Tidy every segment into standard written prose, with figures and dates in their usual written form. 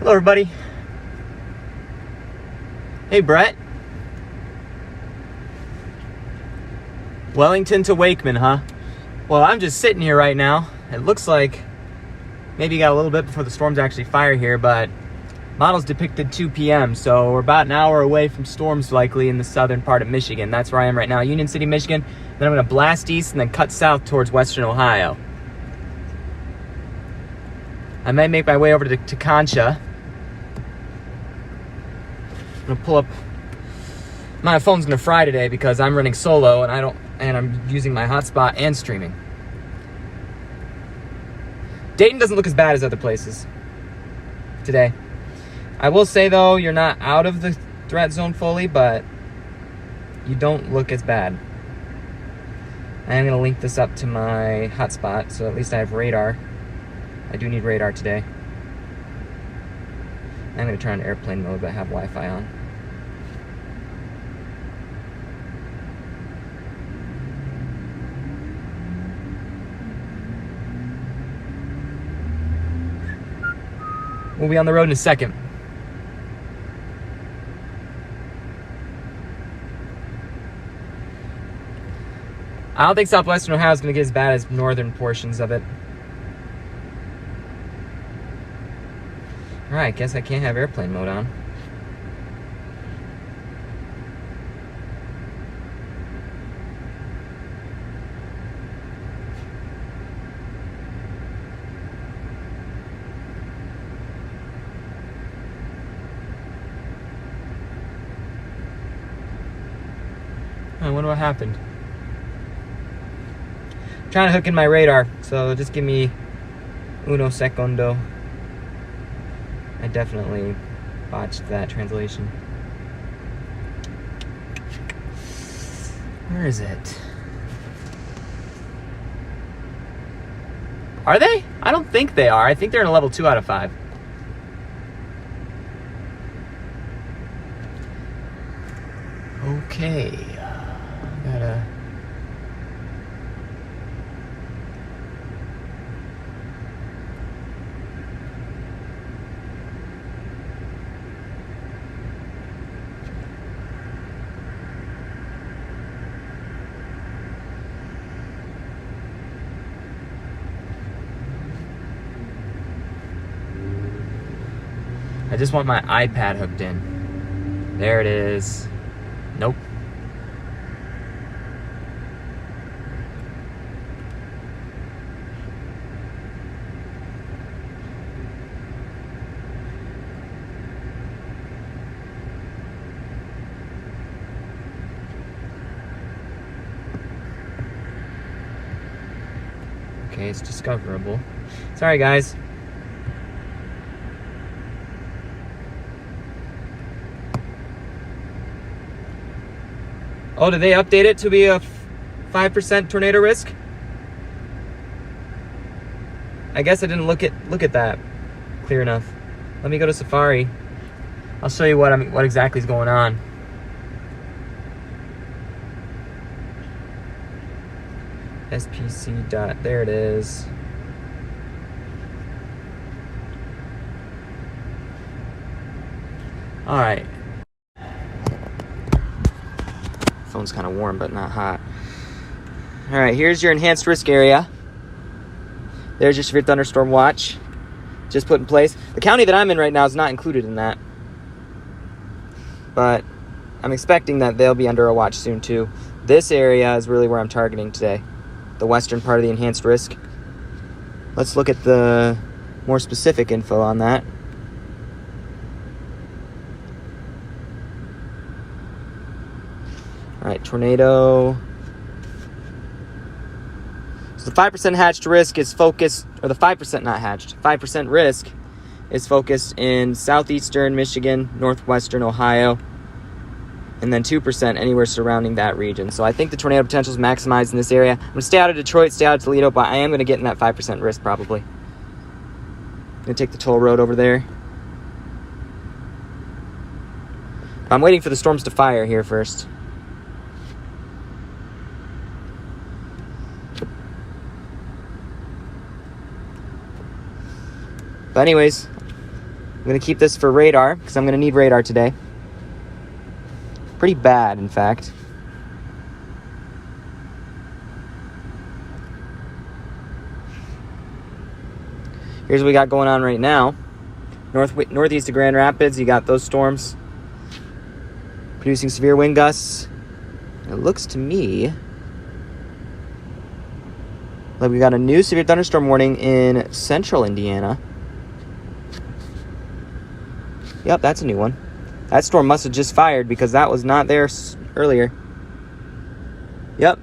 Hello, everybody. Hey, Brett. Wellington to Wakeman, huh? Well, I'm just sitting here right now. It looks like maybe you got a little bit before the storms actually fire here, but models depicted 2 p.m., so we're about an hour away from storms likely in the southern part of Michigan. That's where I am right now, Union City, Michigan. Then I'm going to blast east and then cut south towards western Ohio. I might make my way over to Concha. I'm going to pull up. My phone's going to fry today because I'm running solo and I'm using my hotspot and streaming. Dayton doesn't look as bad as other places today. I will say, though, you're not out of the threat zone fully, but you don't look as bad. I am going to link this up to my hotspot, so at least I have radar. I do need radar today. I'm going to turn on airplane mode, but have Wi-Fi on. We'll be on the road in a second. I don't think southwestern Ohio is going to get as bad as northern portions of it. Alright, guess I can't have airplane mode on. I wonder what happened. I'm trying to hook in my radar, so just give me uno secondo. I definitely botched that translation. Where is it? Are they? I don't think they are. I think they're in a level 2 out of 5. Okay. Gotta... I just want my iPad hooked in. There it is. Nope. Okay, it's discoverable. Sorry, guys. Oh, did they update it to be a 5% tornado risk? I guess I didn't look at that clear enough. Let me go to Safari. I'll show you what exactly is going on. SPC dot, there it is. All right. Phone's kind of warm, but not hot. All right, here's your enhanced risk area. There's your severe thunderstorm watch, just put in place. The county that I'm in right now is not included in that, but I'm expecting that they'll be under a watch soon too. This area is really where I'm targeting today, the western part of the enhanced risk. Let's look at the more specific info on that. All right, tornado. So the 5% hatched risk is focused, or the 5% not hatched, 5% risk is focused in southeastern Michigan, northwestern Ohio, and then 2% anywhere surrounding that region. So I think the tornado potential is maximized in this area. I'm going to stay out of Detroit, stay out of Toledo, but I am going to get in that 5% risk probably. I'm going to take the toll road over there. I'm waiting for the storms to fire here first. But anyways, going to keep this for radar because I'm going to need radar today. Pretty bad, in fact. Here's what we got going on right now. Northeast of Grand Rapids, you got those storms producing severe wind gusts. It looks to me like we got a new severe thunderstorm warning in central Indiana. Yep, that's a new one. That storm must have just fired because that was not there earlier. Yep,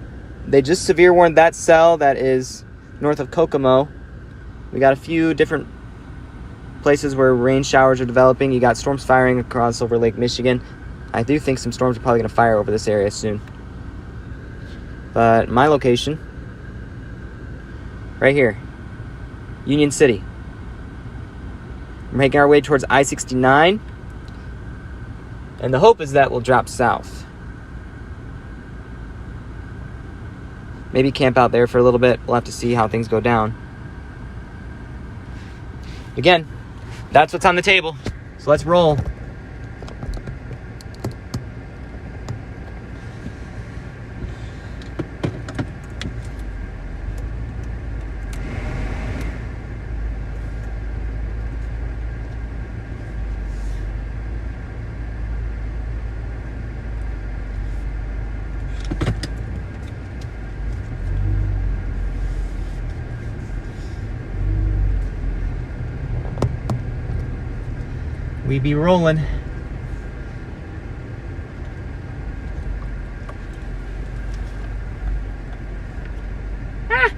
they just severe warned that cell that is north of Kokomo. We got a few different places where rain showers are developing. You got storms firing across over Lake Michigan. I do think some storms are probably going to fire over this area soon. But my location, right here, Union City. We're making our way towards I-69. And the hope is that we'll drop south. Maybe camp out there for a little bit. We'll have to see how things go down. Again, that's what's on the table. So let's roll. We be rolling. Ah!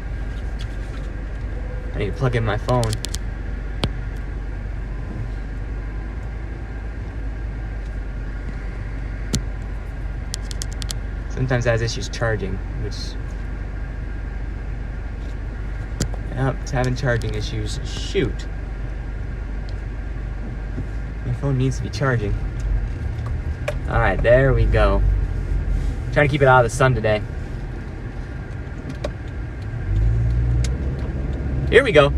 I need to plug in my phone. Sometimes it has issues charging, which... Yep, it's having charging issues. Shoot. My phone needs to be charging. Alright, there we go. Trying to keep it out of the sun today. Here we go.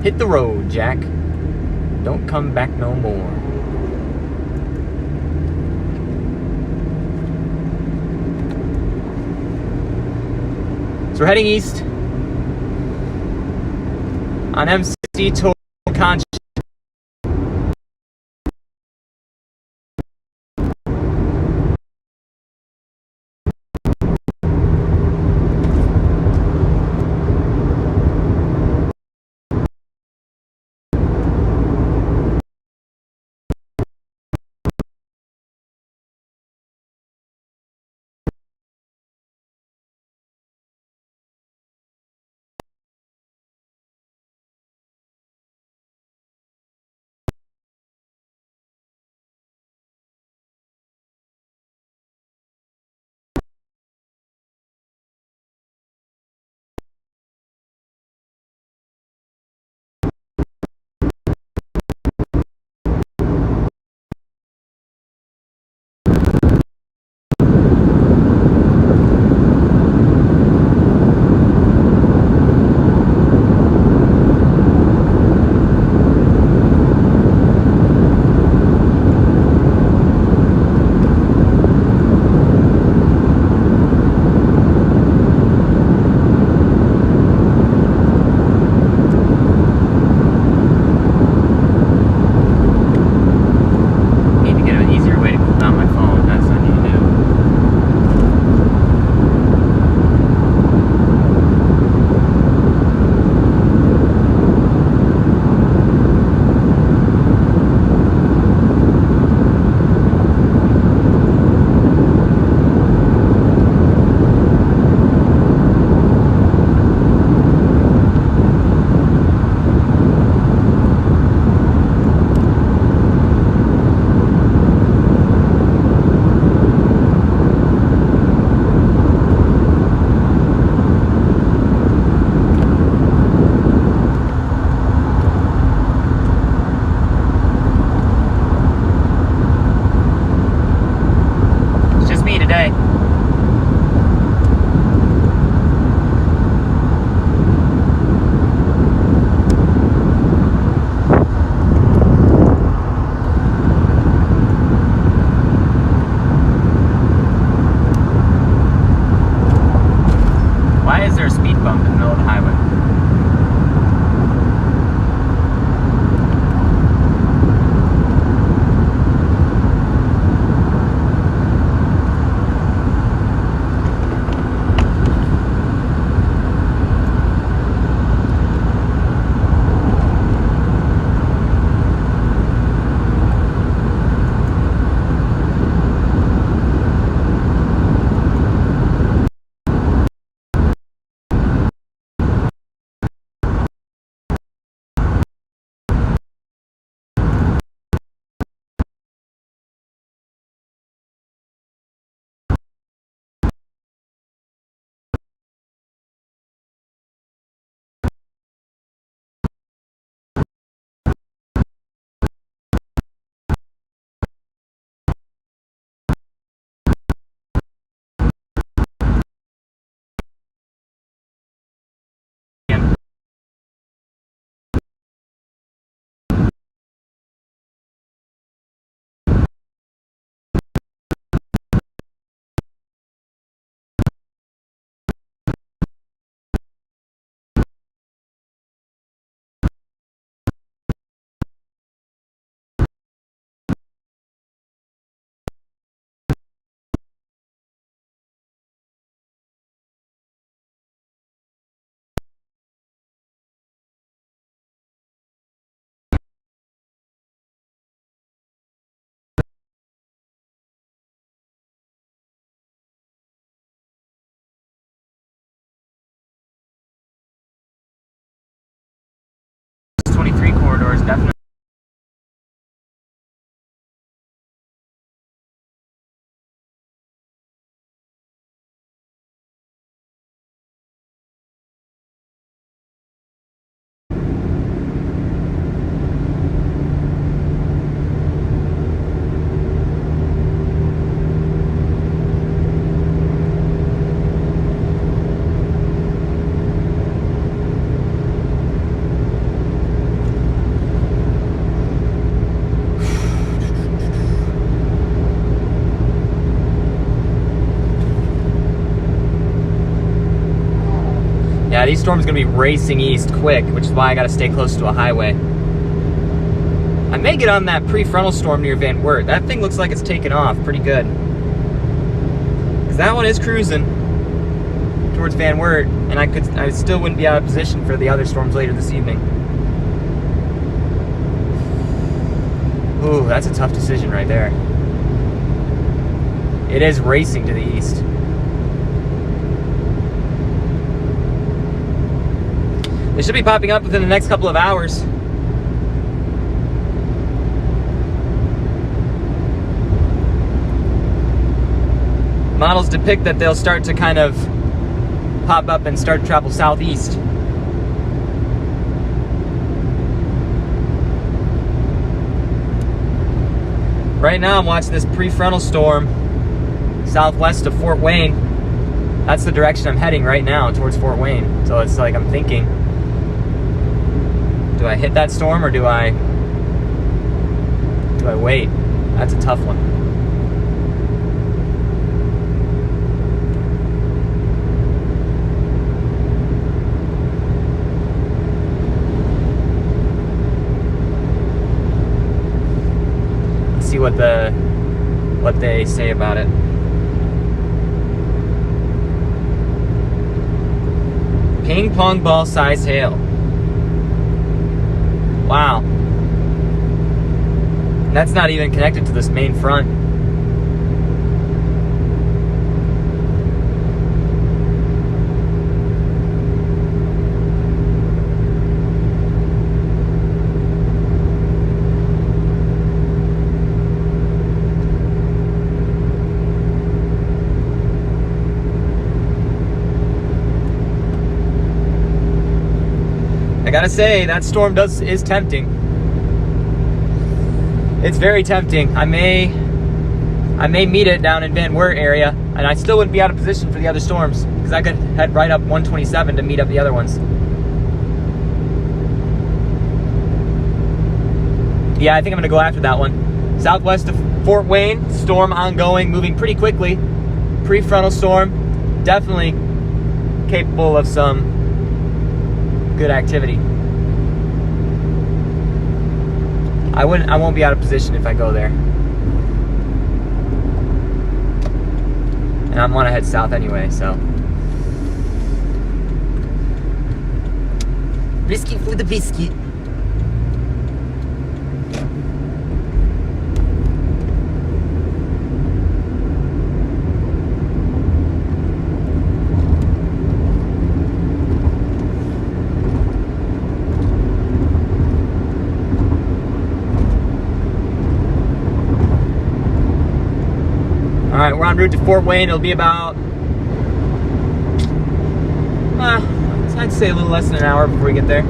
Hit the road, Jack. Don't come back no more. So we're heading east on MC Total Conscious. Yeah, these storms are going to be racing east quick, which is why I got to stay close to a highway. I may get on that prefrontal storm near Van Wert. That thing looks like it's taken off pretty good. Because that one is cruising towards Van Wert, and I still wouldn't be out of position for the other storms later this evening. Ooh, that's a tough decision right there. It is racing to the east. They should be popping up within the next couple of hours. Models depict that they'll start to kind of pop up and start to travel southeast. Right now I'm watching this prefrontal storm southwest of Fort Wayne. That's the direction I'm heading right now, towards Fort Wayne. So it's like I'm thinking, do I hit that storm or do I wait? That's a tough one. Let's see what they say about it. Ping pong ball size hail. Wow. That's not even connected to this main front. I gotta say, that storm is tempting. It's very tempting. I may meet it down in Van Wert area, and I still wouldn't be out of position for the other storms, because I could head right up 127 to meet up the other ones. Yeah, I think I'm gonna go after that one. Southwest of Fort Wayne, storm ongoing, moving pretty quickly. Prefrontal storm, definitely capable of some good activity. I won't be out of position if I go there. And I want to head south anyway, so. Risky for the biscuit. Alright, we're en route to Fort Wayne. It'll be about, I'd say a little less than an hour before we get there.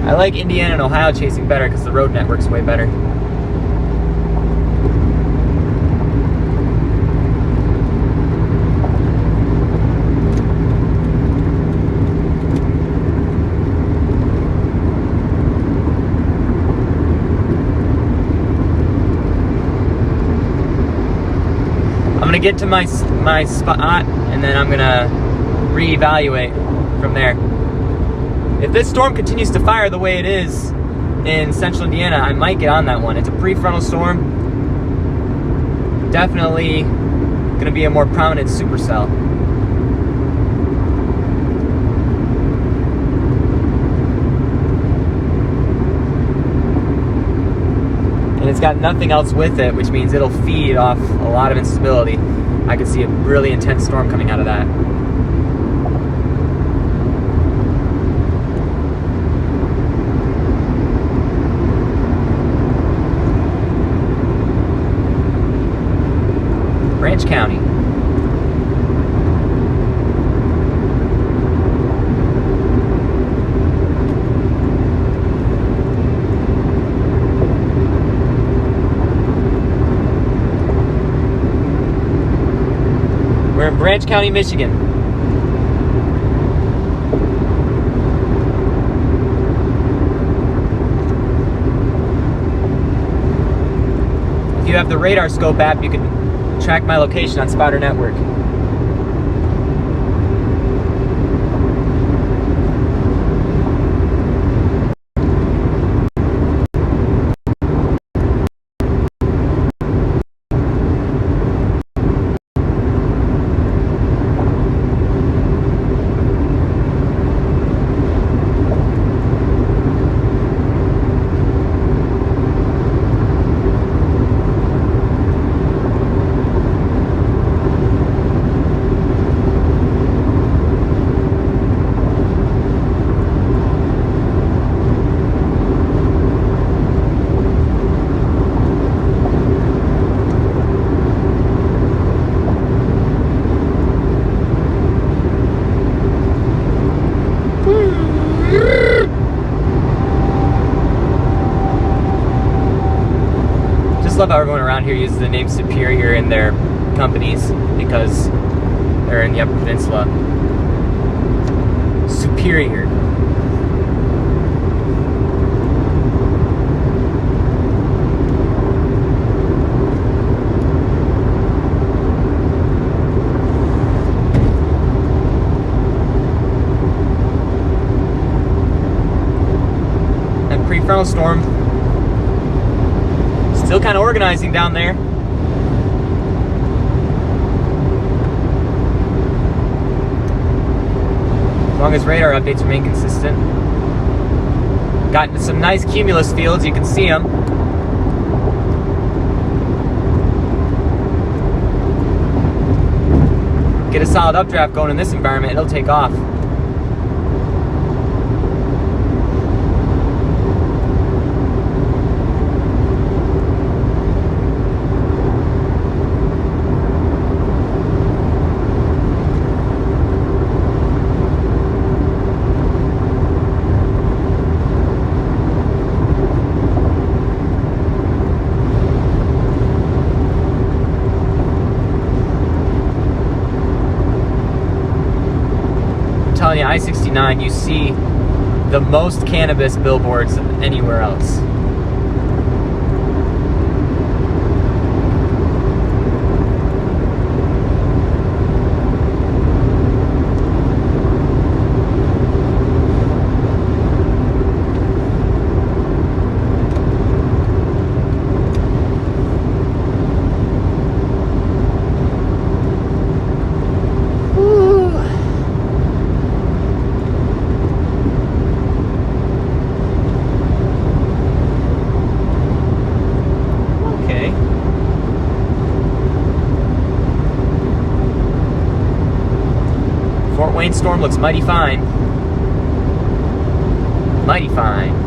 I like Indiana and Ohio chasing better because the road network's way better. I'm gonna get to my spot and then I'm gonna reevaluate from there. If this storm continues to fire the way it is in central Indiana, I might get on that one. It's a prefrontal storm. Definitely going to be a more prominent supercell. And it's got nothing else with it, which means it'll feed off a lot of instability. I could see a really intense storm coming out of that. Branch County. We're in Branch County, Michigan. If you have the radar scope app, you can track my location on Spotter Network. Love how everyone around here uses the name Superior in their companies because they're in the Upper Peninsula. Superior. And pre-frontal storm. Still kind of organizing down there. As long as radar updates remain consistent. Got into some nice cumulus fields, you can see them. Get a solid updraft going in this environment, it'll take off. Telling you, I-69, you see the most cannabis billboards anywhere else. Fort Wayne storm looks mighty fine. Mighty fine.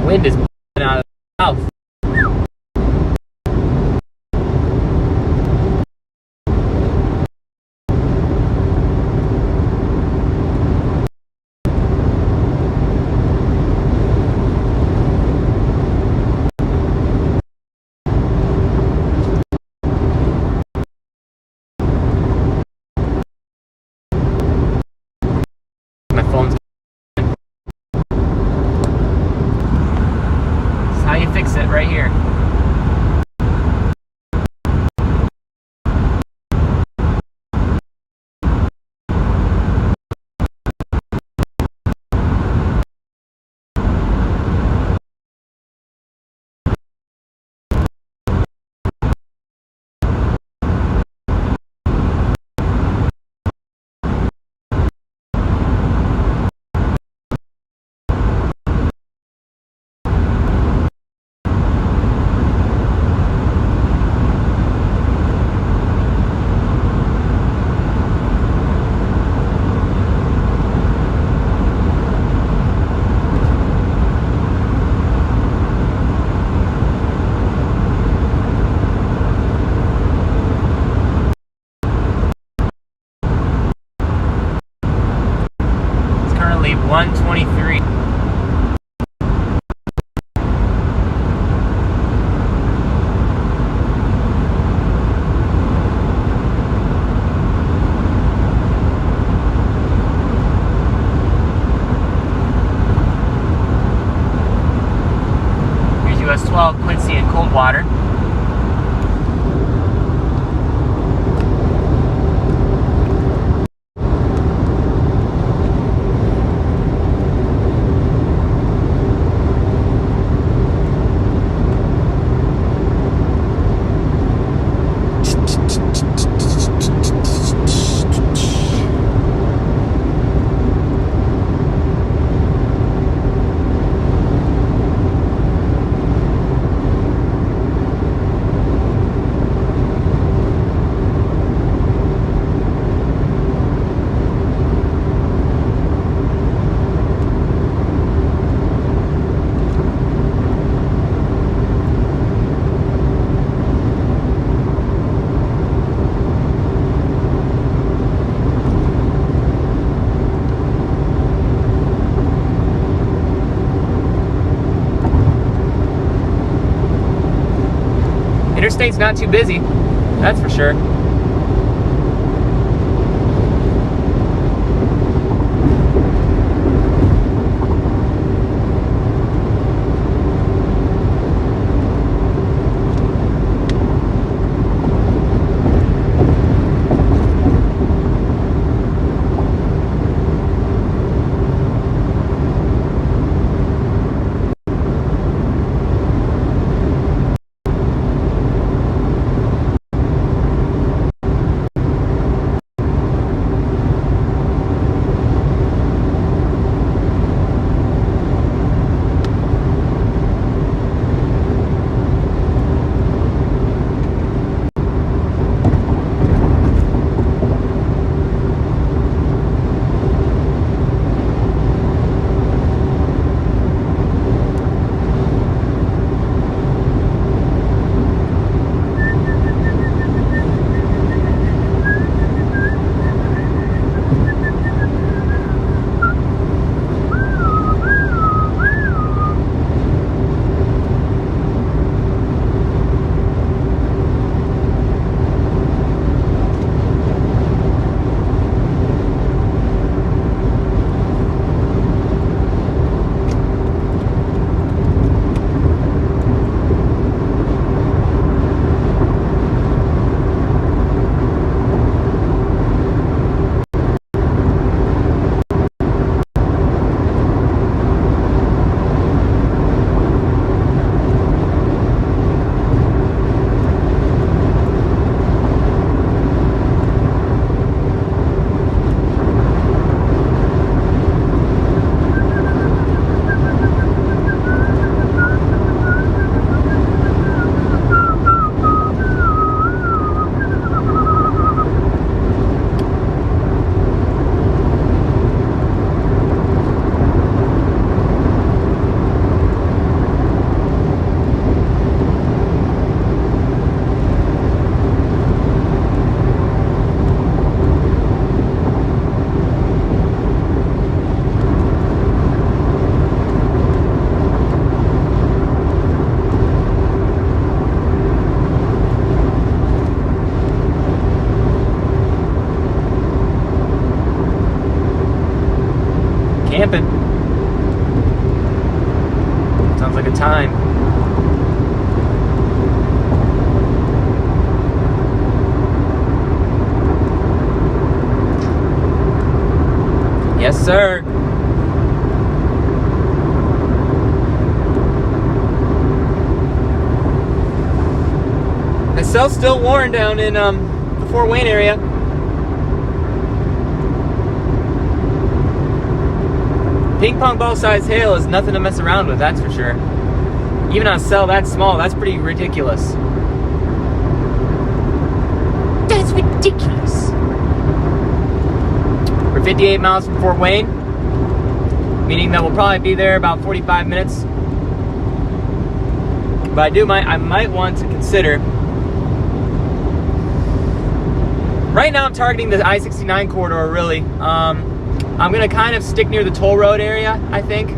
Wind is blowing out of the mouth. My phone's. That's how you fix it right here. It's currently 123. US 12 Quincy and Coldwater. Interstate's not too busy, that's for sure. sir. The cell's still worn down in the Fort Wayne area. Ping pong ball size hail is nothing to mess around with, that's for sure. Even on a cell that small, that's pretty ridiculous. That's ridiculous. We're 58 miles from Fort Wayne, meaning that we'll probably be there about 45 minutes. But I might want to consider. Right now I'm targeting the I-69 corridor, really. I'm gonna kind of stick near the toll road area, I think.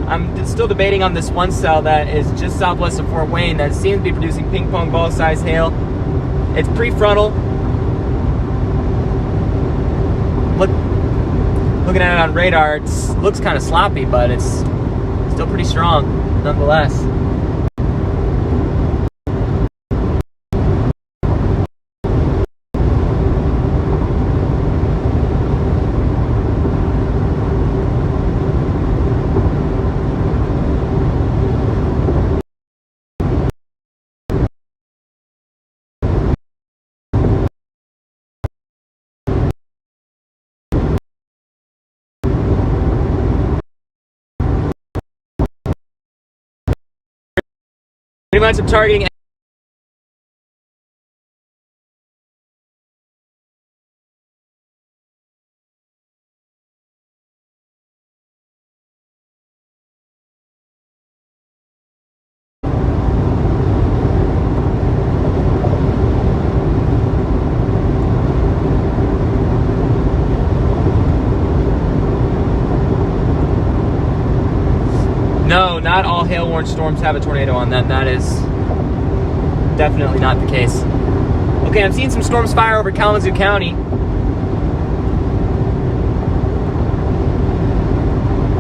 I'm still debating on this one cell that is just southwest of Fort Wayne that seems to be producing ping pong ball size hail. It's prefrontal. Looking at it on radar, it looks kind of sloppy, but it's still pretty strong nonetheless. Pretty much I'm targeting No, not all hail-warned storms have a tornado on them. That is definitely not the case. Okay, I'm seeing some storms fire over Kalamazoo County.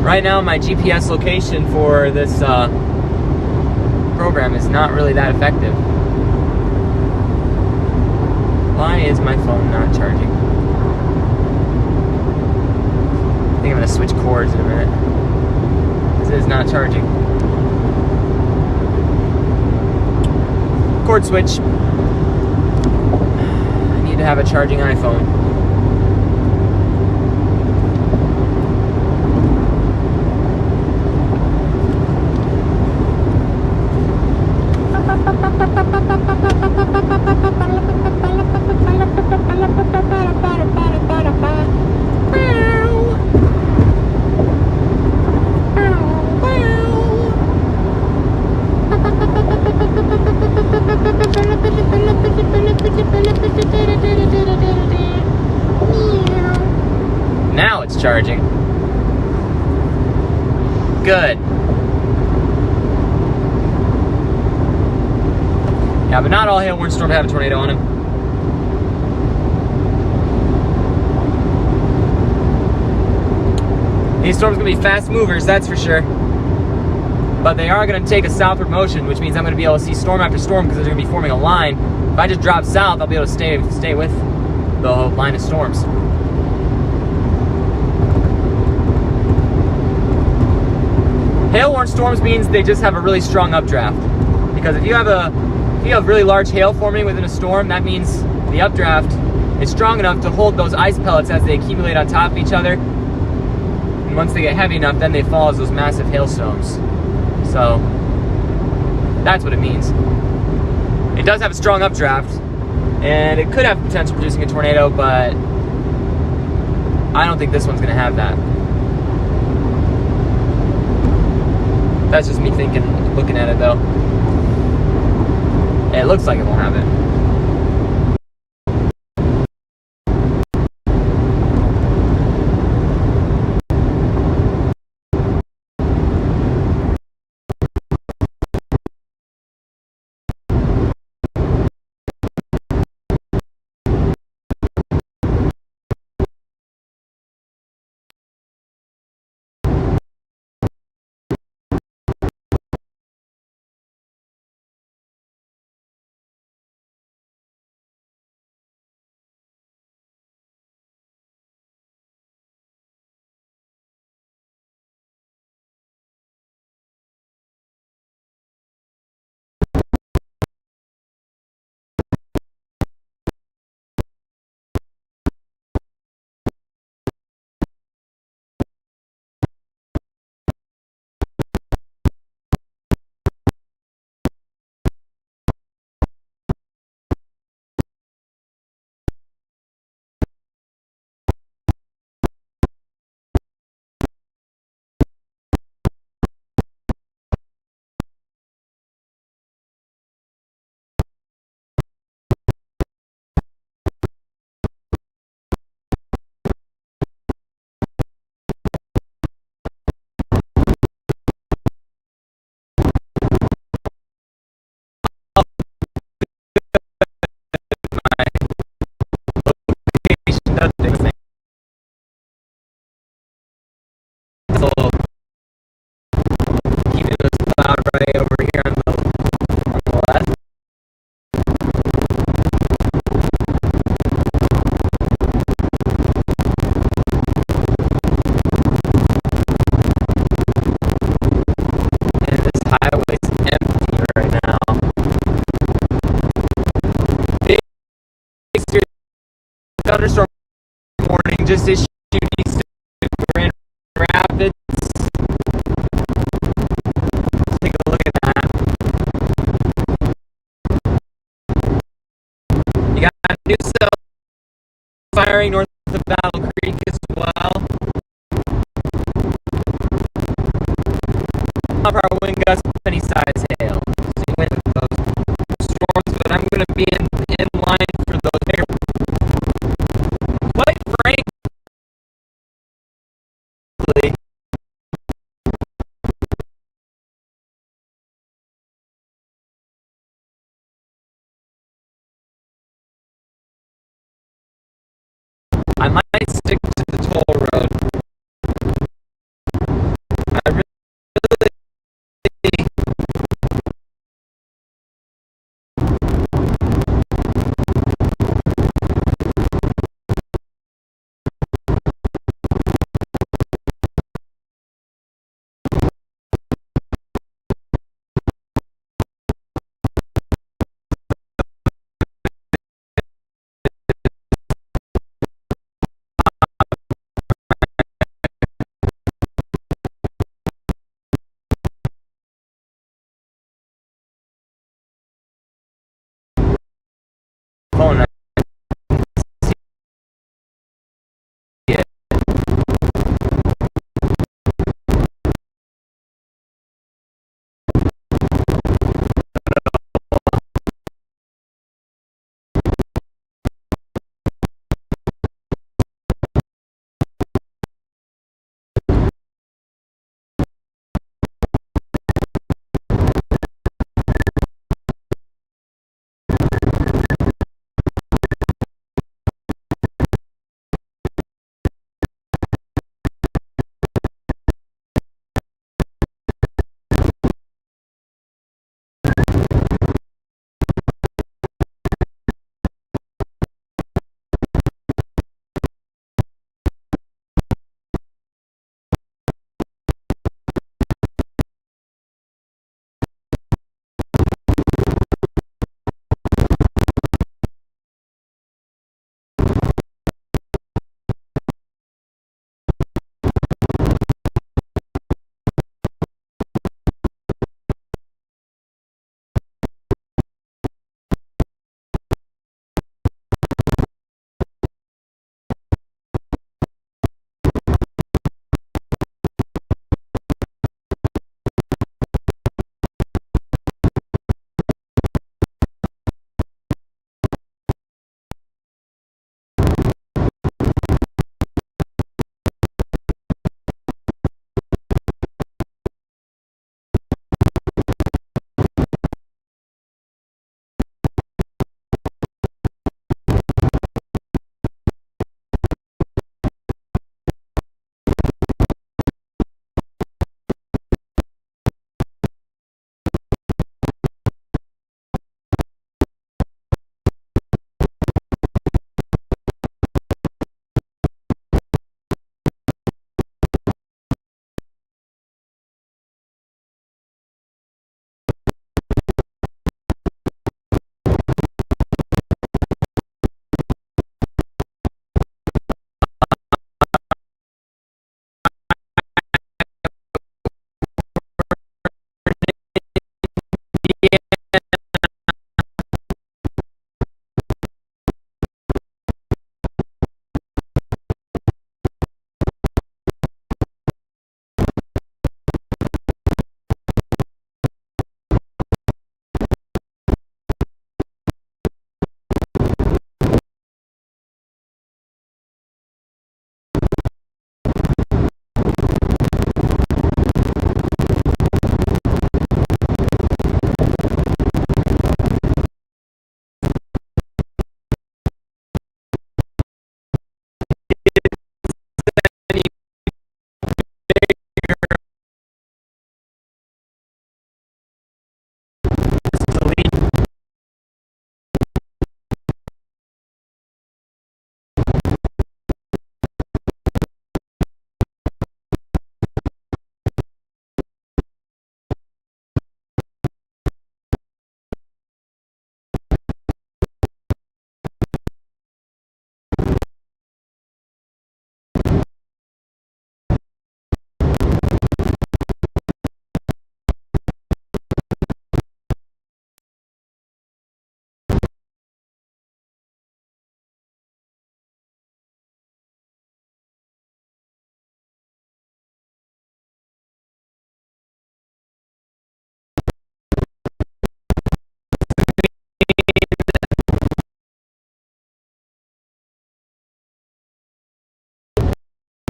Right now, my GPS location for this program is not really that effective. Why is my phone not charging? I think I'm gonna switch cords in a minute. Is not charging. Cord switch. I need to have a charging iPhone. Now it's charging. Good. Yeah, but not all hail-warned storms have a tornado on them. These storms are going to be fast movers, that's for sure. But they are going to take a southward motion, which means I'm going to be able to see storm after storm because they're going to be forming a line. If I just drop south, I'll be able to stay with the line of storms. Hail-warned storms means they just have a really strong updraft. Because if you have really large hail forming within a storm, that means the updraft is strong enough to hold those ice pellets as they accumulate on top of each other. And once they get heavy enough, then they fall as those massive hailstones. So that's what it means. It does have a strong updraft, and it could have potential for producing a tornado, but I don't think this one's going to have that. That's just me thinking, looking at it though. It looks like it won't have it. thunderstorm warning just issued east of Grand Rapids. Take a look at that. You got new cell firing north of Battle Creek as well. Power wind gusts, penny size hail. So you win those storms, but I'm going to be in line for those bigger. Quite frankly, I might stick to the toll road. I really phone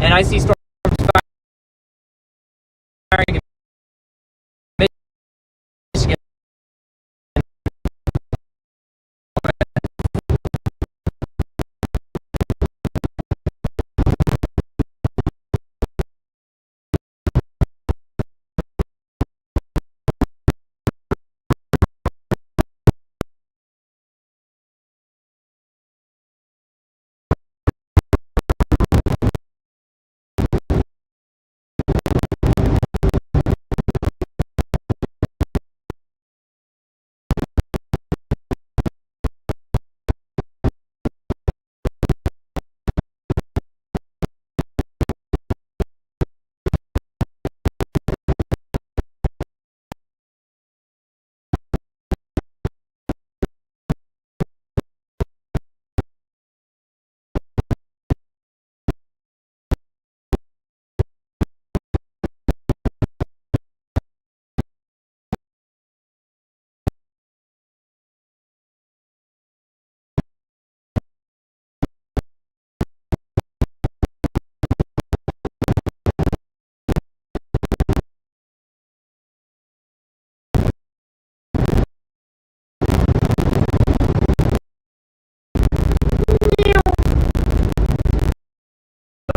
and I see storms firing in Michigan.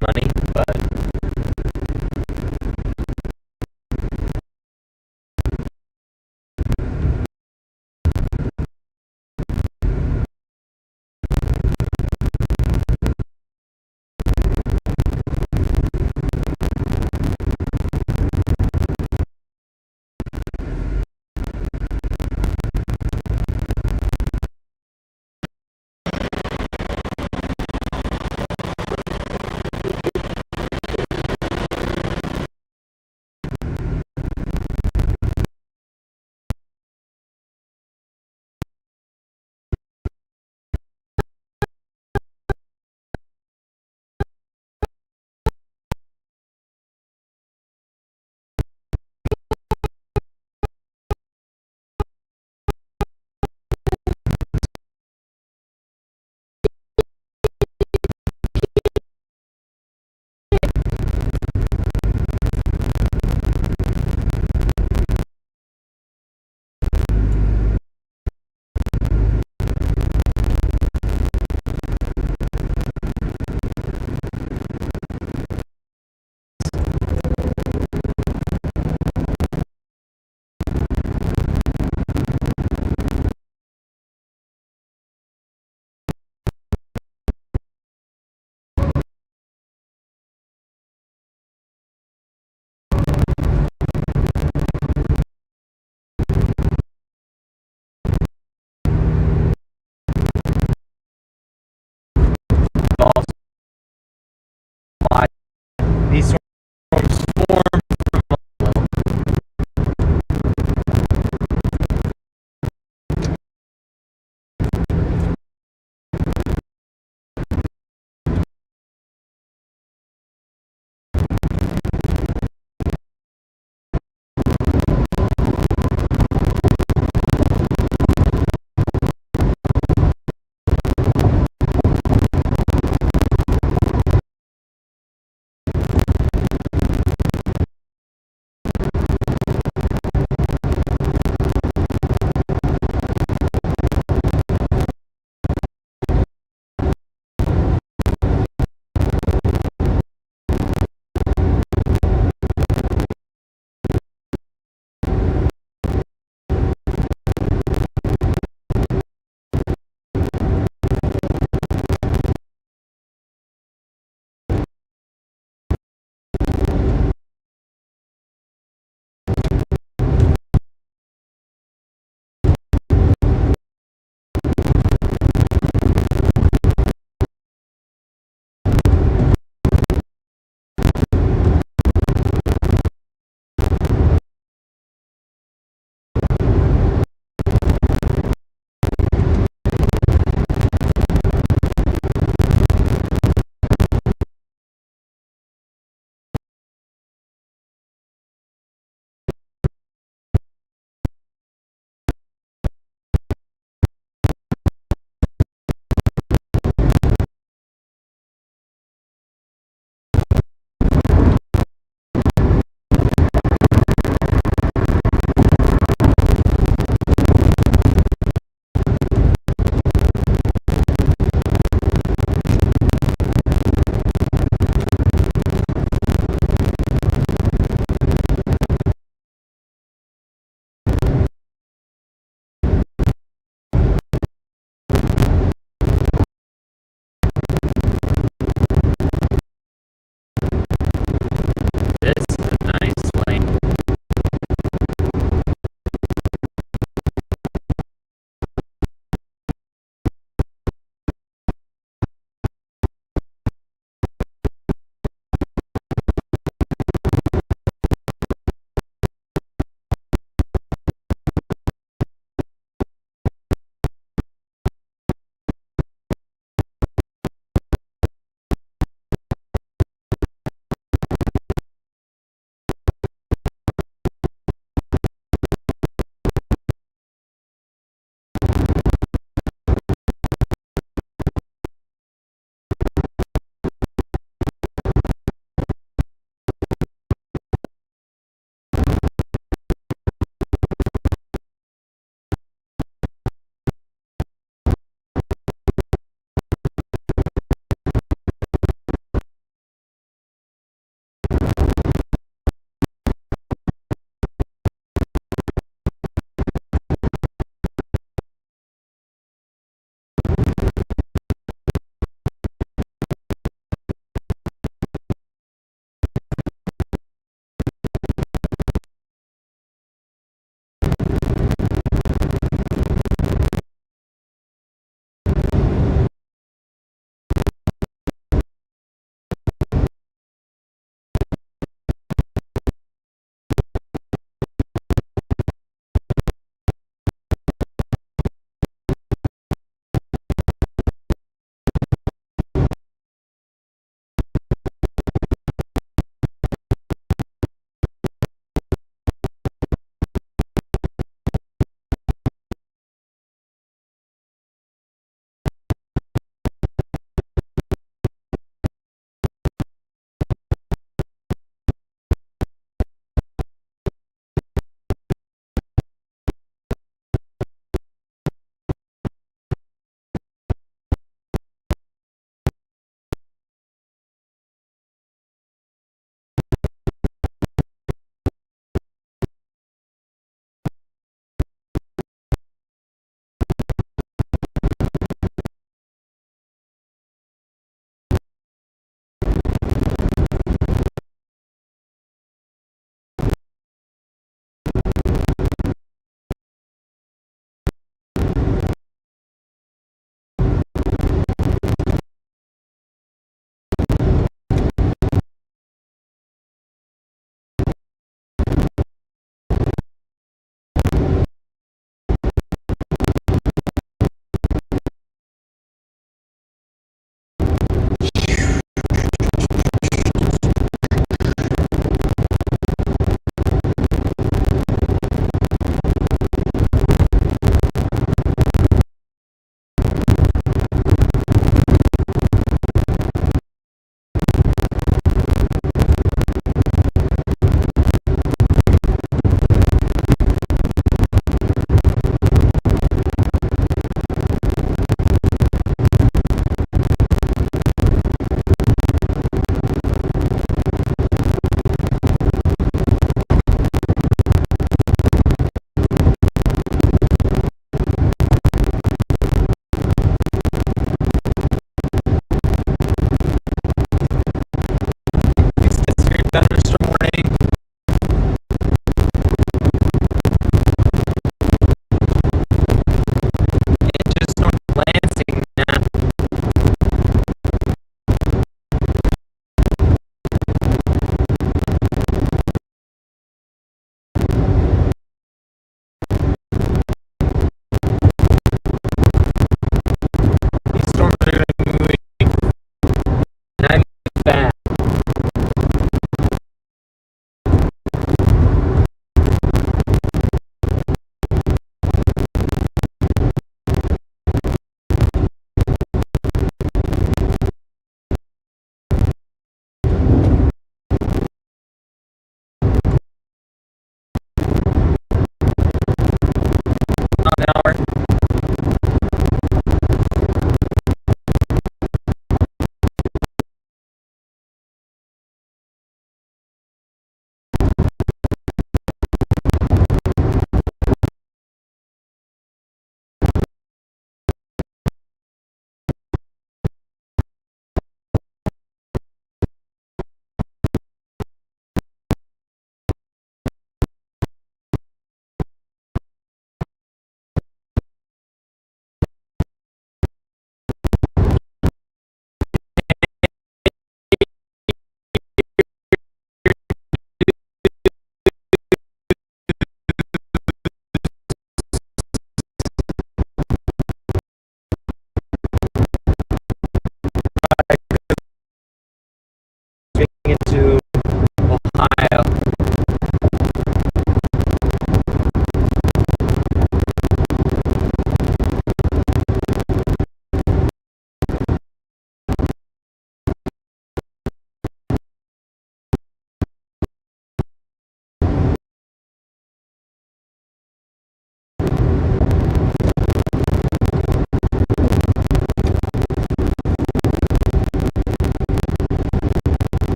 Money, but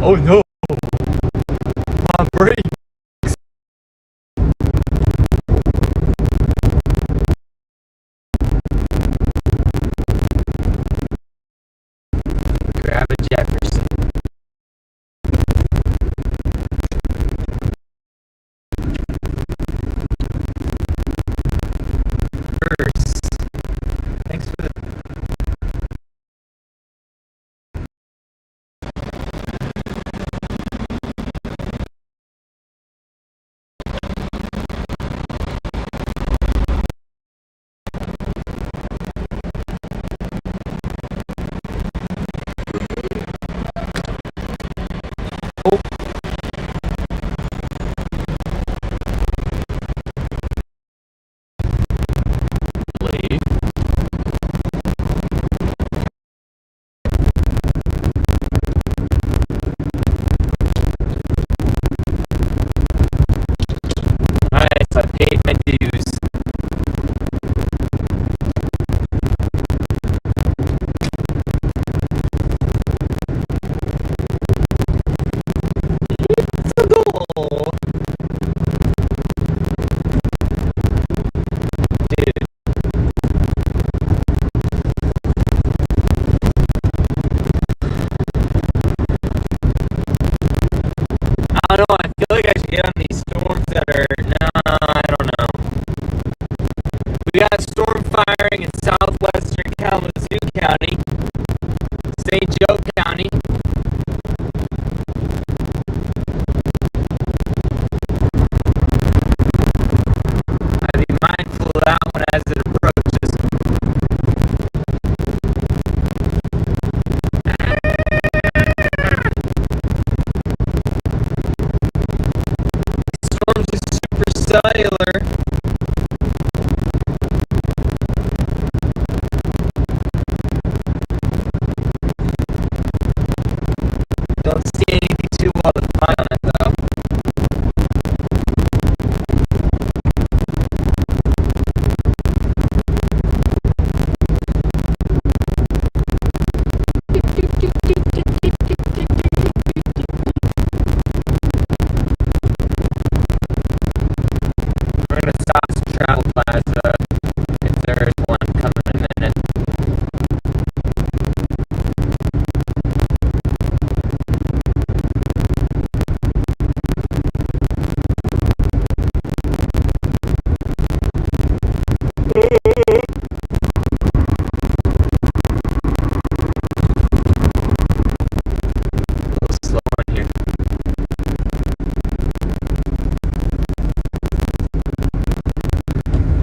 Oh no! My brain. Grab a Jefferson. First. Thanks for the. Oh. Leave. Alright, so I paid my dues. It's a goal. Dude. I don't know, I feel like I should get on these storms that are. No, I don't know. We got storm firing in southwestern Kalamazoo County, St. Joe County. I'd be mindful of that one as it approaches. Storms are supercellular. Don't see anything too well to find on it though. We're gonna stop at Travel Plaza if there is one coming in a minute. A little slow on here.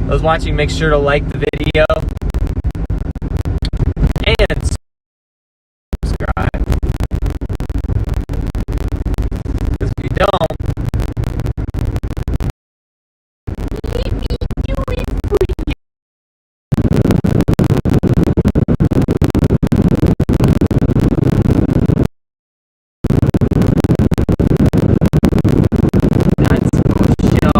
Those watching, make sure to like the video and subscribe. Because if you don't, let me do it for you. That's for show.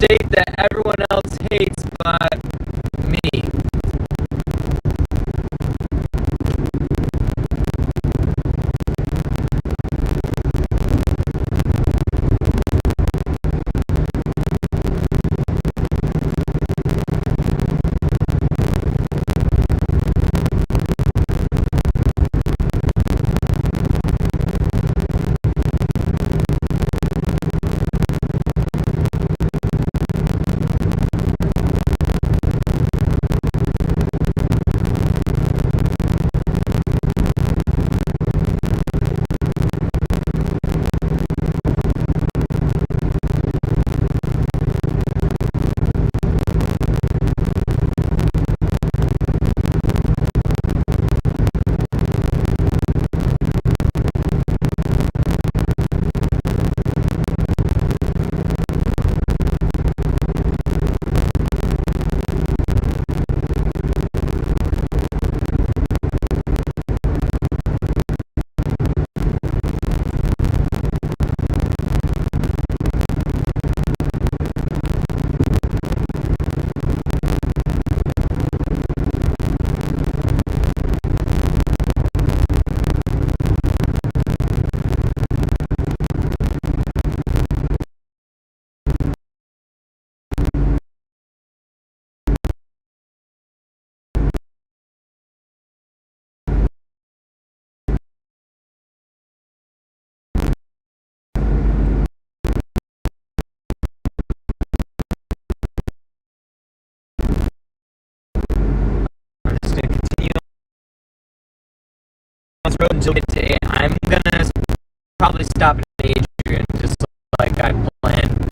state that everyone else hates but me. I'm just gonna continue on this road until we get to 8. I'm gonna probably stop at Adrian, just like I planned.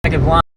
second blind.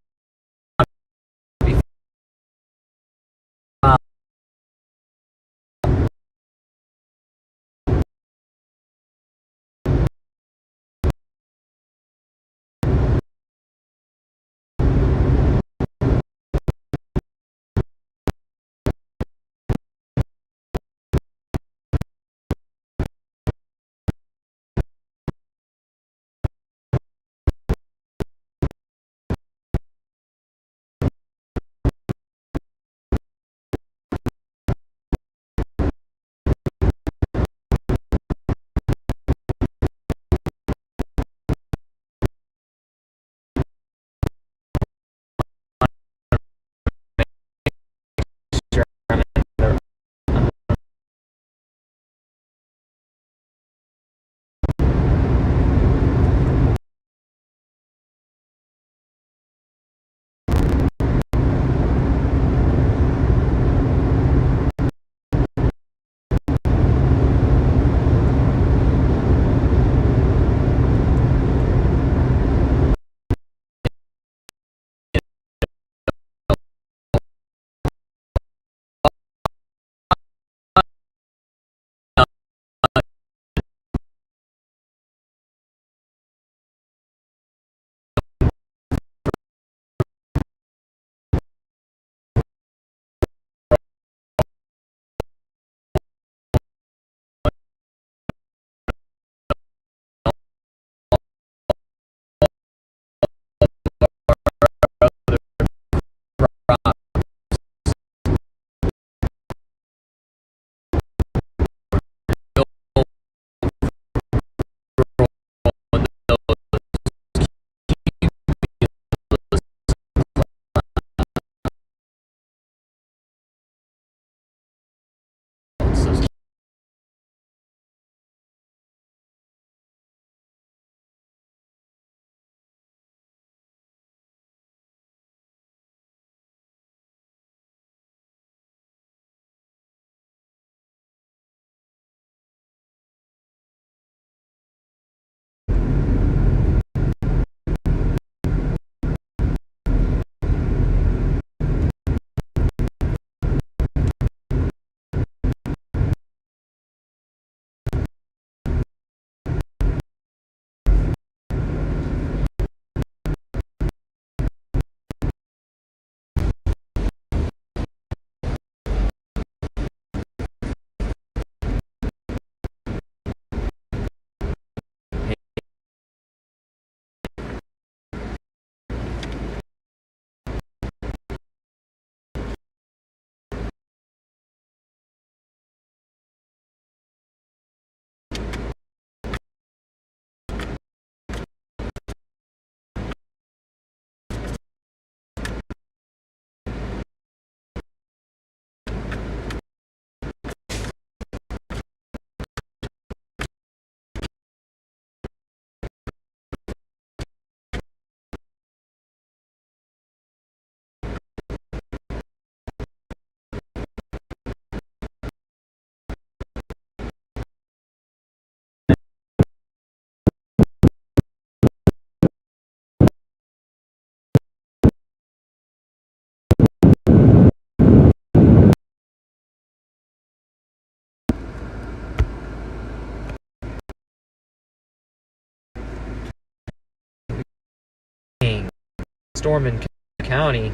Storm in County.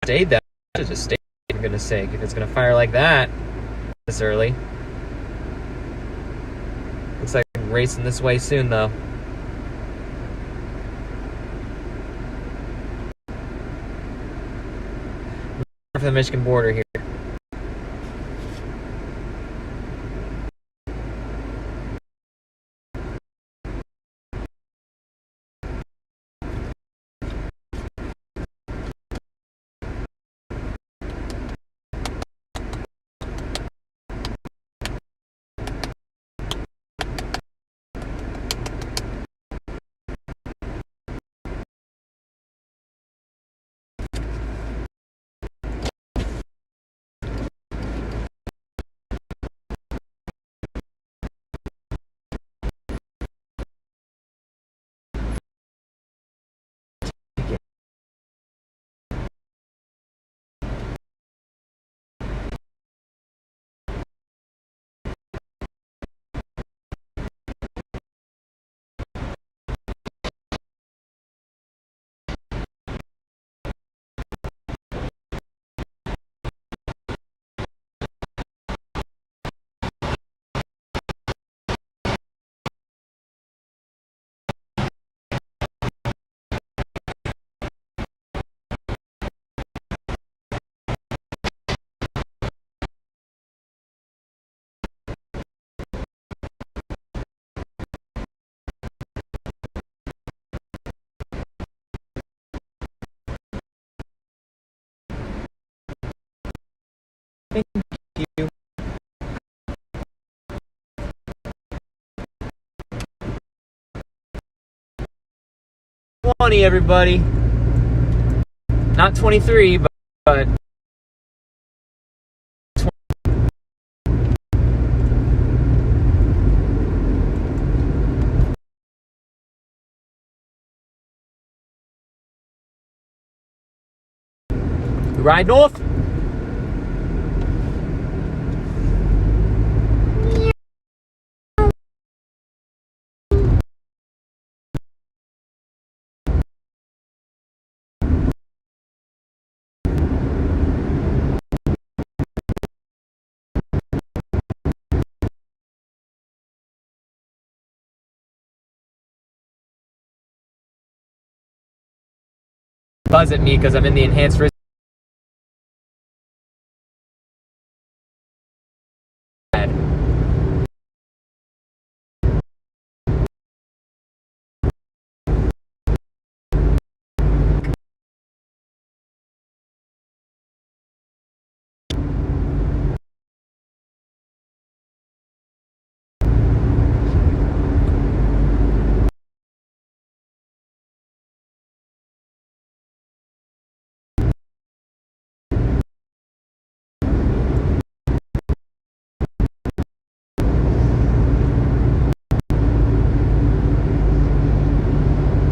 Stayed that. I should just stay, for goodness sake, if it's gonna fire like that this early. Looks like I'm racing this way soon, though. For the Michigan border here. Thank you. $20, everybody. Not 23, but ride north. Buzz at me because I'm in the enhanced risk.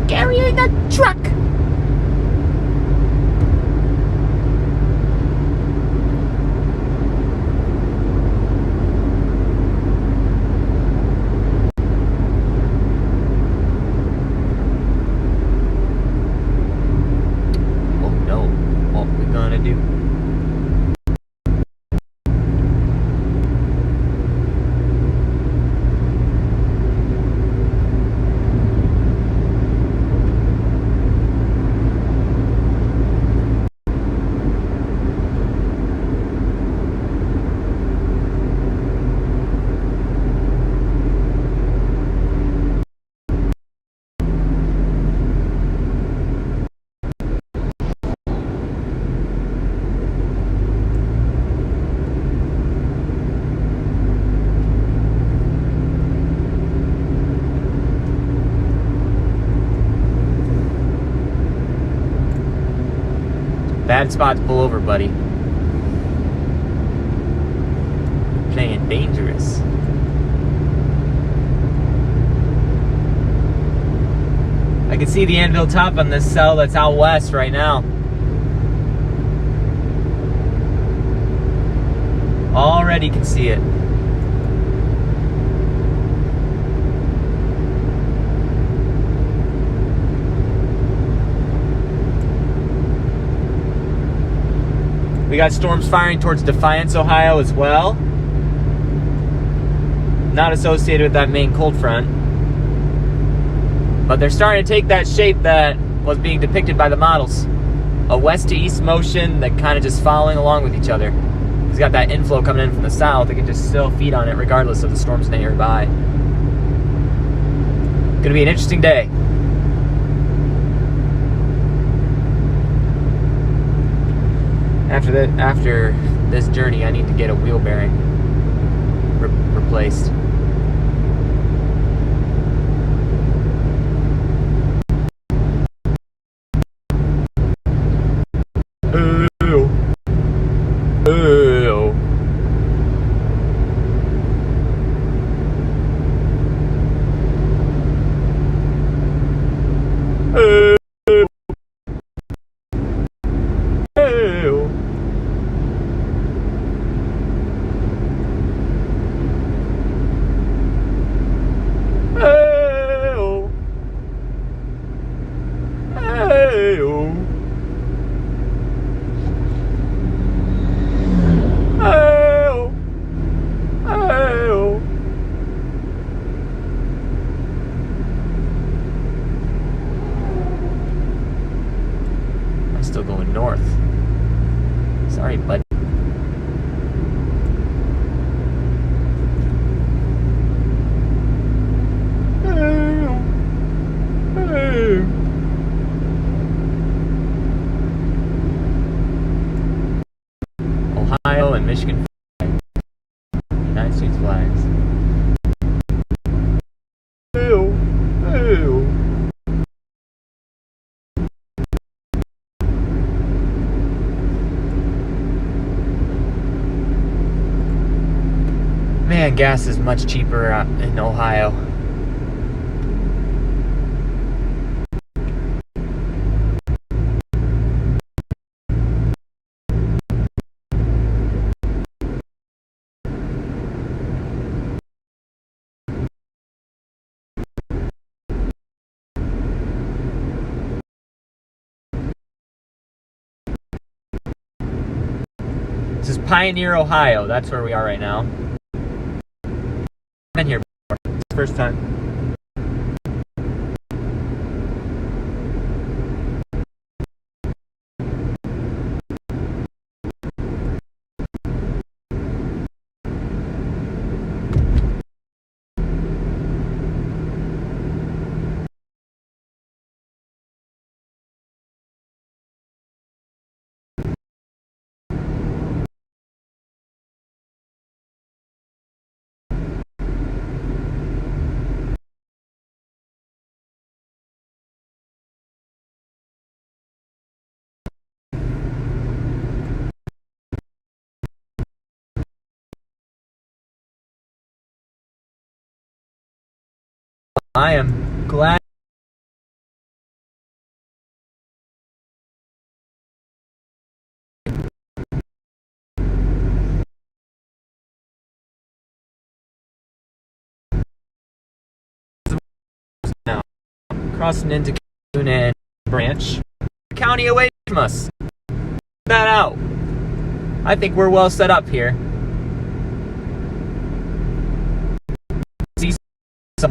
Carry the truck. Bad spot to pull over, buddy. Playing dangerous. I can see the anvil top on this cell that's out west right now. Already can see it. We got storms firing towards Defiance, Ohio as well. Not associated with that main cold front. But they're starting to take that shape that was being depicted by the models. A west to east motion that kind of just following along with each other. He's got that inflow coming in from the south. They can just still feed on it regardless of the storms nearby. Gonna be an interesting day. After this journey, I need to get a wheel bearing replaced. Still going north. Sorry, bud. Ohio and Michigan And gas is much cheaper in Ohio. This is Pioneer, Ohio. That's where we are right now. Been here before. It's the first time. I am glad. Now, crossing into Cancun and Branch, the county away from us. Check that out. I think we're well set up here. See some.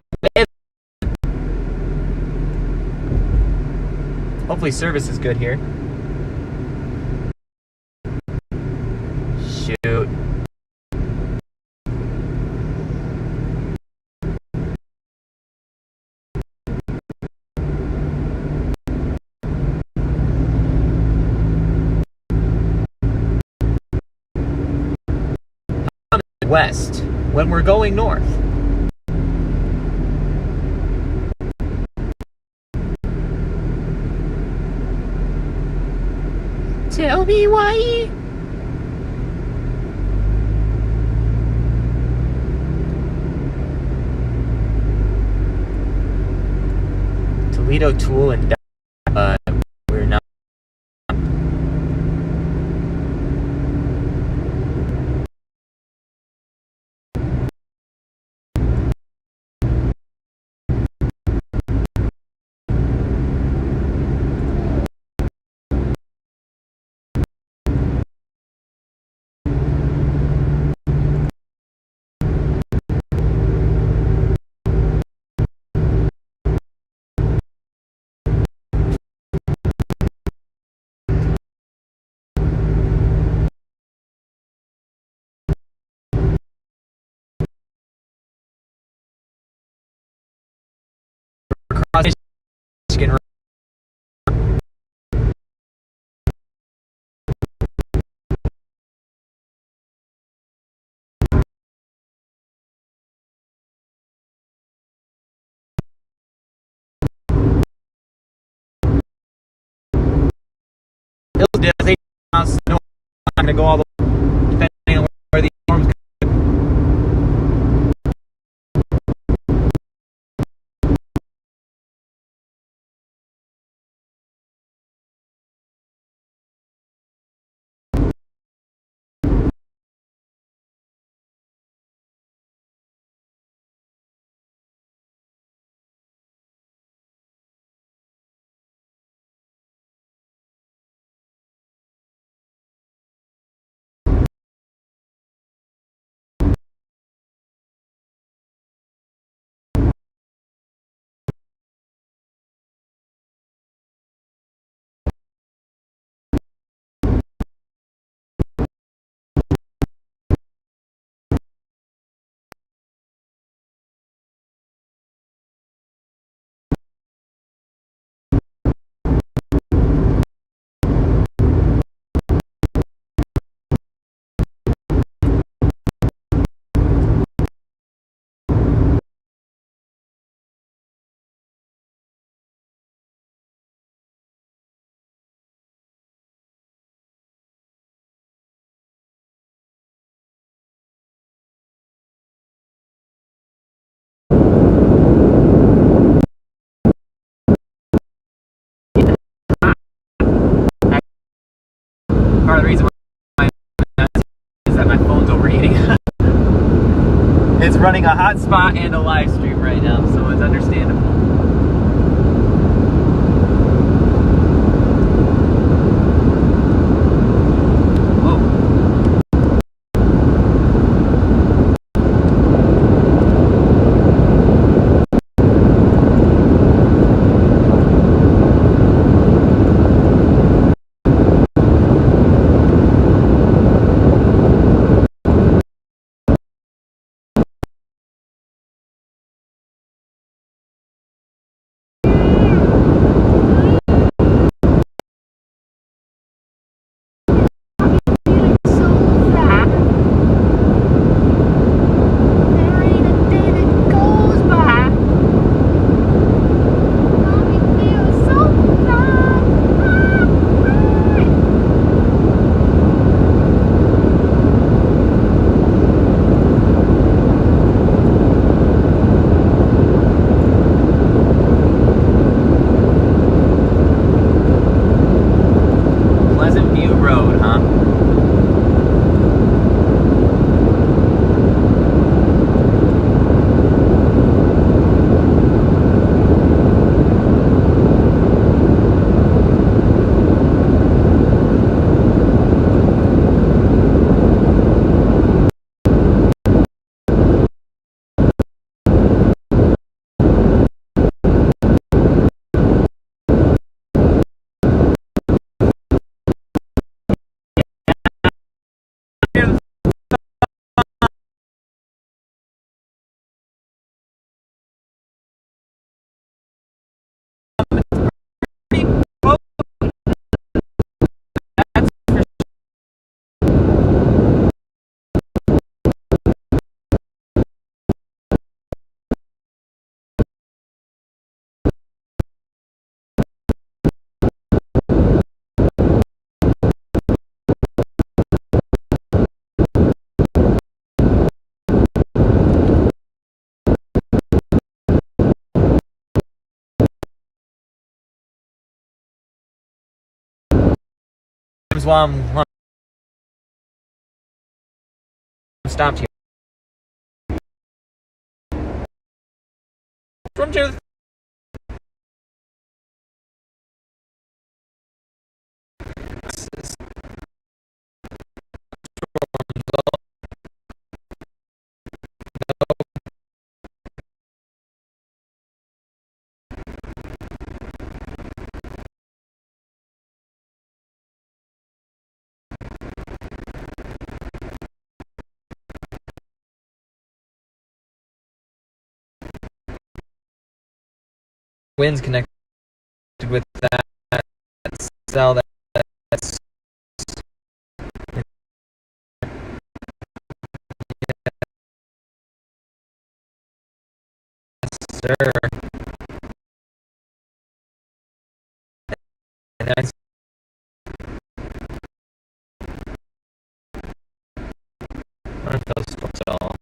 Hopefully service is good here. Shoot. West when we're going north. Tell me why. Toledo Tool and we're not. Across Michigan. Hillsdale is 8 miles north. I'm gonna go all the way, depending on where the storm's going. it's running a hotspot and a live stream right now, so it's understandable. While I'm stopped here. From Judith. Wind's connected with that cell that's sir. And I don't know if those folks at all.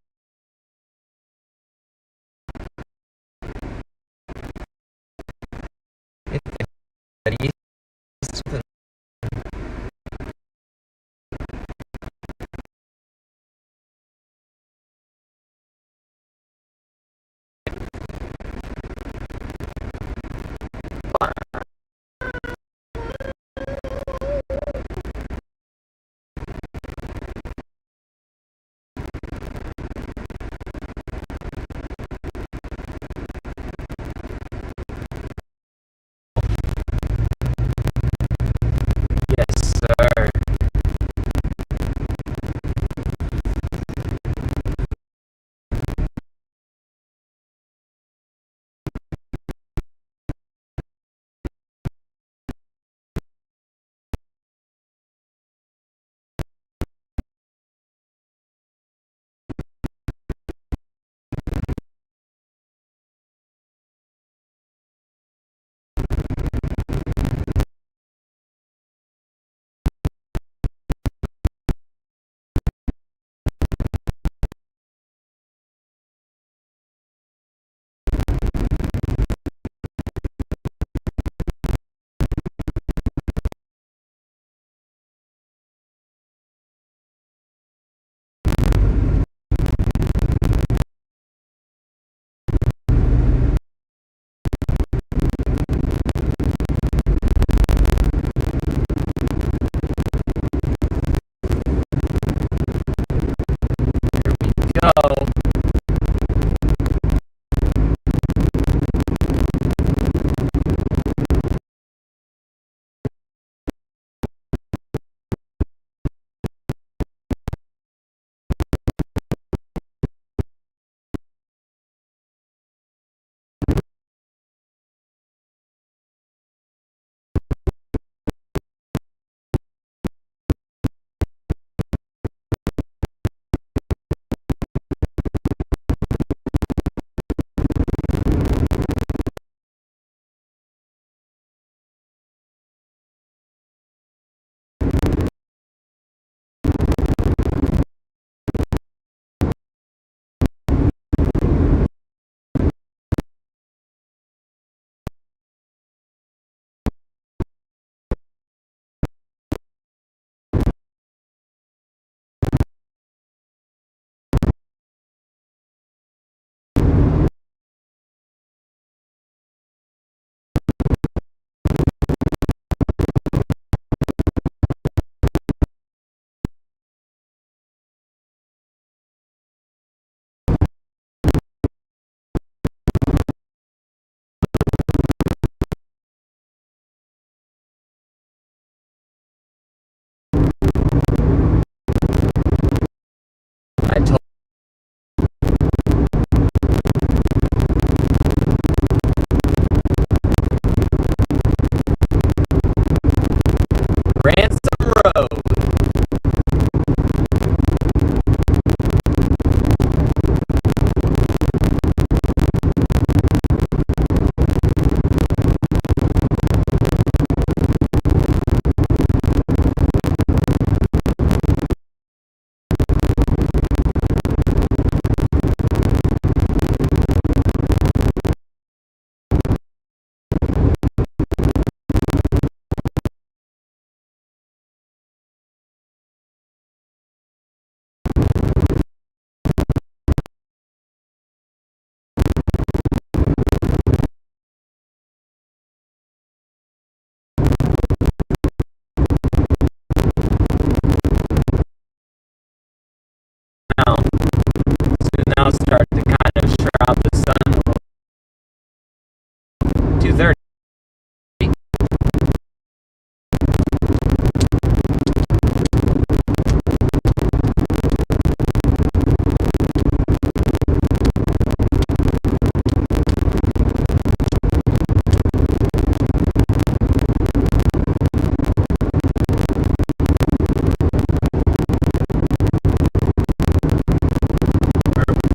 now start to kind of shroud the sun. 2:30.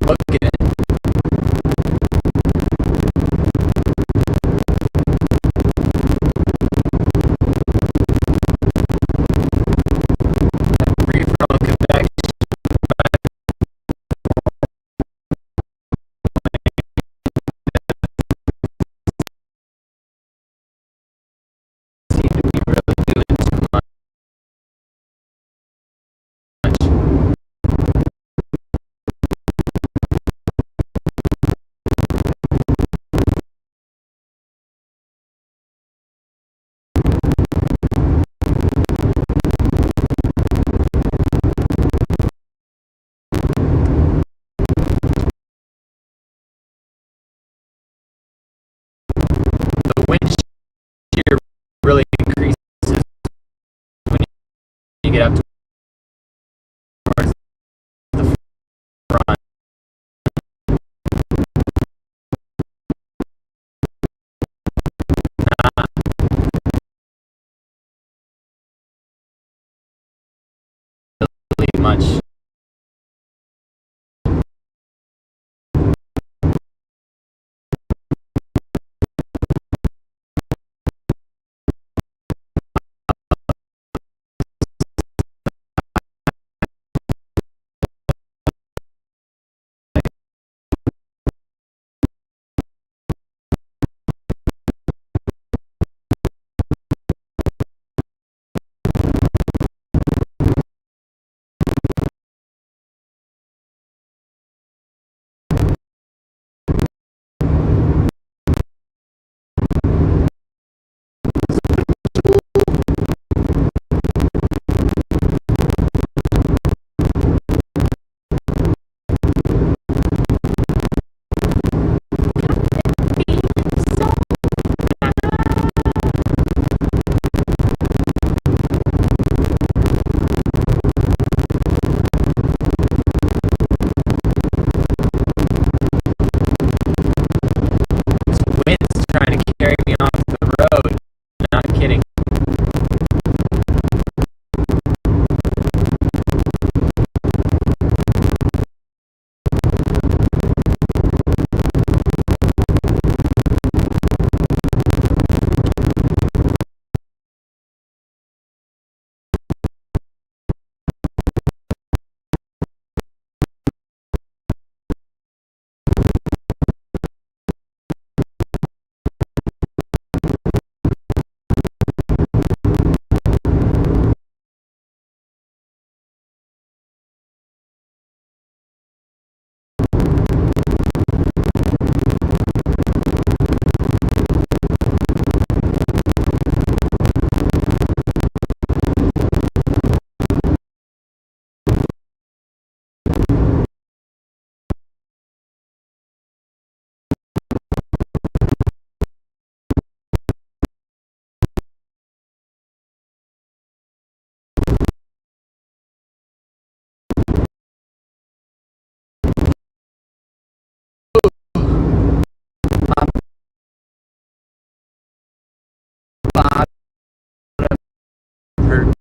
Look at it. Free from convection. Seem to be really doing too much. The wind shear really increases when you get up towards the front. Not really much. Wind's trying to carry me off the road. Not kidding. My bottom hurt.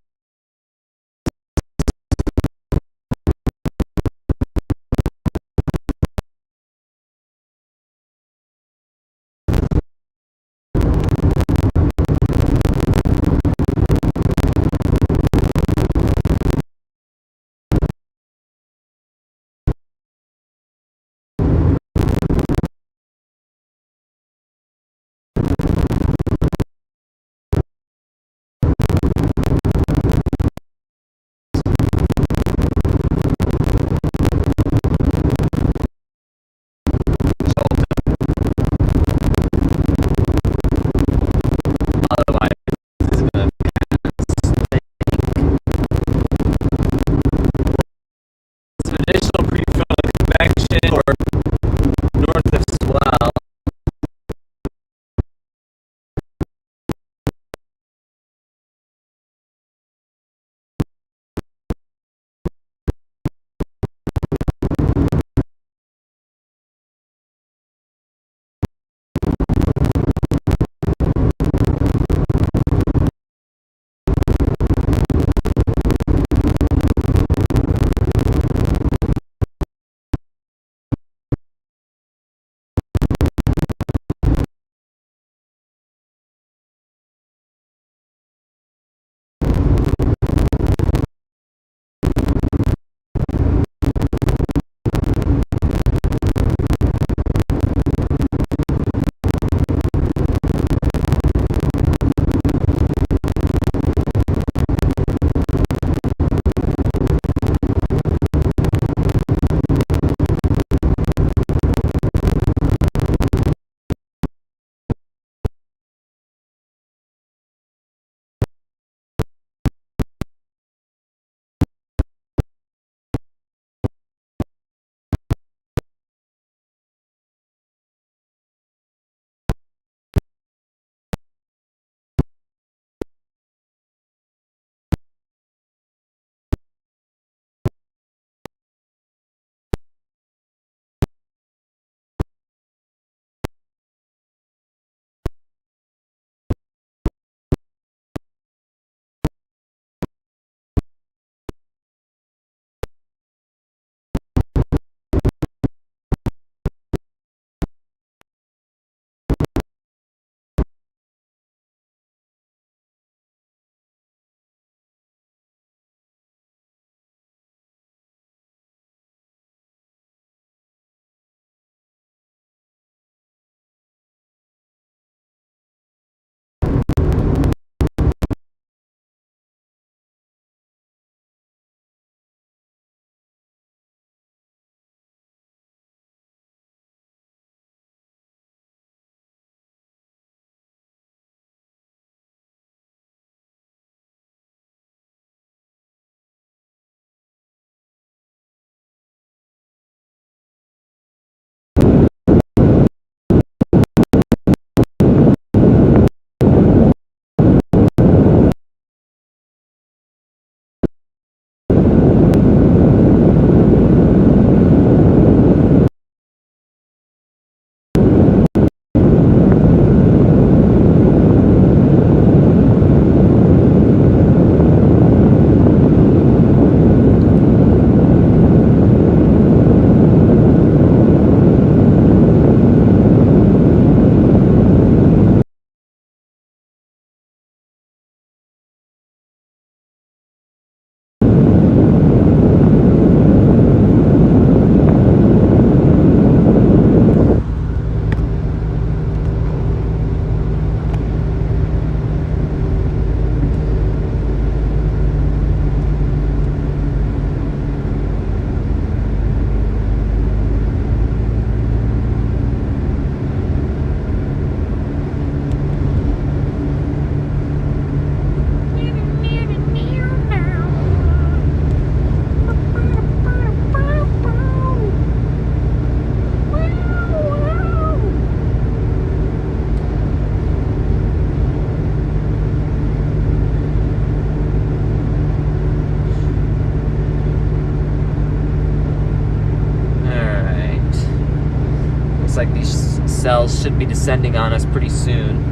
supercells should be descending on us pretty soon.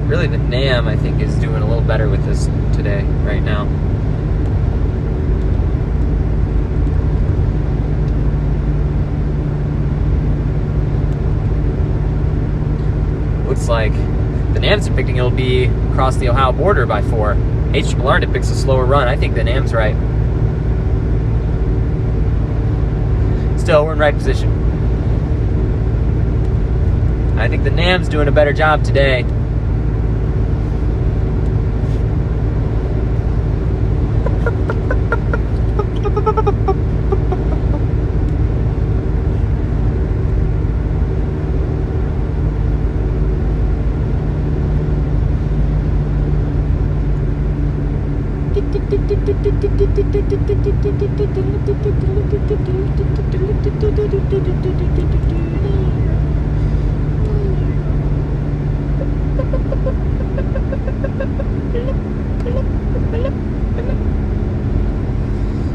Really, the NAM, I think, is doing a little better with this today, right now. Looks like the NAM's depicting it'll be across the Ohio border by 4. HRRR depicts a slower run. I think the NAM's right. Still, we're in right position. I think the NAM's doing a better job today.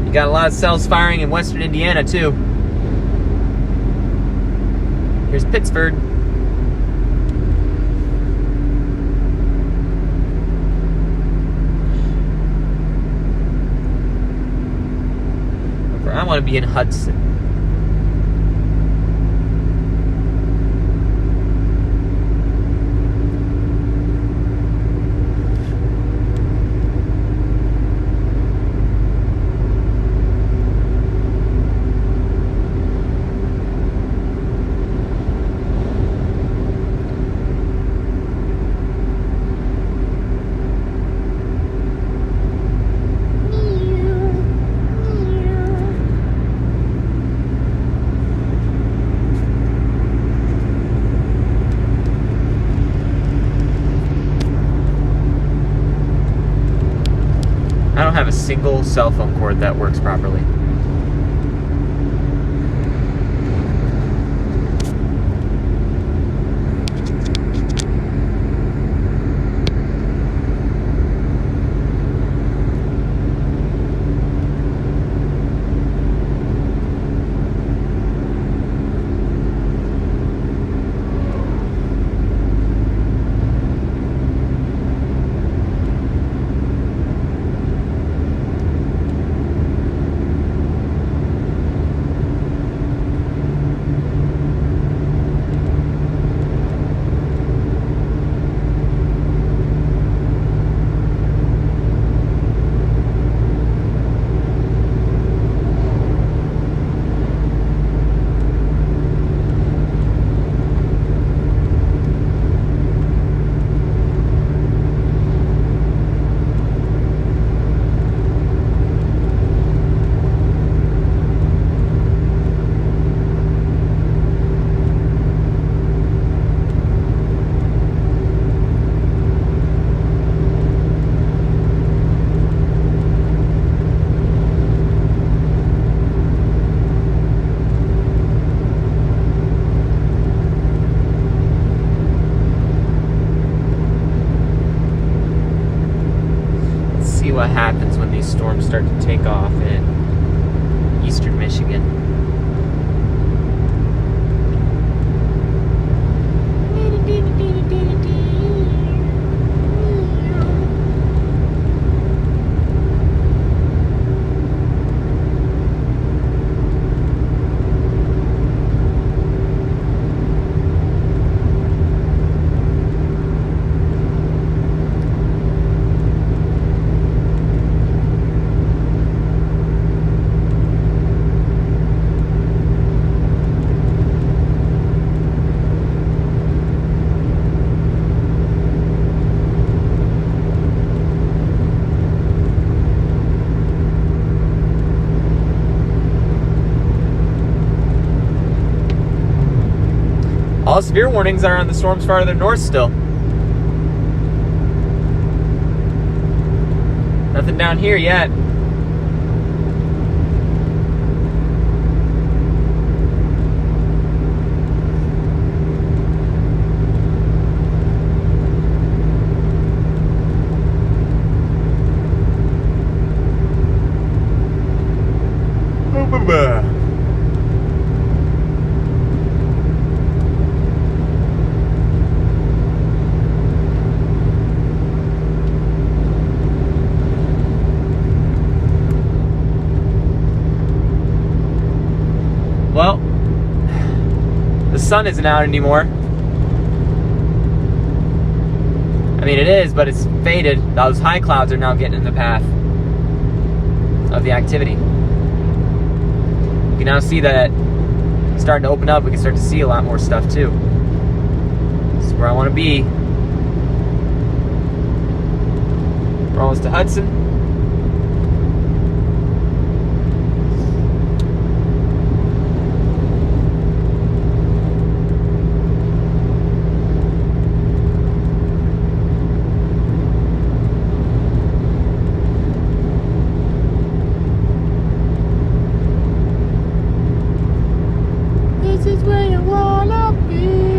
You got a lot of cells firing in western Indiana too. Here's Pittsford. I want to be in Hudson. I don't have a single cell phone cord that works properly. What happens when these storms start to take off in eastern Michigan. All severe warnings are on the storms farther north still. Nothing down here yet. sun isn't out anymore. I mean, it is, but it's faded. Those high clouds are now getting in the path of the activity. You can now see that it's starting to open up. We can start to see a lot more stuff too. This is where I want to be. We're almost to Hudson. This is where you wanna be.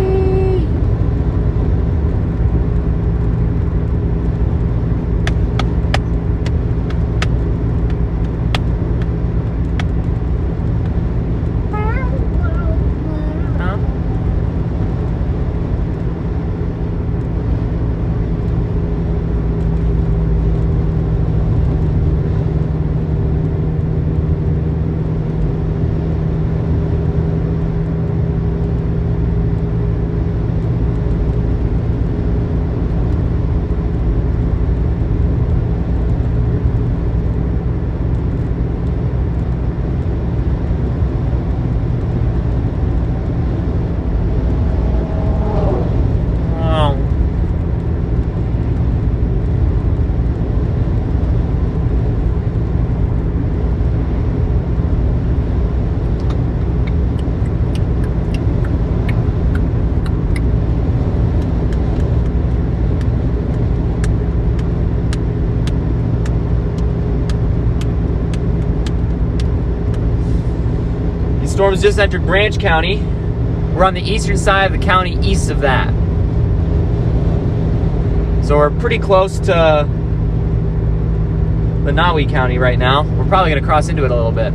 Storms just entered Branch County. We're on the eastern side of the county east of that. So we're pretty close to Lenawi County right now. We're probably going to cross into it a little bit.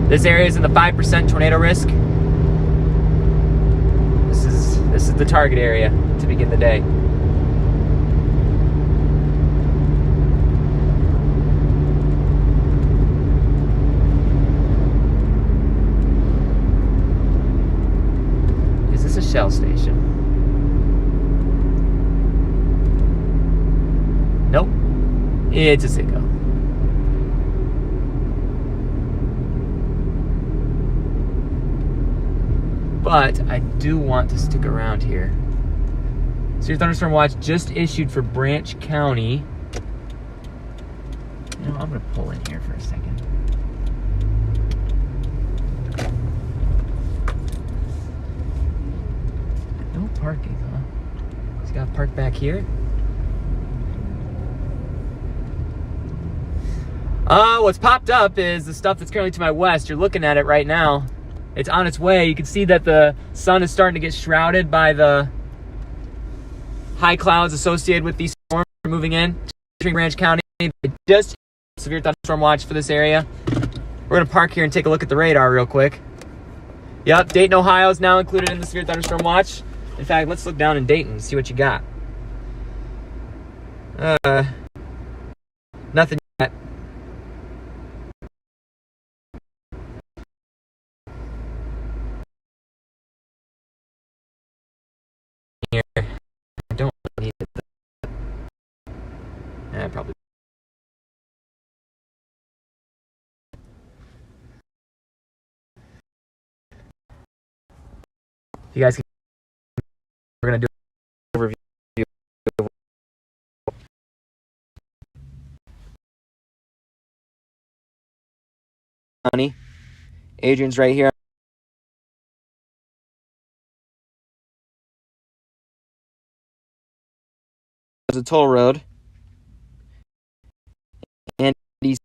This area is in the 5% tornado risk. This is the target area to begin the day. A Shell station. Nope. It's a Citgo. But I do want to stick around here. Severe thunderstorm watch just issued for Branch County. You know, I'm gonna pull in here for a second. Parking, huh? He's got parked back here. What's popped up is the stuff that's currently to my west. You're looking at it right now. It's on its way. You can see that the sun is starting to get shrouded by the high clouds associated with these storms moving in. Branch County, just severe thunderstorm watch for this area. We're gonna park here and take a look at the radar real quick. Yep, Dayton, Ohio is now included in the severe thunderstorm watch. In fact, let's look down in Dayton and see what you got. Nothing yet. Here. I don't need it. Probably. You guys can. We're going to do an overview of honey. Adrian's right here. There's a toll road. And east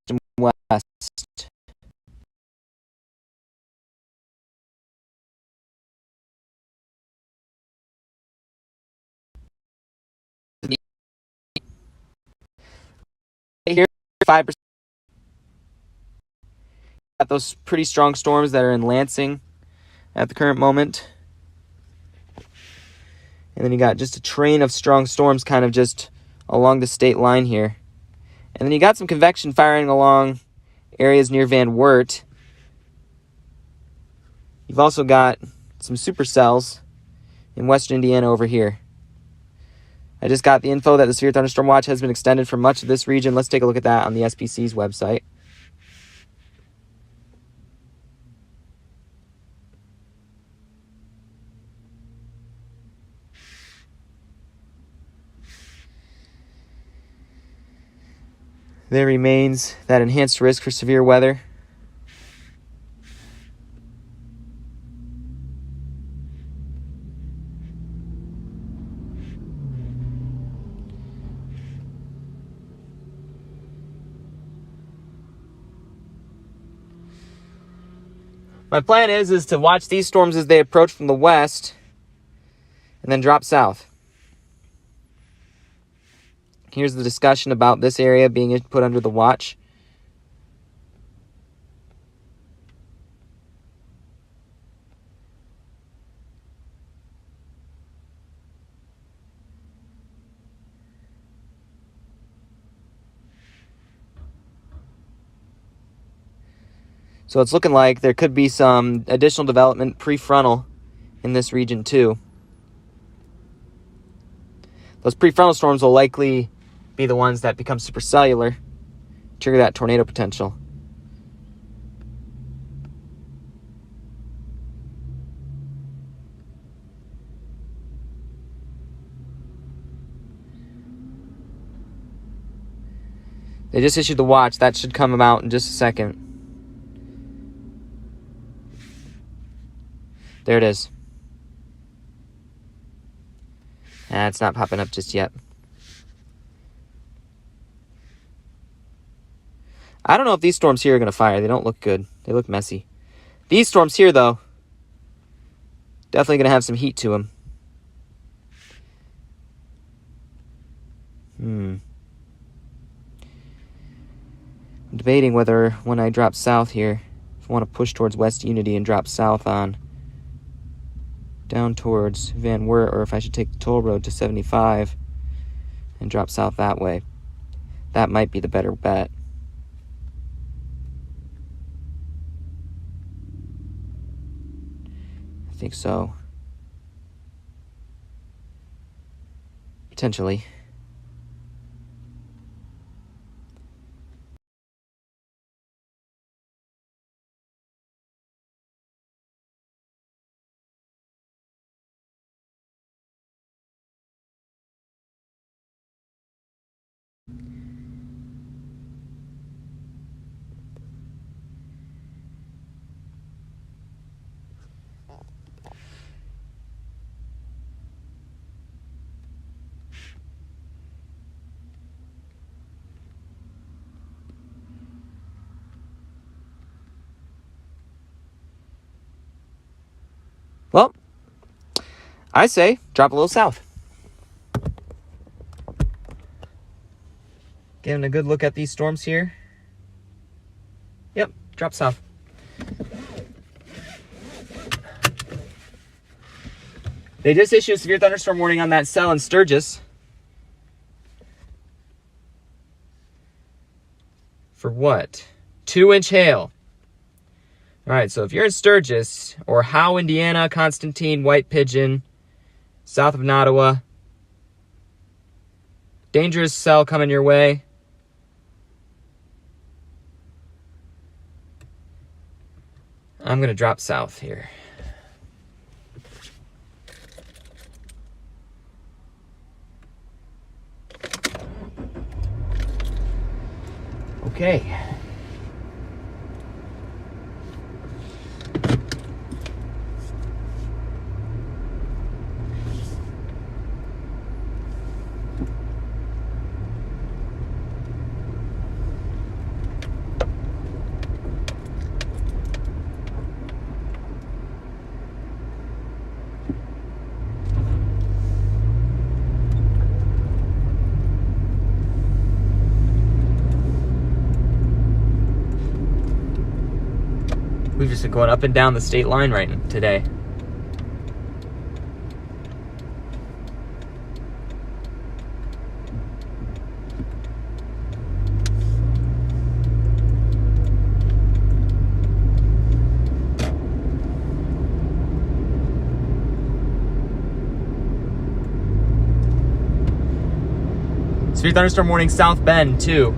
and west. Here, 5%. Got those pretty strong storms that are in Lansing at the current moment. And then you got just a train of strong storms kind of just along the state line here. And then you got some convection firing along areas near Van Wert. You've also got some supercells in western Indiana over here. I just got the info that the severe thunderstorm watch has been extended for much of this region. Let's take a look at that on the SPC's website. There remains that enhanced risk for severe weather. My plan is to watch these storms as they approach from the west and then drop south. Here's the discussion about this area being put under the watch. So it's looking like there could be some additional development prefrontal in this region too. Those prefrontal storms will likely be the ones that become supercellular, trigger that tornado potential. They just issued the watch. That should come out in just a second. There it is. It's not popping up just yet. I don't know if these storms here are going to fire. They don't look good. They look messy. These storms here, though, definitely going to have some heat to them. I'm debating whether when I drop south here, if I want to push towards West Unity and drop south on down towards Van Wert, or if I should take the toll road to 75 and drop south that way. That might be the better bet. I think so. Potentially. Well, I say drop a little south. Getting a good look at these storms here. Yep, drop south. They just issued a severe thunderstorm warning on that cell in Sturgis. For what? 2-inch hail. All right, so if you're in Sturgis or Howe, Indiana, Constantine, White Pigeon, south of Nottawa, dangerous cell coming your way. I'm going to drop south here. Okay. We've just been going up and down the state line right today. Severe thunderstorm warning, South Bend, 2.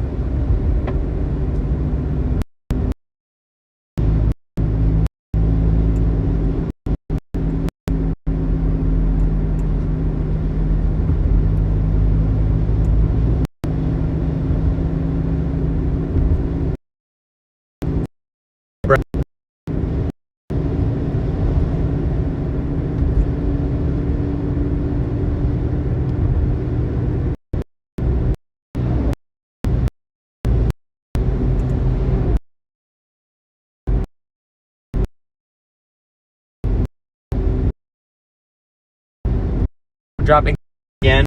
Dropping again,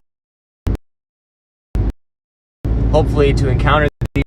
hopefully to encounter these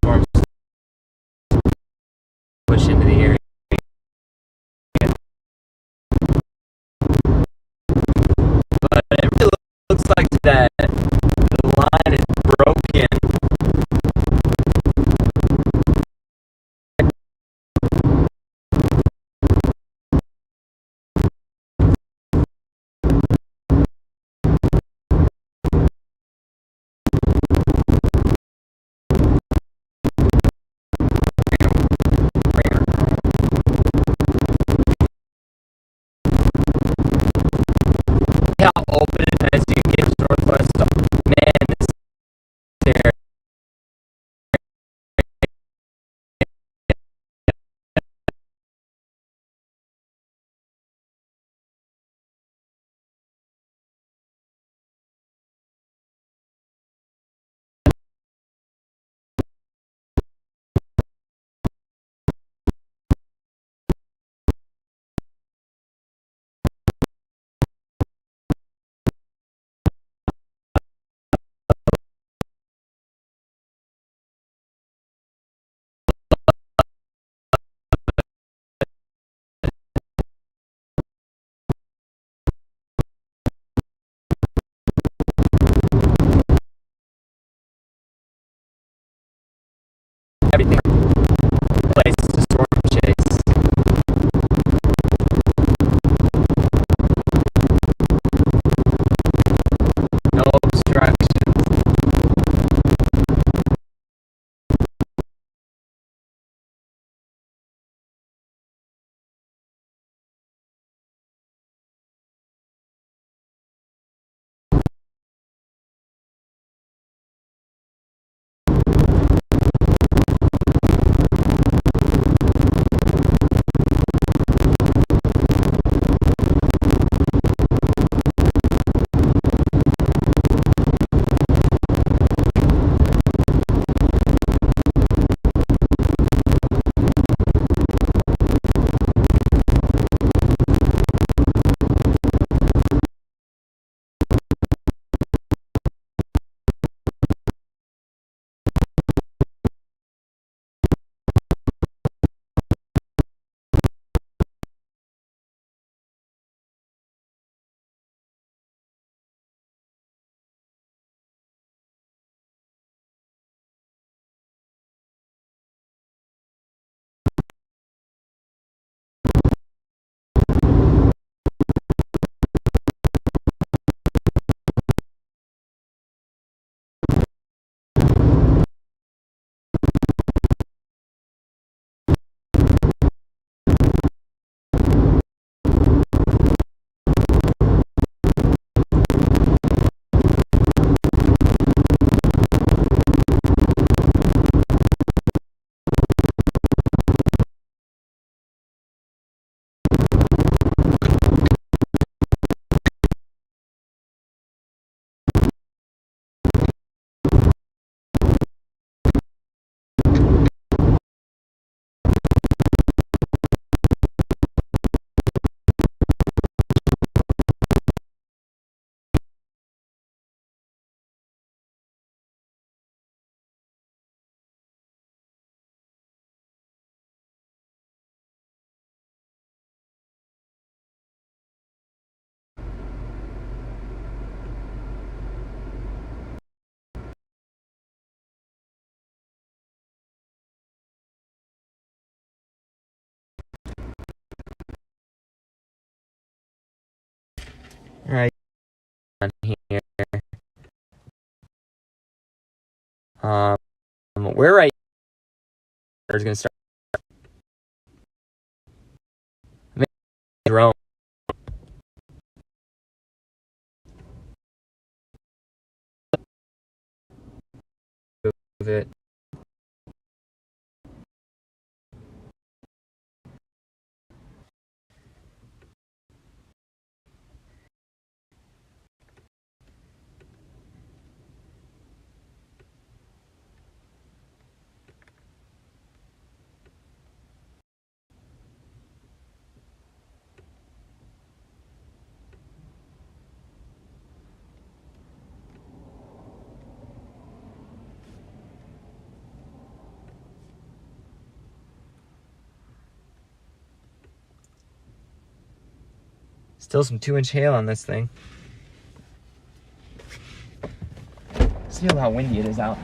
storms. Push into the area. But it really looks like that the line is broken. How open it as you get northwest. Man, this area All right, on here. We're right. Is going to start. Drone. Move it. Still some 2-inch hail on this thing. See how windy it is out.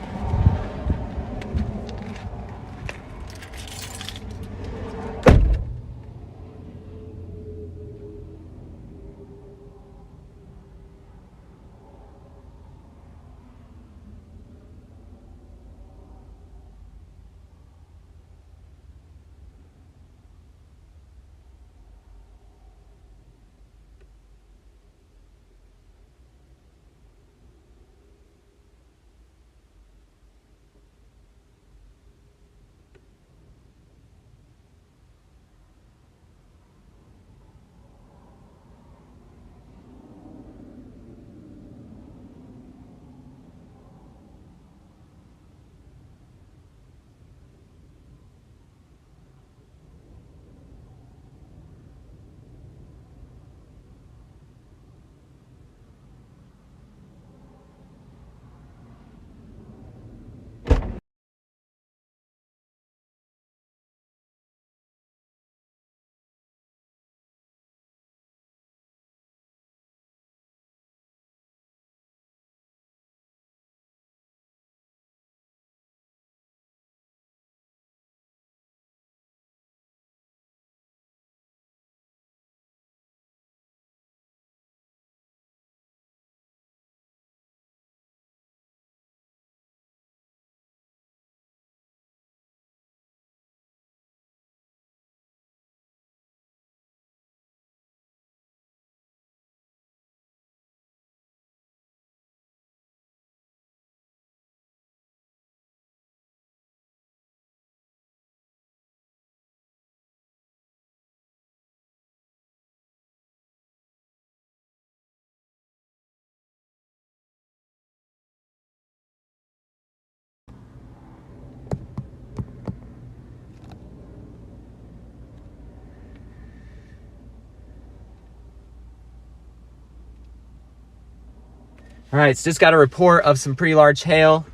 All right, it's just got a report of some pretty large hail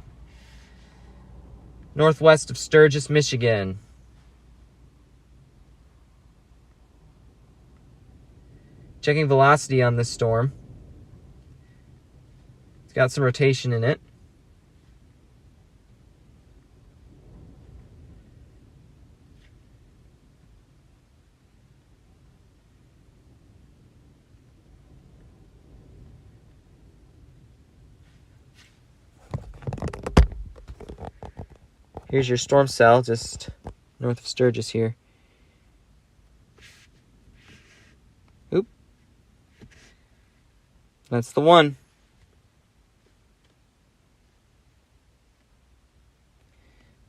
northwest of Sturgis, Michigan. Checking velocity on this storm. It's got some rotation in it. Here's your storm cell, just north of Sturgis here. Oop. That's the one.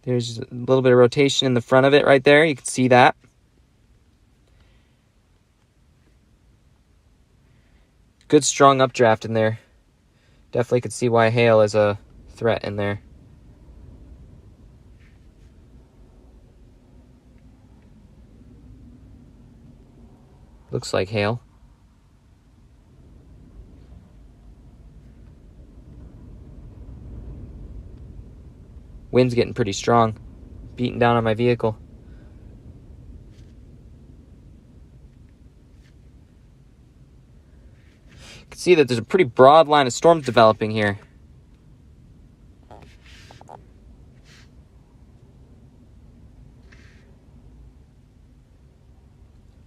There's a little bit of rotation in the front of it right there. You can see that. Good strong updraft in there. Definitely could see why hail is a threat in there. Looks like hail. Wind's getting pretty strong, beating down on my vehicle. You can see that there's a pretty broad line of storms developing here.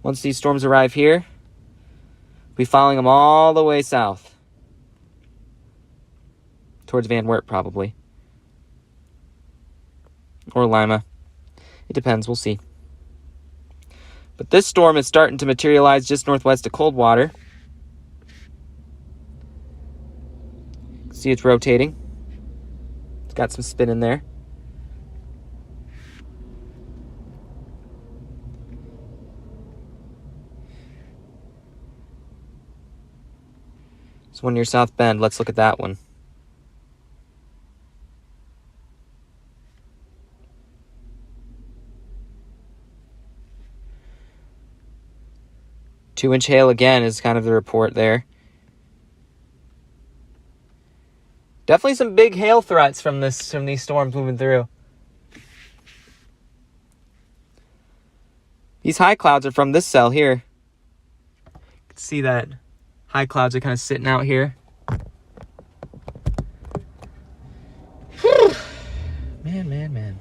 Once these storms arrive here, Be following them all the way south. Towards Van Wert, probably. Or Lima. It depends. We'll see. But this storm is starting to materialize just northwest of Coldwater. See, it's rotating. It's got some spin in there. There's one near South Bend. Let's look at that one. Two-inch hail again is kind of the report there. Definitely some big hail threats from these storms moving through. These high clouds are from this cell here. You can see that high clouds are kind of sitting out here. Whew. Man.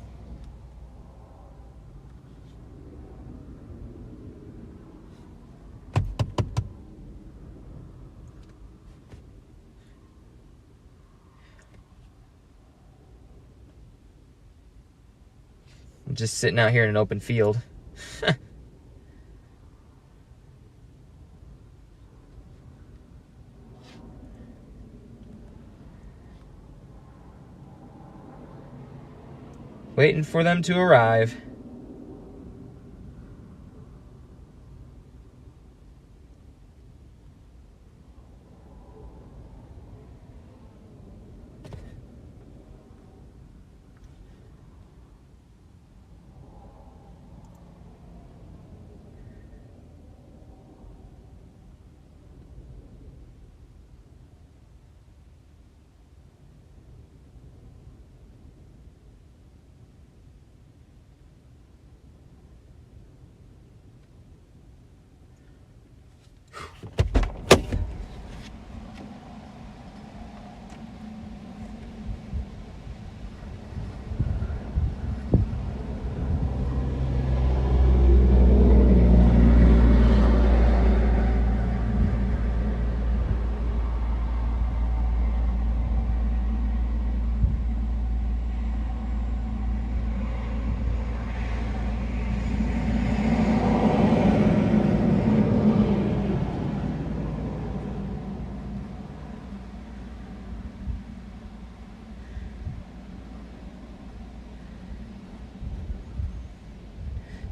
I'm just sitting out here in an open field. Waiting for them to arrive.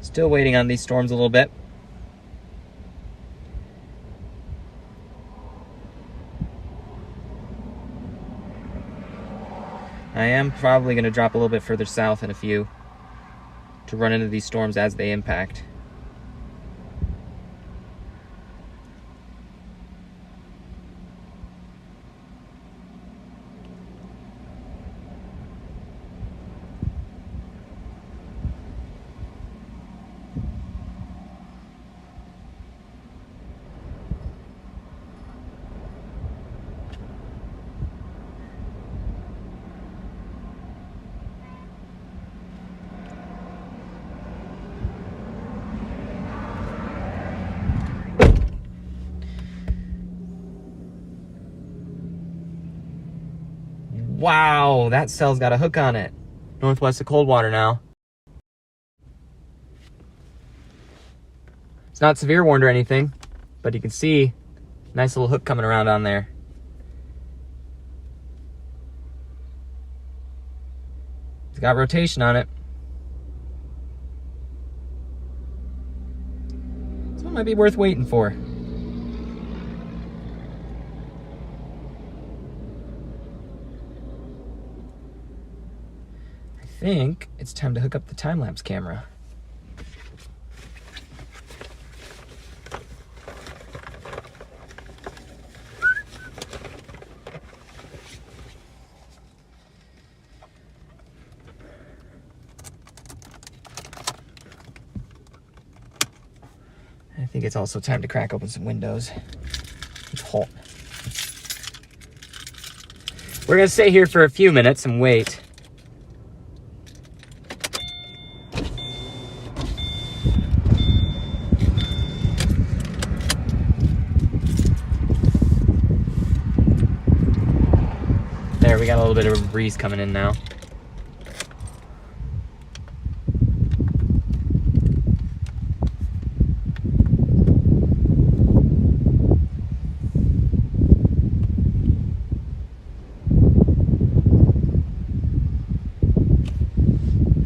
Still waiting on these storms a little bit. I am probably going to drop a little bit further south in a few to run into these storms as they impact. Wow, that cell's got a hook on it. Northwest of Coldwater now. It's not severe warned or anything, but you can see nice little hook coming around on there. It's got rotation on it. This one might be worth waiting for. I think it's time to hook up the time-lapse camera. I think it's also time to crack open some windows. It's hot. We're gonna stay here for a few minutes and wait. got a little bit of a breeze coming in now.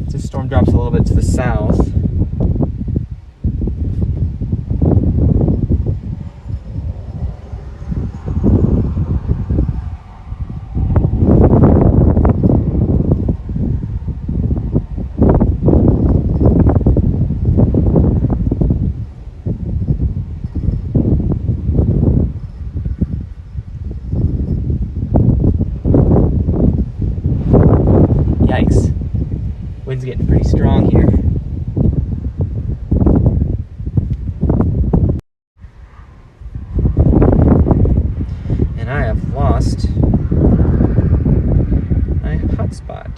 This storm drops a little bit to the south. Yikes. Wind's getting pretty strong here. And I have lost my hotspot.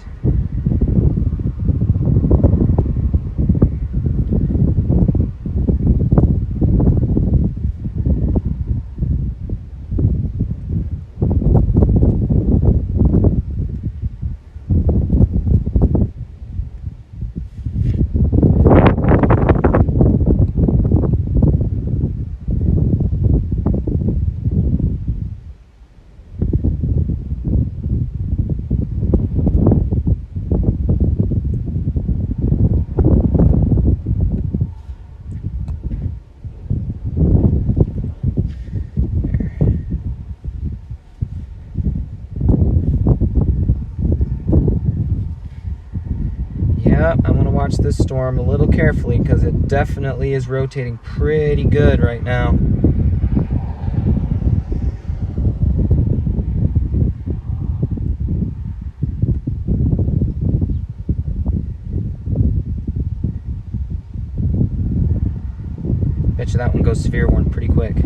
Yep, I'm going to watch this storm a little carefully because it definitely is rotating pretty good right now. Bet you that one goes severe one pretty quick.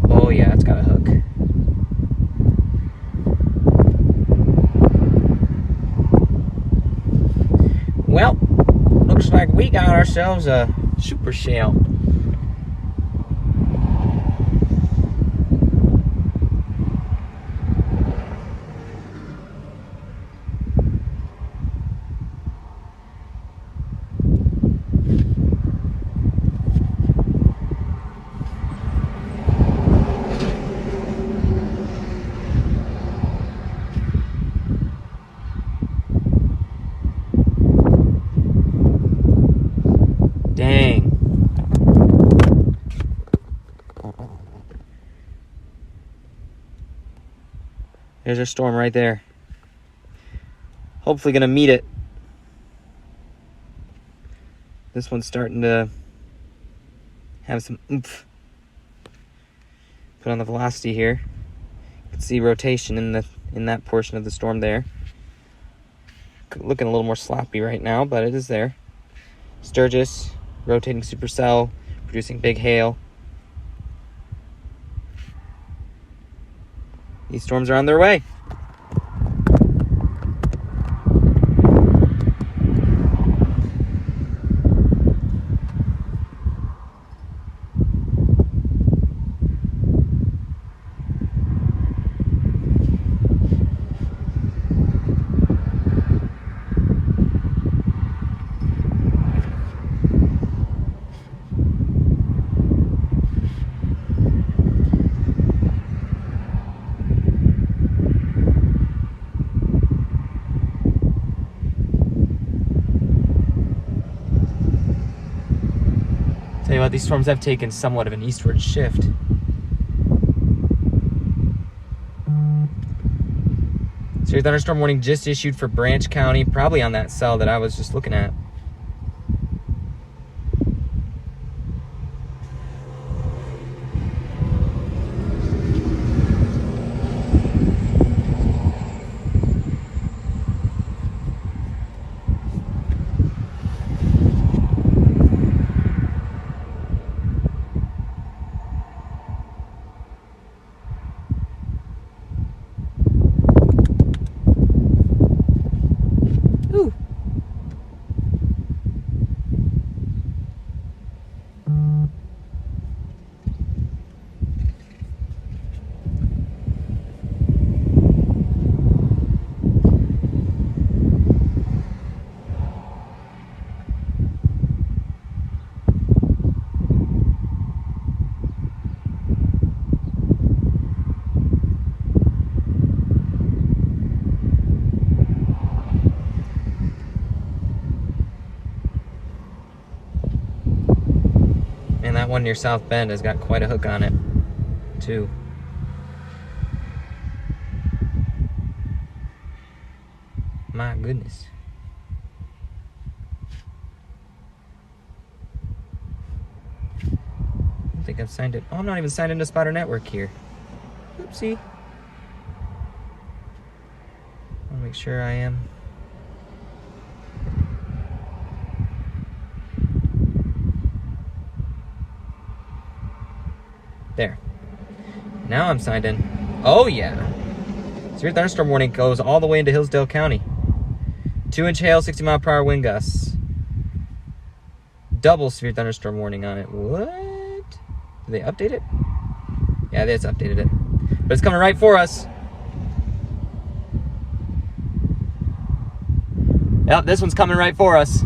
Oh yeah, it's got a hook. Well, looks like we got ourselves a supercell. Dang. There's our storm right there. Hopefully gonna meet it. This one's starting to have some oomph. Put on the velocity here. You can see rotation in that portion of the storm there. Looking a little more sloppy right now, but it is there. Sturgis, rotating supercell, producing big hail. These storms are on their way. Tell you what, these storms have taken somewhat of an eastward shift. Severe thunderstorm warning just issued for Branch County, probably on that cell that I was just looking at. one near South Bend has got quite a hook on it, too. My goodness. I don't think I've signed it. Oh, I'm not even signed into Spotter Network here. Oopsie. I'll make sure I am. There. Now I'm signed in. Oh, yeah. Severe thunderstorm warning goes all the way into Hillsdale County. 2-inch hail, 60-mile-per-hour wind gusts. Double severe thunderstorm warning on it. What? Did they update it? Yeah, they just updated it. But it's coming right for us. Yep, this one's coming right for us.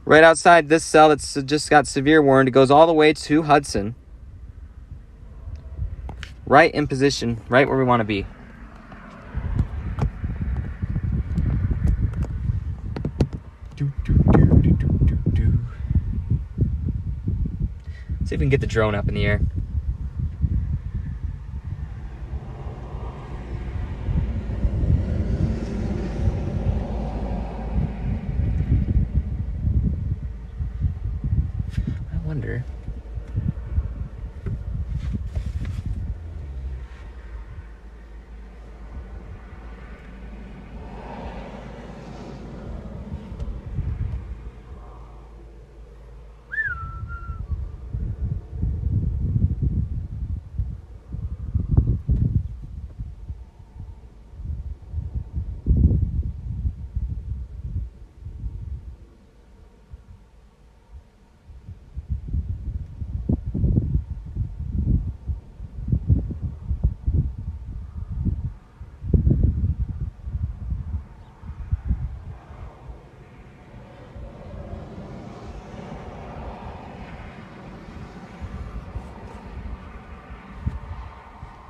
Right outside this cell that's just got severe warned, it goes all the way to Hudson. Right in position, right where we want to be. See if we can get the drone up in the air. I wonder.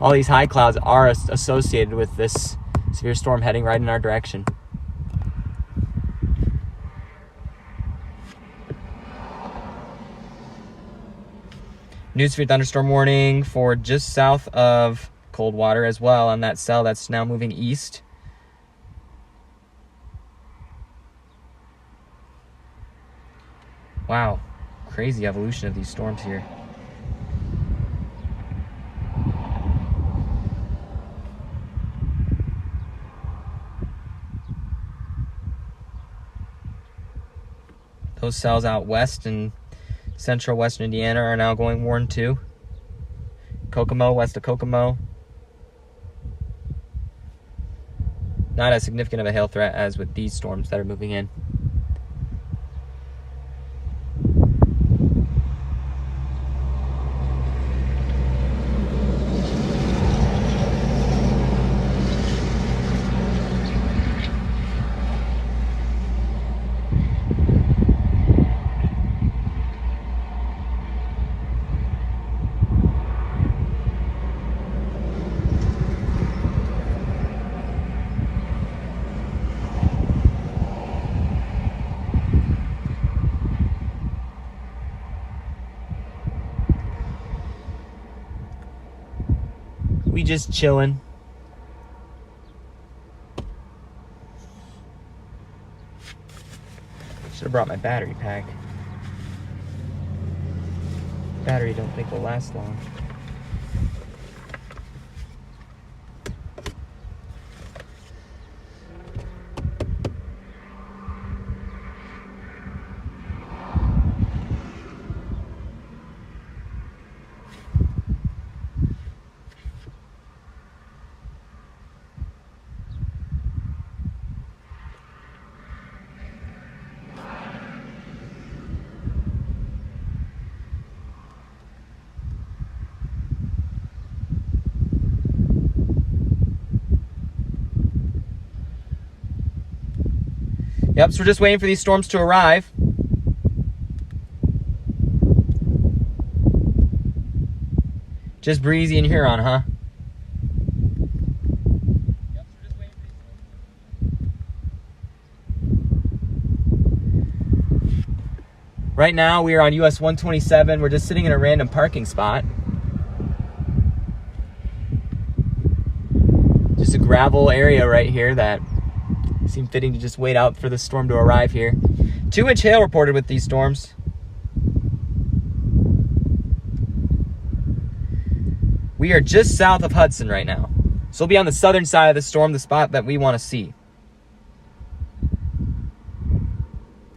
All these high clouds are associated with this severe storm heading right in our direction. New severe thunderstorm warning for just south of Coldwater as well on that cell that's now moving east. Wow, crazy evolution of these storms here. Those cells out west in central western Indiana are now going warned too. Kokomo, west of Kokomo. Not as significant of a hail threat as with these storms that are moving in. We just chilling. Should have brought my battery pack. Battery don't think will last long. Yep, so we're just waiting for these storms to arrive. Just breezy in Huron, huh? Yep, so we're just waiting for these storms. Right now we are on US 127. We're just sitting in a random parking spot. Just a gravel area right here that seemed fitting to just wait out for the storm to arrive here. 2-inch hail reported with these storms. We are just south of Hudson right now. So we'll be on the southern side of the storm, the spot that we want to see.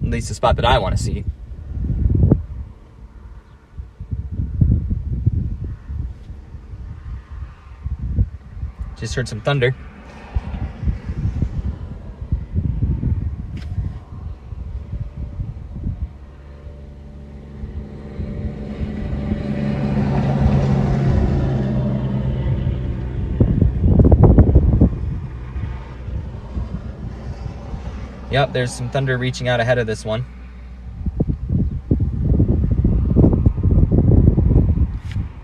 At least the spot that I want to see. Just heard some thunder. Yep, there's some thunder reaching out ahead of this one.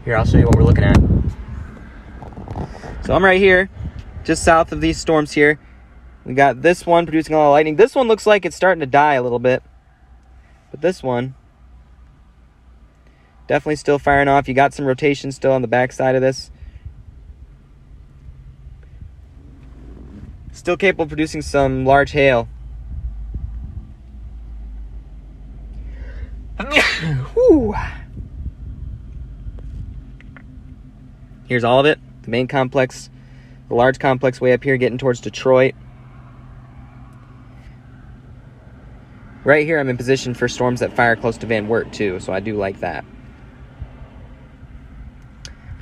Here, I'll show you what we're looking at. So I'm right here, just south of these storms here. We got this one producing a lot of lightning. This one looks like it's starting to die a little bit. But this one, definitely still firing off. You got some rotation still on the backside of this. Still capable of producing some large hail. Whew. Here's all of it. The main complex, the large complex way up here getting towards Detroit. Right here I'm in position for storms that fire close to Van Wert too, so I do like that.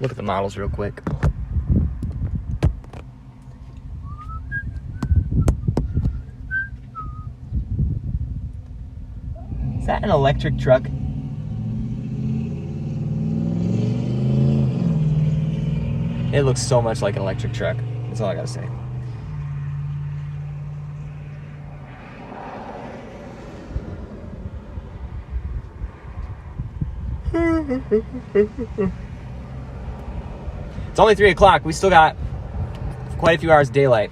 Look at the models real quick. Is that an electric truck? It looks so much like an electric truck. That's all I gotta say. It's only 3 o'clock. We still got quite a few hours of daylight.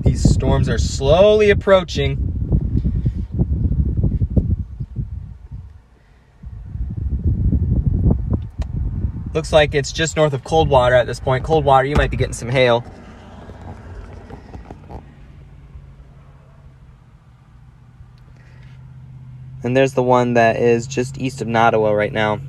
These storms are slowly approaching. Looks like it's just north of Coldwater at this point. Coldwater, you might be getting some hail. And there's the one that is just east of Nottawa right now.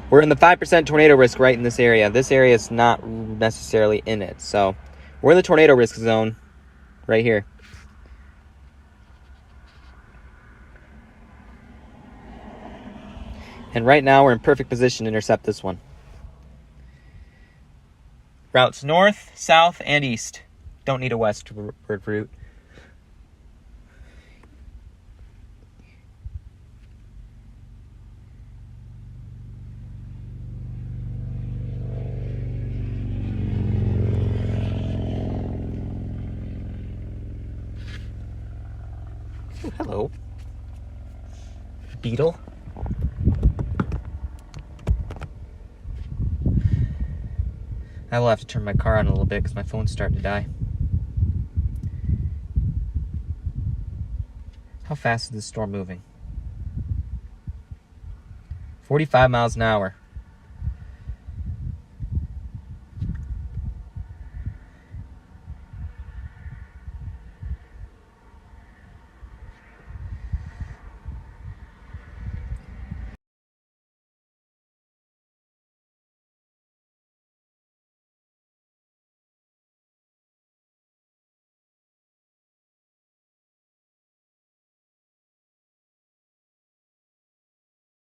We're in the 5% tornado risk right in this area. This area is not necessarily in it. So we're in the tornado risk zone right here. And right now we're in perfect position to intercept this one. Routes north, south, and east. Don't need a westward route. Ooh, hello. Beetle. I will have to turn my car on a little bit because my phone's starting to die. How fast is this storm moving? 45 miles an hour.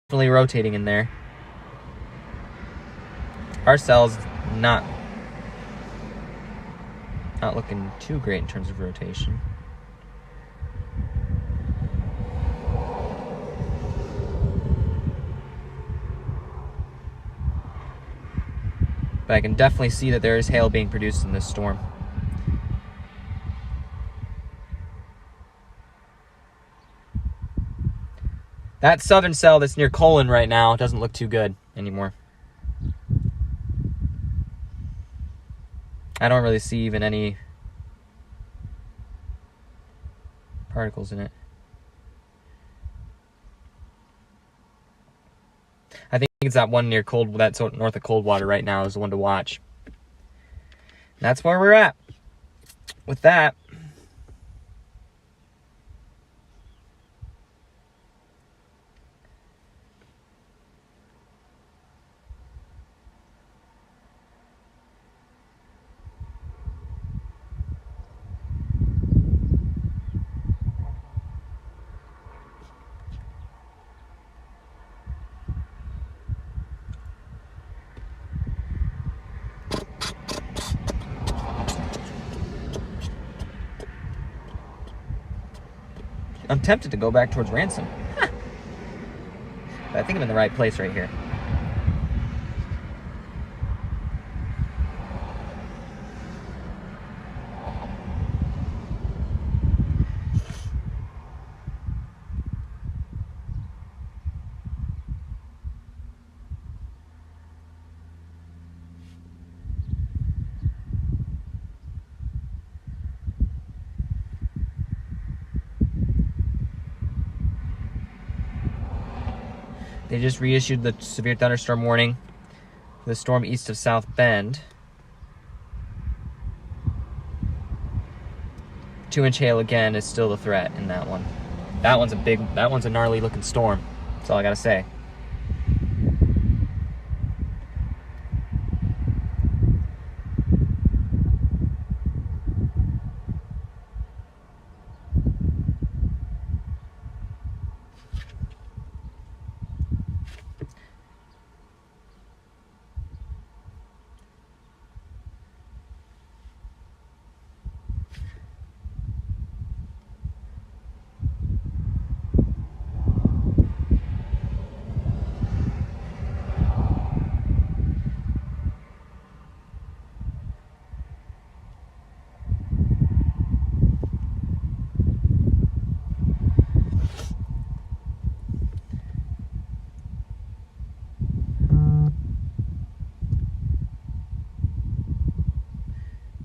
Definitely rotating in there. Our cell's not looking too great in terms of rotation. But I can definitely see that there is hail being produced in this storm. That southern cell that's near Colon right now doesn't look too good anymore. I don't really see even any particles in it. I think it's that one near that's north of Coldwater right now is the one to watch. That's where we're at with that. I'm tempted to go back towards Ransom. But I think I'm in the right place right here. They just reissued the severe thunderstorm warning for the storm east of South Bend. 2-inch hail again is still the threat in that one. That one's a gnarly looking storm. That's all I gotta say.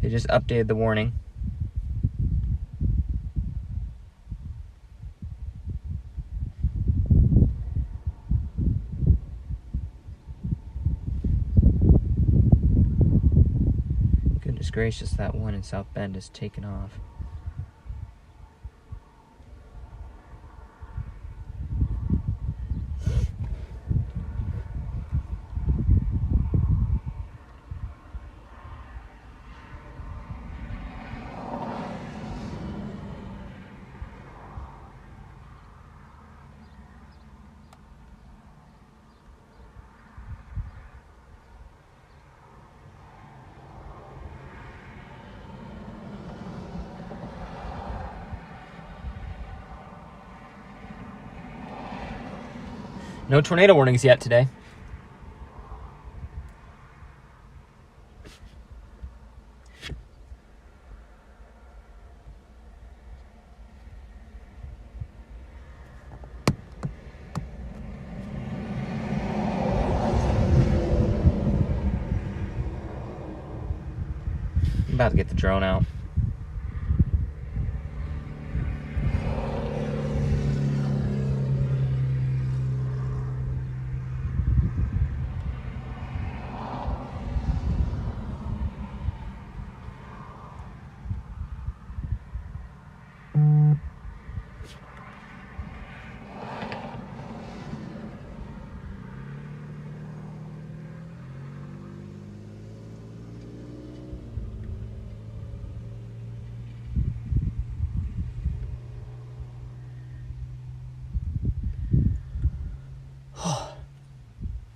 They just updated the warning. Goodness gracious, that one in South Bend is taken off. No tornado warnings yet today. I'm about to get the drone out.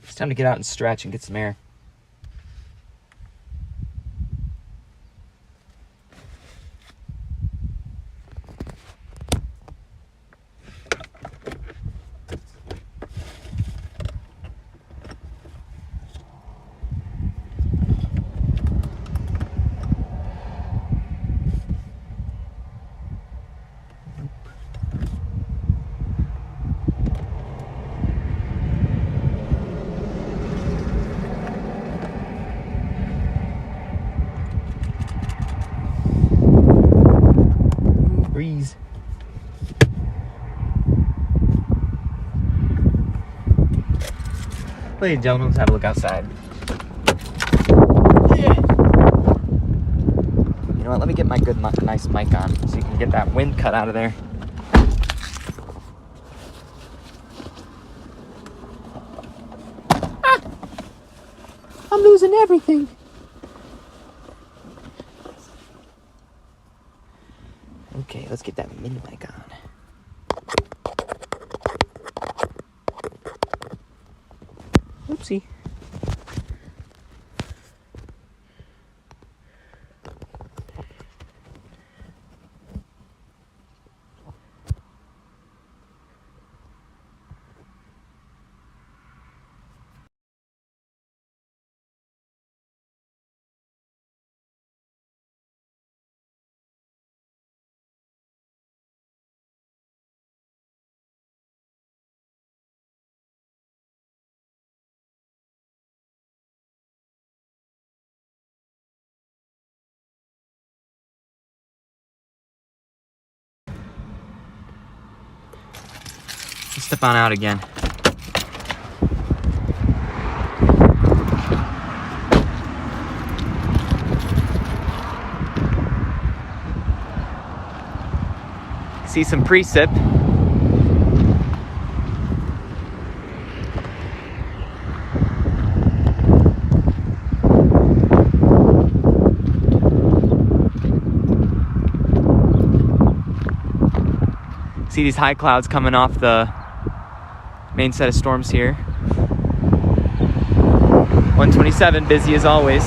It's time to get out and stretch and get some air. breeze. Ladies and gentlemen, let's have a look outside. Yeah. You know what? Let me get my good, nice mic on so you can get that wind cut out of there. Ah! I'm losing everything. Okay, let's get that mini mic on. Oopsie. Let's step on out again. See some precip. See these high clouds coming off the main set of storms here. 127, busy as always.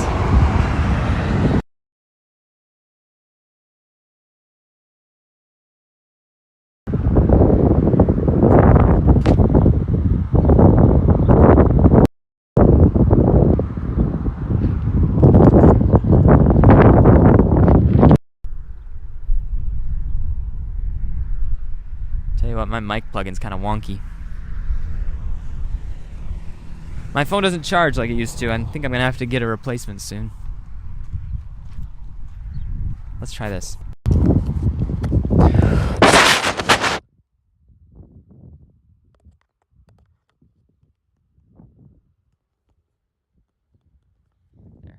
Tell you what, my mic plugin's kind of wonky. My phone doesn't charge like it used to. I think I'm gonna have to get a replacement soon. Let's try this. There.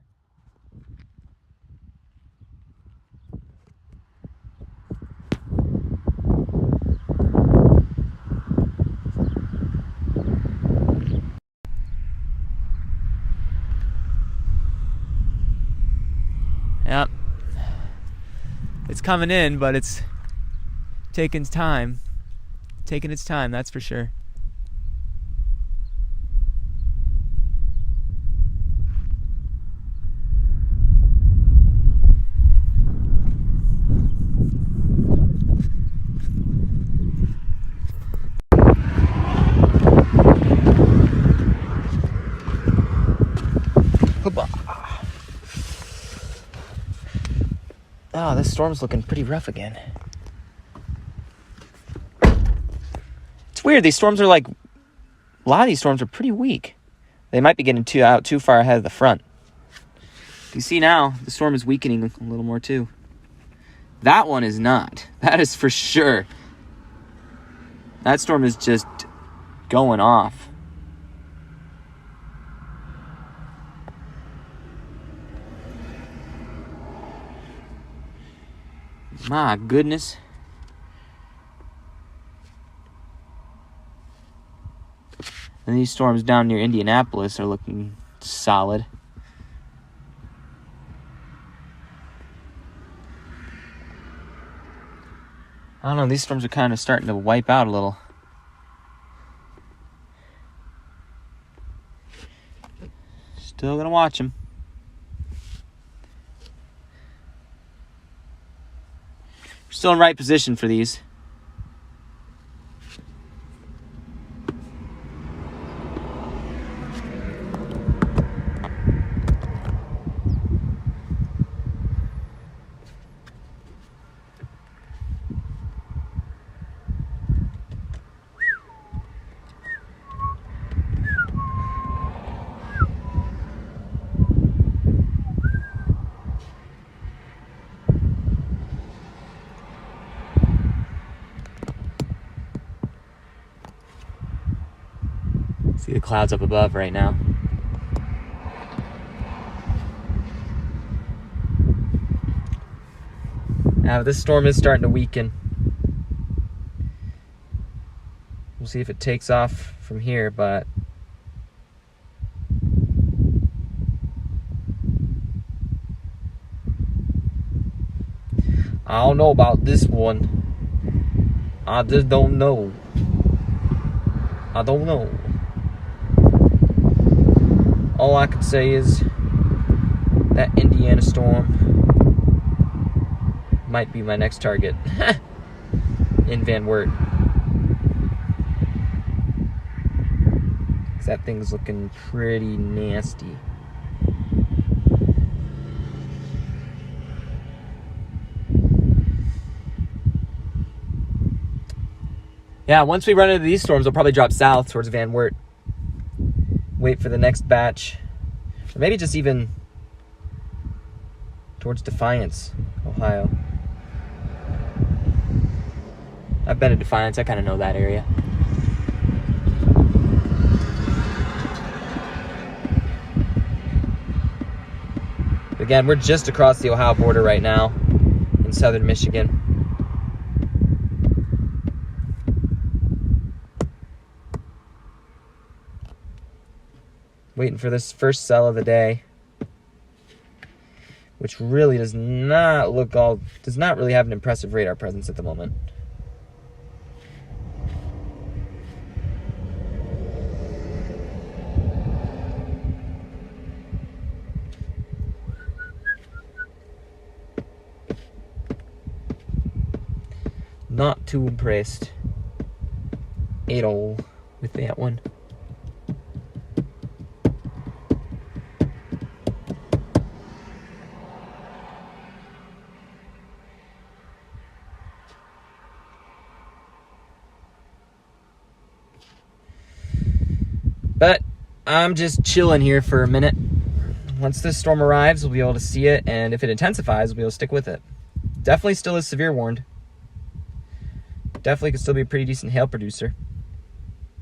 Yep. It's coming in, but it's taking time. Taking its time, that's for sure. Oh, this storm's looking pretty rough again. It's weird, these storms are like, a lot of these storms are pretty weak. They might be getting too far ahead of the front. You see now, the storm is weakening a little more too. That one is not. That is for sure. That storm is just going off. My goodness. And these storms down near Indianapolis are looking solid. I don't know, these storms are kind of starting to wipe out a little. Still gonna watch them. We're still in right position for these. See the clouds up above right now. Now this storm is starting to weaken. We'll see if it takes off from here, but I don't know about this one. I just don't know. I don't know. All I can say is that Indiana storm might be my next target in Van Wert. Because that thing's looking pretty nasty. Yeah, once we run into these storms, we'll probably drop south towards Van Wert. Wait for the next batch. Or maybe just even towards Defiance, Ohio. I've been to Defiance. I kind of know that area. Again, we're just across the Ohio border right now in southern Michigan. Waiting for this first cell of the day, which really does not really have an impressive radar presence at the moment. Not too impressed at all with that one. But I'm just chilling here for a minute. Once this storm arrives, we'll be able to see it, and if it intensifies, we'll be able to stick with it. Definitely still is severe warned. Definitely could still be a pretty decent hail producer.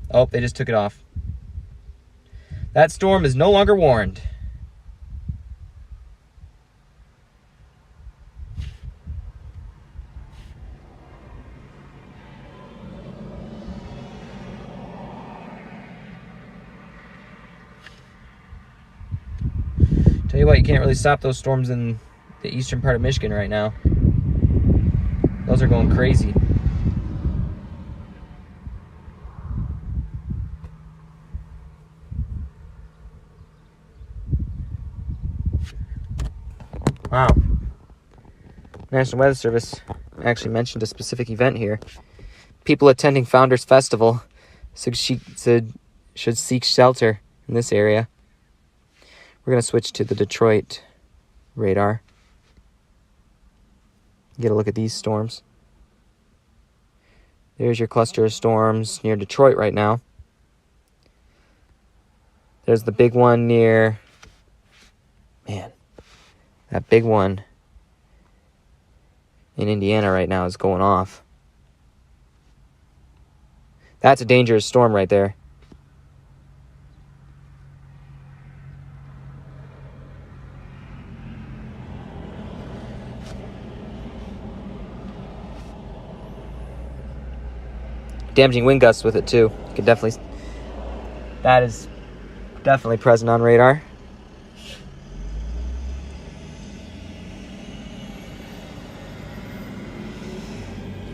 Oh, they just took it off. That storm is no longer warned. Tell you what, you can't really stop those storms in the eastern part of Michigan right now. Those are going crazy. Wow. National Weather Service actually mentioned a specific event here. People attending Founders Festival should seek shelter in this area. We're going to switch to the Detroit radar. Get a look at these storms. There's your cluster of storms near Detroit right now. There's the big one near... Man, that big one in Indiana right now is going off. That's a dangerous storm right there. Damaging wind gusts with it too. You can definitely... That is definitely present on radar.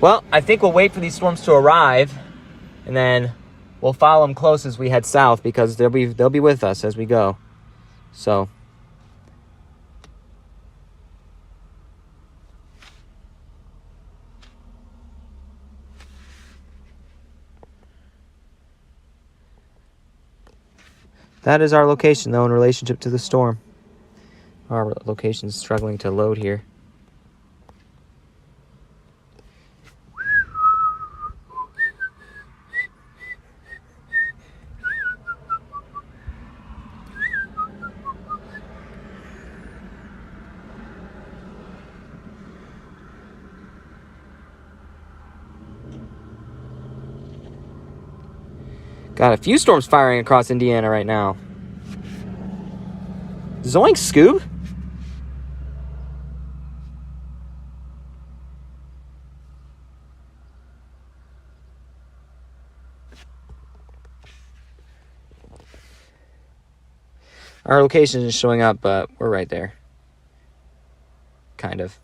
Well, I think we'll wait for these storms to arrive, and then we'll follow them close as we head south, because they'll be with us as we go. So that is our location, though, in relationship to the storm. Our location is struggling to load here. Got a few storms firing across Indiana right now. Zoink, Scoob. Our location is showing up, but we're right there. Kind of.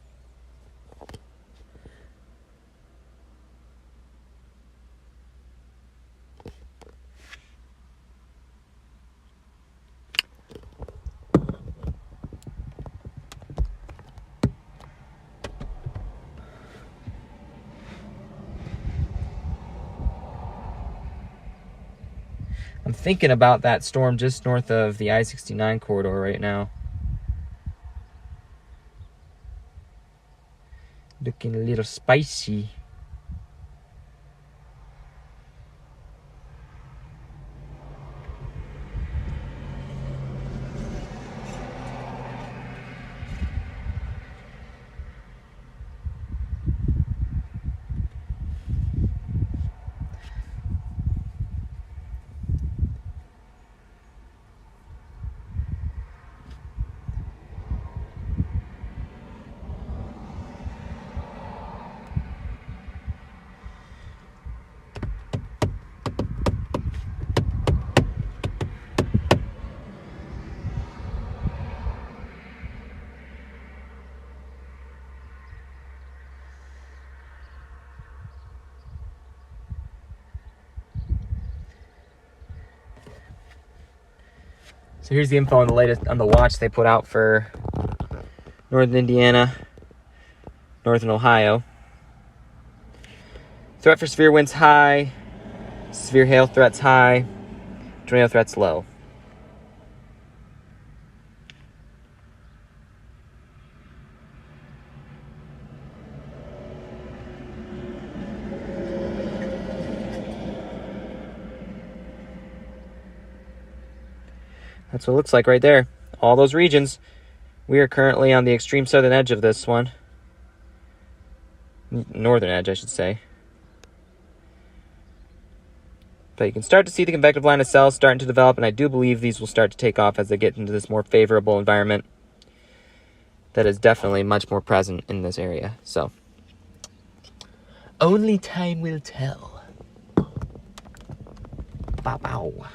I'm thinking about that storm just north of the I-69 corridor right now. Looking a little spicy. So here's the info on the latest on the watch they put out for northern Indiana, northern Ohio. Threat for severe winds high, severe hail threats high, tornado threats low. That's what it looks like right there. All those regions. We are currently on the extreme southern edge of this one. Northern edge, I should say. But you can start to see the convective line of cells starting to develop, and I do believe these will start to take off as they get into this more favorable environment that is definitely much more present in this area. So, only time will tell. Bow.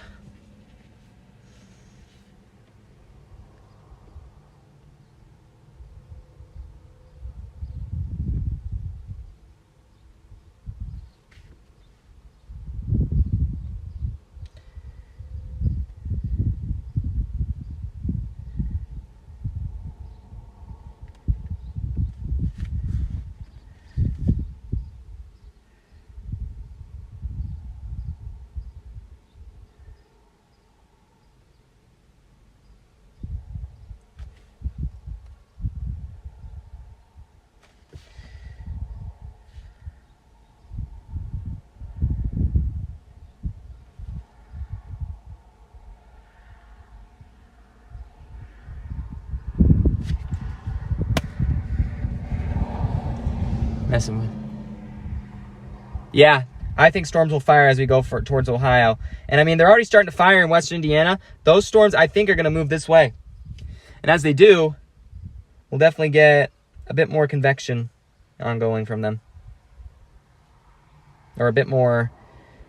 Messing with. Yeah, I think storms will fire as we go towards Ohio. And I mean, they're already starting to fire in western Indiana. Those storms, I think, are going to move this way. And as they do, we'll definitely get a bit more convection ongoing from them. Or a bit more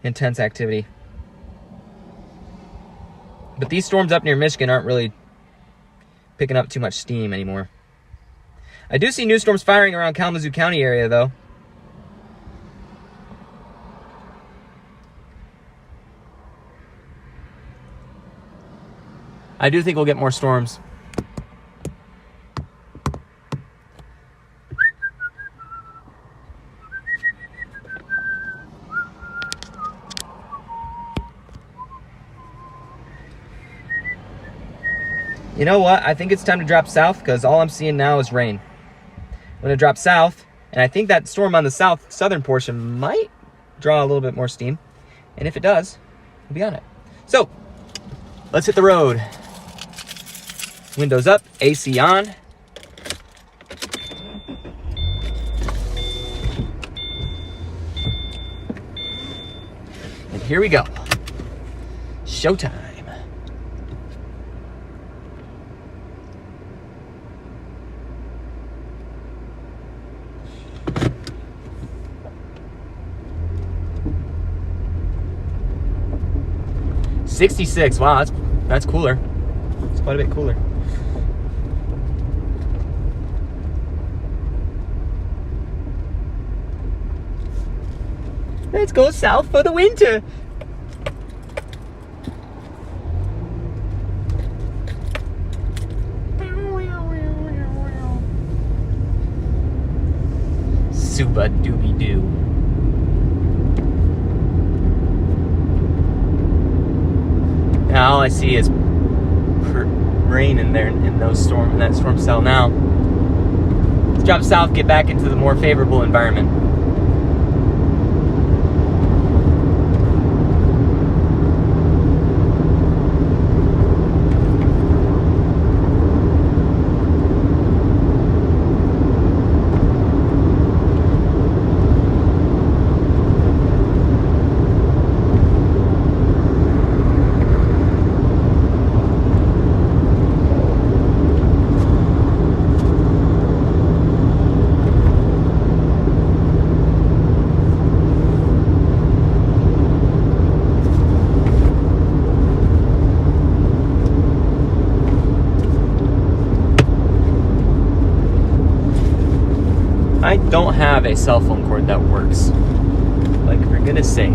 intense activity. But these storms up near Michigan aren't really picking up too much steam anymore. I do see new storms firing around Kalamazoo County area, though. I do think we'll get more storms. You know what? I think it's time to drop south because all I'm seeing now is rain. I'm going to drop south, and I think that storm on the southern portion might draw a little bit more steam. And if it does, we'll be on it. So, let's hit the road. Windows up, AC on. And here we go. showtime. $66. Wow, that's cooler. It's quite a bit cooler. Let's go south for the winter. Super doobie doo. Now all I see is rain in there in that storm cell now. Let's drop south, get back into the more favorable environment. I don't have a cell phone cord that works. Like, for goodness sake.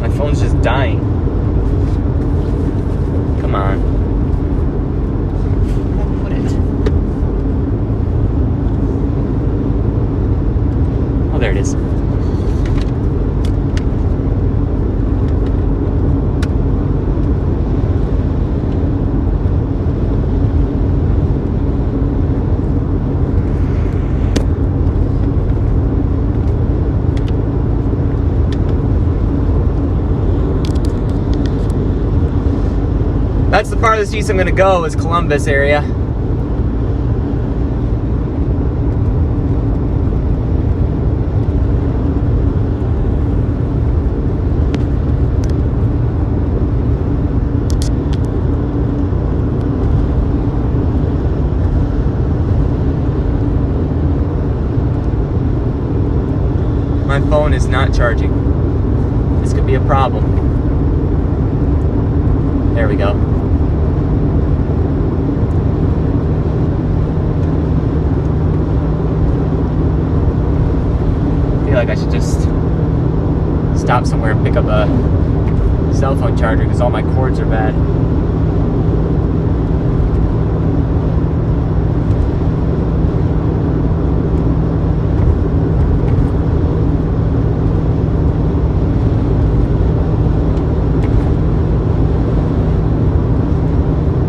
My phone's just dying. Come on. There it is. That's the farthest east I'm going to go, is Columbus area. My phone is not charging. This could be a problem. There we go. I feel like I should just stop somewhere and pick up a cell phone charger because all my cords are bad.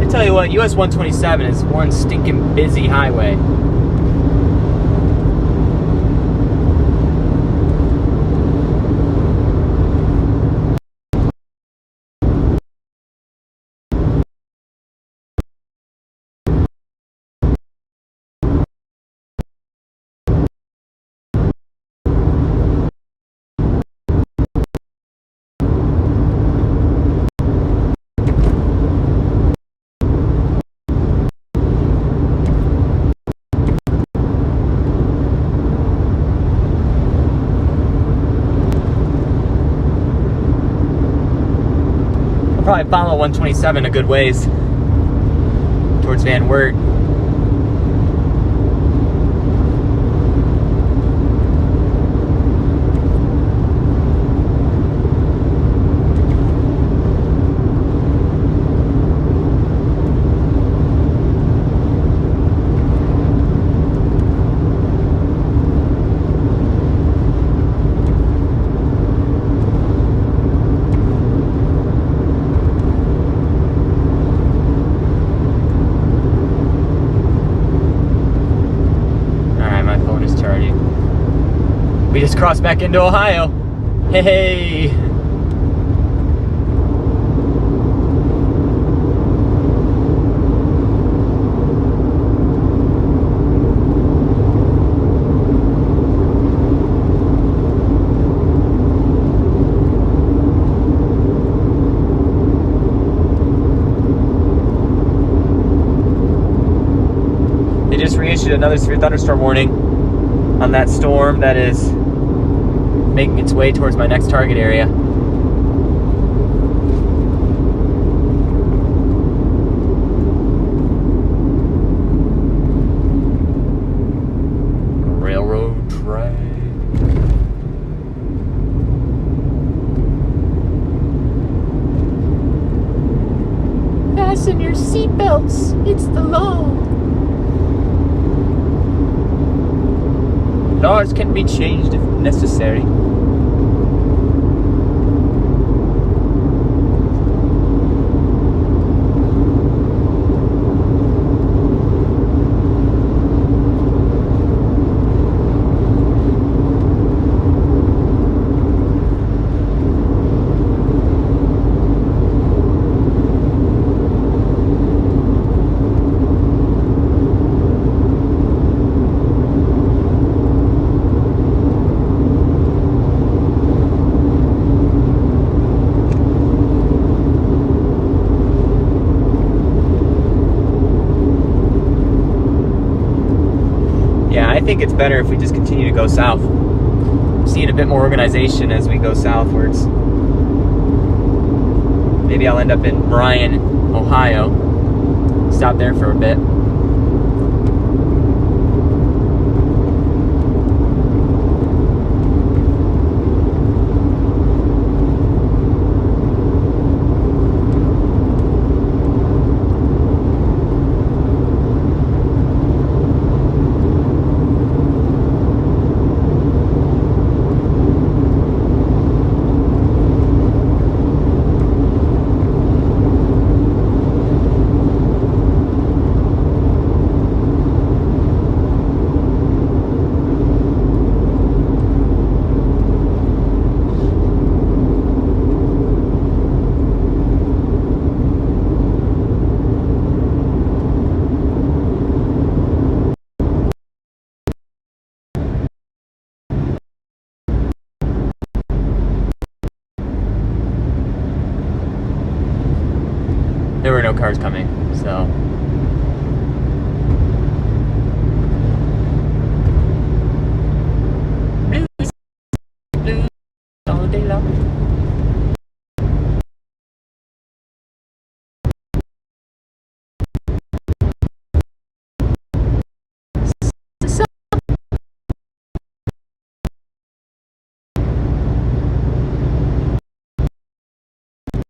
Tell you what, US 127 is one stinking busy highway. Probably follow 127 a good ways towards Van Wert. We just crossed back into Ohio. Hey. issued another severe thunderstorm warning on that storm that is making its way towards my next target area. Railroad track. Fasten your seatbelts. It's the law. Laws can be changed if necessary. I think it's better if we just continue to go south. I'm seeing a bit more organization as we go southwards. Maybe I'll end up in Bryan, Ohio. Stop there for a bit. There were no cars coming, so. Blues all day long.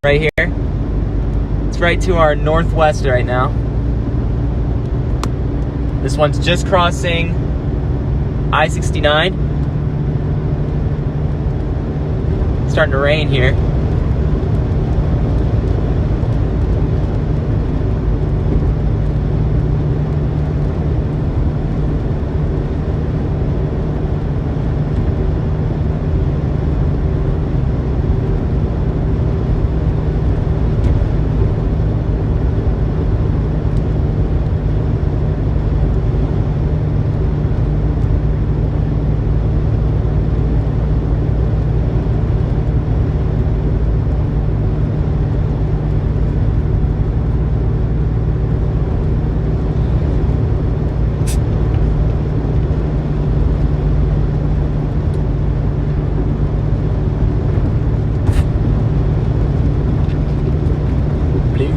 Right here. It's right to our northwest right now. This one's just crossing I-69. It's starting to rain here.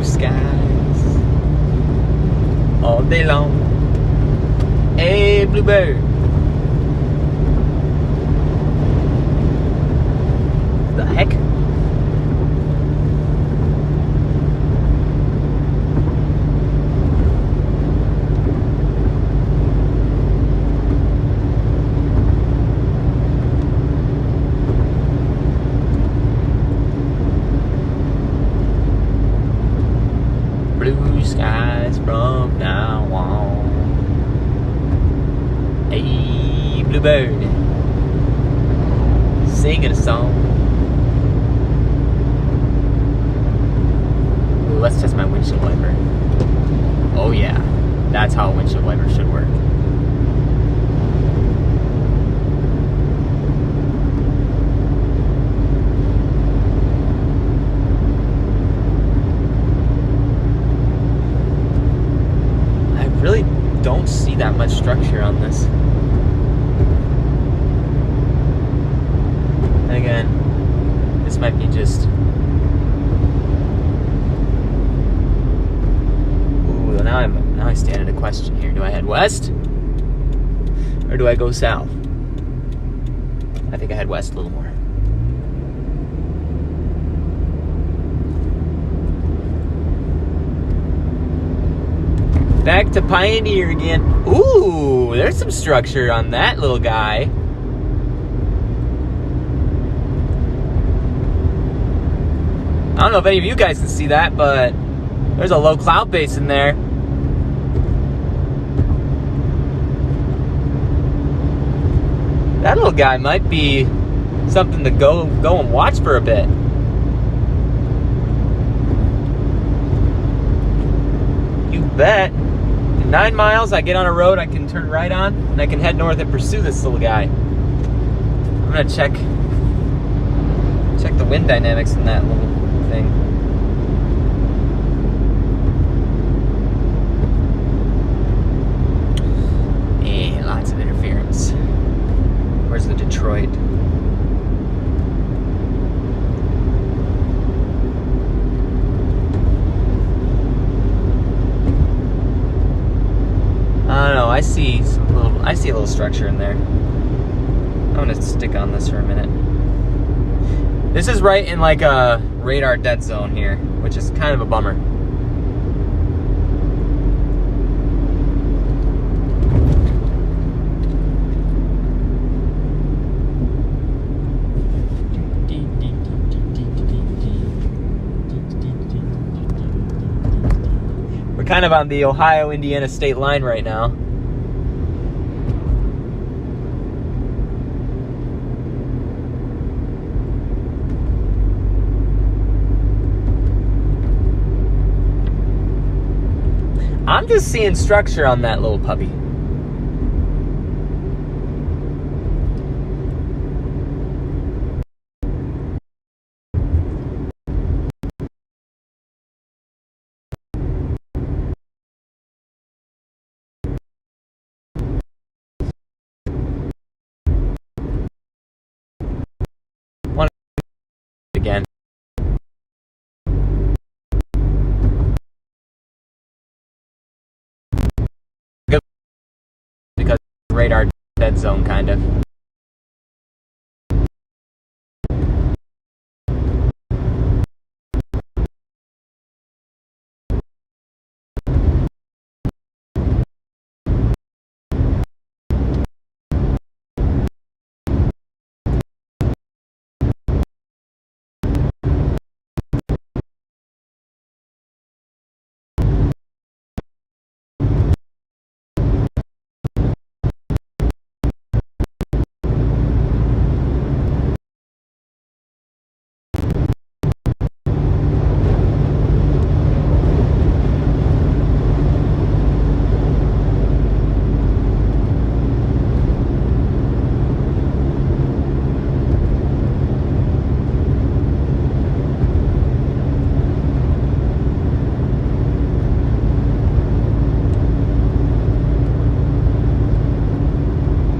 Skies all day long. Hey, bluebird. The heck? Blue skies from now on. Hey, bluebird, singing a song. Ooh, let's test my windshield wiper. Oh yeah, that's how a windshield wiper should work. Really don't see see that much structure on this. And again, this might be just... Ooh, now I stand in a question here. Do I head west? Or do I go south? I think I head west a little more. Back to Pioneer again. Ooh, there's some structure on that little guy. I don't know if any of you guys can see that, but there's a low cloud base in there. That little guy might be something to go and watch for a bit. You bet. In 9 miles, I get on a road I can turn right on, and I can head north and pursue this little guy. I'm gonna check the wind dynamics in that little thing. Lots of interference. Where's the Detroit? I don't know. I see a little structure in there. I'm gonna stick on this for a minute. This is right in like a radar dead zone here, which is kind of a bummer. We're kind of on the Ohio-Indiana state line right now. I'm just seeing structure on that little puppy. Again. Because radar dead zone, kind of.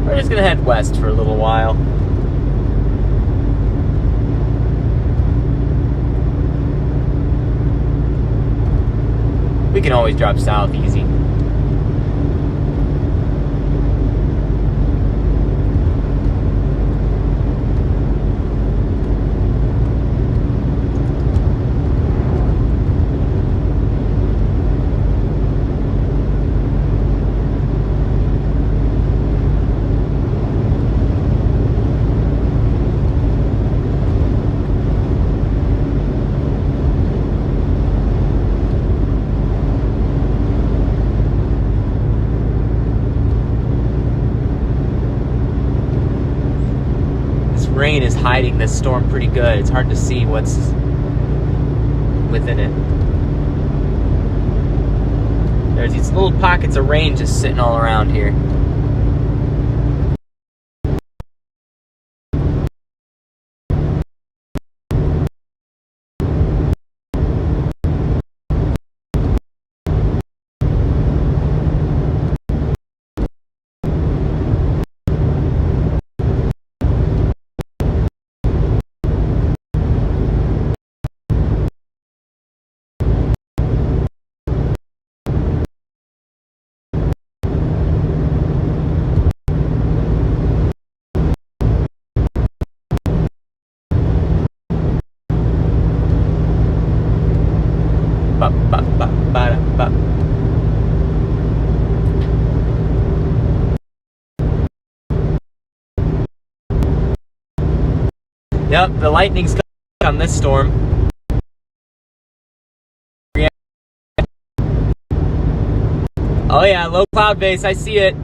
We're just gonna head west for a little while. We can always drop south easy. Rain is hiding this storm pretty good. It's hard to see what's within it. There's these little pockets of rain just sitting all around here. But yep, the lightning's coming on this storm. Oh yeah, low cloud base, I see it.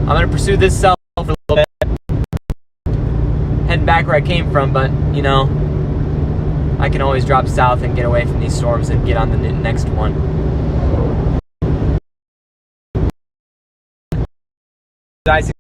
I'm gonna pursue this cell for a little bit. Heading back where I came from, but you know, I can always drop south and get away from these storms and get on the next one. Guys,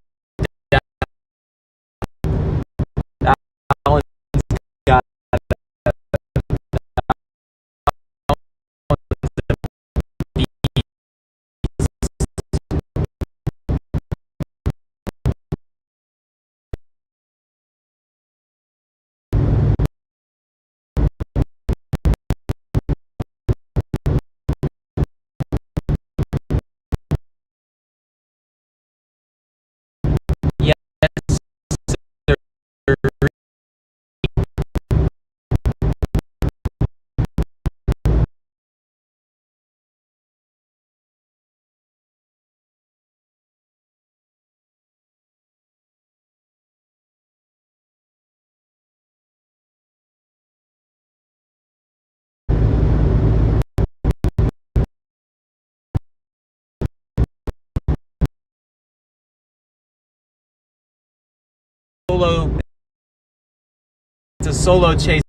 it's a solo chase.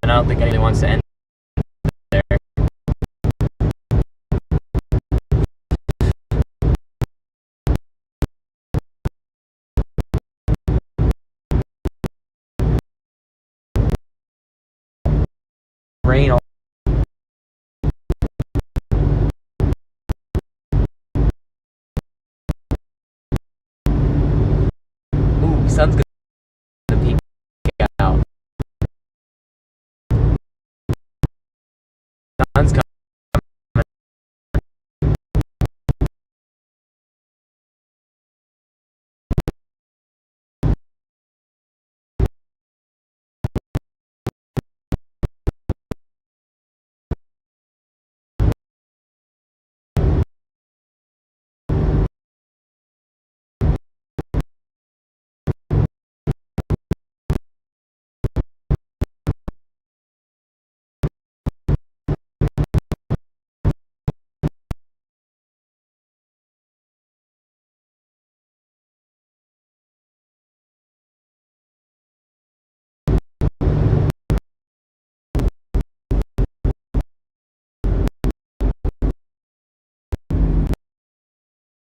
And I don't think anyone wants to end there. Rain. Ooh, sun's gonna peek out. Sun's coming.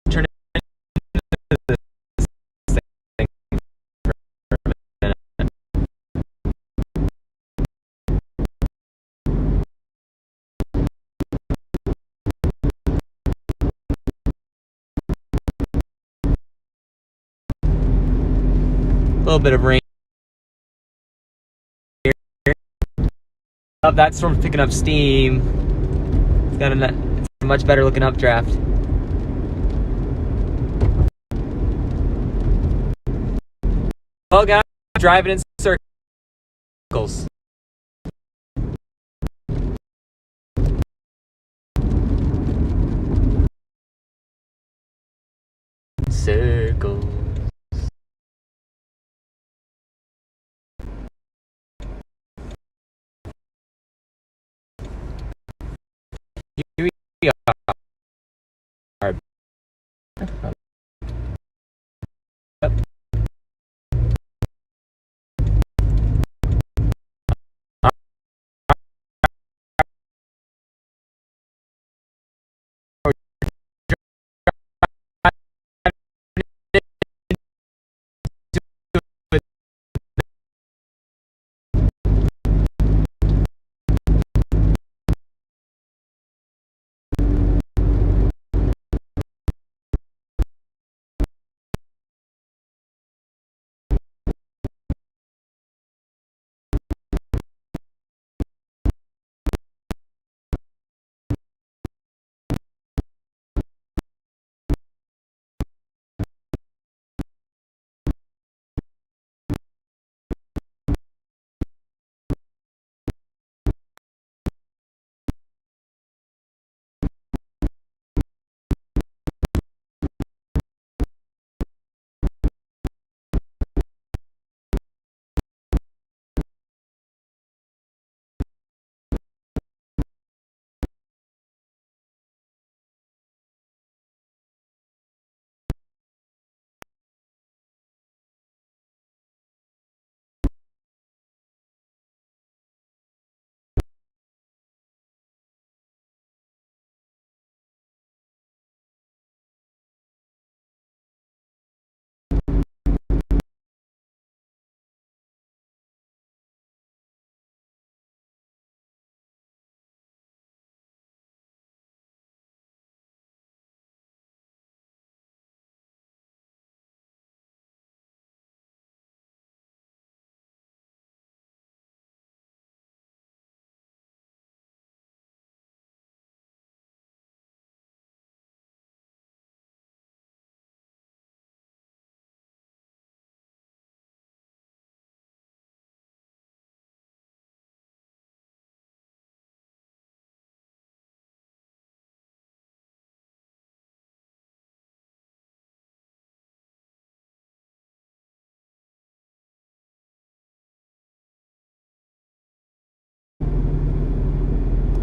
Turn it into this thing for a minute. A little bit of rain here. Oh, that storm's picking up steam. It's a much better looking updraft. Well, guys, driving in circles. Circles. Here we are. Yep.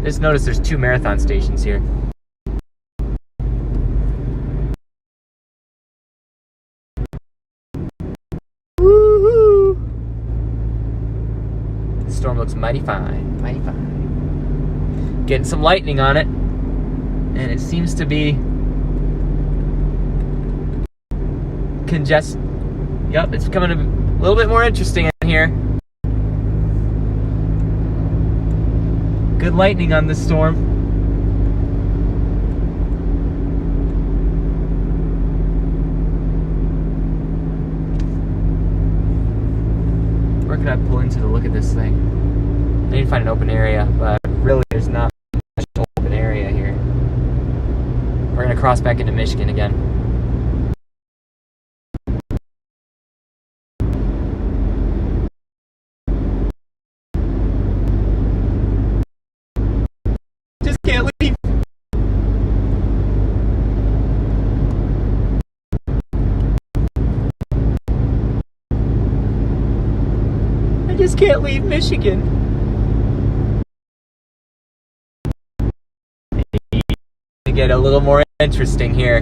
Just notice there's 2 marathon stations here. Woo-hoo! The storm looks mighty fine, mighty fine. Getting some lightning on it, and it seems to be Yep, it's becoming a little bit more interesting in here. Good lightning on this storm. Where could I pull into to look at this thing? I need to find an open area, but really there's not much open area here. We're gonna cross back into Michigan again. Just can't leave. I just can't leave Michigan. To get a little more interesting here.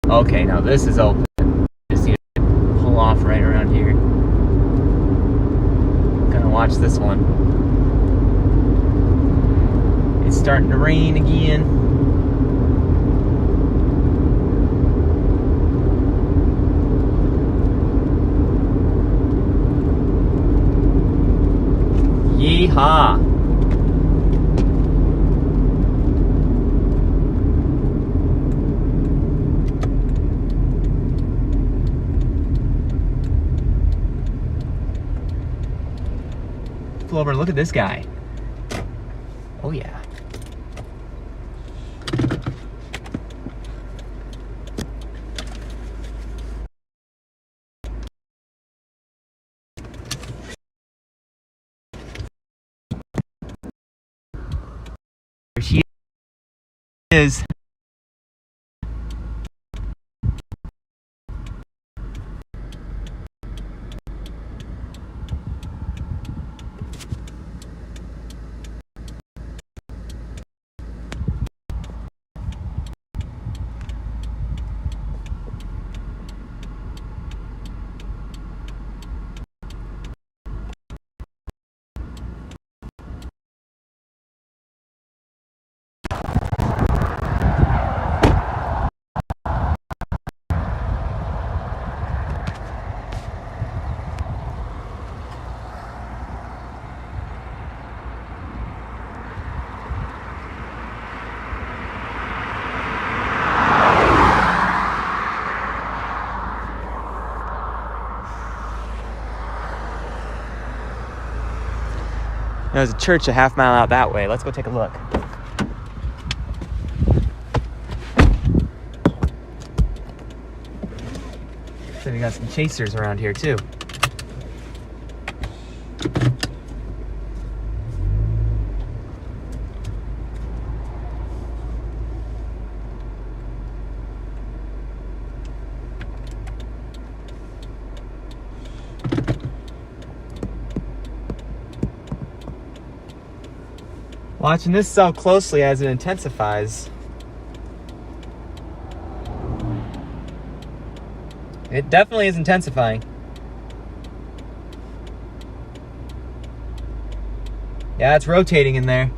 Okay, now this is open. Just need to pull off right around here. Gonna watch this one. It's starting to rain again. Yeehaw! Pull over and look at this guy. Oh yeah. There she is. There's a church a half mile out that way. Let's go take a look. So we got some chasers around here too. Watching this cell closely as it intensifies. It definitely is intensifying. Yeah, it's rotating in there.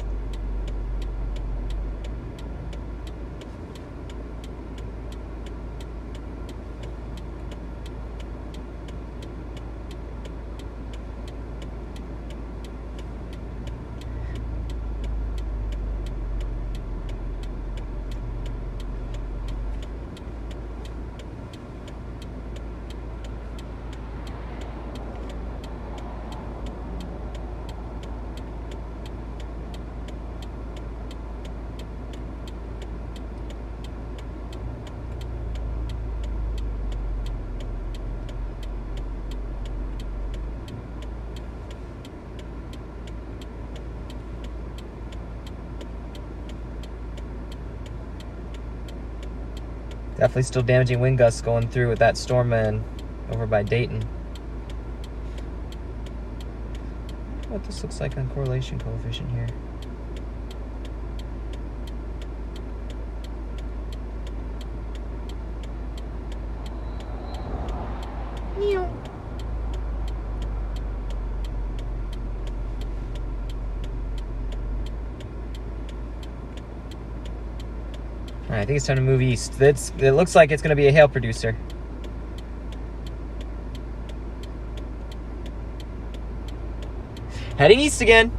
Definitely still damaging wind gusts going through with that storm man over by Dayton. What this looks like on correlation coefficient here. Alright, I think it's time to move east. It looks like it's going to be a hail producer. Heading east again.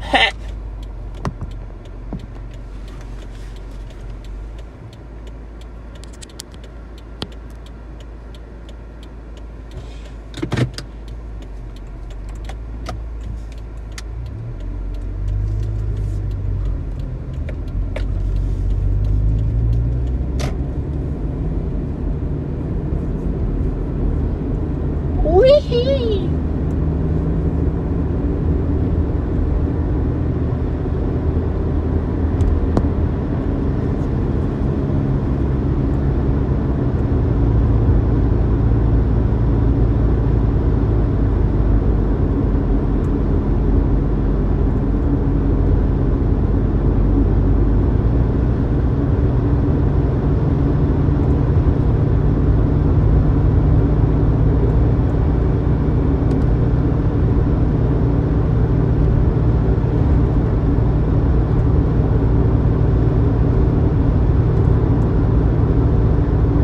Wee-hee!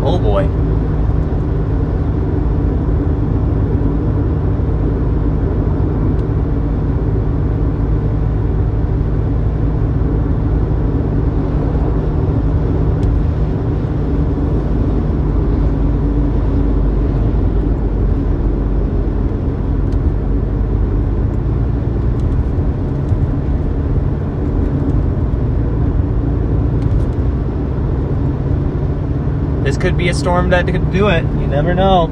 Oh boy. This could be a storm that could do it. You never know.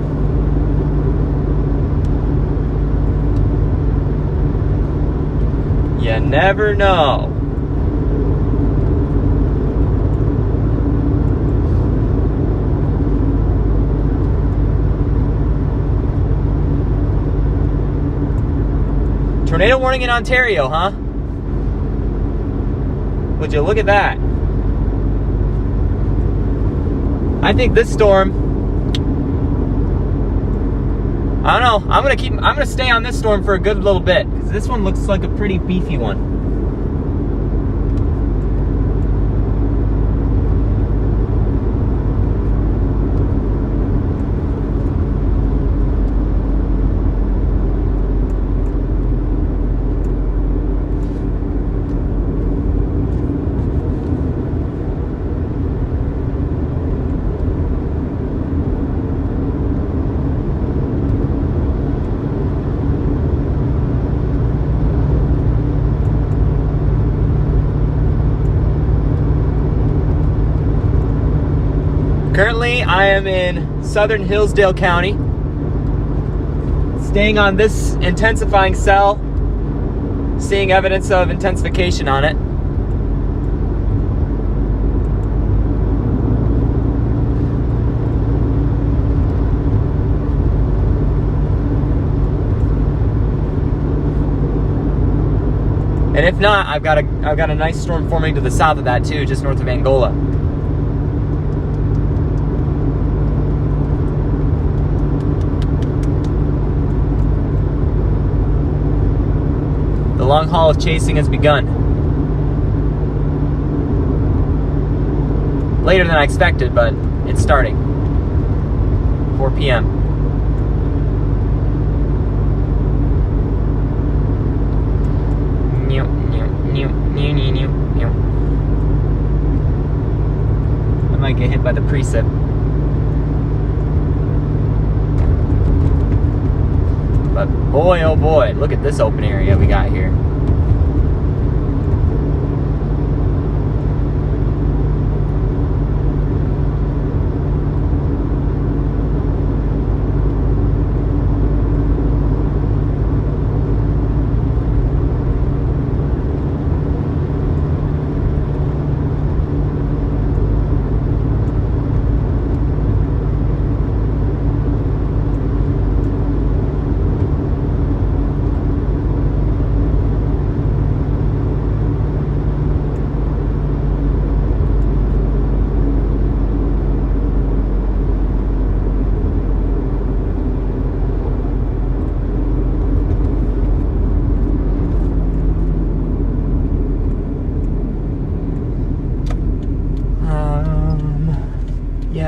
You never know. Tornado warning in Ontario, huh? Would you look at that? I think this storm, I don't know, I'm gonna stay on this storm for a good little bit, because this one looks like a pretty beefy one. Currently, I am in southern Hillsdale County, staying on this intensifying cell, seeing evidence of intensification on it. And if not, I've got a nice storm forming to the south of that too, just north of Angola. The long haul of chasing has begun. Later than I expected, but it's starting. 4 p.m. I might get hit by the precip. But boy, oh boy, look at this open area we got here.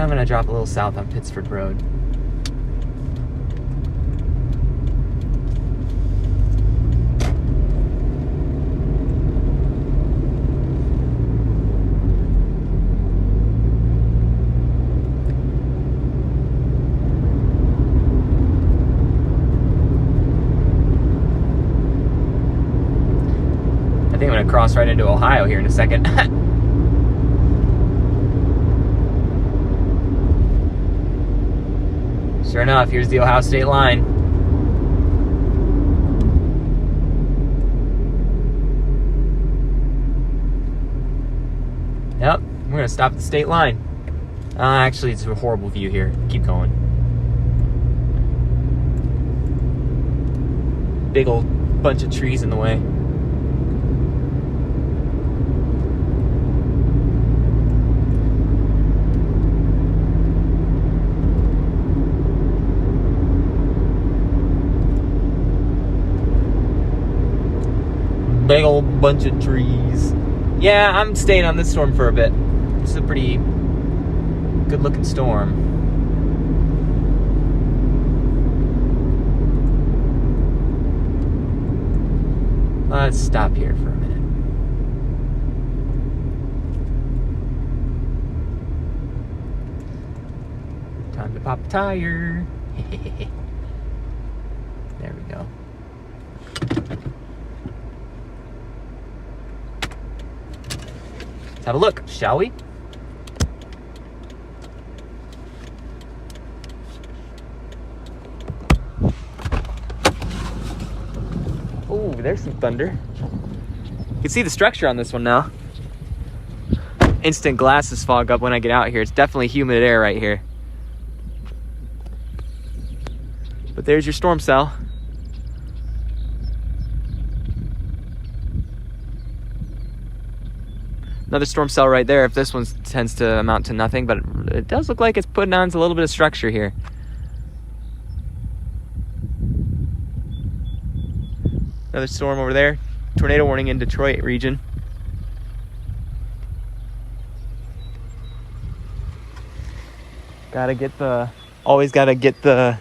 I'm gonna drop a little south on Pittsford Road. I think I'm gonna cross right into Ohio here in a second. Sure enough, here's the Ohio state line. Yep, we're gonna stop at the state line. Actually, it's a horrible view here. Keep going. Big old bunch of trees in the way. Big old bunch of trees. Yeah, I'm staying on this storm for a bit. This is a pretty good looking storm. Let's stop here for a minute. Time to pop a tire. There we go. Let's have a look, shall we? Oh, there's some thunder. You can see the structure on this one now. Instant glasses fog up when I get out here. It's definitely humid air right here. But there's your storm cell. Another storm cell right there if this one tends to amount to nothing, but it does look like it's putting on a little bit of structure here. Another storm over there. Tornado warning in Detroit region. Always gotta get the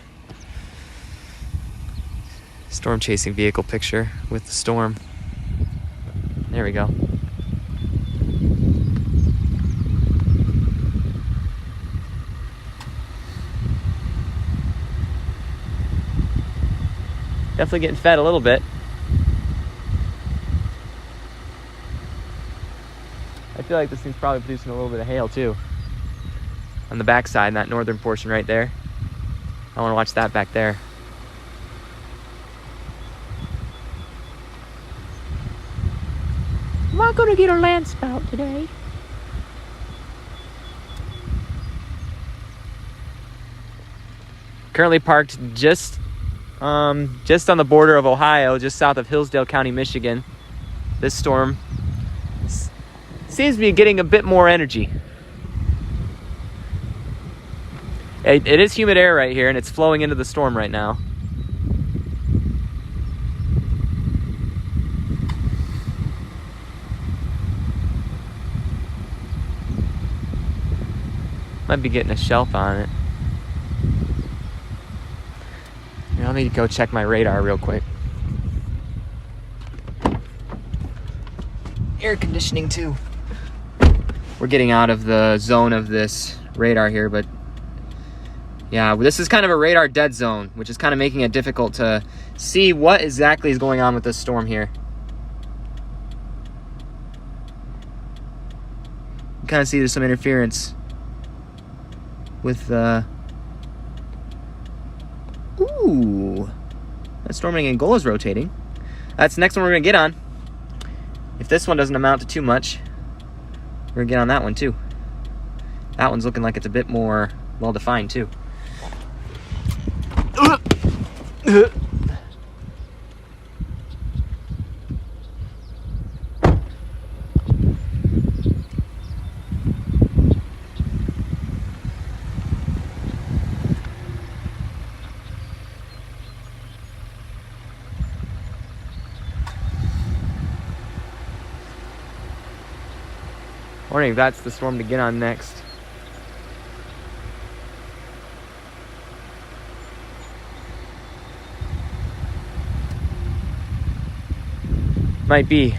storm chasing vehicle picture with the storm. There we go. Definitely getting fed a little bit. I feel like this thing's probably producing a little bit of hail too. On the backside, that northern portion right there. I want to watch that back there. Am I gonna get a land spout today? Currently parked just on the border of Ohio, just south of Hillsdale County, Michigan. This storm seems to be getting a bit more energy. It is humid air right here, and it's flowing into the storm right now. Might be getting a shelf on it. Here, let me go check my radar real quick. Air conditioning too. We're getting out of the zone of this radar here, but yeah, this is kind of a radar dead zone, which is kind of making it difficult to see what exactly is going on with this storm here. You kind of see there's some interference with ooh, that storm in Angola is rotating. That's the next one we're gonna get on. If this one doesn't amount to too much, we're gonna get on that one too. That one's looking like it's a bit more well-defined too. Wondering if that's the storm to get on next. Might be.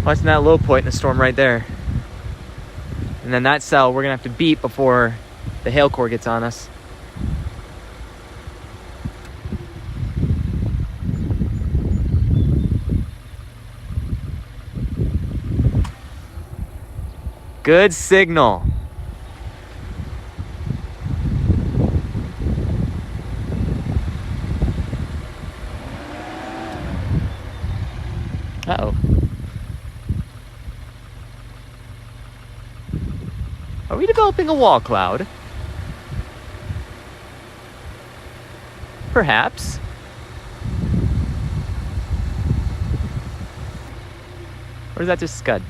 Watching that low point in the storm right there. And then that cell we're gonna have to beat before the hail core gets on us. Good signal. Uh-oh. Are we developing a wall cloud? Perhaps. Or is that just scud?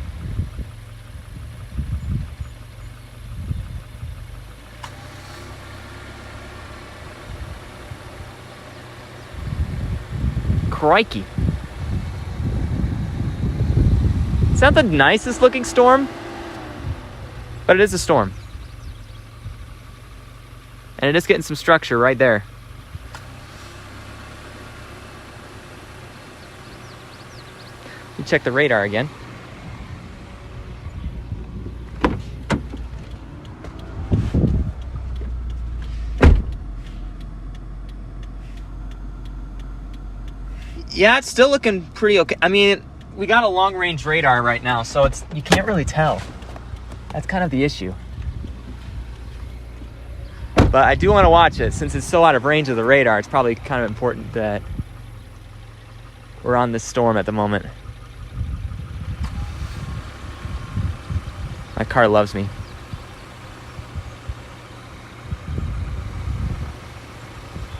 Crikey. It's not the nicest looking storm, but it is a storm. And it is getting some structure right there. Let me check the radar again. Yeah, it's still looking pretty okay. I mean, we got a long-range radar right now, so you can't really tell. That's kind of the issue. But I do want to watch it. Since it's so out of range of the radar, it's probably kind of important that we're on this storm at the moment. My car loves me.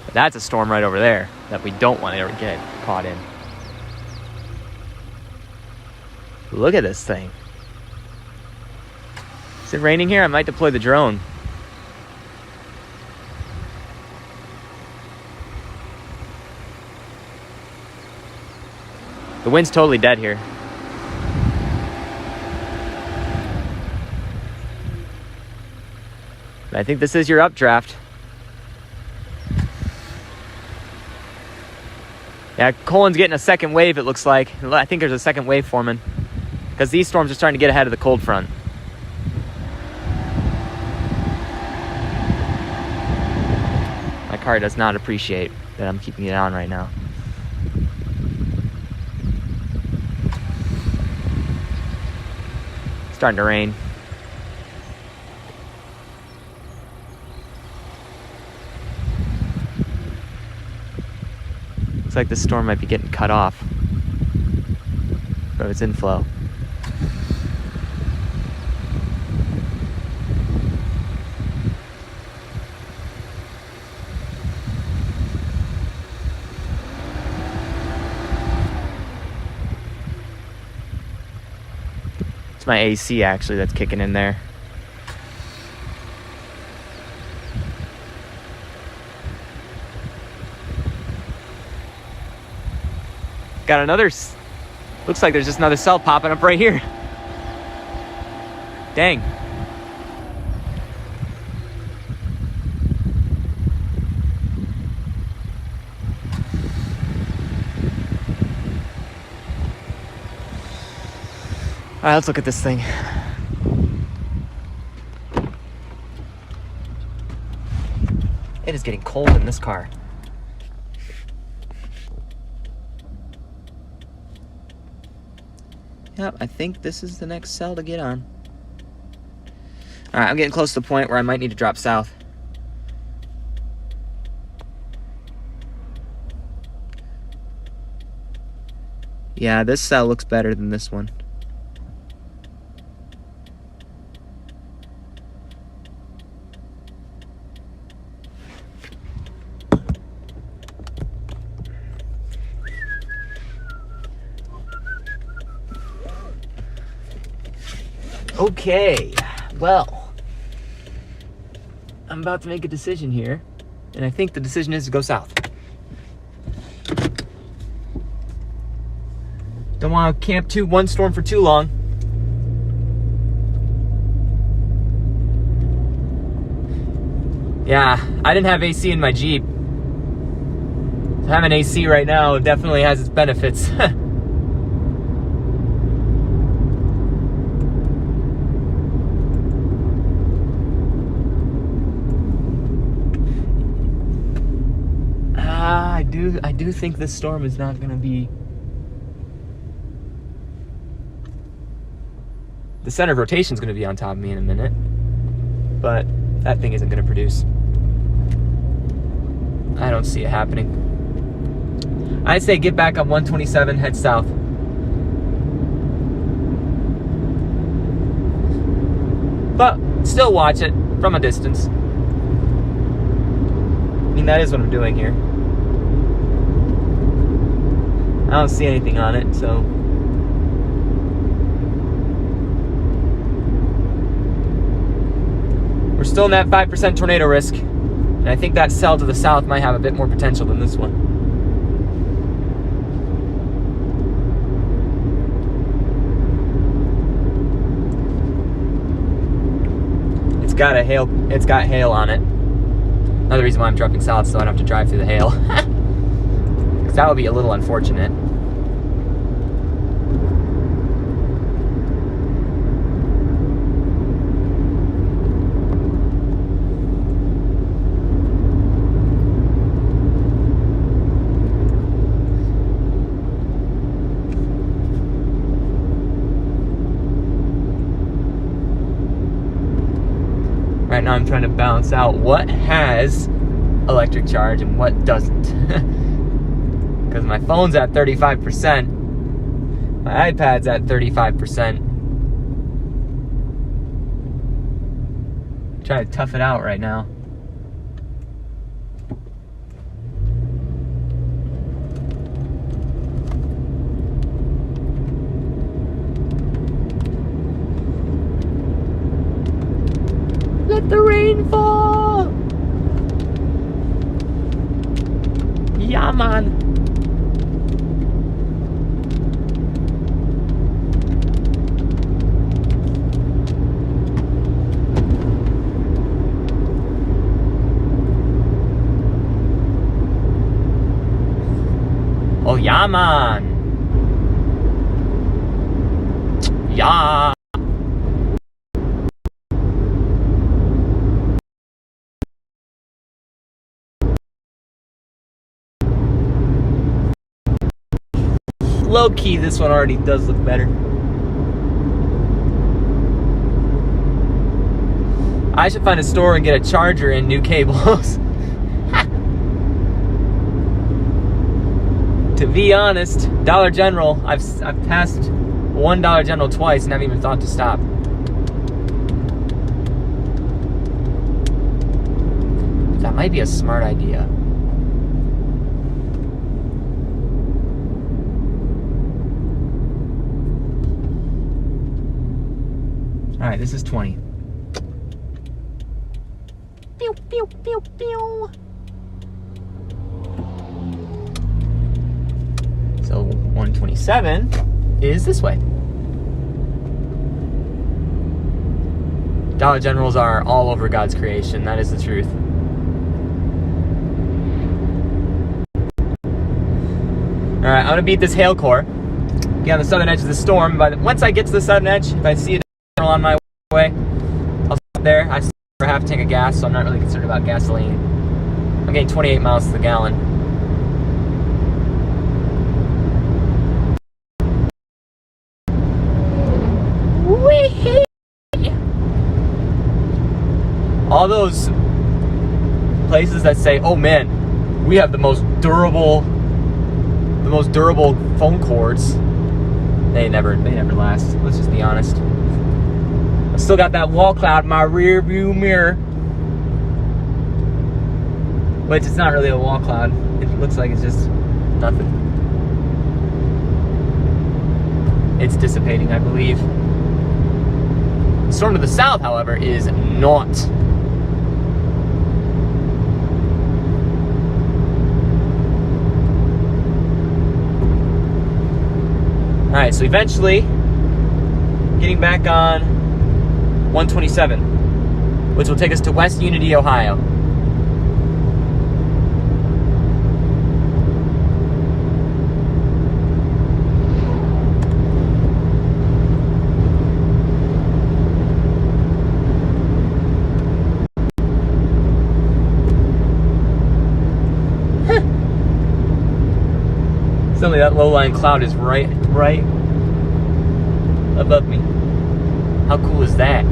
But that's a storm right over there that we don't want to get caught in. Look at this thing. Is it raining here? I might deploy the drone. The wind's totally dead here. But I think this is your updraft. Yeah, Colin's getting a second wave, it looks like. I think there's a second wave forming, because these storms are starting to get ahead of the cold front. My car does not appreciate that I'm keeping it on right now. It's starting to rain. Looks like this storm might be getting cut off from its inflow. It's my AC actually that's kicking in there. Got another, looks like there's just another cell popping up right here. All right, let's look at this thing. It is getting cold in this car. Yep, I think this is the next cell to get on. All right, I'm getting close to the point where I might need to drop south. Yeah, this cell looks better than this one. Okay, well, I'm about to make a decision here, and I think the decision is to go south. Don't want to camp one storm for too long. Yeah, I didn't have AC in my Jeep. So having AC right now definitely has its benefits. I do think this storm is not going to be... The center of rotation is going to be on top of me in a minute, but that thing isn't going to produce. I don't see it happening. I'd say get back on 127, head south. But still watch it from a distance. I mean, that is what I'm doing here. I don't see anything on it, so... We're still in that 5% tornado risk. And I think that cell to the south might have a bit more potential than this one. It's got hail on it. Another reason why I'm dropping south, so I don't have to drive through the hail. Because that would be a little unfortunate. Right now I'm trying to balance out what has electric charge and what doesn't. Because my phone's at 35%. My iPad's at 35%. Trying to tough it out right now. Let the rain fall! Yeah, man! Oh, yeah, man! Yeah! Low key, this one already does look better. I should find a store and get a charger and new cables. To be honest, Dollar General, I've passed one Dollar General twice and haven't even thought to stop. That might be a smart idea. All right, this is 20. Pew, pew, pew, pew. So 127 is this way. Dollar Generals are all over God's creation. That is the truth. All right, I'm gonna beat this hail core. get on the southern edge of the storm. Once I get to the southern edge, if I see a tunnel on my way, I'll stop there. I stop for half a tank of gas, so I'm not really concerned about gasoline. I'm getting 28 miles to the gallon. Whee! All those places that say, "Oh man, we have the most durable phone cords," they never last. Let's just be honest. I still got that wall cloud in my rear view mirror, which it's not really a wall cloud. It looks like it's just nothing. It's dissipating, I believe. The storm to the south, however, is not. Alright, so eventually getting back on 127, which will take us to West Unity, Ohio. Suddenly that low-lying cloud is right above me. How cool is that?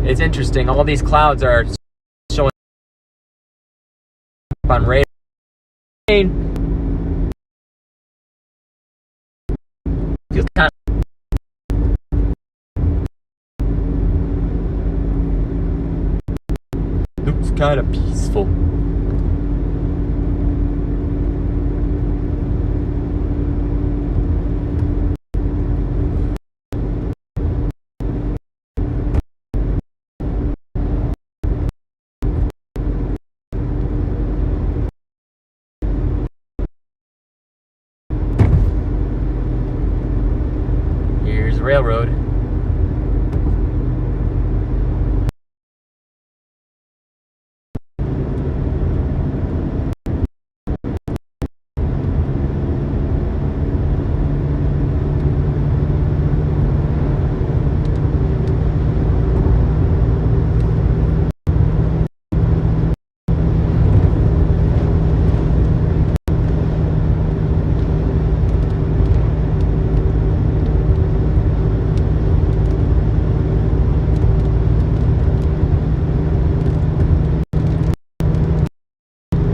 It's interesting. All these clouds are showing up on radar. Feels kind of peaceful. Here's the railroad.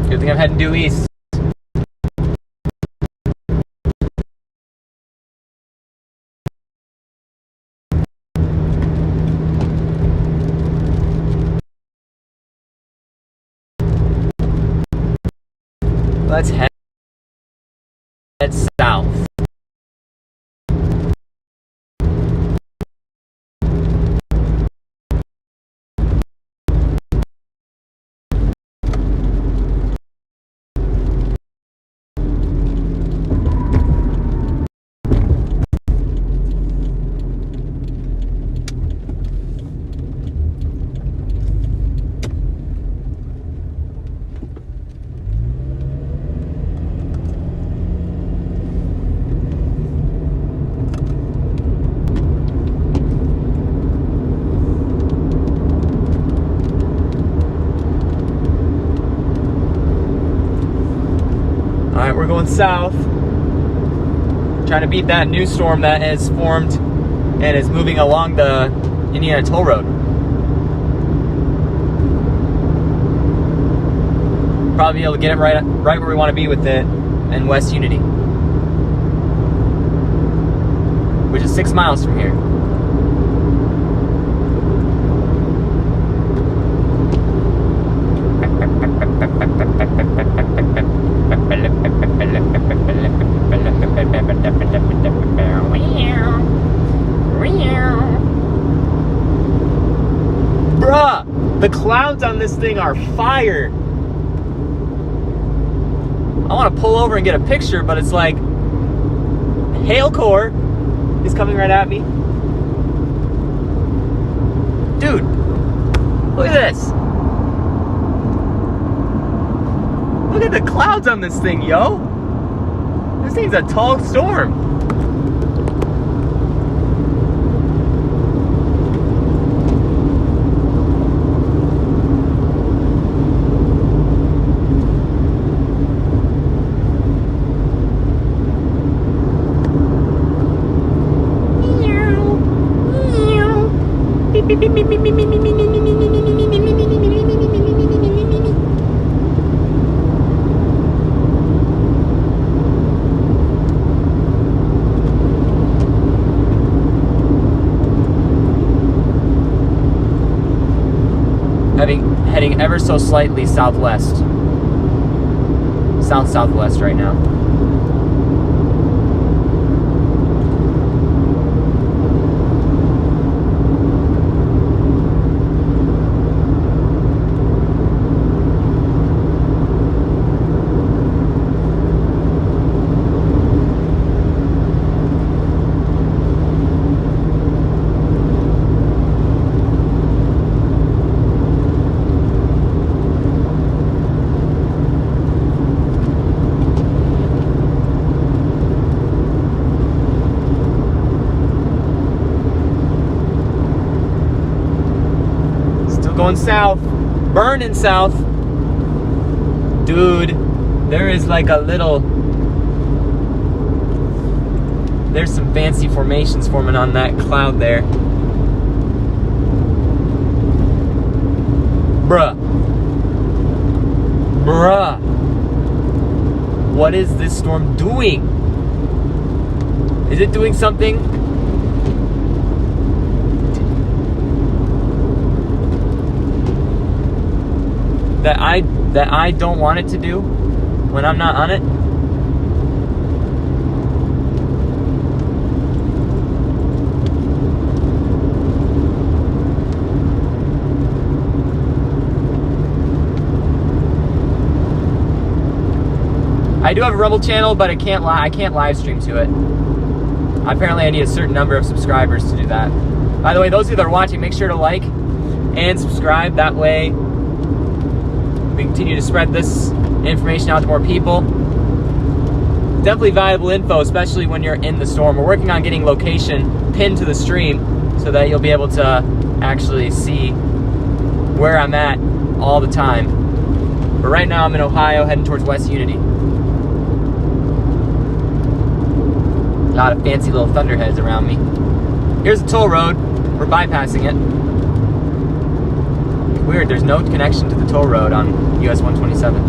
Good thing I'm heading due east. Let's head south. Alright, we're going south. Trying to beat that new storm that has formed and is moving along the Indiana Toll Road. Probably be able to get it right where we want to be with it in West Unity, which is 6 miles from here. Bruh, the clouds on this thing are fire. I want to pull over and get a picture, but it's like hail core, He's coming right at me. Dude, look at this. Look at the clouds on this thing, yo. This thing's a tall storm. Heading ever so slightly southwest. South-southwest right now. Going south, burning south. Dude, there is like a little, there's some fancy formations forming on that cloud there. Bruh. What is this storm doing? Is it doing something? That I don't want it to do when I'm not on it? I do have a Rumble channel, but I can't live stream to it. Apparently I need a certain number of subscribers to do that. By the way, those of you that are watching, make sure to like and subscribe. That way we continue to spread this information out to more people. Definitely valuable info, especially when you're in the storm. We're working on getting location pinned to the stream so that you'll be able to actually see where I'm at all the time. But right now I'm in Ohio heading towards West Unity. A lot of fancy little thunderheads around me. Here's the toll road. We're bypassing it. Weird, there's no connection to the toll road on US 127.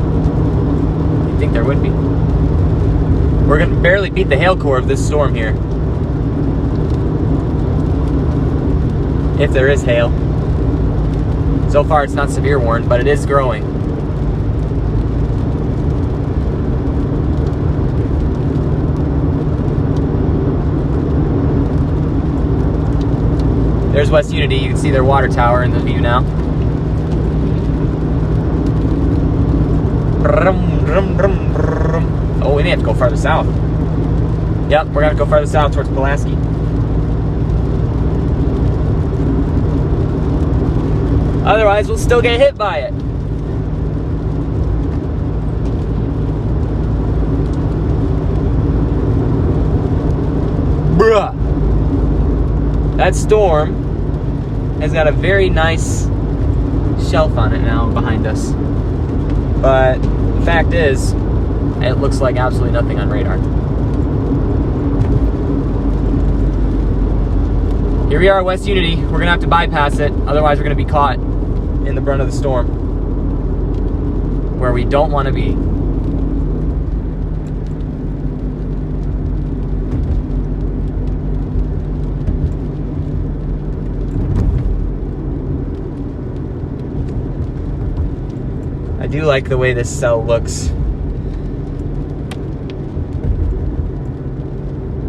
You'd think there would be. We're gonna barely beat the hail core of this storm here. If there is hail. So far it's not severe warned, but it is growing. There's West Unity. You can see their water tower in the view now. Oh, we may have to go farther south. Yep, we're gonna go farther south towards Pulaski. Otherwise, we'll still get hit by it. Bruh. That storm has got a very nice shelf on it now behind us. But the fact is, it looks like absolutely nothing on radar. Here we are, West Unity. We're gonna have to bypass it, otherwise we're gonna be caught in the brunt of the storm, where we don't want to be. I do like the way this cell looks.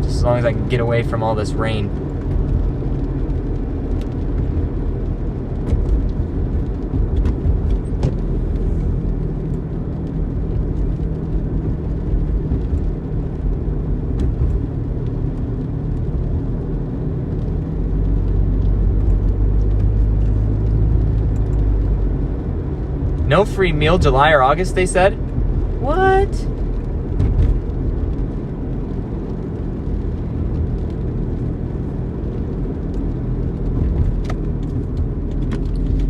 Just as long as I can get away from all this rain. No free meal July or August, they said. What?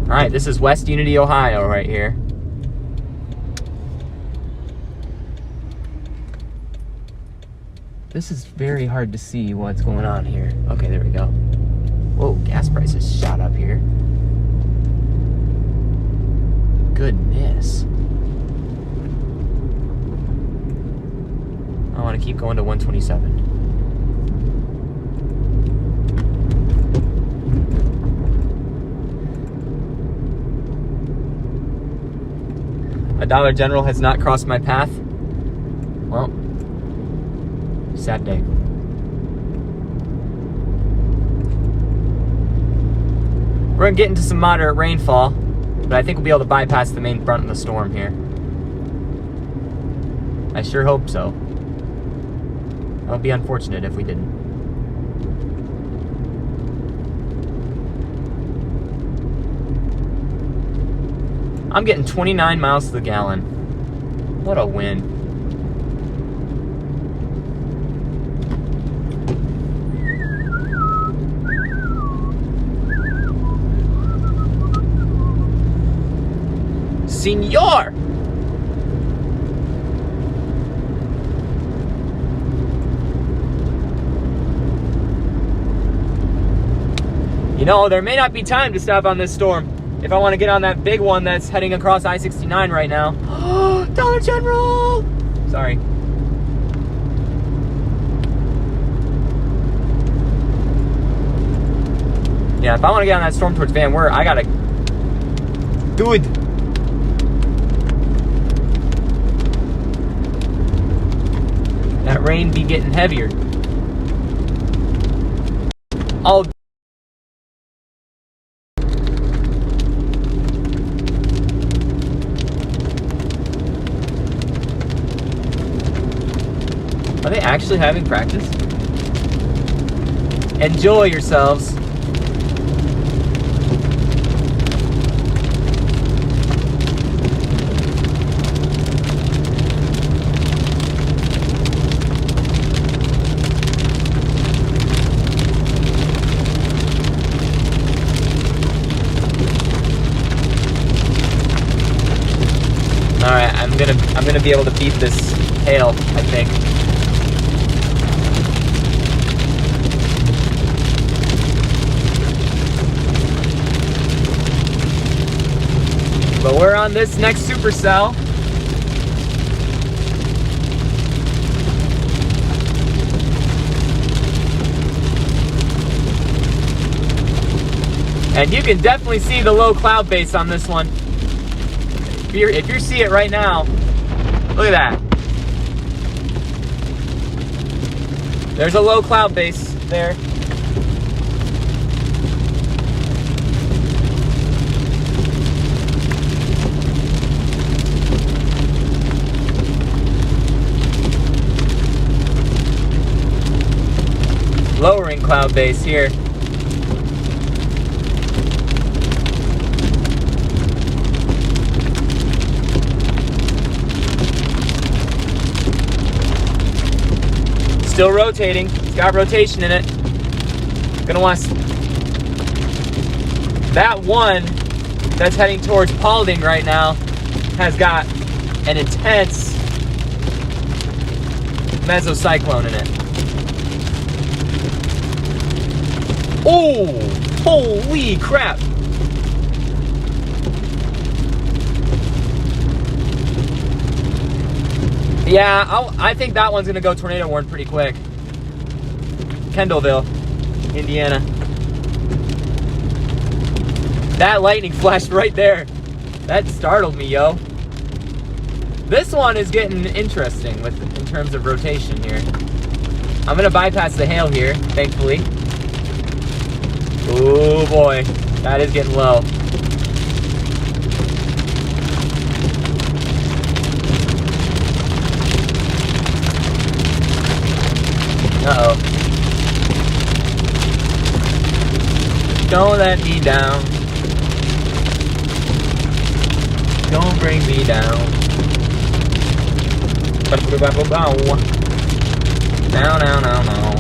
All right, this is West Unity, Ohio right here. This is very hard to see what's going on here. Okay, there we go. Whoa, gas prices shot up here. Goodness. I want to keep going to 127. A Dollar General has not crossed my path. Well, sad day. We're gonna get into some moderate rainfall, but I think we'll be able to bypass the main front of the storm here. I sure hope so. That would be unfortunate if we didn't. I'm getting 29 miles to the gallon. What a win. Senor! You know, there may not be time to stop on this storm if I want to get on that big one that's heading across I-69 right now. Dollar General! Sorry. Yeah, if I want to get on that storm towards Van Wert, I gotta... Dude! That rain be getting heavier. Oh. Are they actually having practice? Enjoy yourselves. Alright, I'm gonna be able to beat this hail, I think. But we're on this next supercell. And you can definitely see the low cloud base on this one. If you see it right now, look at that. There's a low cloud base there. Lowering cloud base here. Still rotating. It's got rotation in it. Gonna want to... That one that's heading towards Paulding right now has got an intense mesocyclone in it. Oh, holy crap. Yeah, I think that one's going to go tornado warn pretty quick. Kendallville, Indiana. That lightning flashed right there. That startled me, yo. This one is getting interesting in terms of rotation here. I'm going to bypass the hail here, thankfully. Oh boy, that is getting low. Uh-oh. Don't let me down. Don't bring me down. Now, now, now, now.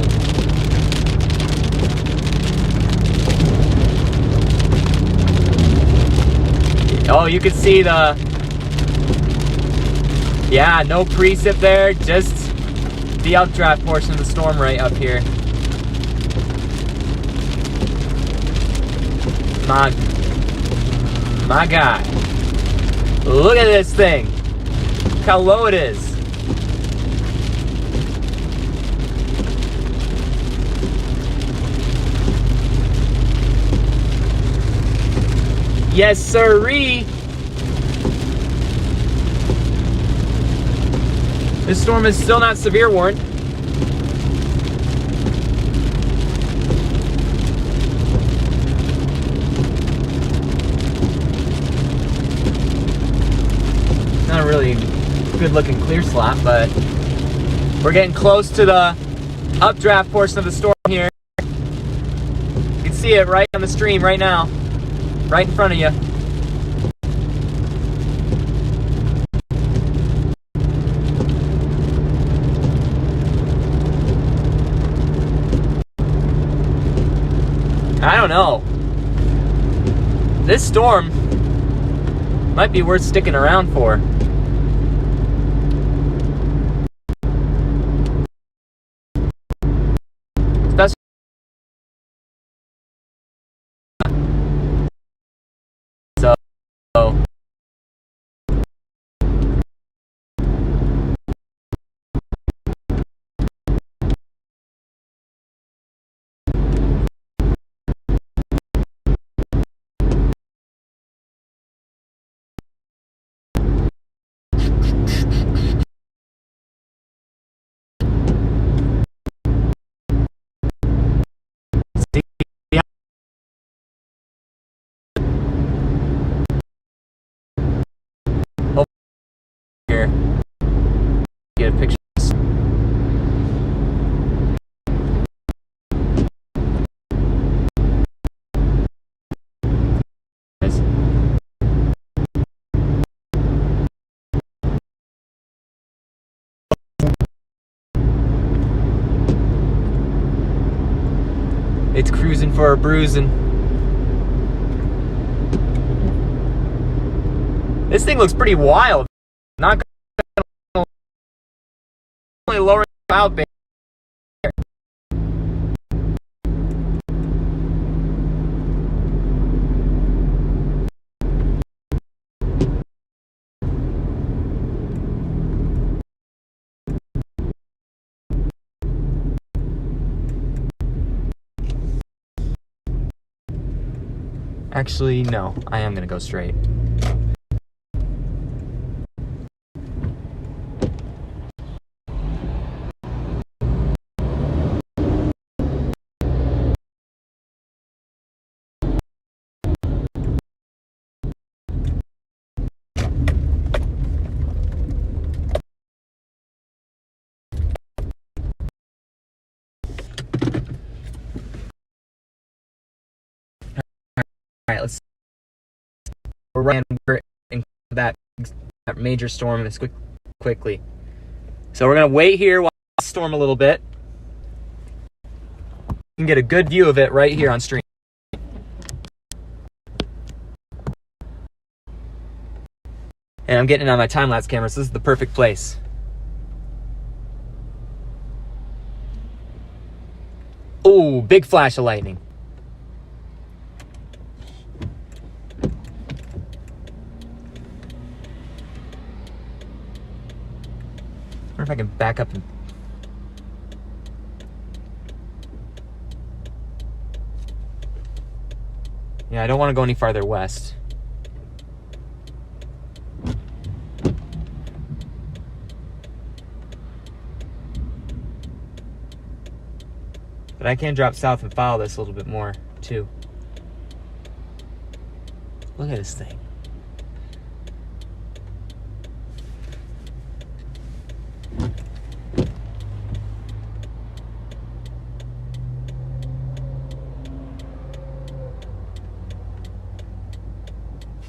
Oh, you can see the... Yeah, no precip there, just the updraft portion of the storm right up here. My God. Look at this thing. Look how low it is. Yes, sirree. This storm is still not severe warned. Not a really good looking clear slot, but we're getting close to the updraft portion of the storm here. You can see it right on the stream right now, right in front of you. I don't know. This storm might be worth sticking around for. Especially so. Here, get a picture. It's cruising for a bruising. This thing looks pretty wild. Not gonna only lowering the cloud base. Actually, no. I am gonna go straight. All right, let's. We're in that major storm this quickly. So we're gonna wait here while I storm a little bit. You can get a good view of it right here on stream. And I'm getting it on my time-lapse camera, so this is the perfect place. Ooh, big flash of lightning. I wonder if I can back up and... Yeah, I don't want to go any farther west. But I can drop south and follow this a little bit more, too. Look at this thing.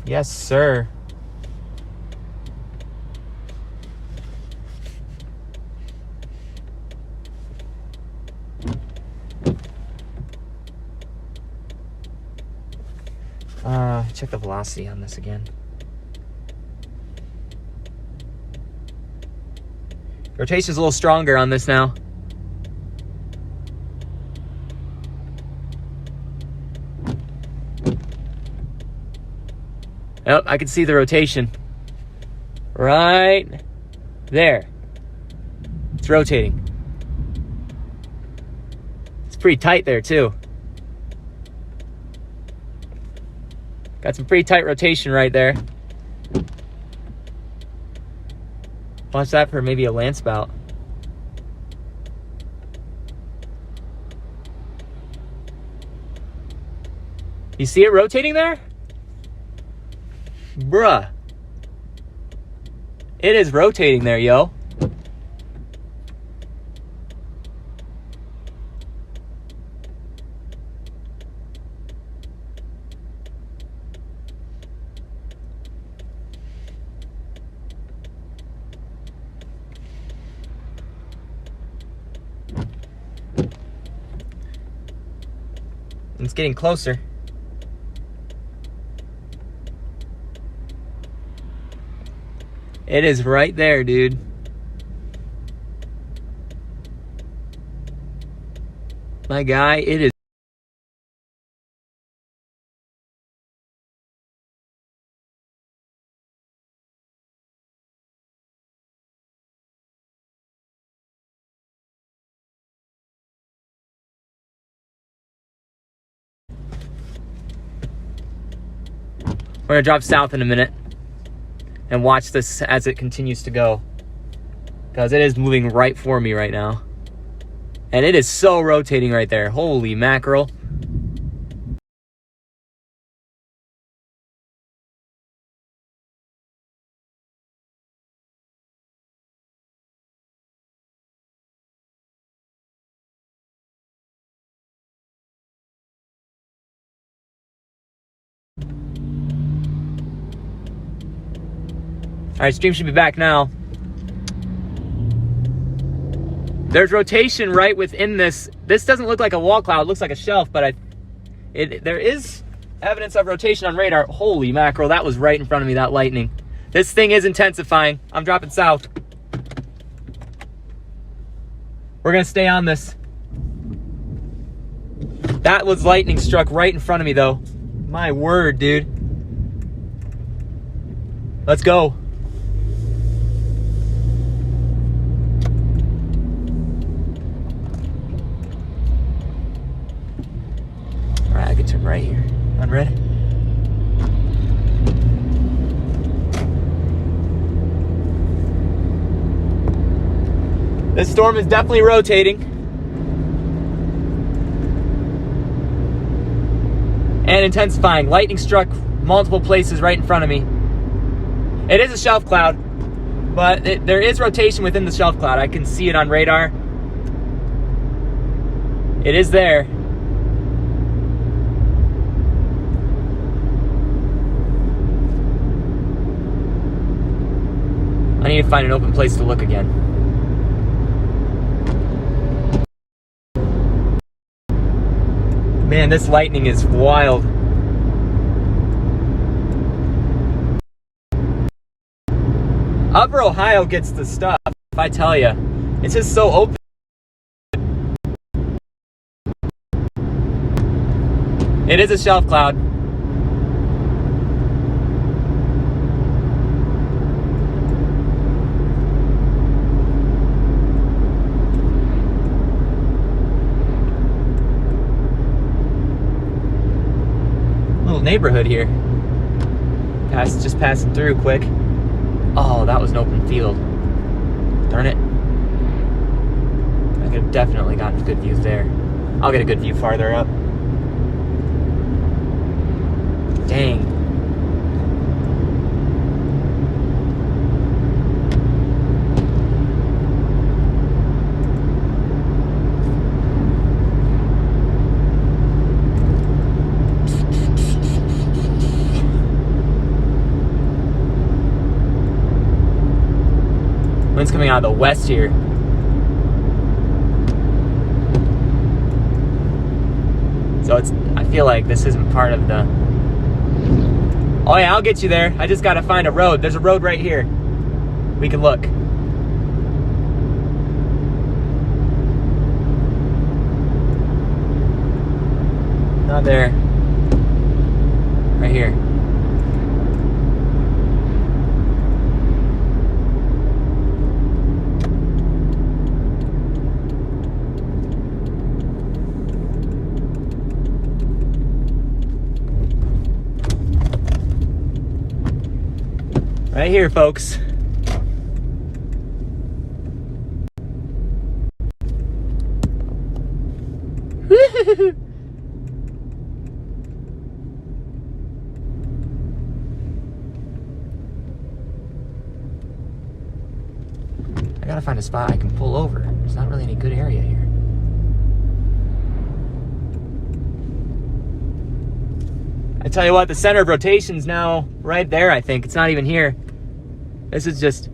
Yes, sir. Check the velocity on this again. Rotation's a little stronger on this now. Yep, I can see the rotation. Right there. It's rotating. It's pretty tight there too. Got some pretty tight rotation right there. Watch that for maybe a land spout. You see it rotating there? Bruh. It is rotating there, yo. It's getting closer. It is right there, dude. My guy, it is. We're gonna drop south in a minute and watch this as it continues to go, because it is moving right for me right now. And it is so rotating right there. Holy mackerel. All right, stream should be back now. There's rotation right within this. This doesn't look like a wall cloud. It looks like a shelf, but there is evidence of rotation on radar. Holy mackerel, that was right in front of me, that lightning. This thing is intensifying. I'm dropping south. We're gonna stay on this. That was lightning struck right in front of me though. My word, dude. Let's go. All right, I can turn right here. On red. This storm is definitely rotating. And intensifying. Lightning struck multiple places right in front of me. It is a shelf cloud, but there is rotation within the shelf cloud. I can see it on radar. It is there. I need to find an open place to look again. Man, this lightning is wild. Upper Ohio gets the stuff, if I tell you. It's just so open. It is a shelf cloud. Little neighborhood here. Just passing through quick. Oh, that was an open field. Darn it. I could have definitely gotten good views there. I'll get a good view farther up. Dang. Wind's coming out of the west here. So I feel like this isn't part of the Oh yeah, I'll get you there. I just gotta find a road. There's a road right here. We can look. Not there. Right here. Right here, folks. I gotta find a spot I can pull over. There's not really any good area here. I tell you what, the center of rotation's now right there, I think. It's not even here. This is just...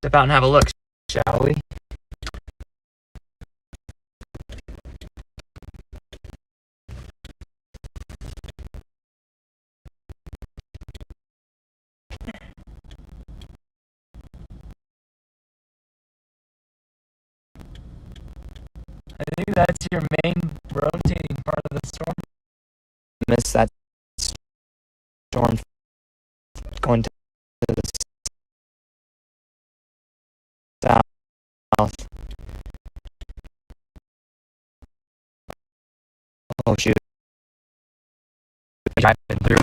Step out and have a look, shall we? I think that's your main rotating part of the storm. Miss that storm going to the south. Oh shoot. Driving through.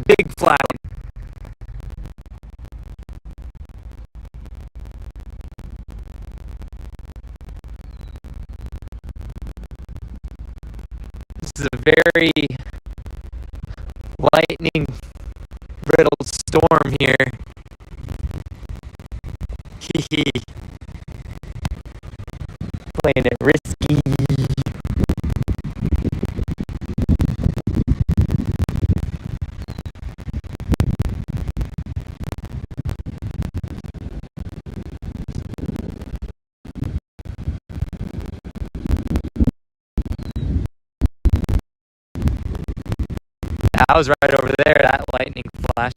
Big flat. This is a very lightning riddled storm here. Playing it risky. I was right over there, that lightning flash.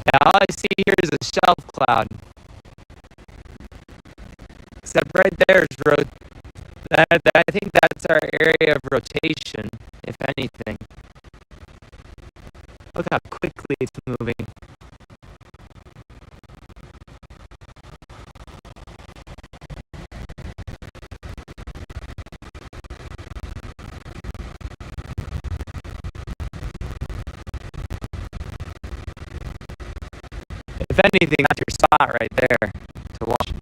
Yeah, all I see here is a shelf cloud. Except right there is I think that's our area of rotation, if anything. Look how quickly it's moving. If anything, that's your spot right there to watch.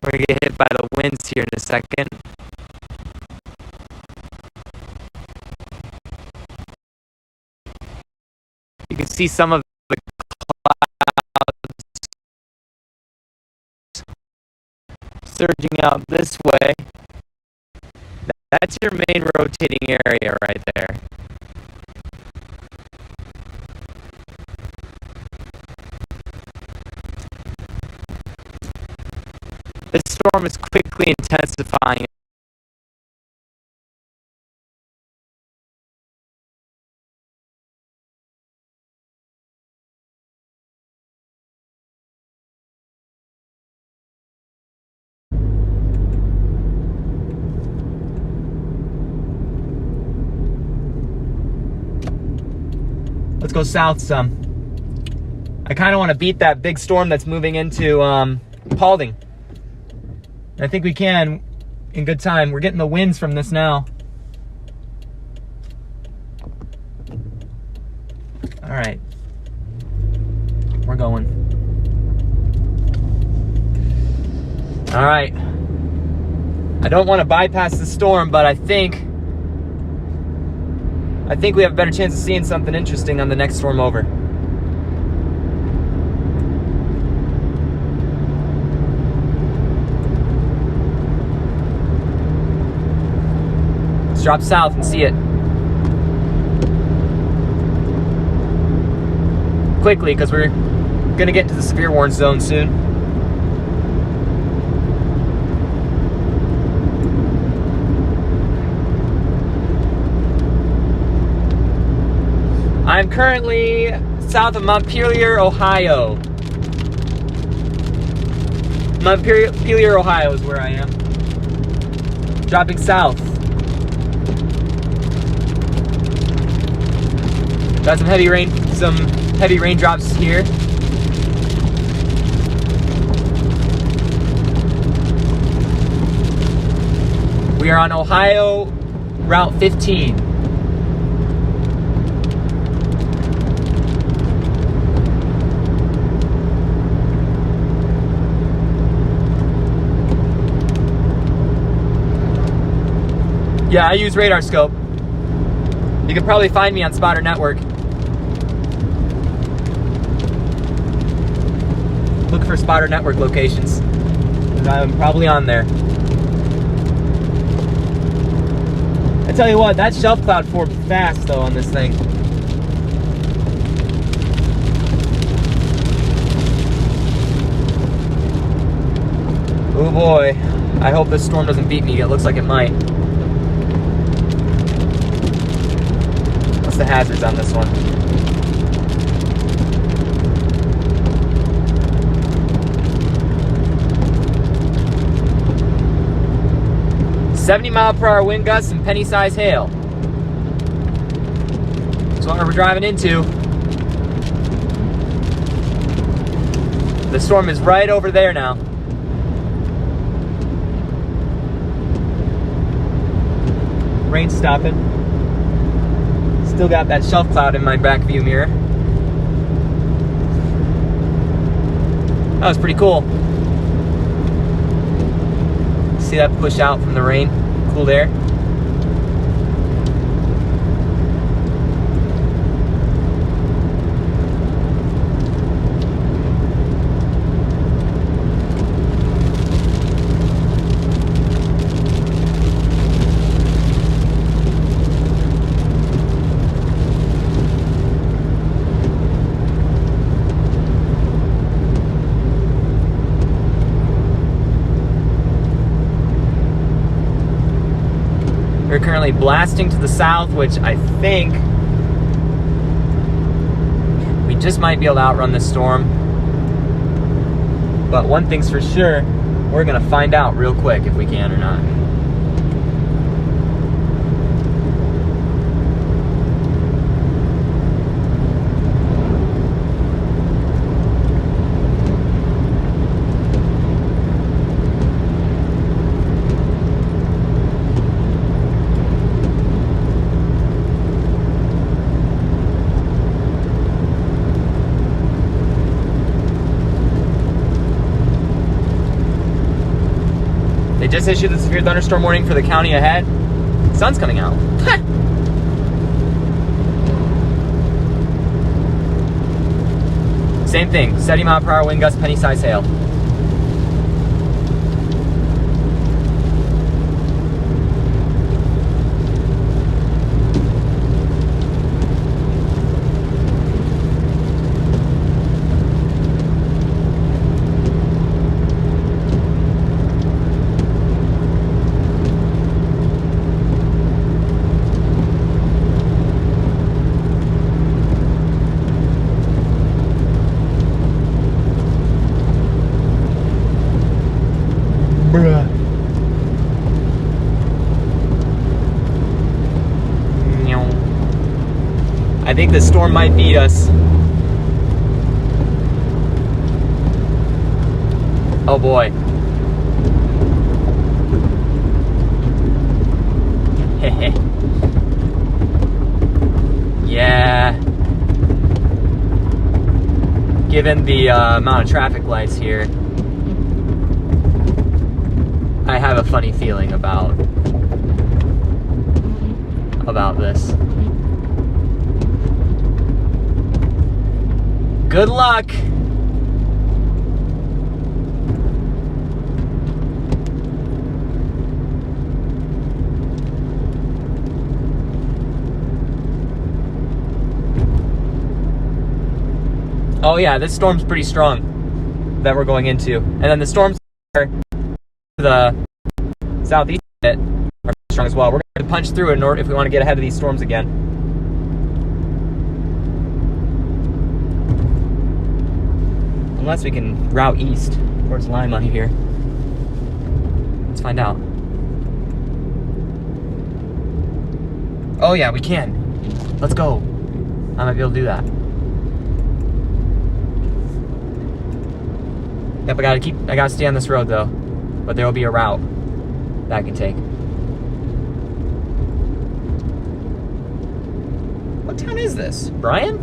We're gonna get hit by the winds here in a second. You can see some of the clouds surging out this way. That's your main rotating area right there. This storm is quickly intensifying. Let's go south some. I kind of want to beat that big storm that's moving into Paulding. I think we can in good time. We're getting the winds from this now. All right. We're going. All right. I don't want to bypass the storm, but I think we have a better chance of seeing something interesting on the next storm over. Let's drop south and see it. Quickly, because we're going to get into the severe warning zone soon. I'm currently south of Montpelier, Ohio. Montpelier, Ohio is where I am. Dropping south. Got some heavy raindrops here. We are on Ohio Route 15. Yeah, I use radar scope. You can probably find me on Spotter Network. Look for Spotter Network locations. I'm probably on there. I tell you what, that shelf cloud formed fast though on this thing. Oh boy. I hope this storm doesn't beat me. It looks like it might. What's the hazards on this one? "70-mile-per-hour wind gusts and penny-size hail." That's what we're driving into. The storm is right over there now. Rain's stopping. Still got that shelf cloud in my back view mirror. That was pretty cool. See that push out from the rain? Cool air. We're currently blasting to the south, which I think we just might be able to outrun this storm. But one thing's for sure, we're gonna find out real quick if we can or not. They just issued the severe thunderstorm warning for the county ahead. Sun's coming out. Same thing, 70-mile-per-hour wind gusts, penny-size hail. I think the storm might beat us. Oh boy. Yeah. Given the amount of traffic lights here, I have a funny feeling about this. Good luck. Oh yeah, this storm's pretty strong that we're going into. And then the storms to the southeast bit are strong as well. We're going to punch through in order if we want to get ahead of these storms again. Unless we can route east towards Lima here. Let's find out. Oh yeah, we can. Let's go. I might be able to do that. Yep, I gotta stay on this road though. But there will be a route that I can take. What town is this? Bryan?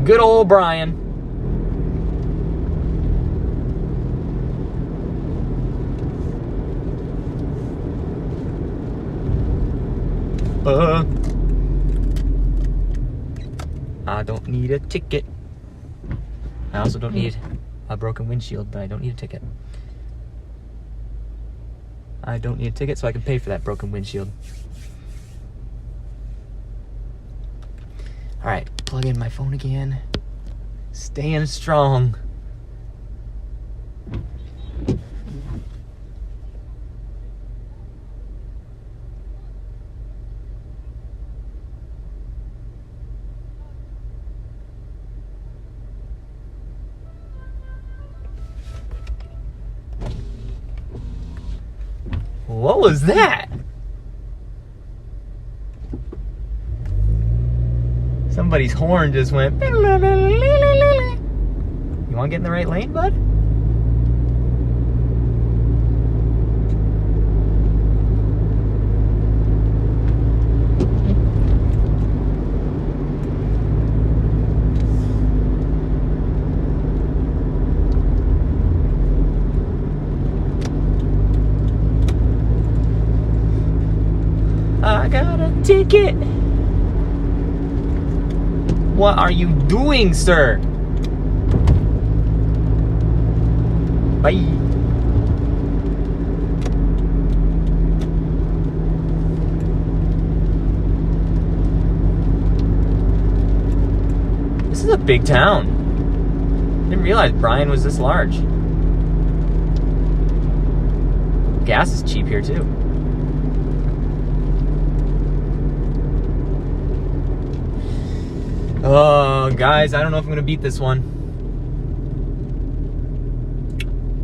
Good old Bryan. I don't need a ticket. I also don't need a broken windshield, but I don't need a ticket. I don't need a ticket, so I can pay for that broken windshield. Alright, plug in my phone again. Staying strong. What was that? Somebody's horn just went. You want to get in the right lane, bud? I got a ticket. What are you doing, sir? Bye. This is a big town. Didn't realize Bryan was this large. Gas is cheap here too. Oh, guys, I don't know if I'm going to beat this one.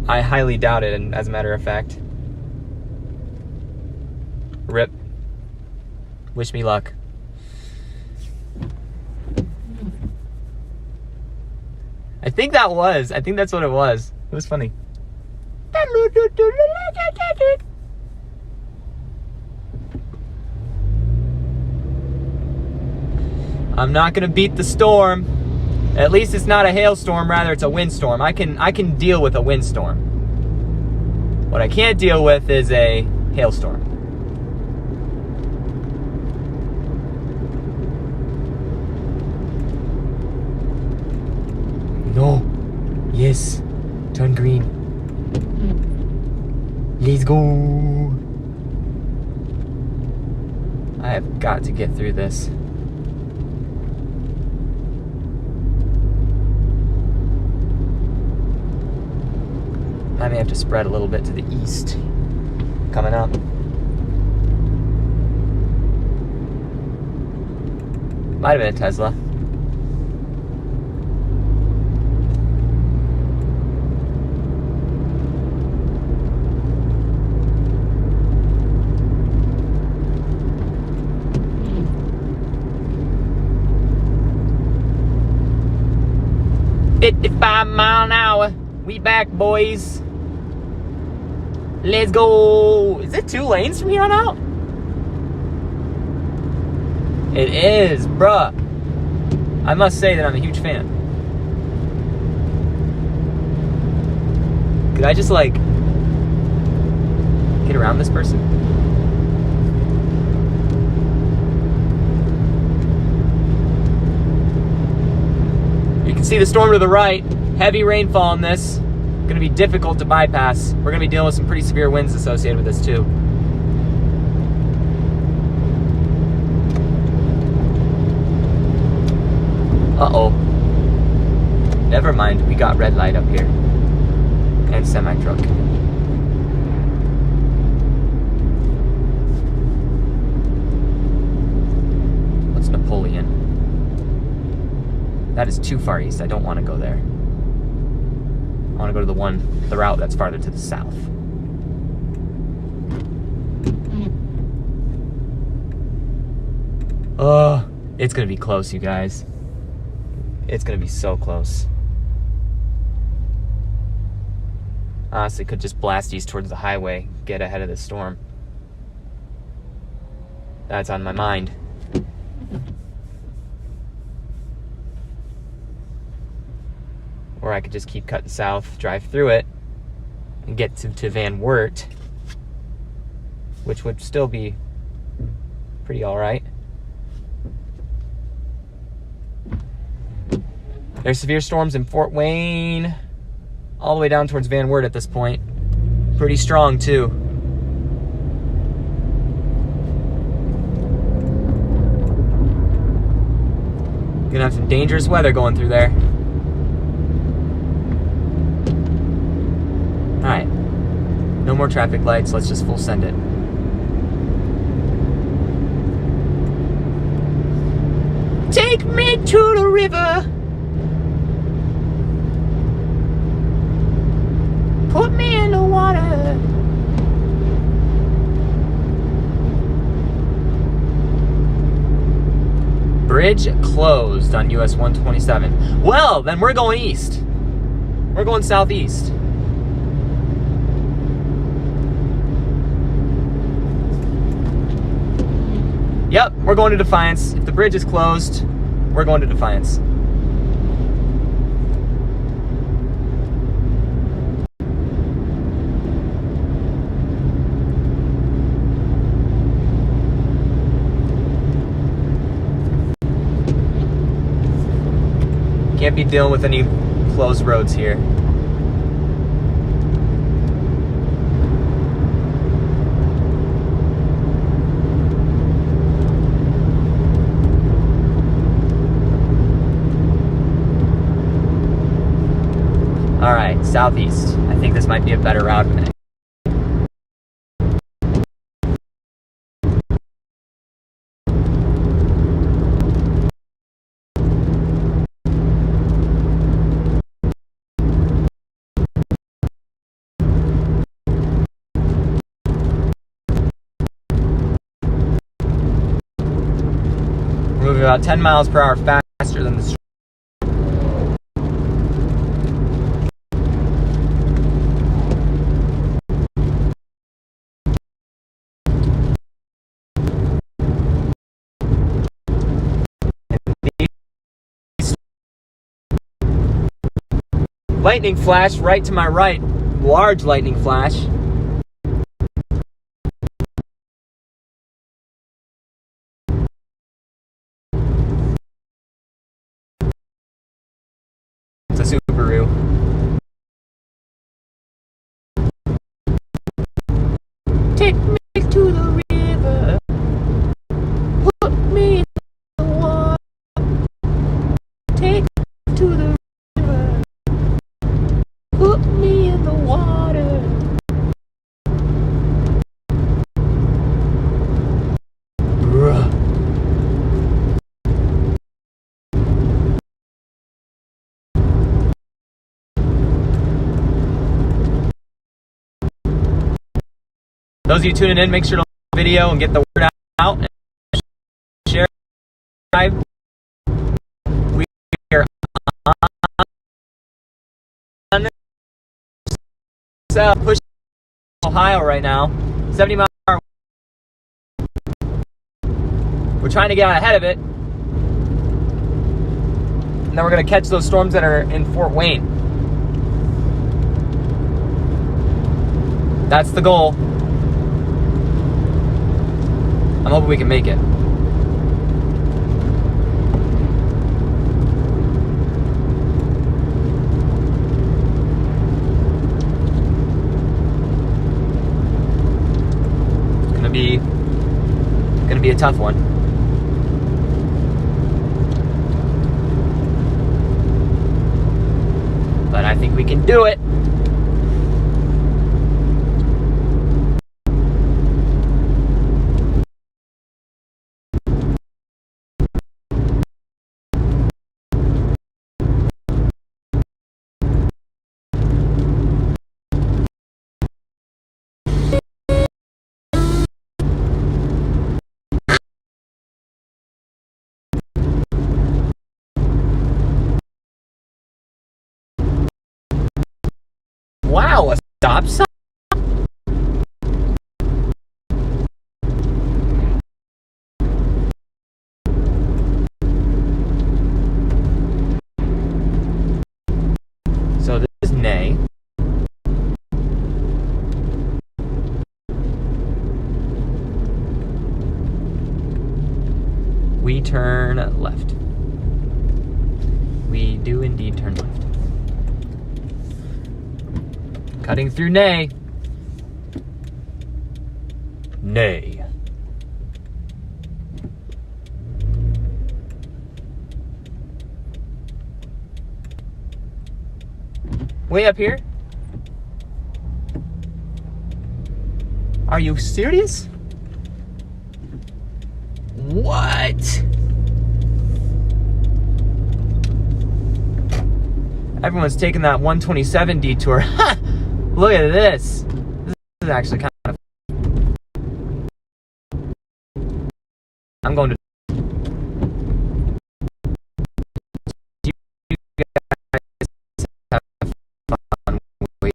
I highly doubt it, and as a matter of fact. Rip. Wish me luck. I think that's what it was. It was funny. I'm not gonna beat the storm. At least it's not a hailstorm, rather it's a windstorm. I can deal with a windstorm. What I can't deal with is a hailstorm. No. Yes. Turn green. Let's go. I have got to get through this. I may have to spread a little bit to the east. Coming up. Might have been a Tesla. "55 mile an hour. We back, boys." Let's go. Is it 2 lanes from here on out? It is, bruh. I must say that I'm a huge fan. Could I just, like, get around this person? You can see the storm to the right. Heavy rainfall in this. Going to be difficult to bypass. We're going to be dealing with some pretty severe winds associated with this, too. Uh-oh. Never mind, we got red light up here. And semi-truck. What's Napoleon? That is too far east. I don't want to go there. I want to go to the route that's farther to the south. Oh, it's going to be close, you guys. It's going to be so close. Honestly, could just blast east towards the highway, get ahead of the storm. That's on my mind. Or I could just keep cutting south, drive through it, and get to Van Wert, which would still be pretty alright. There's severe storms in Fort Wayne, all the way down towards Van Wert at this point. Pretty strong, too. Gonna have some dangerous weather going through there. Alright. No more traffic lights. Let's just full send it. Take me to the river. Put me in the water. Bridge closed on US 127. Well, then we're going east. We're going southeast. Yep, we're going to Defiance. If the bridge is closed, we're going to Defiance. Can't be dealing with any closed roads here. All right, southeast. I think this might be a better route. We're moving about 10 miles per hour faster than the lightning flash right to my right. Large lightning flash. It's a Subaru. Take me to the river. Put me in the water. Take me to the river. Put me in the water. Bruh. Those of you tuning in, make sure to like the video and get the word out and share. We are on push Ohio right now. 70 miles an hour. We're trying to get out ahead of it. And then we're going to catch those storms that are in Fort Wayne. That's the goal. I'm hoping we can make it. It's gonna be a tough one. But I think we can do it. Wow, a stop sign? So this is nay. We turn left. We do indeed turn left. Cutting through nay. Nay. Way up here? Are you serious? What? Everyone's taking that 127 detour. Look at this. This is actually kind of... I'm going to... You guys have fun waiting.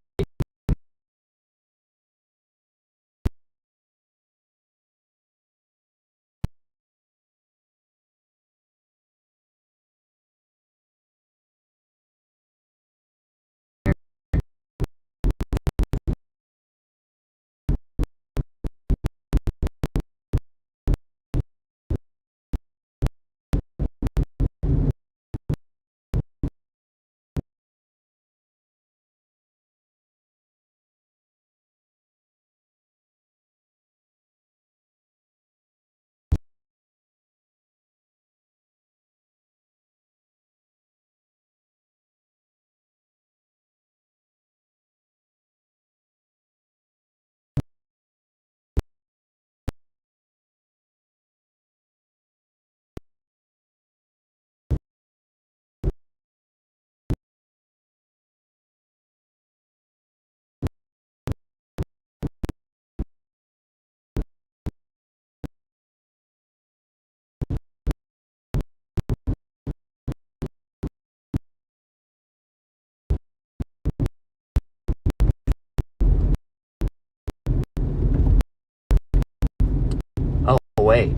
Oh, wait.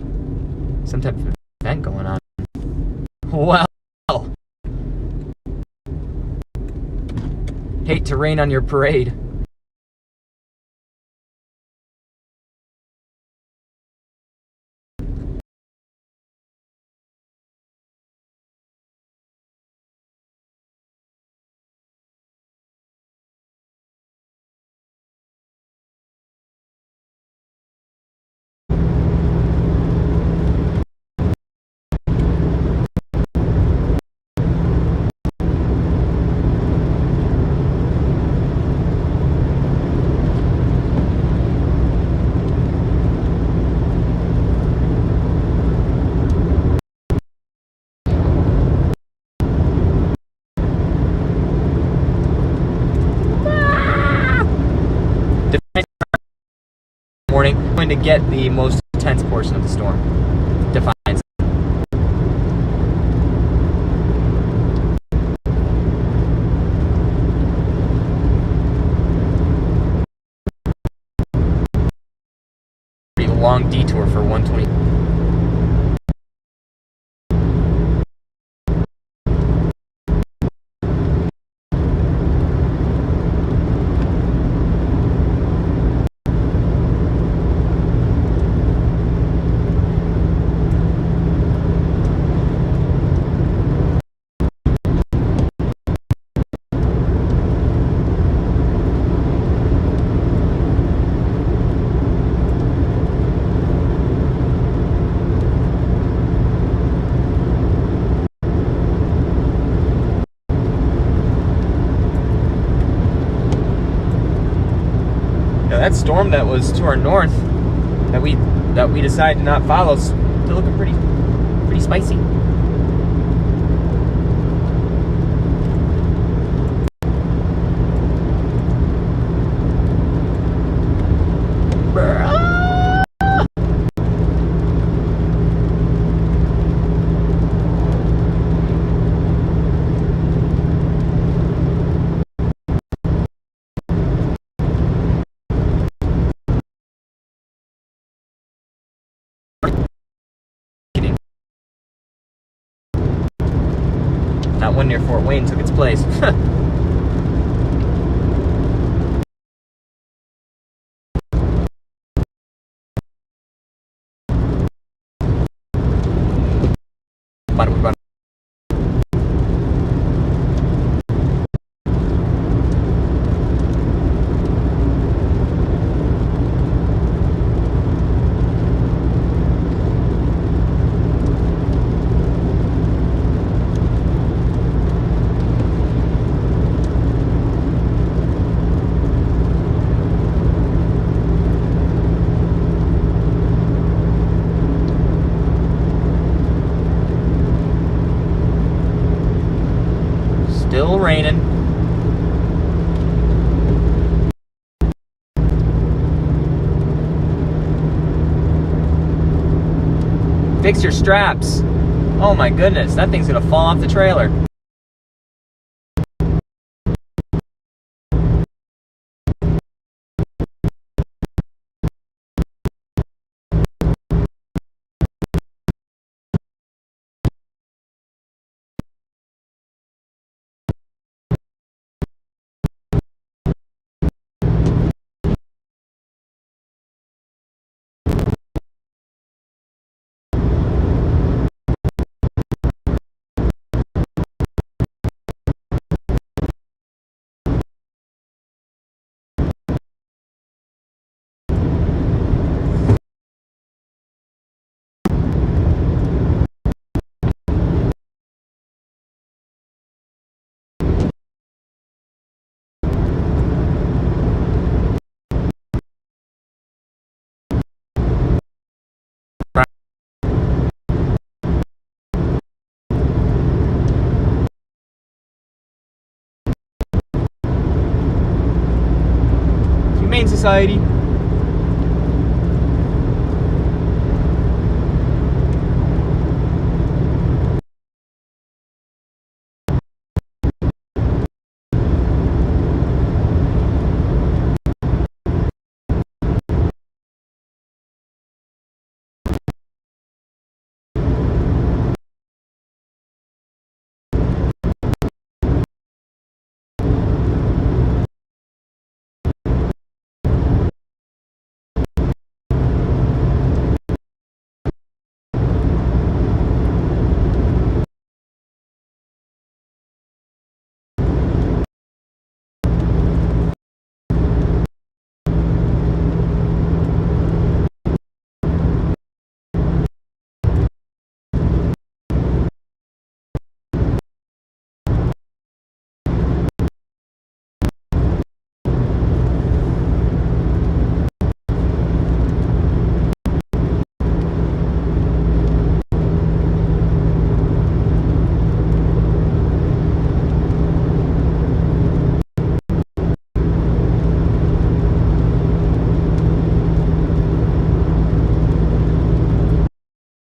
Some type of event going on. Wow. Hate to rain on your parade. Morning, I'm going to get the most intense portion of the storm. Defiance. long detour for 120. That storm that was to our north that we decided to not follow is still looking pretty spicy. That one near Fort Wayne took its place. Still raining. Fix your straps. Oh my goodness, that thing's gonna fall off the trailer. Humane Society.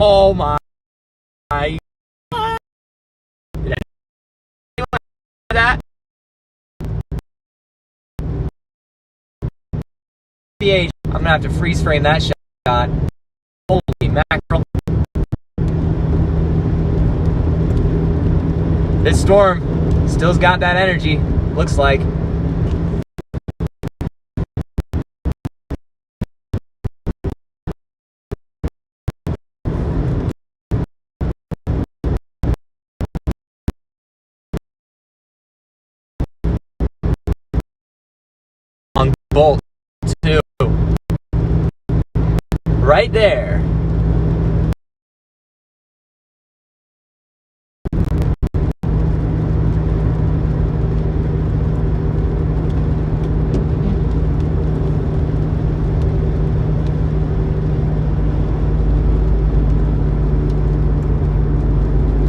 Oh my. Did anyone hear that? I'm gonna have to freeze frame that shot. got. Holy mackerel. This storm still's got that energy, looks like. On bolt 2. Right there.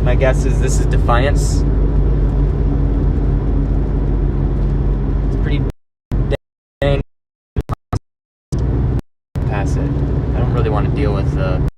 My guess is this is Defiance. It's pretty dang pass it. I don't really want to deal with the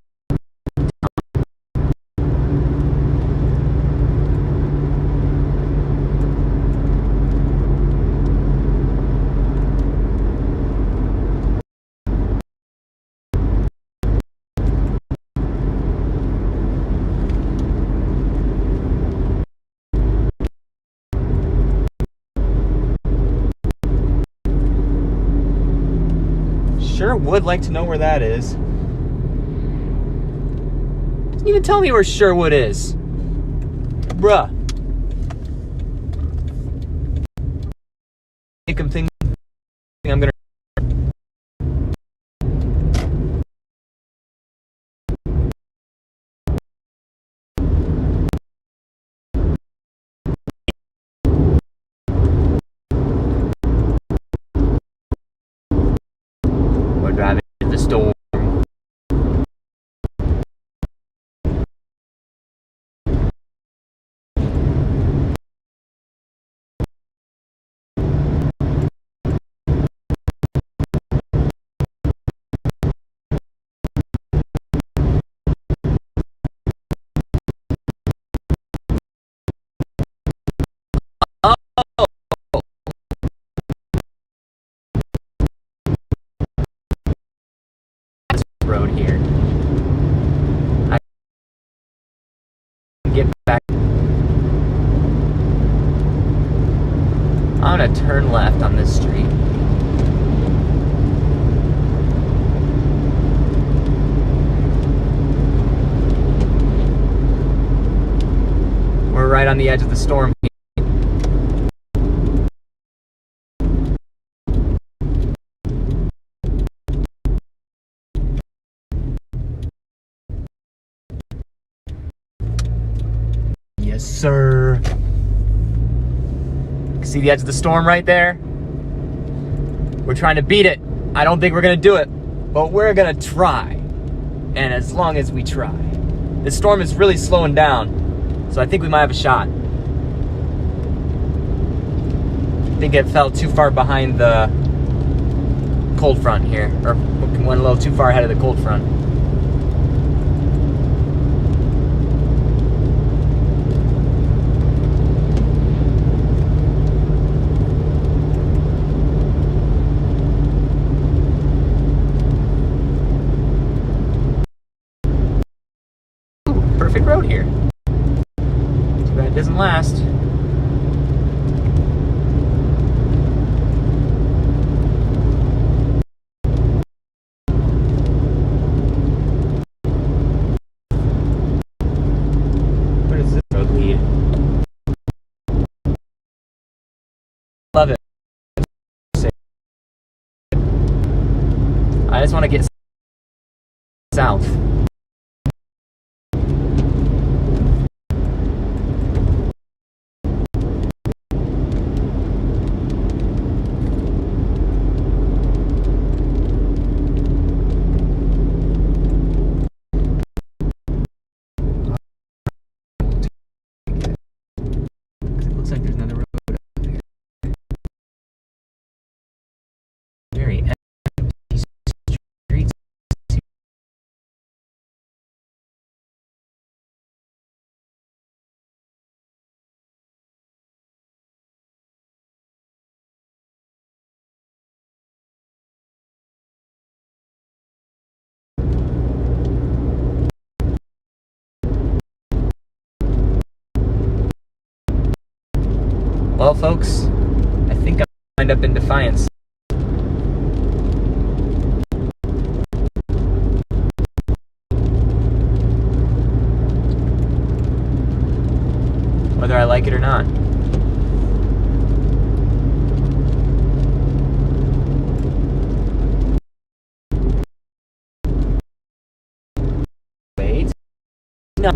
sure would like to know where that is. Doesn't even tell me where Sherwood is. Bruh. Make him think I'm gonna. We're driving to the storm. Road here. I get back. I'm gonna turn left on this street. We're right on the edge of the storm. Yes, sir. See the edge of the storm right there? We're trying to beat it. I don't think we're gonna do it, but we're gonna try. And as long as we try. The storm is really slowing down, so I think we might have a shot. I think it fell too far behind the cold front here, or went a little too far ahead of the cold front. Perfect road here. Too bad it doesn't last. Where does this road lead? Love it. I just want to get south. Looks like there's another road up there. Very empty streets. Well, folks, I think I'll wind up in Defiance. Whether I like it or not. Wait. No.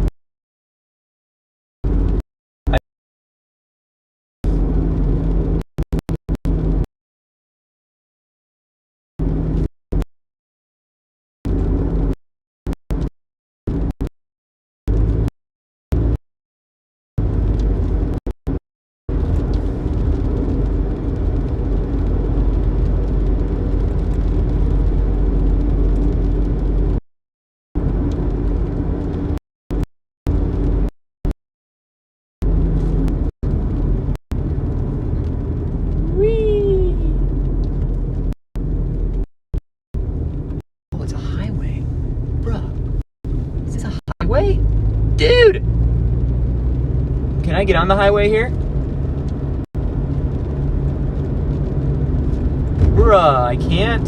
Oh, it's a highway. Bruh. Is this a highway? Dude! Can I get on the highway here? Bruh, I can't.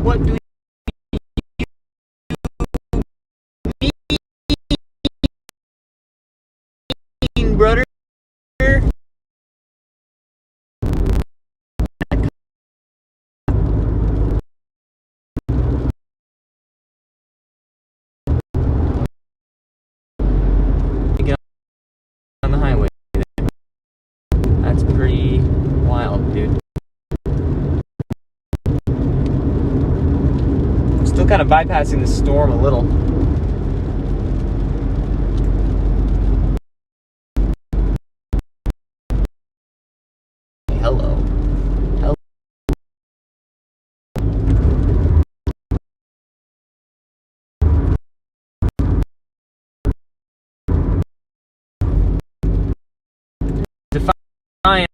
What do you mean, brother? Get on the highway. That's pretty wild, dude. I'm still kind of bypassing the storm a little. Hello. Hello. Defiant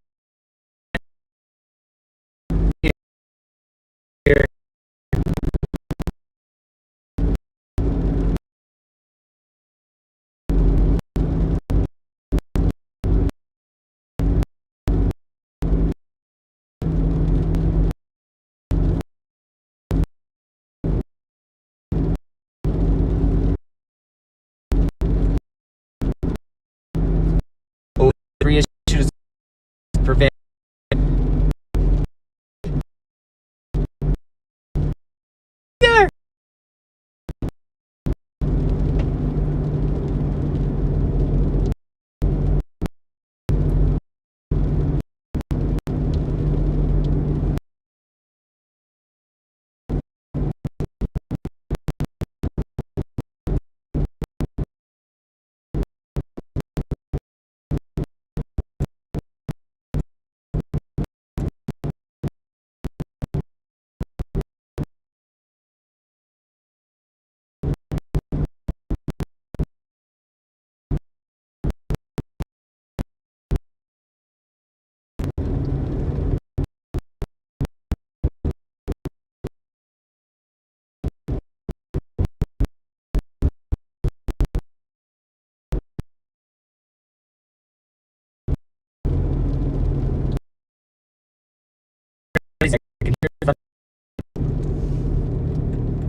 here. Oh, three issues prevent. There.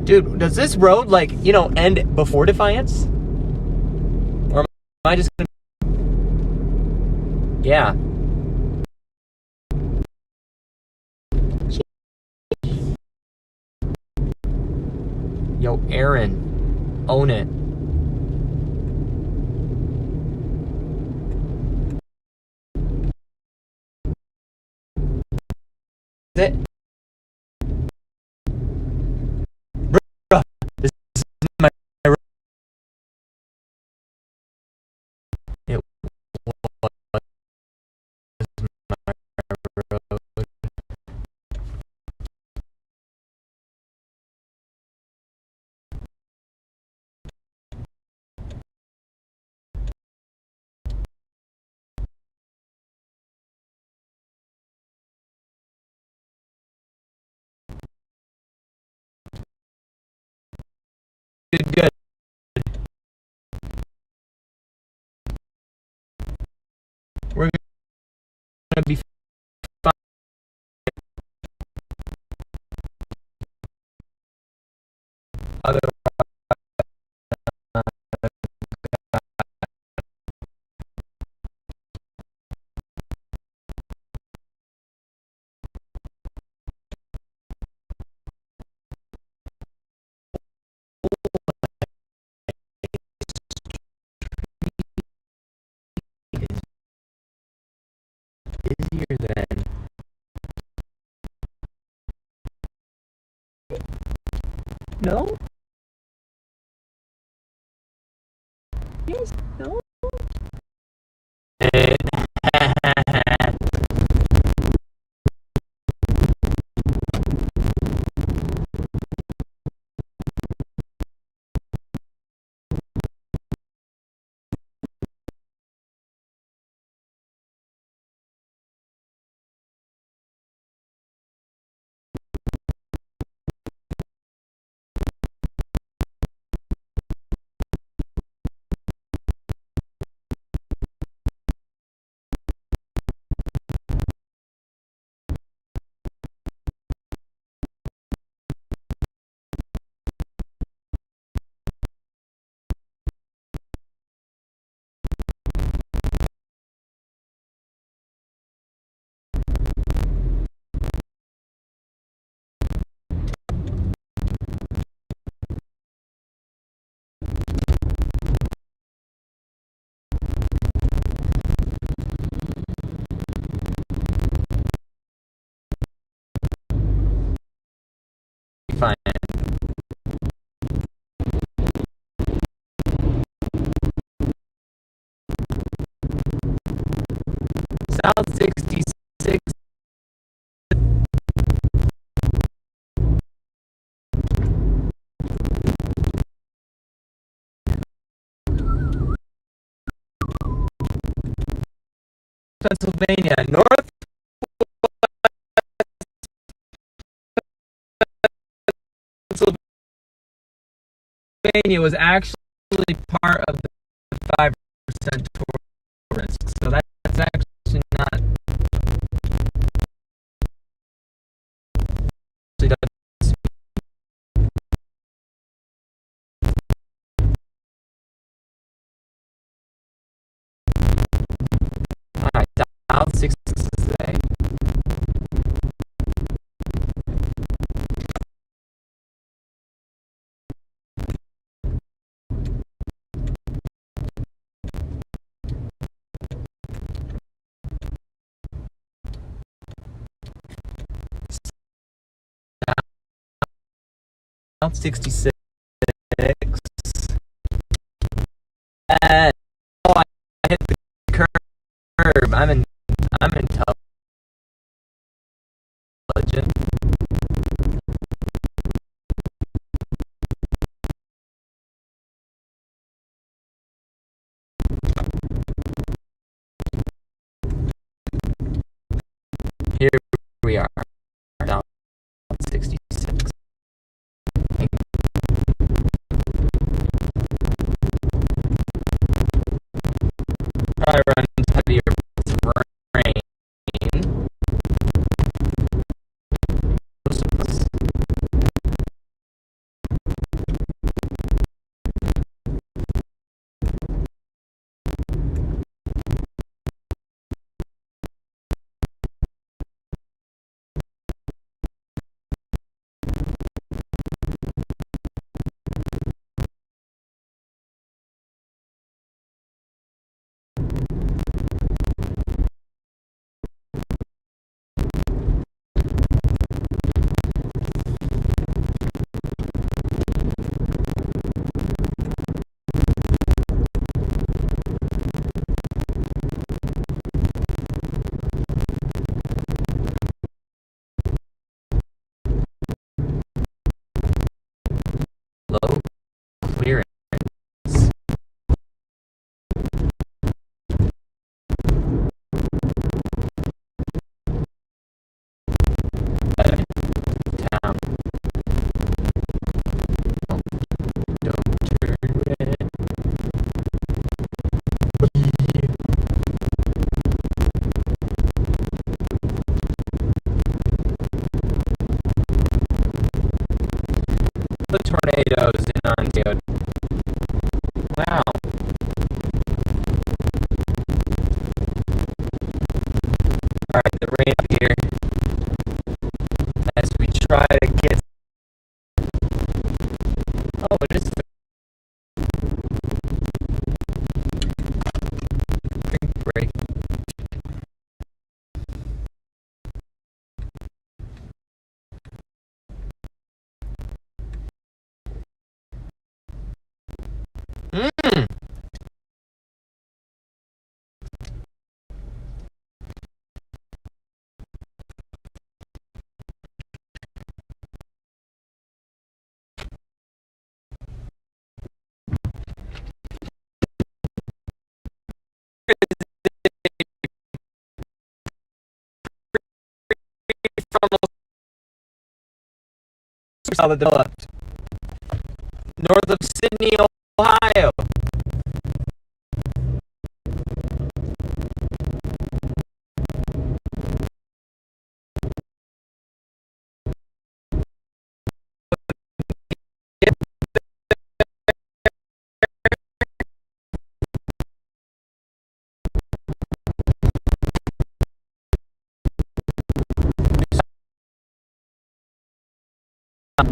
Dude, does this road, like, end before Defiance? Or am I just gonna... Yeah. Yo, Aaron. Own it. Is it? Bruh, this is my road. It was my road. Good, good. to be fine. Otherwise, busier than no. Yes, no. Fine. South 66. Pennsylvania. North Pennsylvania was actually part of the 5% risk. So that's actually not. Alright, South 66 is A. South 66. Oh, I hit the curb. I'm intelligent. Here we are. South 66. I run into heavier rain. try to get. Oh, it is. Break. Mm. Supercell developed north of Sydney, Ohio.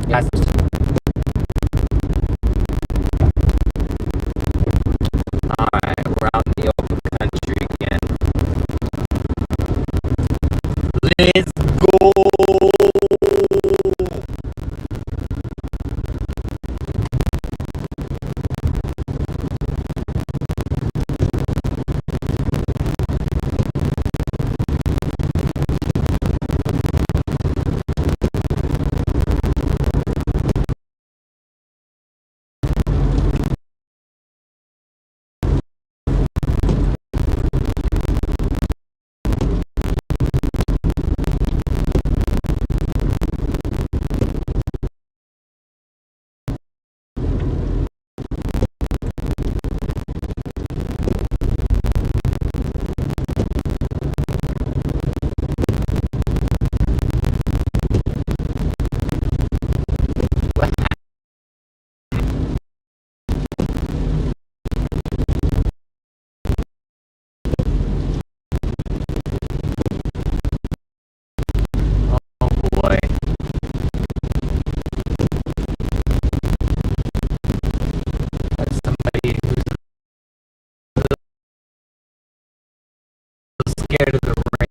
Yes. Alright, we're out in the open country again. Let's go! Oh boy. That's somebody who's a little scared of the rain.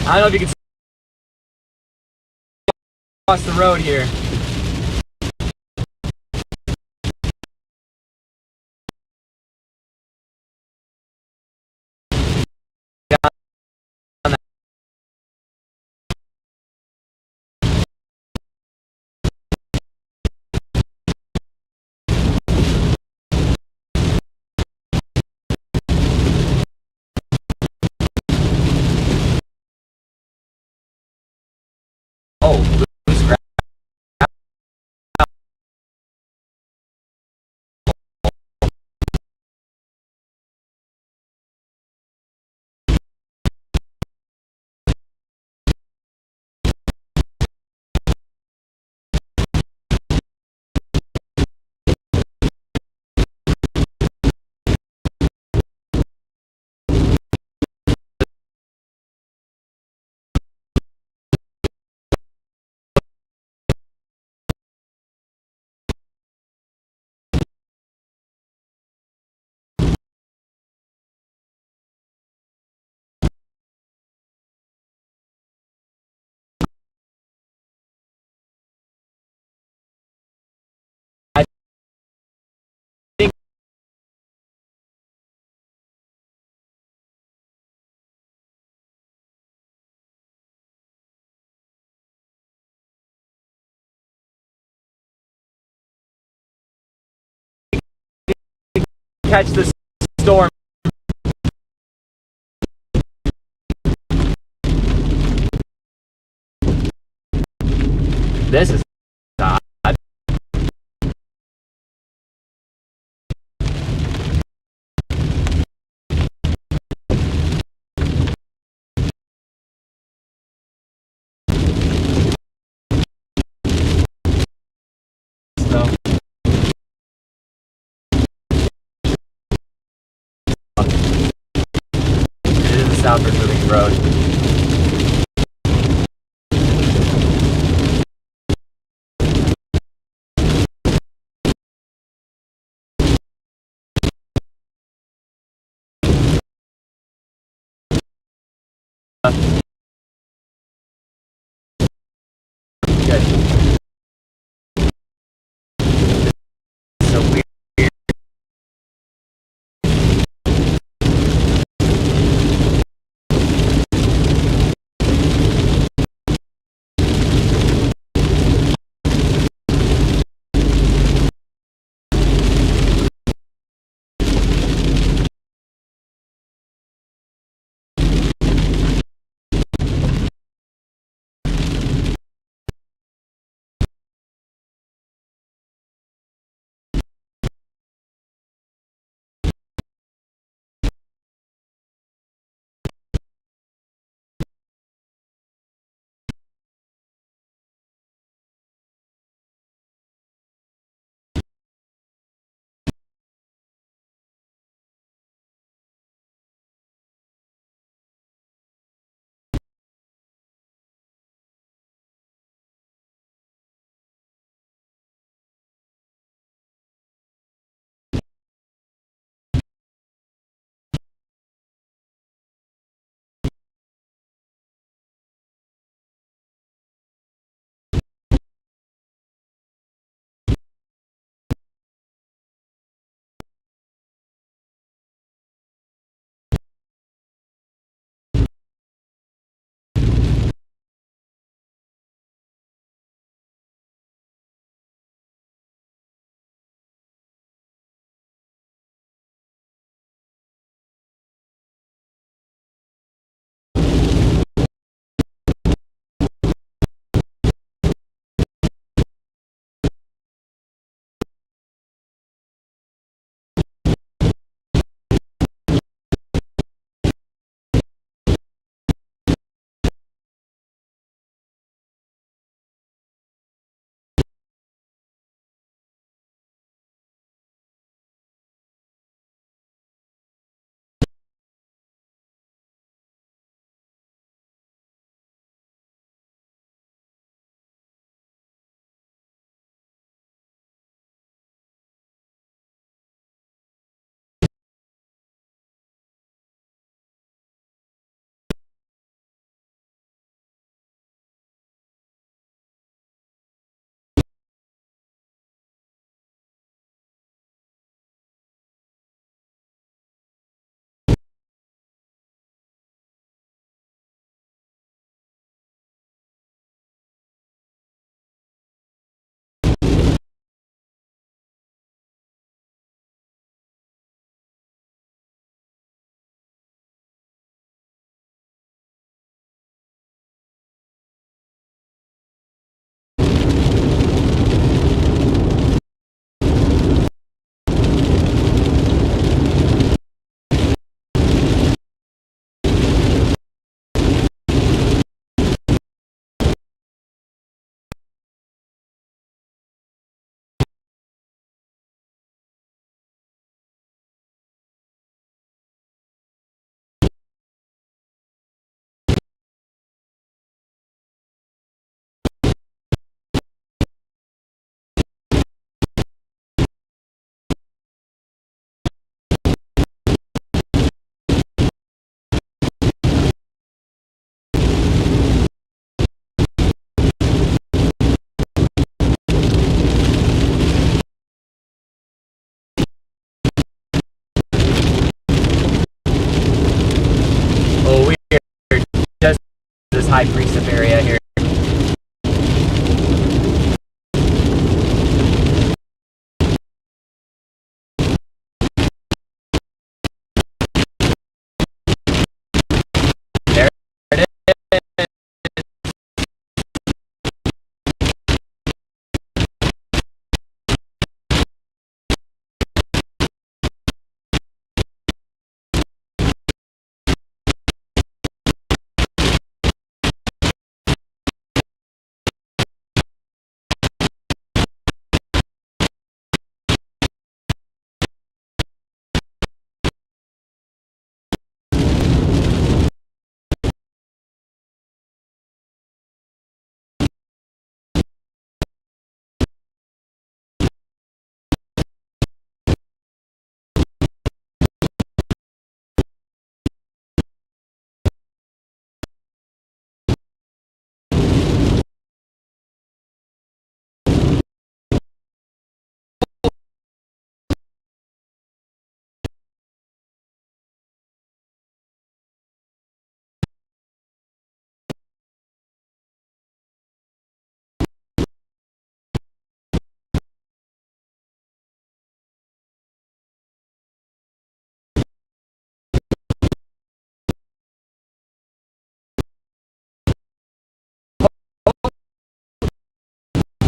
I don't know if you can see across the road here. Oh, loose grass. catch the storm. This is odd. So, it is a southward moving road. Good. So weird. Oh, we're just this high precip area here.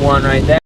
one right there.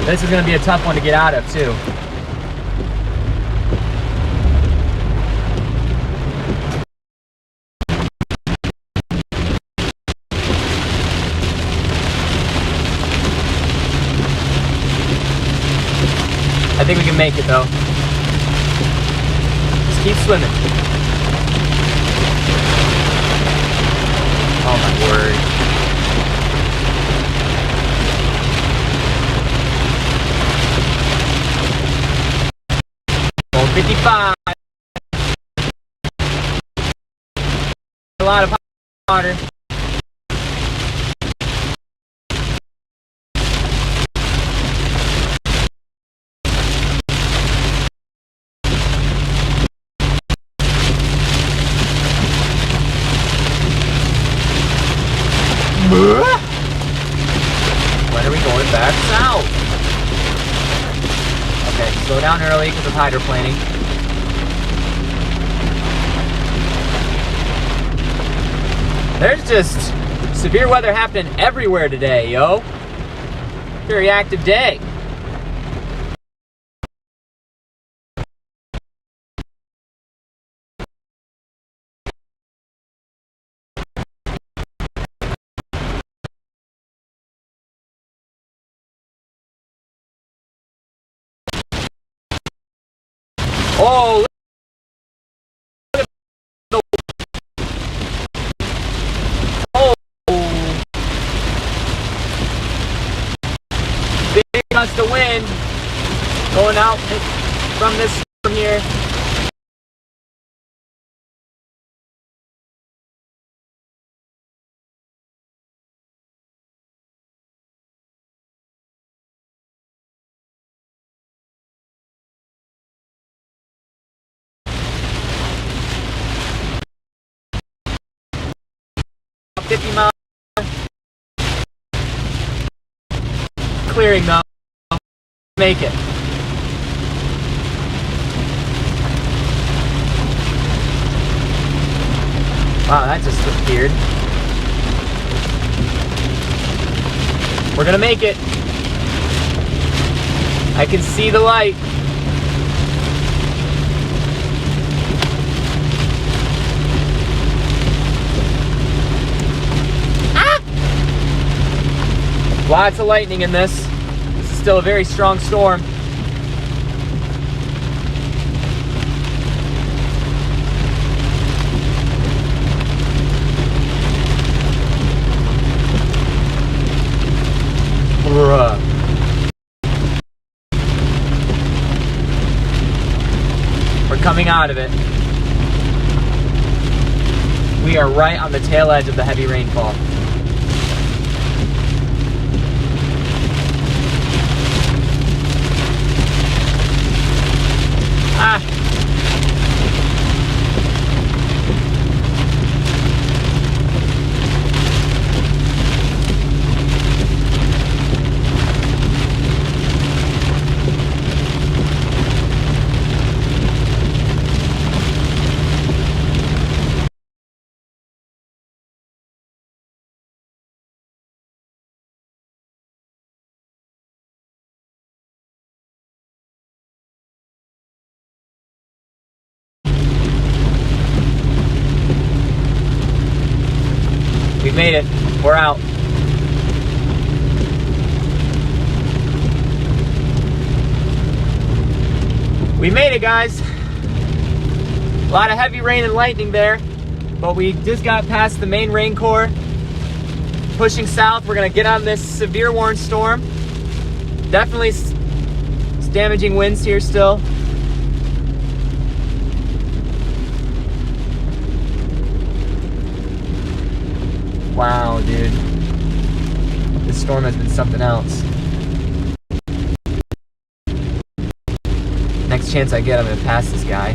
This is going to be a tough one to get out of, too. I think we can make it, though. Just keep swimming. Oh, my word. Oh, 55. A lot of water. When are we going back south? Okay, slow down early because of hydroplaning. There's just severe weather happening everywhere today, yo. Very active day. Oh, look at the, oh, big gust of wind going out from this storm here. About 50 miles. Clearing though. Make it. Wow, that just appeared. We're gonna make it. I can see the light. Ah! Lots of lightning in this. This is still a very strong storm. We're coming out of it. We are right on the tail edge of the heavy rainfall. Ah! We made it. We're out. We made it, guys. A lot of heavy rain and lightning there, but we just got past the main rain core. Pushing south, we're gonna get on this severe warning storm. Definitely damaging winds here still. Wow, dude. This storm has been something else. Next chance I get, I'm gonna pass this guy.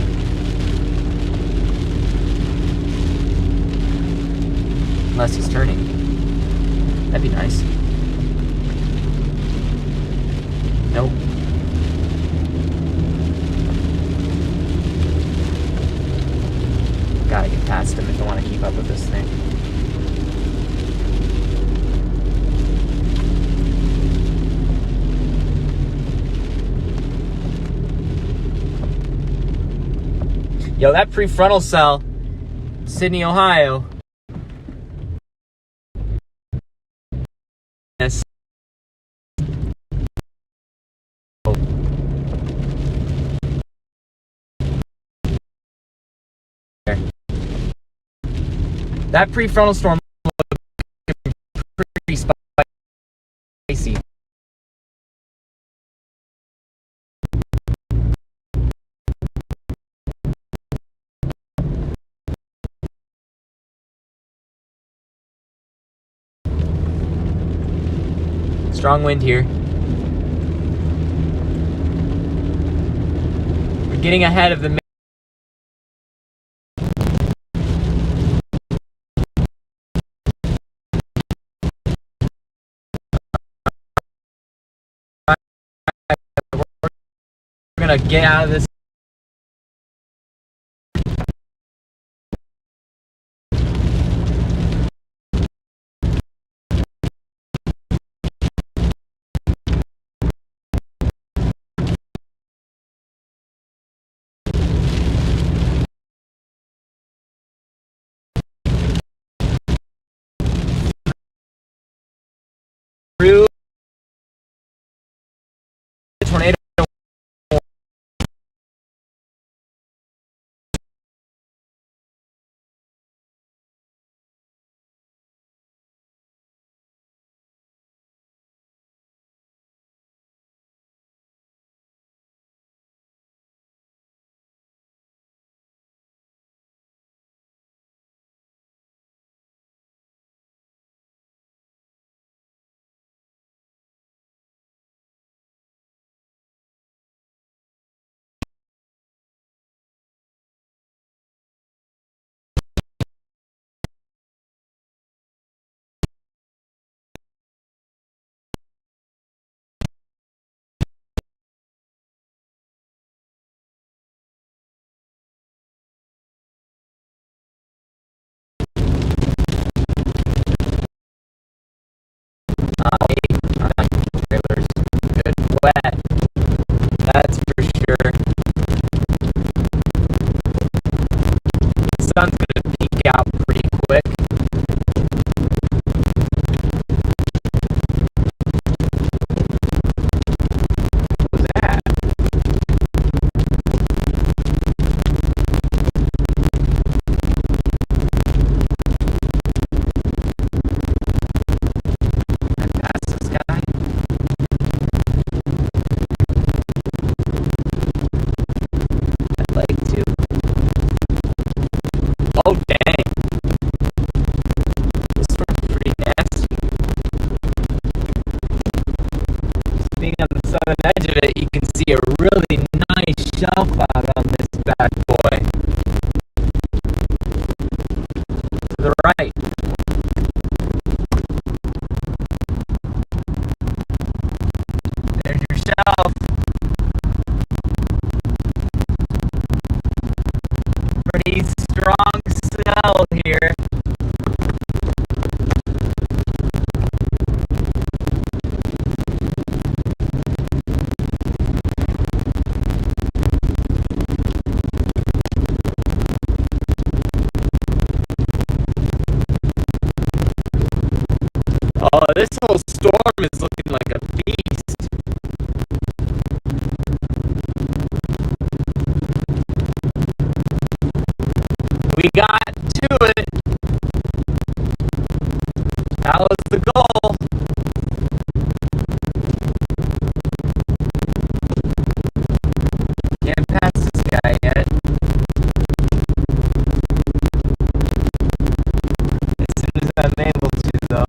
Unless he's turning. That'd be nice. Nope. Gotta get past him if I want to keep up with this thing. Yo, that prefrontal cell, Sydney, Ohio. Yes. That prefrontal storm looked pretty spicy. Strong wind here. We're getting ahead of the we're gonna get out of this. Through the tornado. Trailers good wet. That's for sure. The sun's gonna peek out pretty quick. What was that? That's this guy. I'd like to. Oh dang! This storm's pretty nasty. Being on the southern edge of it, you can see a really nice shell cloud on this bad boy. To the right. There's your shelf. Pretty strong cell here. Oh, this whole storm is looking like a beast. We got to it. That was the goal. Can't pass this guy yet. As soon as I'm able to, though.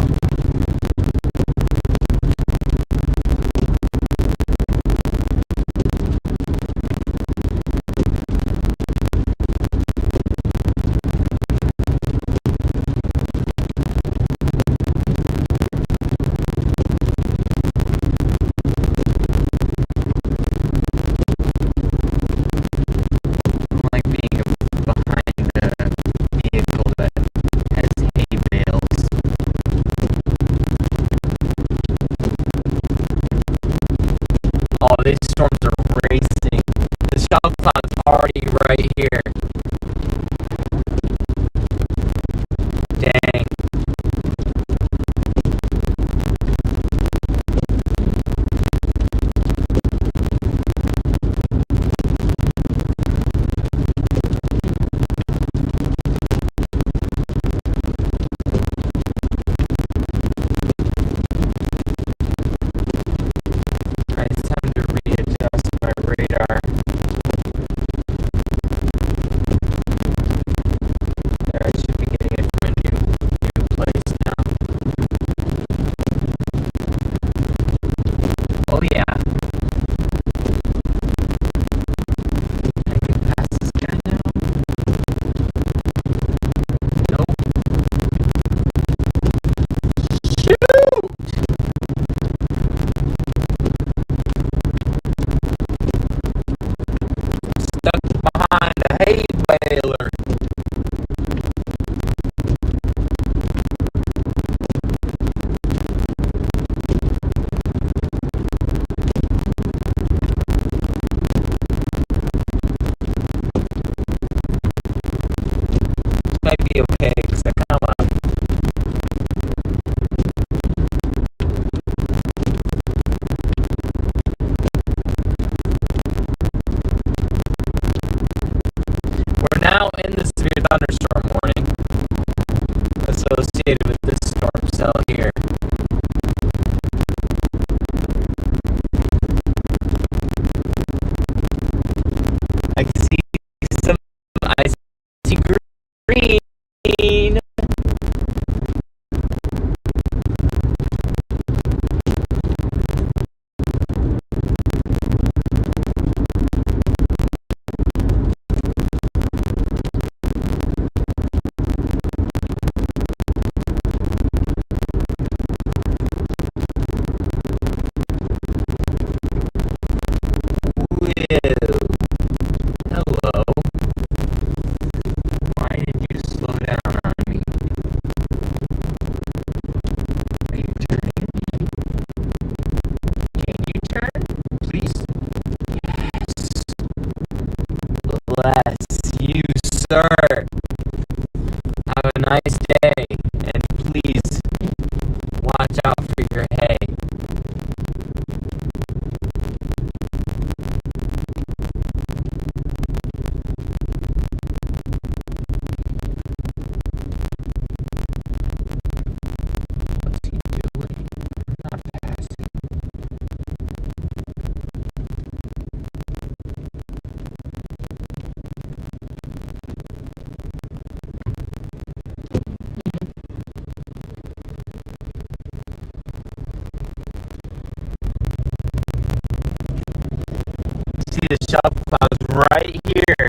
shelf clouds right here.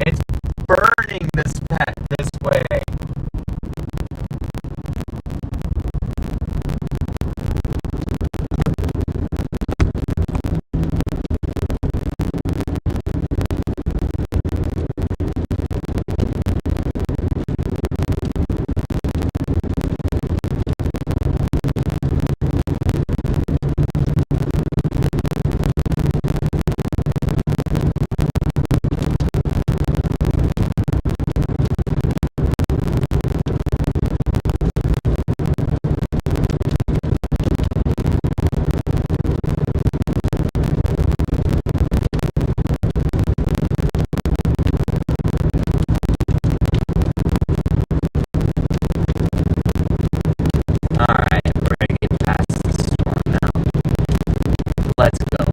It's burning this way. Let's go.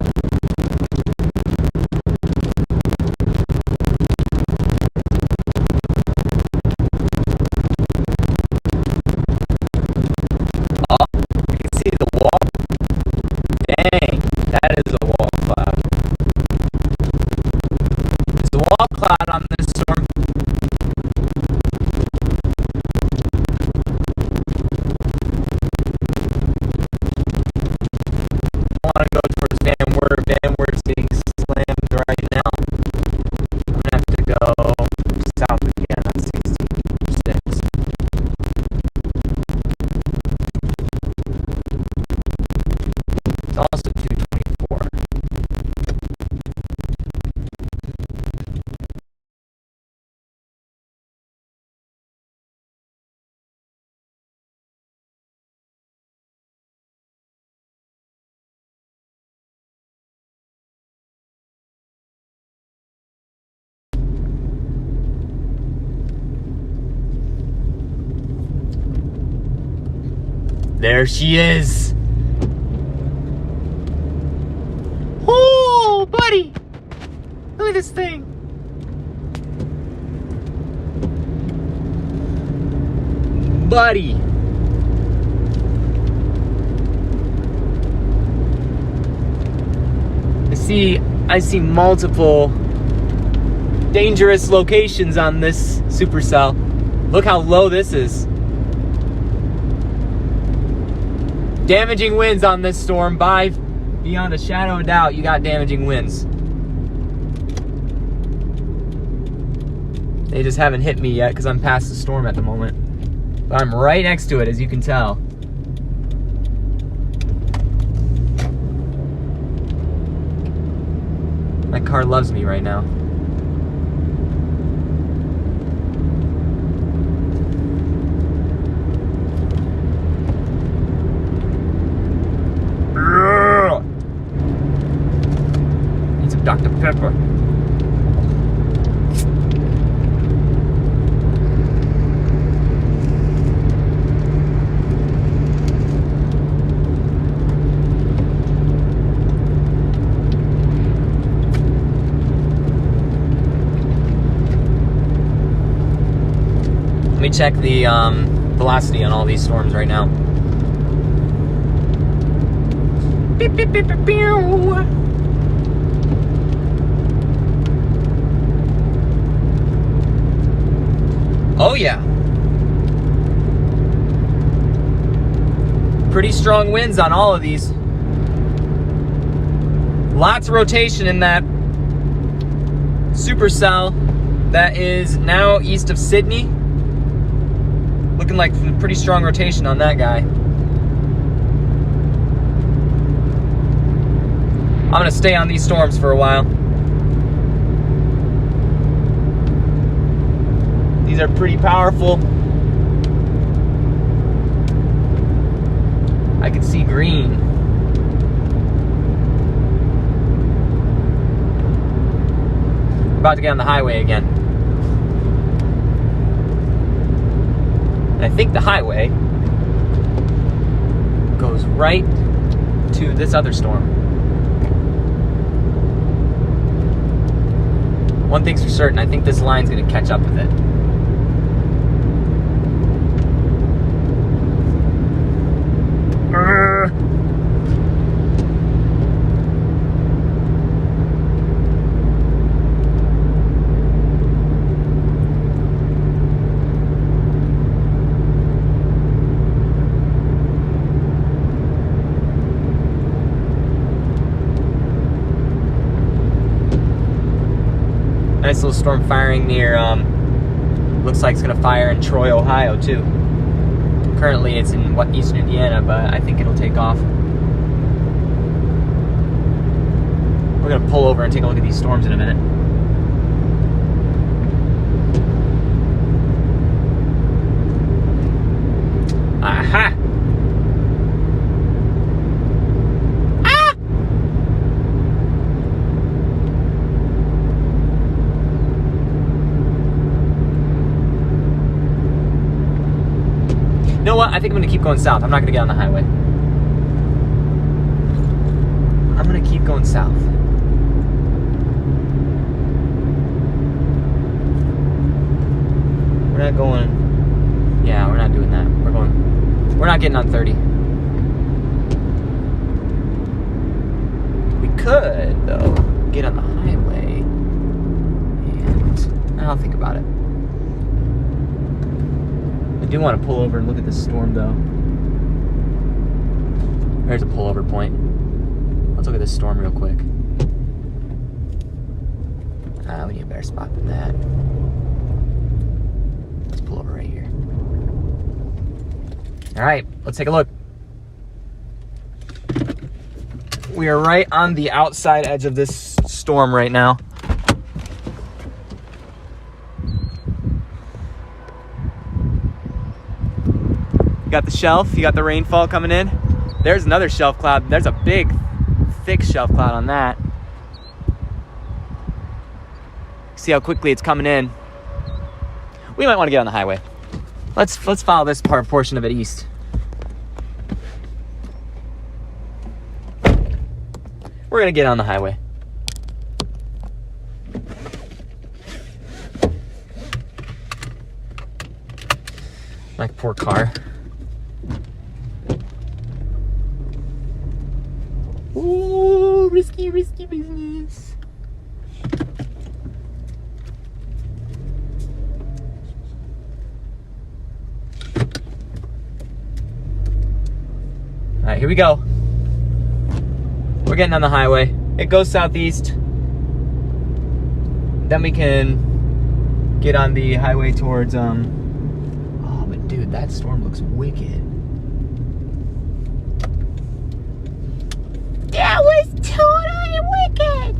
Oh, you can see the wall. Dang, that is a wall cloud. There's a wall cloud on this storm. I want to go towards Van Wert. Van Wert's getting slammed right now. I'm going to have to go south again on 66. It's also 224. There she is. Oh, buddy. Look at this thing. Buddy. I see multiple dangerous locations on this supercell. Look how low this is. Damaging winds on this storm. Beyond a shadow of doubt, you got damaging winds. They just haven't hit me yet because I'm past the storm at the moment. But I'm right next to it, as you can tell. My car loves me right now. Need some Dr. Pepper. Let me check the velocity on all these storms right now. Beep, beep, beep, beep, beep. Oh yeah. Pretty strong winds on all of these. Lots of rotation in that supercell that is now east of Sydney. Looking like pretty strong rotation on that guy. I'm gonna stay on these storms for a while. These are pretty powerful. I can see green. We're about to get on the highway again. And I think the highway goes right to this other storm. One thing's for certain, I think this line's gonna catch up with it. Nice little storm firing near, looks like it's going to fire in Troy, Ohio, too. Currently, it's in eastern Indiana, but I think it'll take off. We're going to pull over and take a look at these storms in a minute. Aha! Ah! You know what? I think I'm gonna keep going south. I'm not gonna get on the highway. I'm gonna keep going south. We're not going. Yeah, we're not doing that. We're not getting on 30. We could, though, get on the highway. And I'll think about it. I do want to pull over and look at this storm, though. There's a pullover point. Let's look at this storm real quick. We need a better spot than that. Let's pull over right here. All right, let's take a look. We are right on the outside edge of this storm right now. You got the shelf, you got the rainfall coming in. There's another shelf cloud. There's a big, thick shelf cloud on that. See how quickly it's coming in. We might want to get on the highway. Let's follow this portion of it east. We're gonna get on the highway. My poor car. Ooh, risky business. All right, here we go. We're getting on the highway. It goes southeast. Then we can get on the highway towards, oh, but dude, that storm looks wicked. That was totally wicked.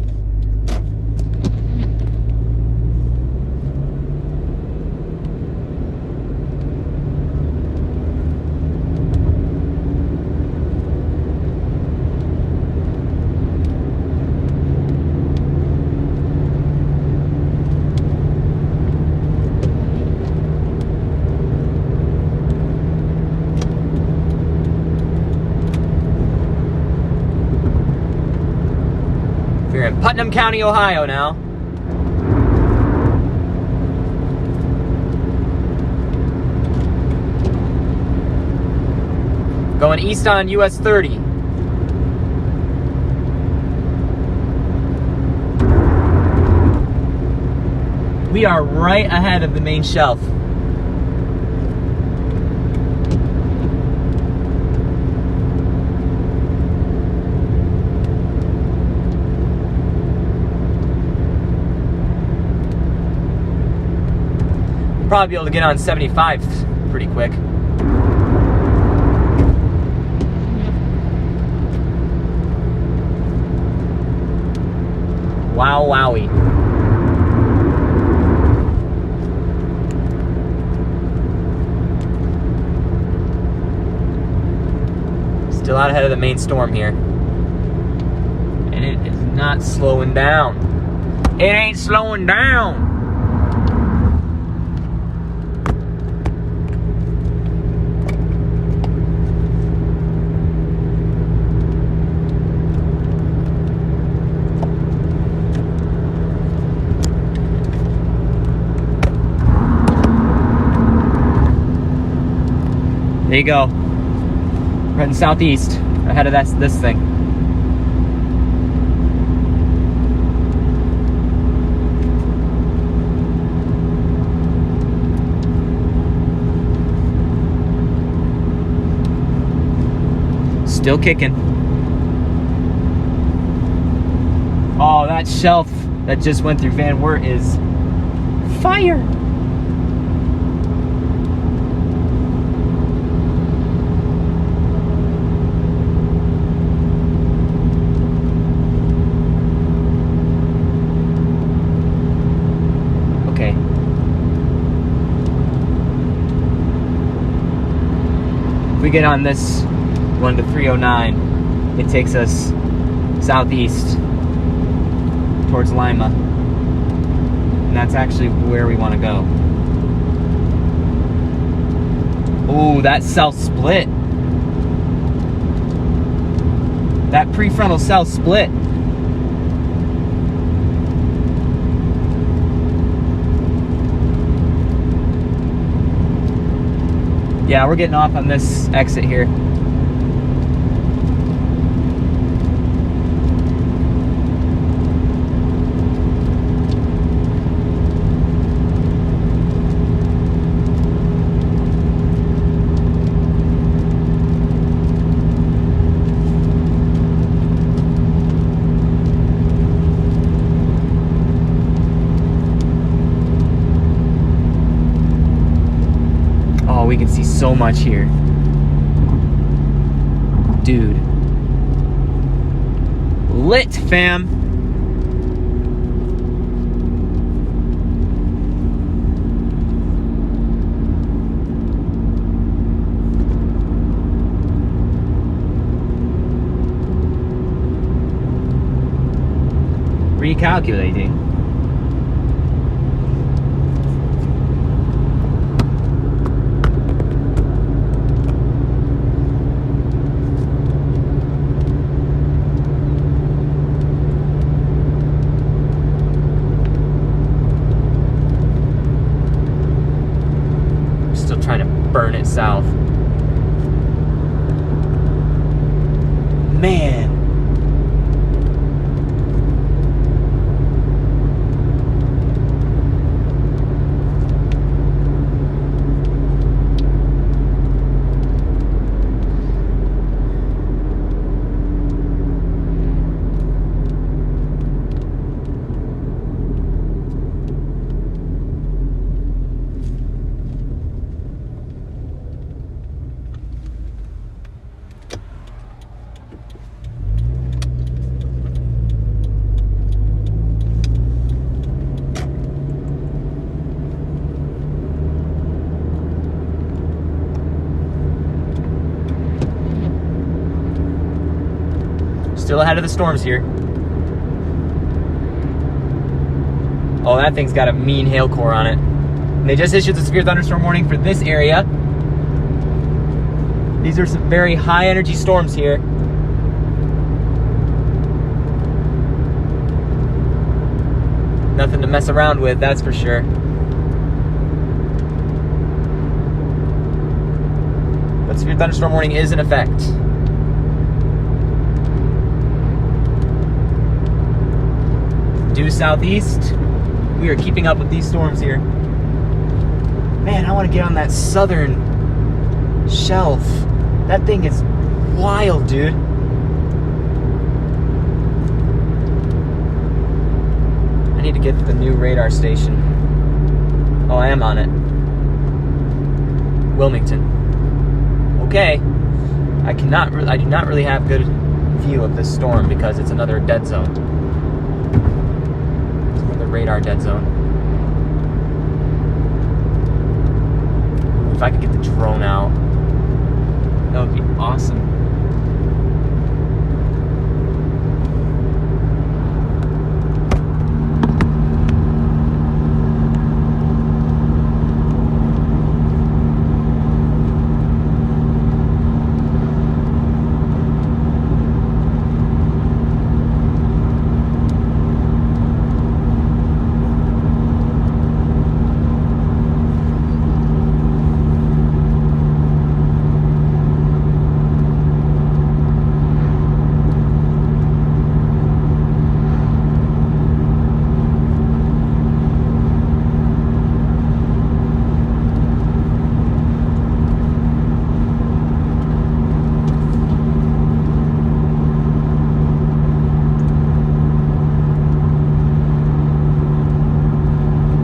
We're in Putnam County, Ohio now. Going east on US 30. We are right ahead of the main shelf. Probably be able to get on 75 pretty quick. Wow, wowie. Still out ahead of the main storm here. And it is not slowing down. It ain't slowing down. There you go. We're heading southeast, ahead of this thing. Still kicking. Oh, that shelf that just went through Van Wert is fire. Okay. If we get on this one to 309, it takes us southeast towards Lima, and that's actually where we want to go. Oh, that cell split. That prefrontal cell split. Yeah, we're getting off on this exit here. We can see so much here. Dude. Lit, fam. Recalculating. Trying to burn it south. Man. Still ahead of the storms here. Oh, that thing's got a mean hail core on it. And they just issued the severe thunderstorm warning for this area. These are some very high energy storms here. Nothing to mess around with, that's for sure. But severe thunderstorm warning is in effect. Due southeast, we are keeping up with these storms here. Man, I want to get on that southern shelf. That thing is wild, dude. I need to get to the new radar station. Oh, I am on it. Wilmington. Okay. I do not really have good view of this storm because it's another dead zone. Radar dead zone. If I could get the drone out, that would be awesome.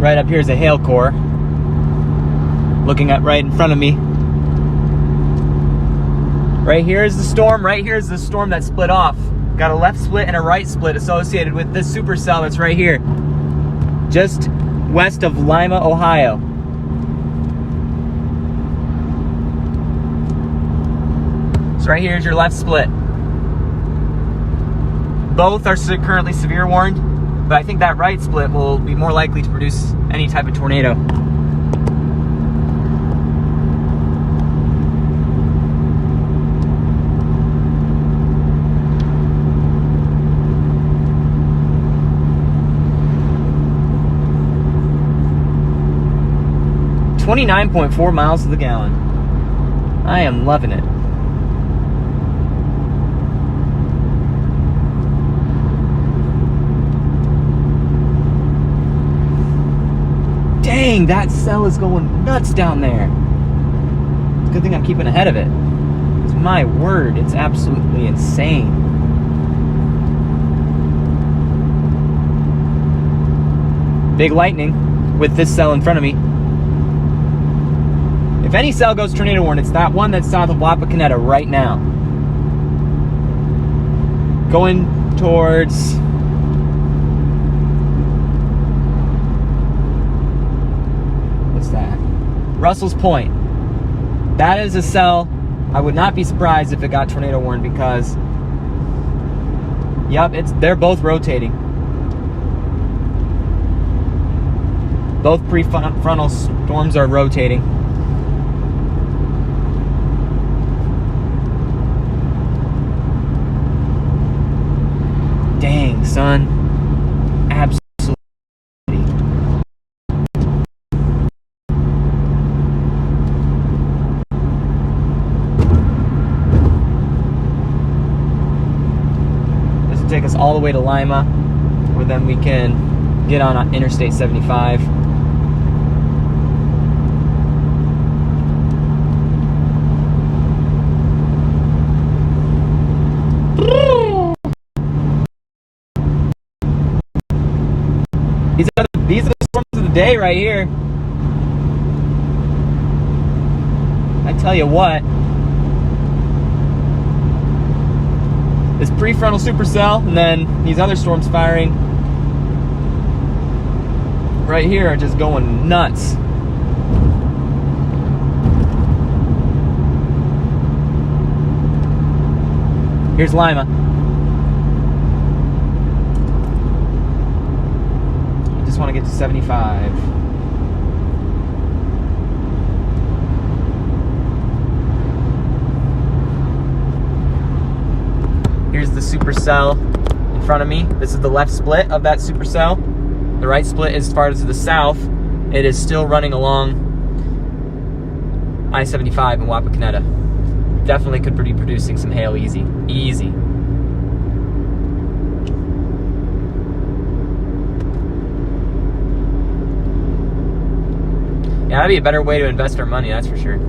Right up here is a hail core. Looking at right in front of me. Right here is the storm. Right here is the storm that split off. Got a left split and a right split associated with this supercell that's right here. Just west of Lima, Ohio. So right here is your left split. Both are currently severe warned, but I think that right split will be more likely to produce any type of tornado. .4 miles to the gallon. I am loving it. Dang, that cell is going nuts down there. It's a good thing I'm keeping ahead of it. It's my word, it's absolutely insane. Big lightning with this cell in front of me. If any cell goes tornado warned, it's that one that's south of Wapakoneta right now. Going towards... what's that? Russell's Point. That is a cell. I would not be surprised if it got tornado warned because... yep, they're both rotating. Both prefrontal storms are rotating. Dang, son. Absolutely. This will take us all the way to Lima, where then we can get on Interstate 75. These are the storms of the day right here. I tell you what, this prefrontal supercell and then these other storms firing right here are just going nuts. Here's Lima. I just want to get to 75. Here's the supercell in front of me. This is the left split of that supercell. The right split is as far as the south. It is still running along I-75 in Wapakoneta. Definitely could be producing some hail easy. Easy. Yeah, that'd be a better way to invest our money, that's for sure.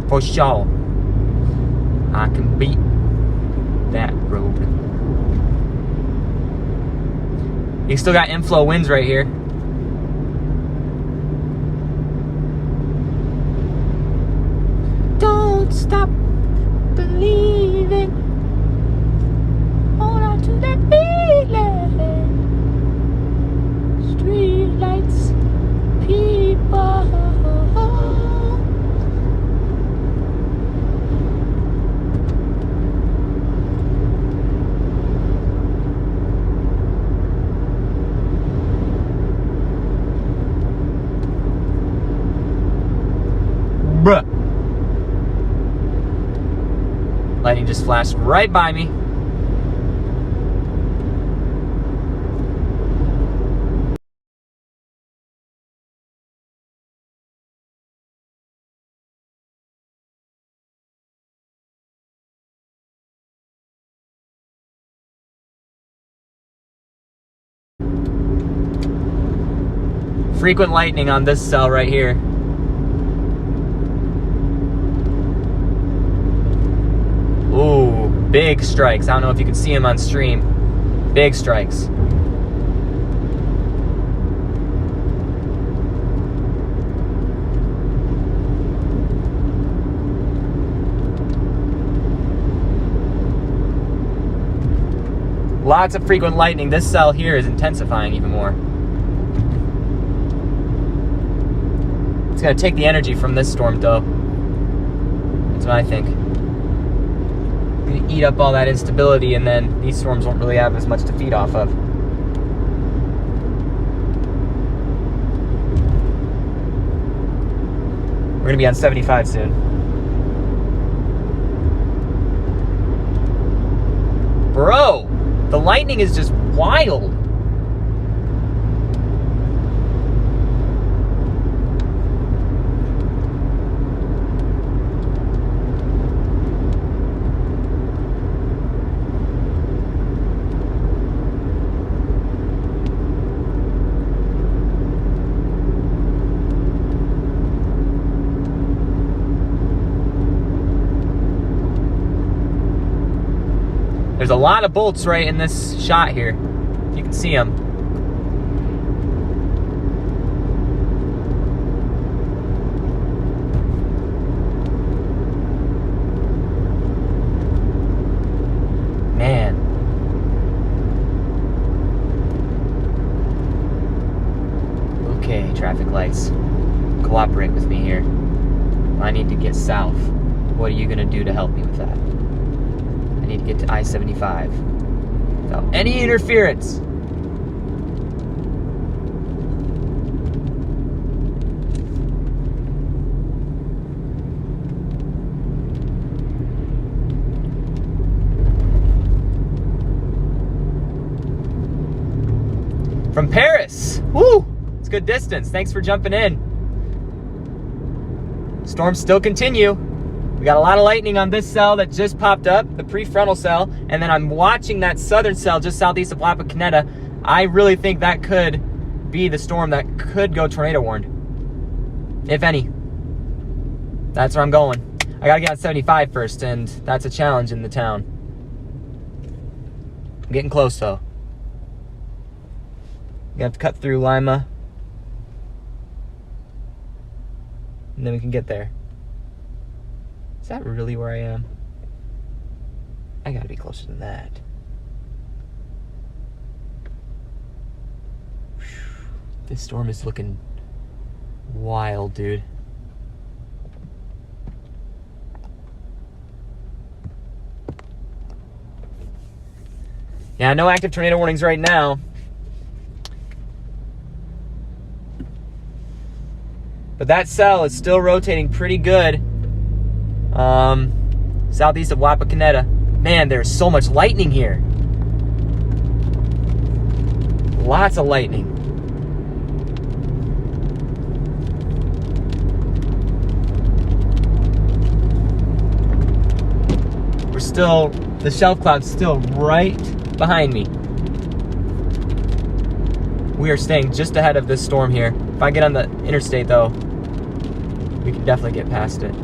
For sure. I can beat that road. You still got inflow winds right here. Don't stop believing. Hold on to that feeling. Street lights, people. Bruh. Lightning just flashed right by me. Frequent lightning on this cell right here. Ooh, big strikes. I don't know if you can see them on stream. Big strikes. Lots of frequent lightning. This cell here is intensifying even more. It's going to take the energy from this storm, though. That's what I think. Going to eat up all that instability, and then these storms won't really have as much to feed off of. We're going to be on 75 soon. Bro! The lightning is just wild. There's a lot of bolts right in this shot here. You can see them. Man. Okay, traffic lights. Cooperate with me here. I need to get south. What are you gonna do to help me with that? I need to get to I-75 without any interference. From Paris. Woo! It's a good distance. Thanks for jumping in. Storms still continue. We got a lot of lightning on this cell that just popped up, the prefrontal cell, and then I'm watching that southern cell just southeast of La Picaneta. I really think that could be the storm that could go tornado warned, if any. That's where I'm going. I gotta get on 75 first, and that's a challenge in the town. I'm getting close though. You have to cut through Lima, and then we can get there. Is that really where I am? I gotta be closer than that. This storm is looking wild, dude. Yeah, no active tornado warnings right now. But that cell is still rotating pretty good. Southeast of La Picaneta. Man, there's so much lightning here. Lots of lightning. The shelf cloud's still right behind me. We are staying just ahead of this storm here. If I get on the interstate though, we can definitely get past it.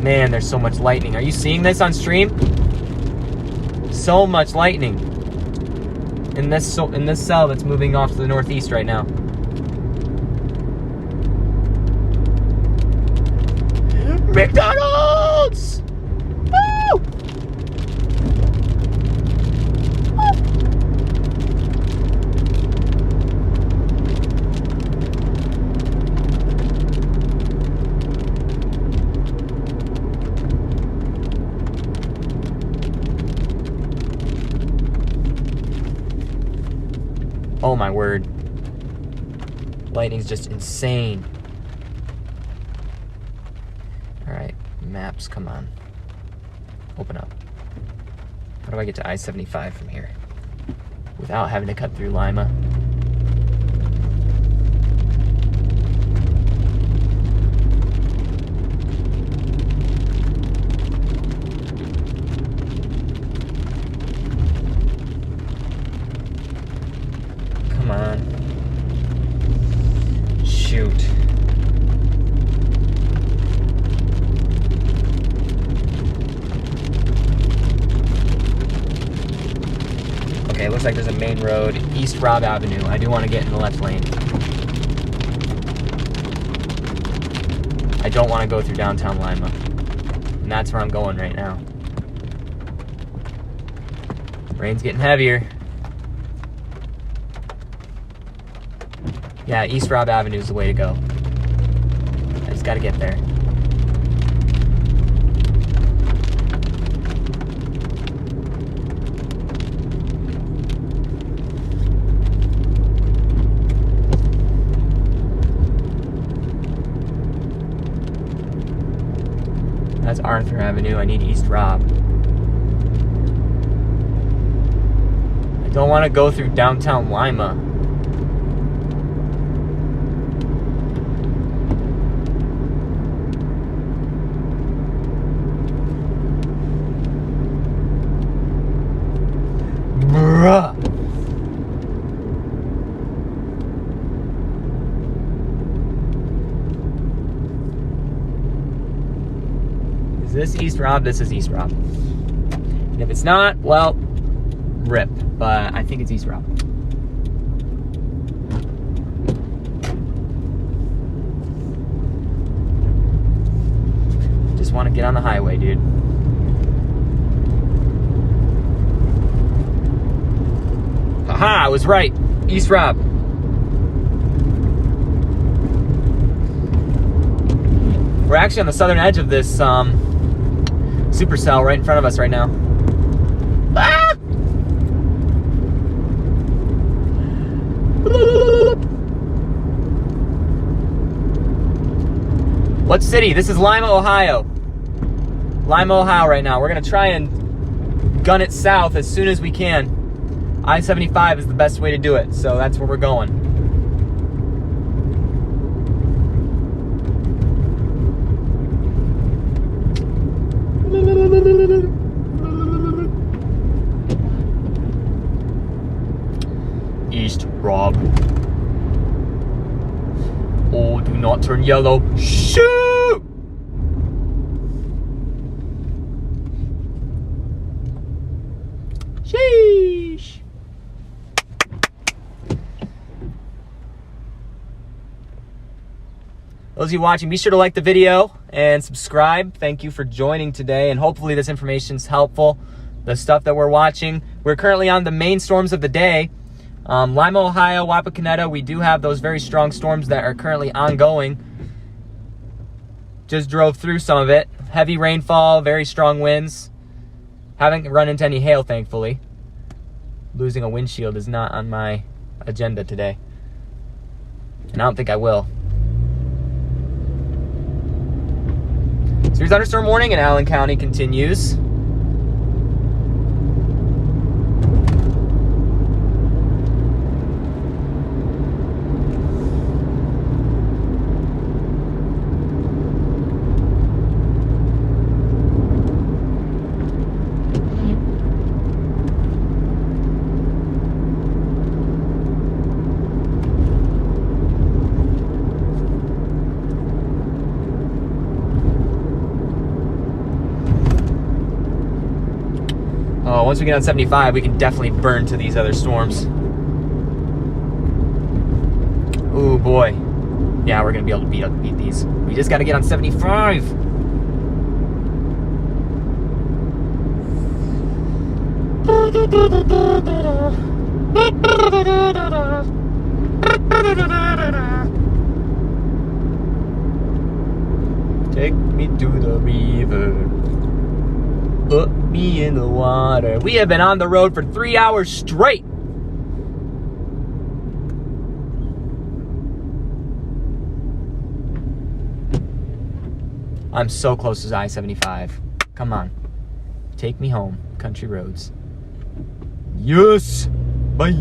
Man, there's so much lightning. Are you seeing this on stream? So much lightning in this cell that's moving off to the northeast right now. McDonald's! Woo! Oh my word. Lightning's just insane. Alright, maps, come on. Open up. How do I get to I-75 from here? Without having to cut through Lima? Come on. Shoot. looks like there's a main road, East Robb Avenue. I do want to get in the left lane. I don't want to go through downtown Lima. And that's where I'm going right now. Rain's getting heavier. Yeah, East Robb Avenue is the way to go. I just got to get there. That's Arthur Avenue. I need East Robb. I don't want to go through downtown Lima. Bruh. Is this East Robb? This is East Robb. And if it's not, well, rip. But I think it's East Robb. Just want to get on the highway, dude. Haha, I was right. East Robb. We're actually on the southern edge of this supercell right in front of us right now. Ah! What city? This is Lima, Ohio. Lima, Ohio right now. We're going to try and gun it south as soon as we can. I-75 is the best way to do it, so that's where we're going. East Robb. Oh, do not turn yellow. Shoot! Sheesh. Those of you watching, be sure to like the video and subscribe. Thank you for joining today, and hopefully this information is helpful. The stuff that we're watching. We're currently on the main storms of the day. Lima, Ohio, Wapakoneta, we do have those very strong storms that are currently ongoing. Just drove through some of it. Heavy rainfall, very strong winds. Haven't run into any hail, thankfully. Losing a windshield is not on my agenda today. And I don't think I will. Severe thunderstorm warning in Allen County continues. Once we get on 75, we can definitely burn to these other storms. Ooh, boy. Yeah, we're going to be able to beat these. We just got to get on 75. Take me to the river. Put me in the water. We have been on the road for 3 hours straight. I'm so close to I-75. Come on. Take me home. Country roads. Yes. Bye.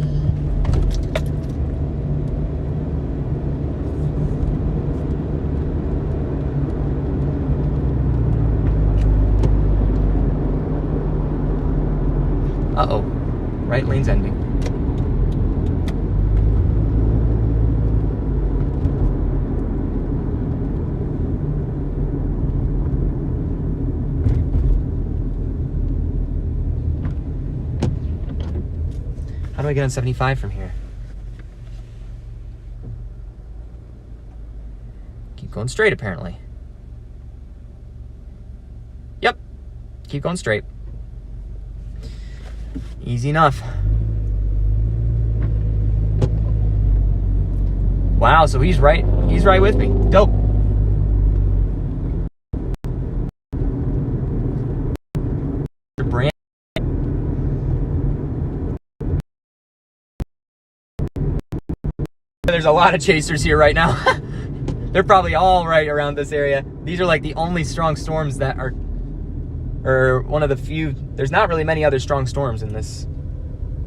Uh-oh. Right lane's ending. I get on 75 from here? Keep going straight, apparently. Yep. Keep going straight. Easy enough. Wow, so he's right with me. Dope. Brand. There's a lot of chasers here right now. They're probably all right around this area. These are like the only strong storms that are, or one of the few. There's not really many other strong storms in this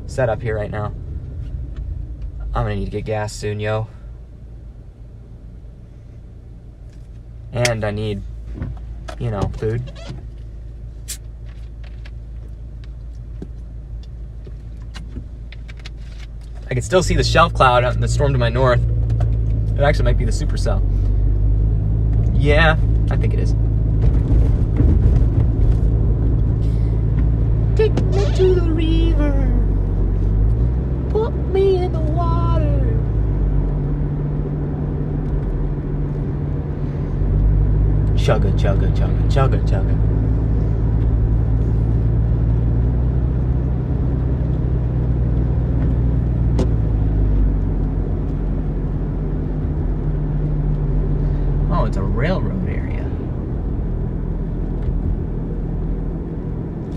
setup here right now. I'm gonna need to get gas soon, yo. And I need, you know, food. I can still see the shelf cloud out in the storm to my north. It actually might be the supercell. Yeah, I think it is. Take me to the river. Put me in the water. Chugga, chugga, chugga, chugga, chugga. Oh, it's a railroad area.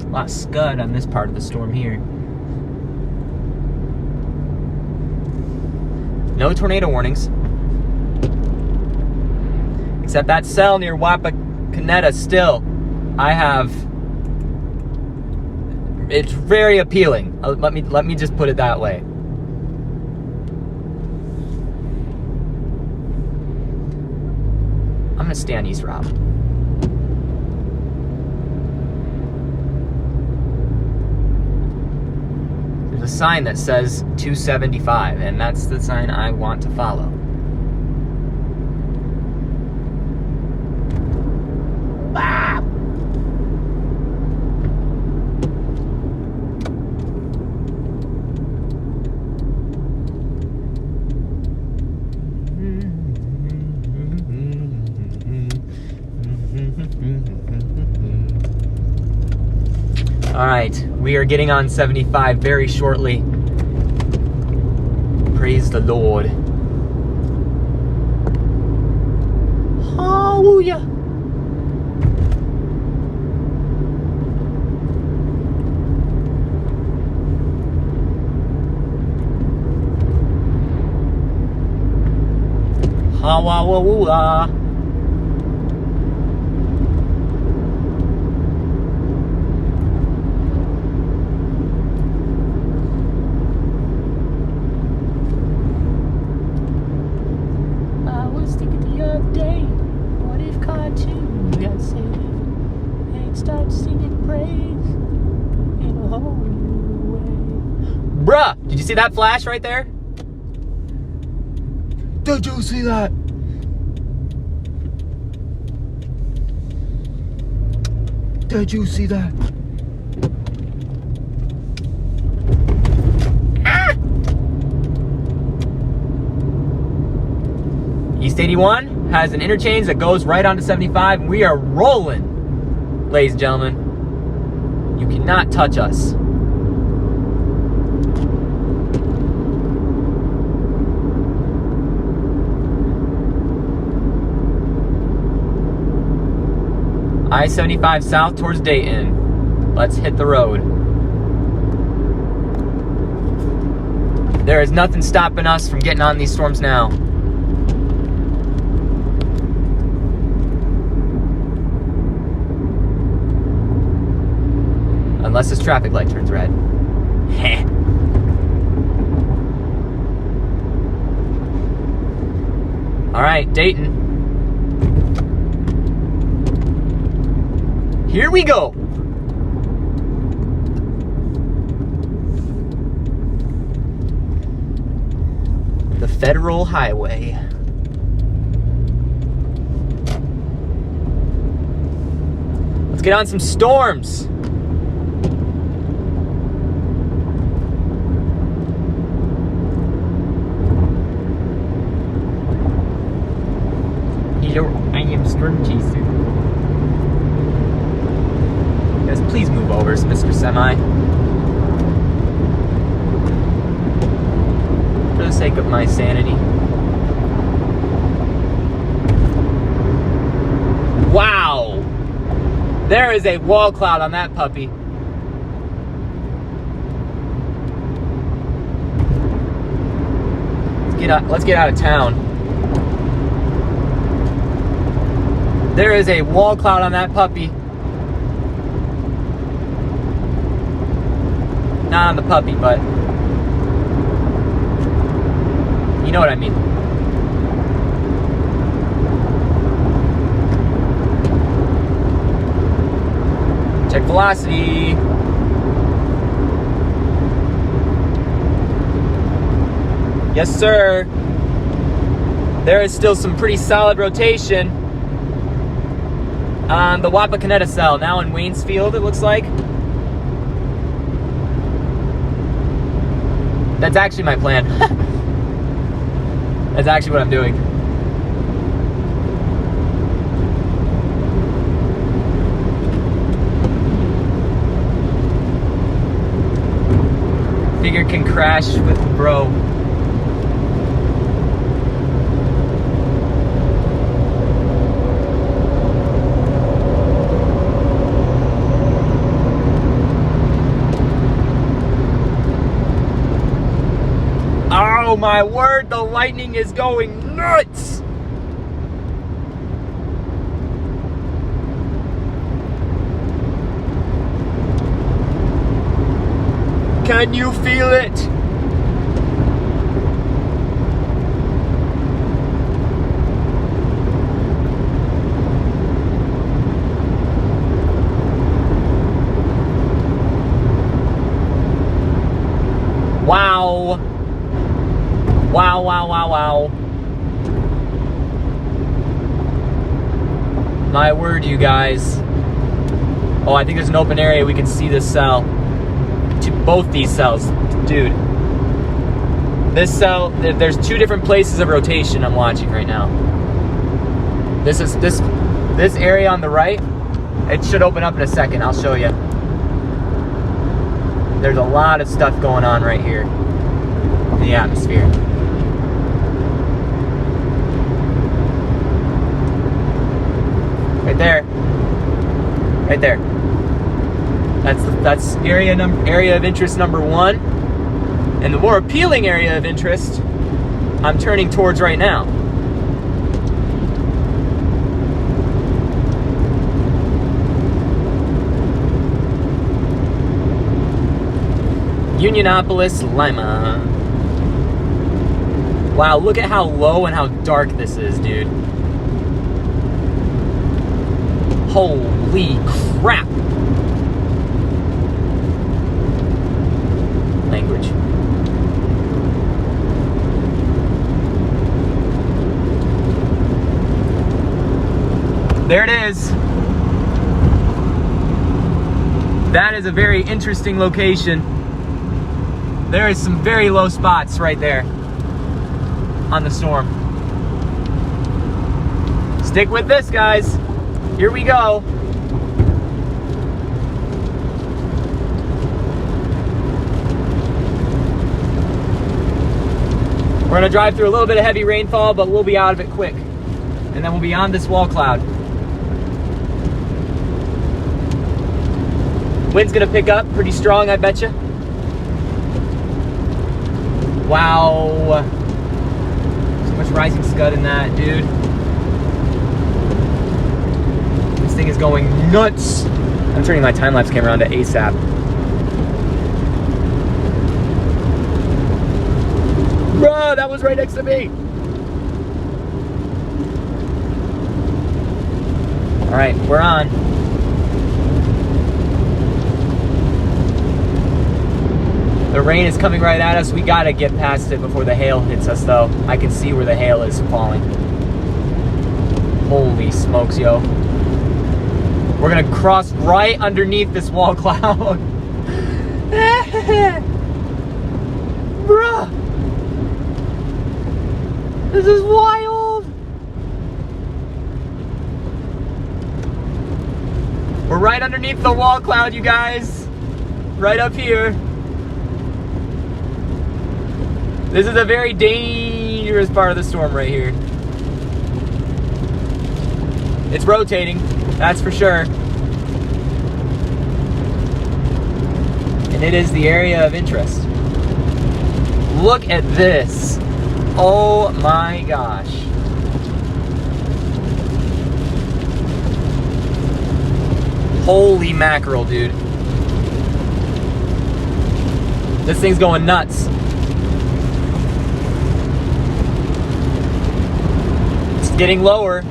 A lot of scud on this part of the storm here. No tornado warnings. Except that cell near Wapakoneta still, I have, it's very appealing. Let me just put it that way. I'm gonna stay on East Route. There's a sign that says 275, and that's the sign I want to follow. Ah! All right, we are getting on 75 very shortly. Praise the Lord. Hallelujah. Hallelujah. Bruh, did you see that flash right there? Did you see that? Did you see that? Ah! East 81 has an interchange that goes right onto 75, and we are rolling, ladies and gentlemen. You cannot touch us. I-75 south towards Dayton. Let's hit the road. There is nothing stopping us from getting on these storms now. Unless this traffic light turns red. Heh. All right, Dayton. Here we go. The Federal Highway. Let's get on some storms. I am string chaser. Guys, please move over, Mr. Semi. For the sake of my sanity. Wow! There is a wall cloud on that puppy. Let's get out of town. There is a wall cloud on that puppy. Not on the puppy, but you know what I mean. Check velocity. Yes, sir. There is still some pretty solid rotation on the Wapakoneta cell, now in Waynesfield, it looks like. That's actually my plan. That's actually what I'm doing. Figure can crash with bro. Oh my word, the lightning is going nuts! Can you feel it? Wow. Wow, wow, wow, wow. My word, you guys. Oh, I think there's an open area. We can see this cell. Both these cells. Dude. This cell, there's two different places of rotation I'm watching right now. This area on the right, it should open up in a second. I'll show you. There's a lot of stuff going on right here in the atmosphere. Right there. Right there. That's area of interest number 1. And the more appealing area of interest I'm turning towards right now. Unionopolis, Lima. Wow, look at how low and how dark this is, dude. Holy crap. Language. There it is. That is a very interesting location. There is some very low spots right there on the storm. Stick with this, guys. Here we go. We're gonna drive through a little bit of heavy rainfall, but we'll be out of it quick. And then we'll be on this wall cloud. Wind's gonna pick up pretty strong, I betcha. Wow. So much rising scud in that, dude. This thing is going nuts. I'm turning my time-lapse camera on to ASAP. Bruh, that was right next to me. All right, we're on. The rain is coming right at us. We gotta get past it before the hail hits us, though. I can see where the hail is falling. Holy smokes, yo. We're gonna cross right underneath this wall cloud. Bruh. This is wild. We're right underneath the wall cloud, you guys. Right up here. This is a very dangerous part of the storm right here. It's rotating, that's for sure. And it is the area of interest. Look at this. Oh my gosh. Holy mackerel, dude. This thing's going nuts. It's getting lower.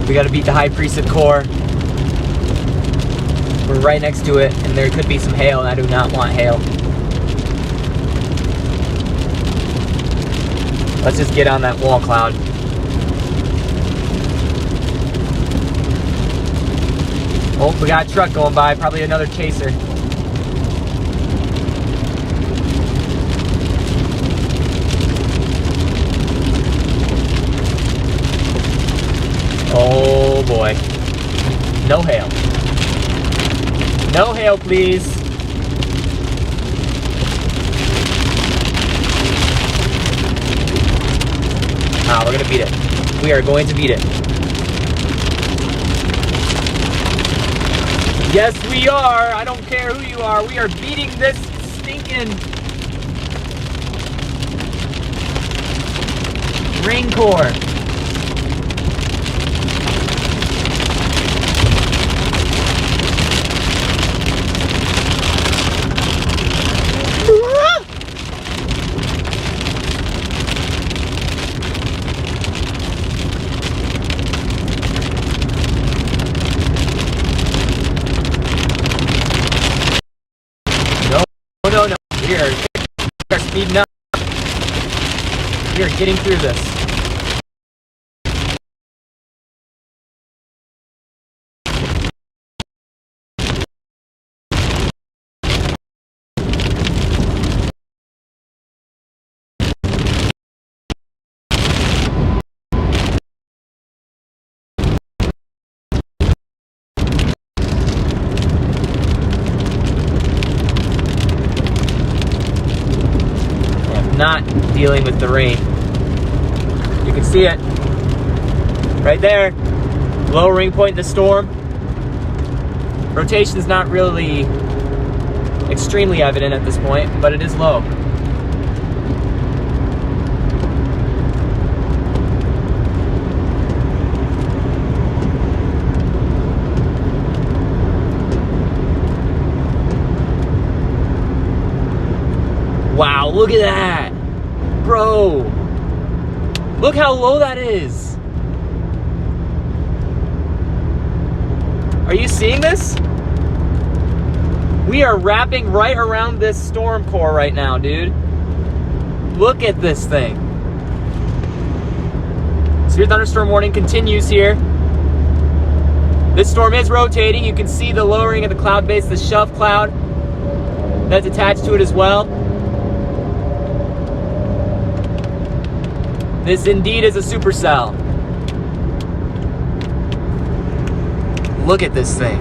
We gotta beat the High Priestess core. We're right next to it, and there could be some hail, and I do not want hail. Let's just get on that wall cloud. Oh, we got a truck going by, probably another chaser. Oh boy. No hail. No hail, please. Ah, we're gonna beat it. We are going to beat it. Yes, we are. I don't care who you are. We are beating this stinking rain core. No. We are speeding up. We are getting through this. Not dealing with the rain. You can see it right there. Lowering point in the storm. Rotation is not really extremely evident at this point, but it is low. Wow, look at that. Bro, look how low that is. Are you seeing this? We are wrapping right around this storm core right now, dude. Look at this thing. Severe thunderstorm warning continues here. This storm is rotating. You can see the lowering of the cloud base, the shove cloud that's attached to it as well. This indeed is a supercell. Look at this thing.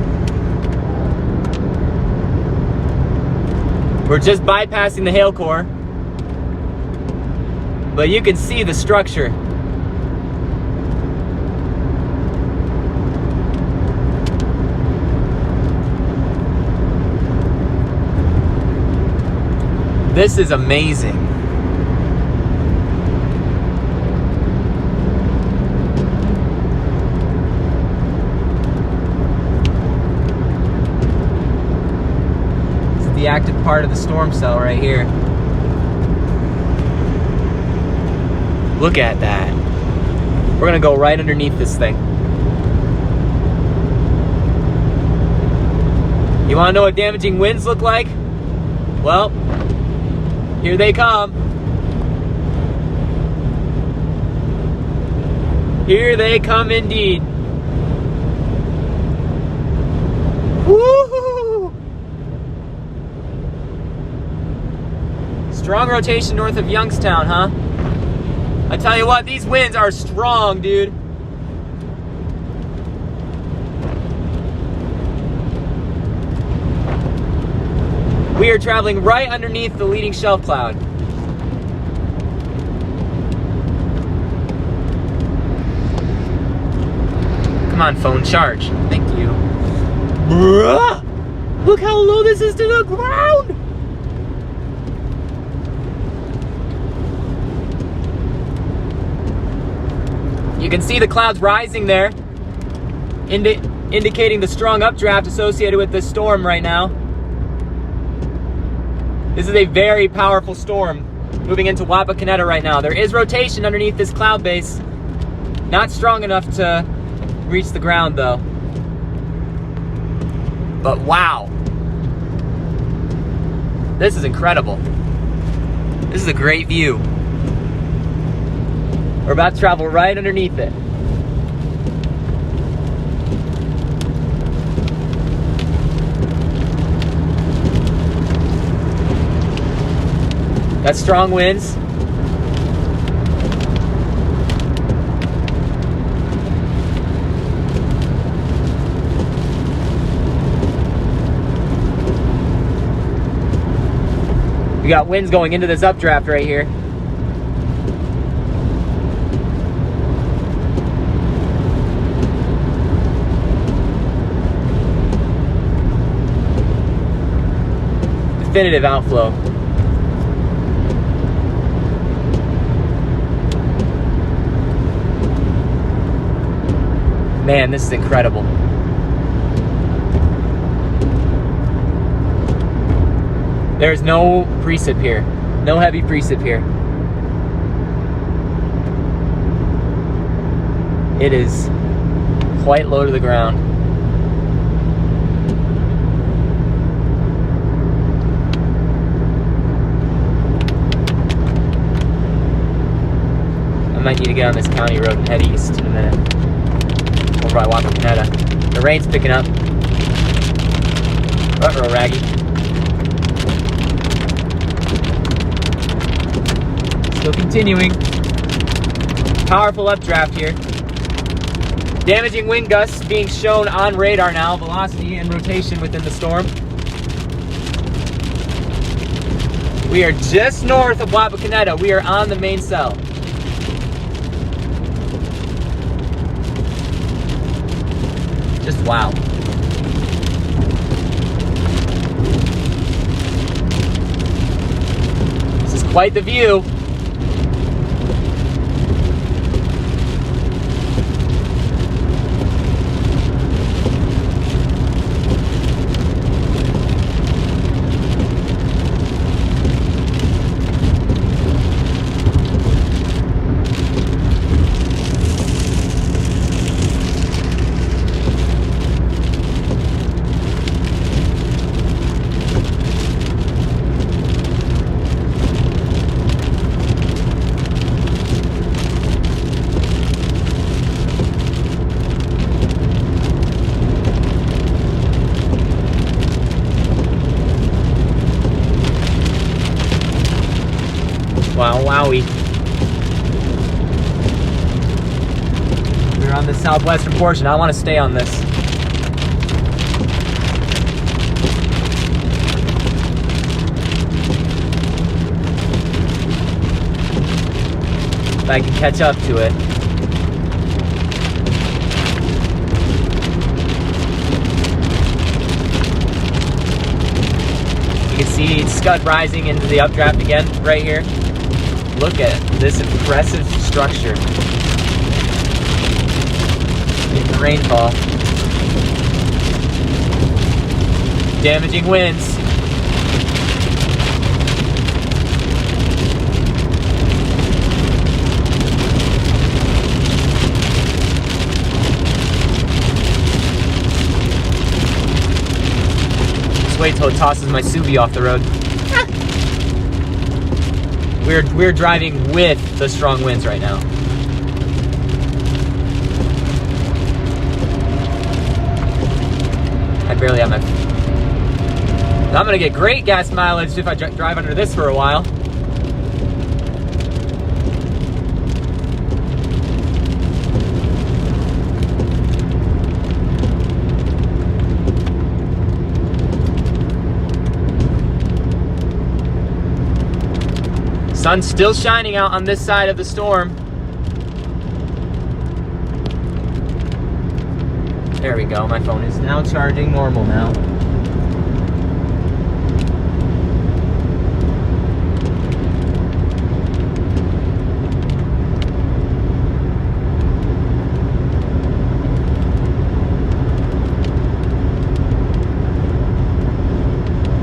We're just bypassing the hail core, but you can see the structure. This is amazing. The active part of the storm cell right here. Look at that. We're gonna go right underneath this thing. You wanna know what damaging winds look like? Well, here they come. Here they come indeed. Woo-hoo! Strong rotation north of Youngstown, huh? I tell you what, these winds are strong, dude. We are traveling right underneath the leading shelf cloud. Come on, phone, charge. Thank you. Bruh! Look how low this is to the ground! You can see the clouds rising there, indicating the strong updraft associated with this storm right now. This is a very powerful storm moving into Wapakoneta right now. There is rotation underneath this cloud base. Not strong enough to reach the ground though. But wow. This is incredible. This is a great view. We're about to travel right underneath it. That's strong winds. We got winds going into this updraft right here. Definitive outflow. Man, this is incredible. There's no precip here. No heavy precip here. It is quite low to the ground. I might need to get on this county road and head east in a minute. Over by Wapakoneta. The rain's picking up. Uh-oh, Raggy. Still continuing. Powerful updraft here. Damaging wind gusts being shown on radar now. Velocity and rotation within the storm. We are just north of Wapakoneta. We are on the main cell. Just wow. This is quite the view. Wow, wowie. We're on the southwestern portion. I want to stay on this. If I can catch up to it. You can see Scud rising into the updraft again right here. Look at this impressive structure in the rainfall. Damaging winds. Just wait till it tosses my Subi off the road. We're driving with the strong winds right now. I barely have my... I'm gonna get great gas mileage if I drive under this for a while. Sun's still shining out on this side of the storm. There we go. My phone is now charging normal now.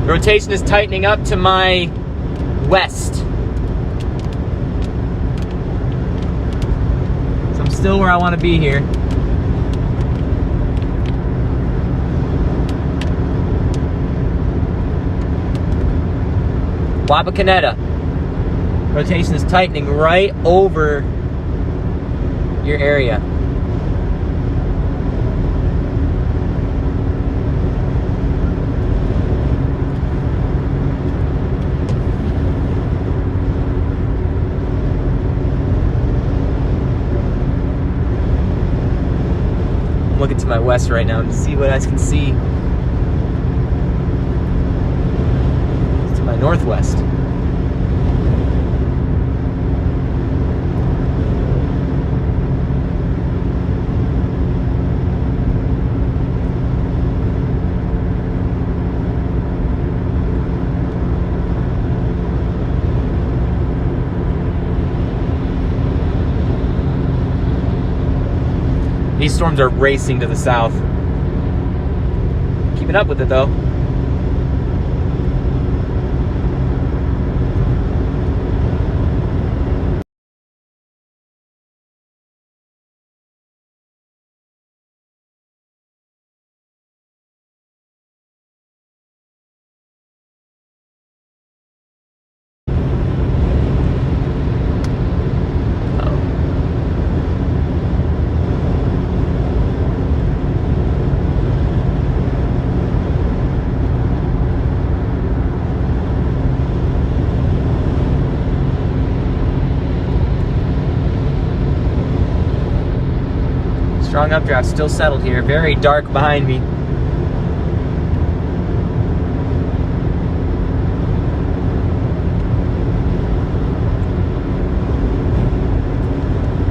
Rotation is tightening up to my west. So I'm still where I want to be here. Wapakoneta. Rotation is tightening right over your area. I'm looking to my west right now to see what I can see. To my northwest. These storms are racing to the south. Keeping up with it though. Strong updraft still settled here. Very dark behind me.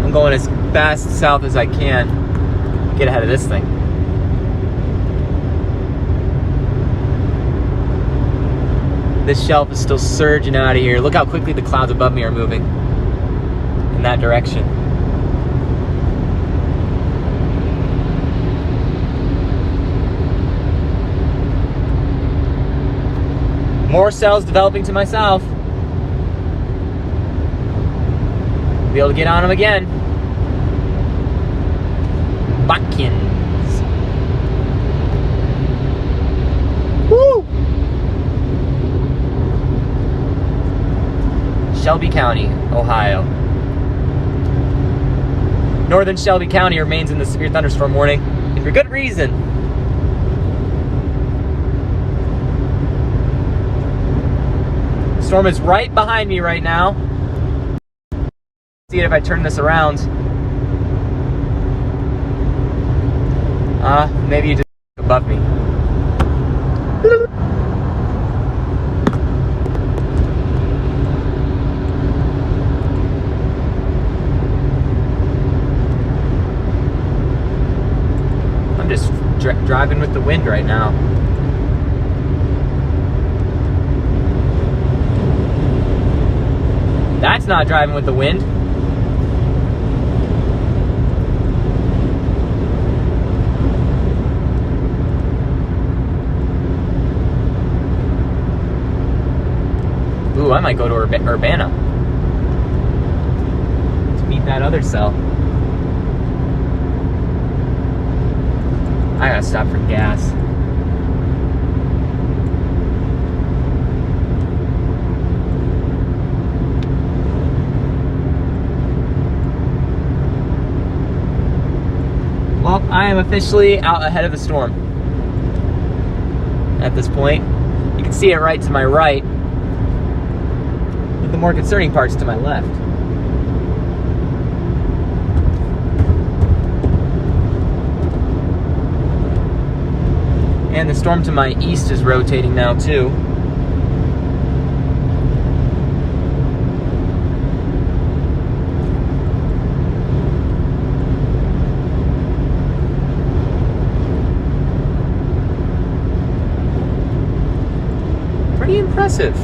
I'm going as fast south as I can. Get ahead of this thing. This shelf is still surging out of here. Look how quickly the clouds above me are moving in that direction. More cells developing to my south. Be able to get on them again. Watkins. Woo! Shelby County, Ohio. Northern Shelby County remains in the severe thunderstorm warning, and for good reason. Storm is right behind me right now. See it if I turn this around. Maybe you just above me. I'm just driving with the wind right now. That's not driving with the wind. Ooh, I might go to Urbana to meet that other cell. I gotta stop for gas. Well, I am officially out ahead of the storm at this point. You can see it right to my right, with the more concerning parts to my left. And the storm to my east is rotating now too. impressive.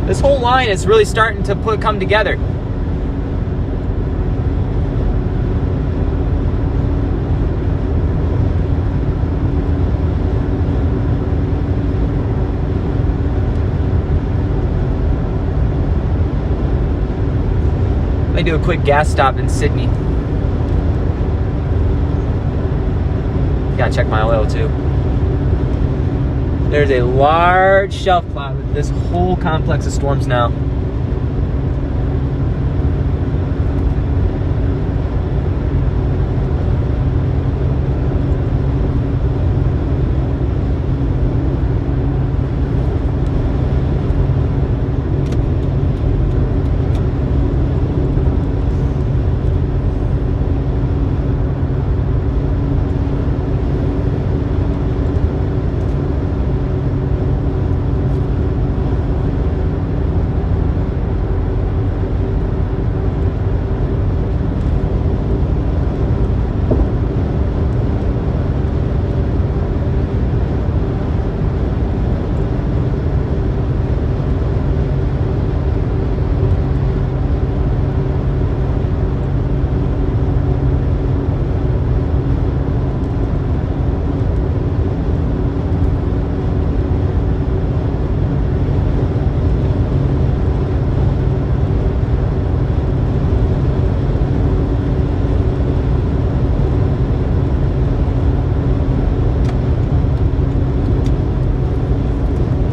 This whole line is really starting to come together. Let me do a quick gas stop in Sydney. Gotta check my oil too. There's a large shelf cloud with this whole complex of storms now.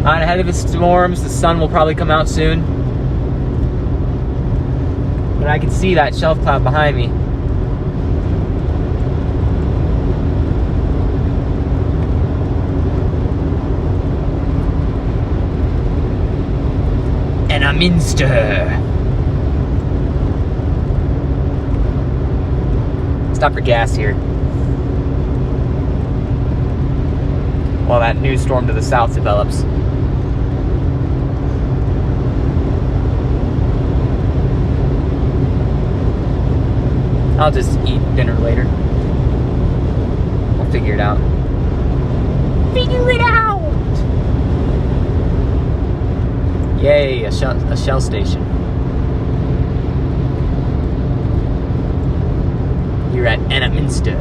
Alright, ahead of the storms, the sun will probably come out soon. But I can see that shelf cloud behind me. And I'm Minster. Stop for gas here. While that new storm to the south develops. I'll just eat dinner later. We'll figure it out. Figure it out! Yay, a shell station. You're at Annaminster.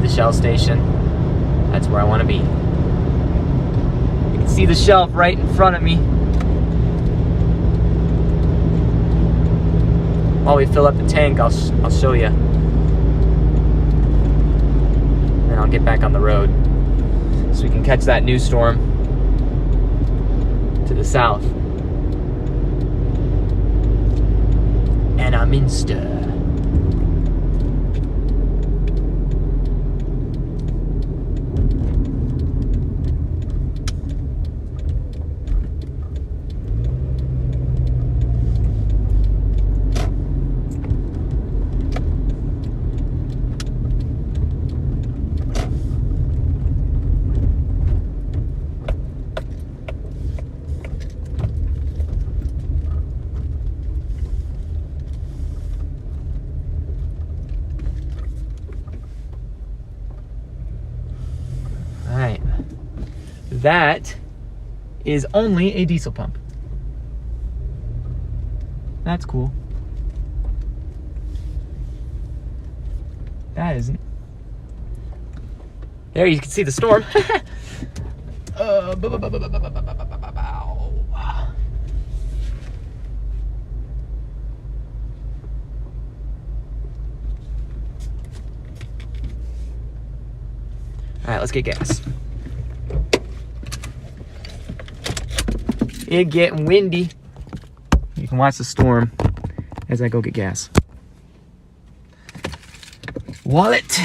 Shell station. That's where I want to be. You can see the shelf right in front of me. While we fill up the tank, I'll show you. Then I'll get back on the road so we can catch that new storm to the south. Annaminster. That is only a diesel pump. That's cool. That isn't. There you can see the storm. All right, let's get gas. It's getting windy. You can watch the storm as I go get gas. Wallet.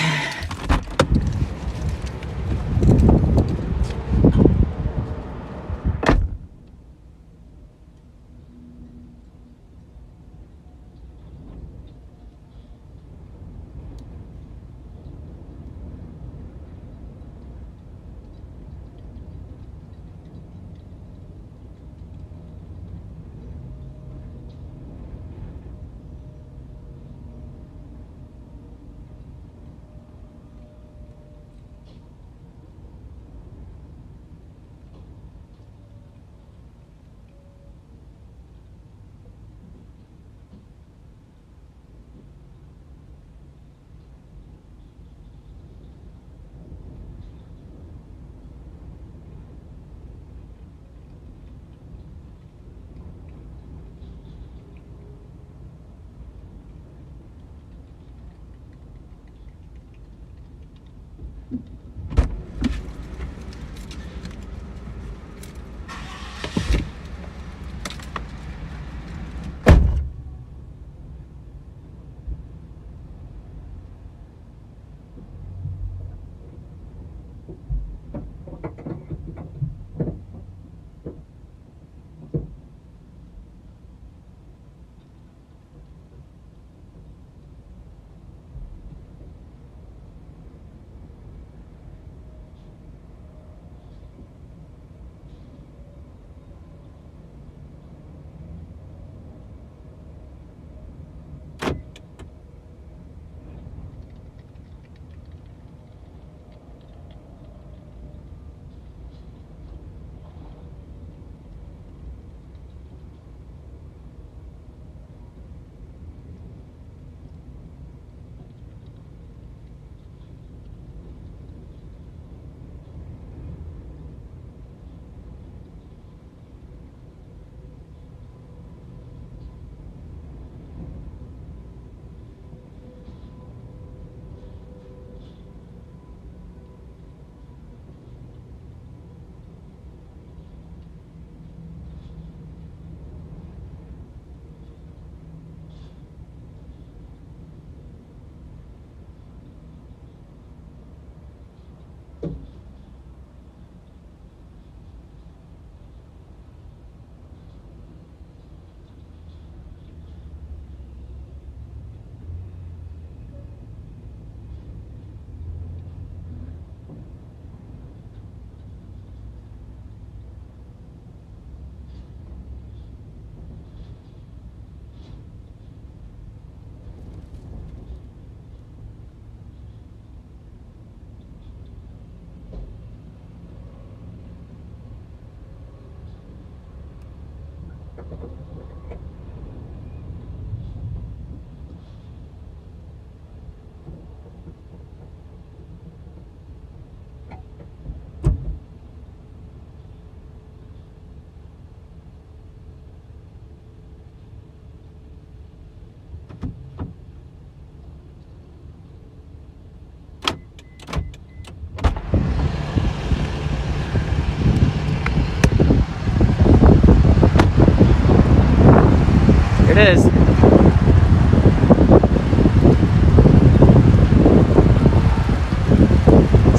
Here it is.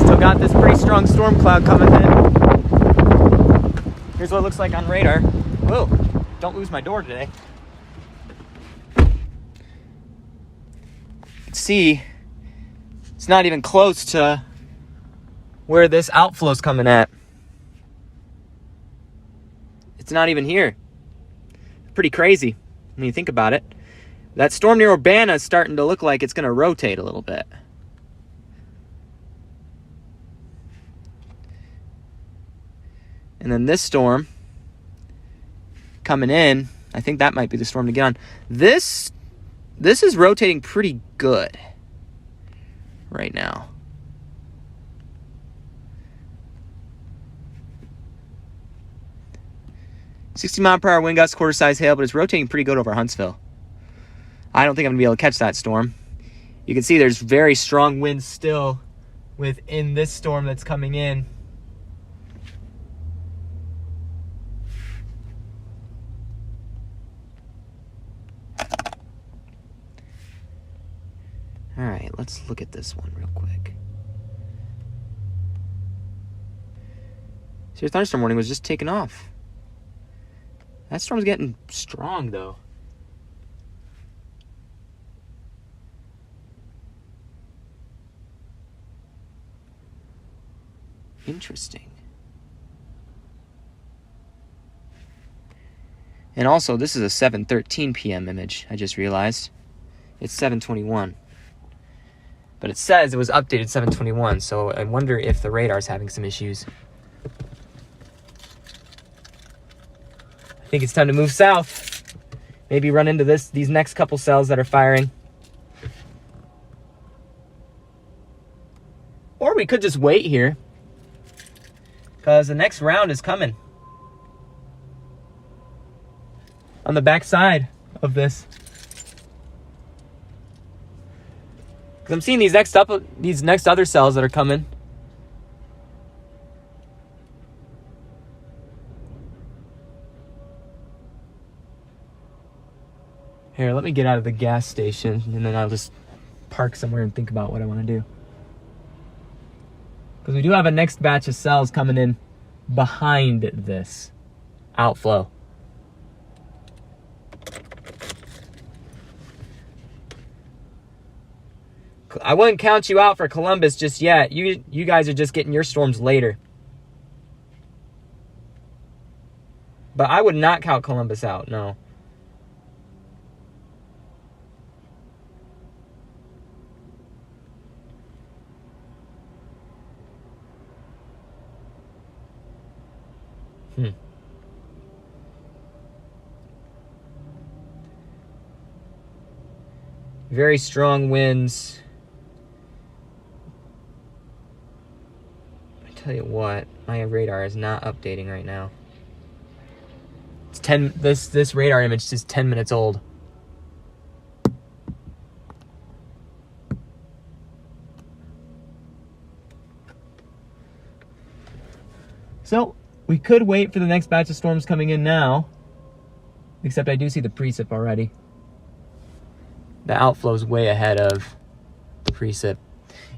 Still got this pretty strong storm cloud coming in. Here's what it looks like on radar. Whoa, don't lose my door today. See, it's not even close to where this outflow's coming at. It's not even here. Pretty crazy when you think about it. That storm near Urbana is starting to look like it's going to rotate a little bit. And then this storm coming in, I think that might be the storm to get on. This is rotating pretty good right now. "60-mile-per-hour wind gusts, quarter-size hail, but it's rotating pretty good over Huntsville." I don't think I'm going to be able to catch that storm. You can see there's very strong winds still within this storm that's coming in. All right, let's look at this one real quick. See, your thunderstorm warning was just taken off. That storm's getting strong, though. Interesting. And also, this is a 7:13 p.m. image, I just realized. It's 7:21. But it says it was updated 7:21, so I wonder if the radar's having some issues. I think it's time to move south. Maybe run into these next couple cells that are firing. Or we could just wait here, because the next round is coming on the back side of this. Because I'm seeing these next other cells that are coming. Here, let me get out of the gas station, and then I'll just park somewhere and think about what I want to do. Because we do have a next batch of cells coming in behind this outflow. I wouldn't count you out for Columbus just yet. You guys are just getting your storms later. But I would not count Columbus out, no. Very strong winds. I tell you what, my radar is not updating right now. It's 10. This radar image is 10 minutes old. So we could wait for the next batch of storms coming in now. Except I do see the precip already. The outflow's way ahead of the precip.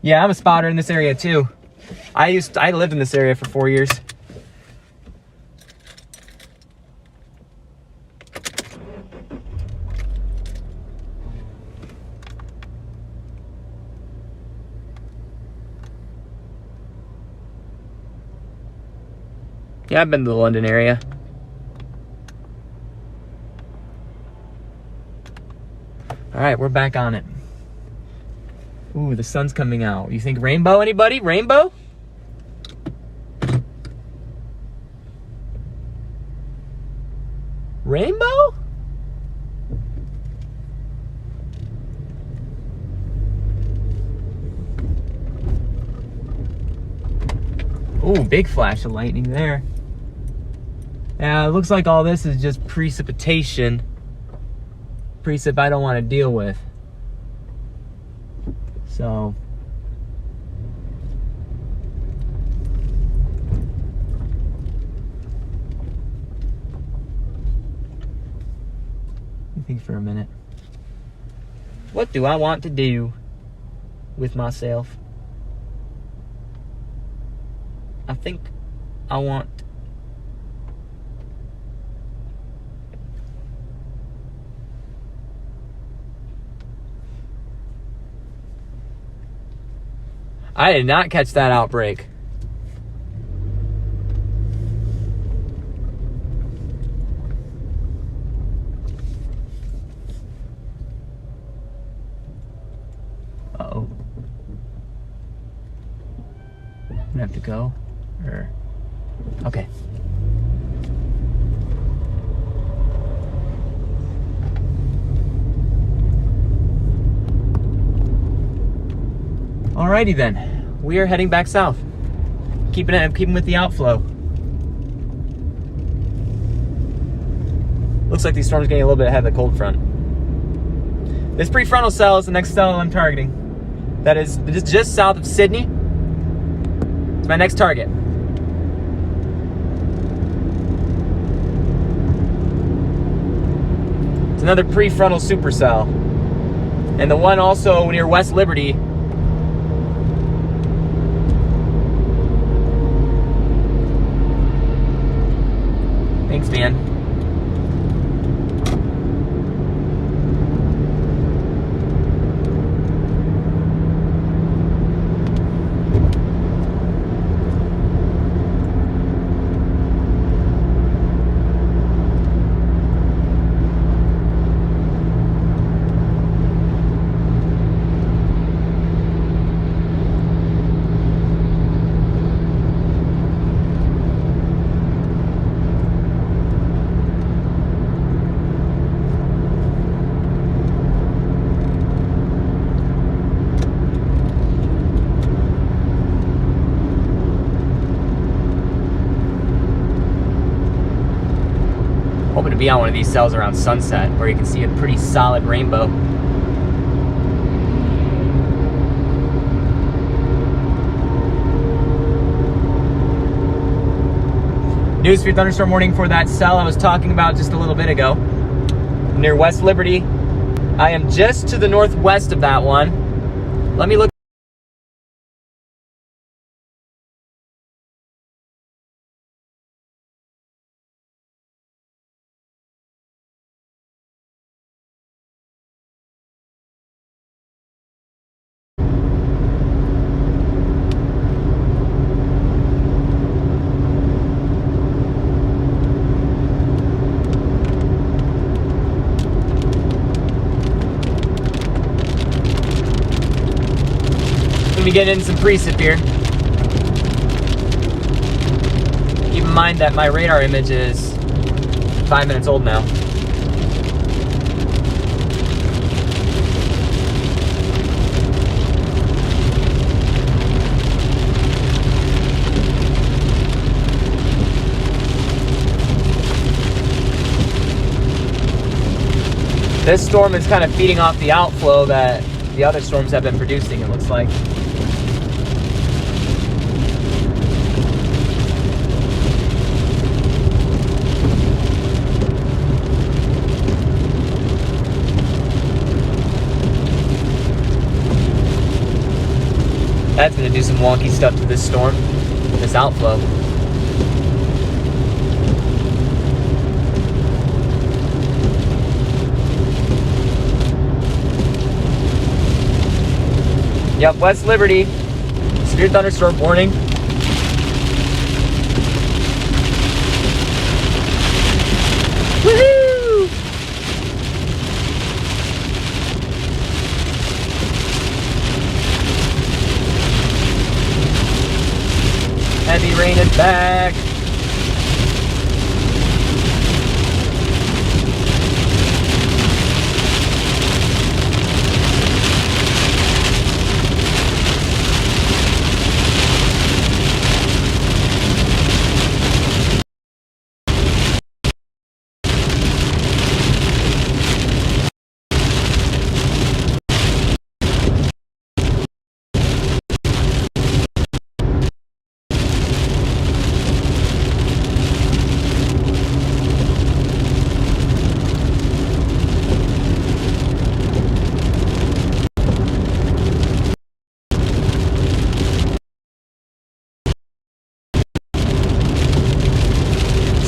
Yeah, I'm a spotter in this area too. I lived in this area for 4 years. Yeah, I've been to the London area. All right, we're back on it. Ooh, the sun's coming out. You think rainbow, anybody? Rainbow? Rainbow? Ooh, big flash of lightning there. Yeah, it looks like all this is just precipitation. Precip I don't want to deal with. So think for a minute. What do I want to do with myself? I think I want I did not catch that outbreak. Uh-oh. I'm gonna have to go? Or... Okay. Alrighty then, we are heading back south. Keeping with the outflow. Looks like these storms are getting a little bit ahead of the cold front. This prefrontal cell is the next cell I'm targeting. That is just south of Sydney. It's my next target. It's another prefrontal supercell. And the one also near West Liberty. Thanks, man. Hoping to be on one of these cells around sunset where you can see a pretty solid rainbow. News for your thunderstorm warning for that cell I was talking about just a little bit ago. Near West Liberty, I am just to the northwest of that one. Let me look. Let me get in some precip here. Keep in mind that my radar image is 5 minutes old now. This storm is kind of feeding off the outflow that the other storms have been producing, it looks like. That's going to do some wonky stuff to this storm, this outflow. Yep, West Liberty, severe thunderstorm warning. Woohoo! Heavy rain is back.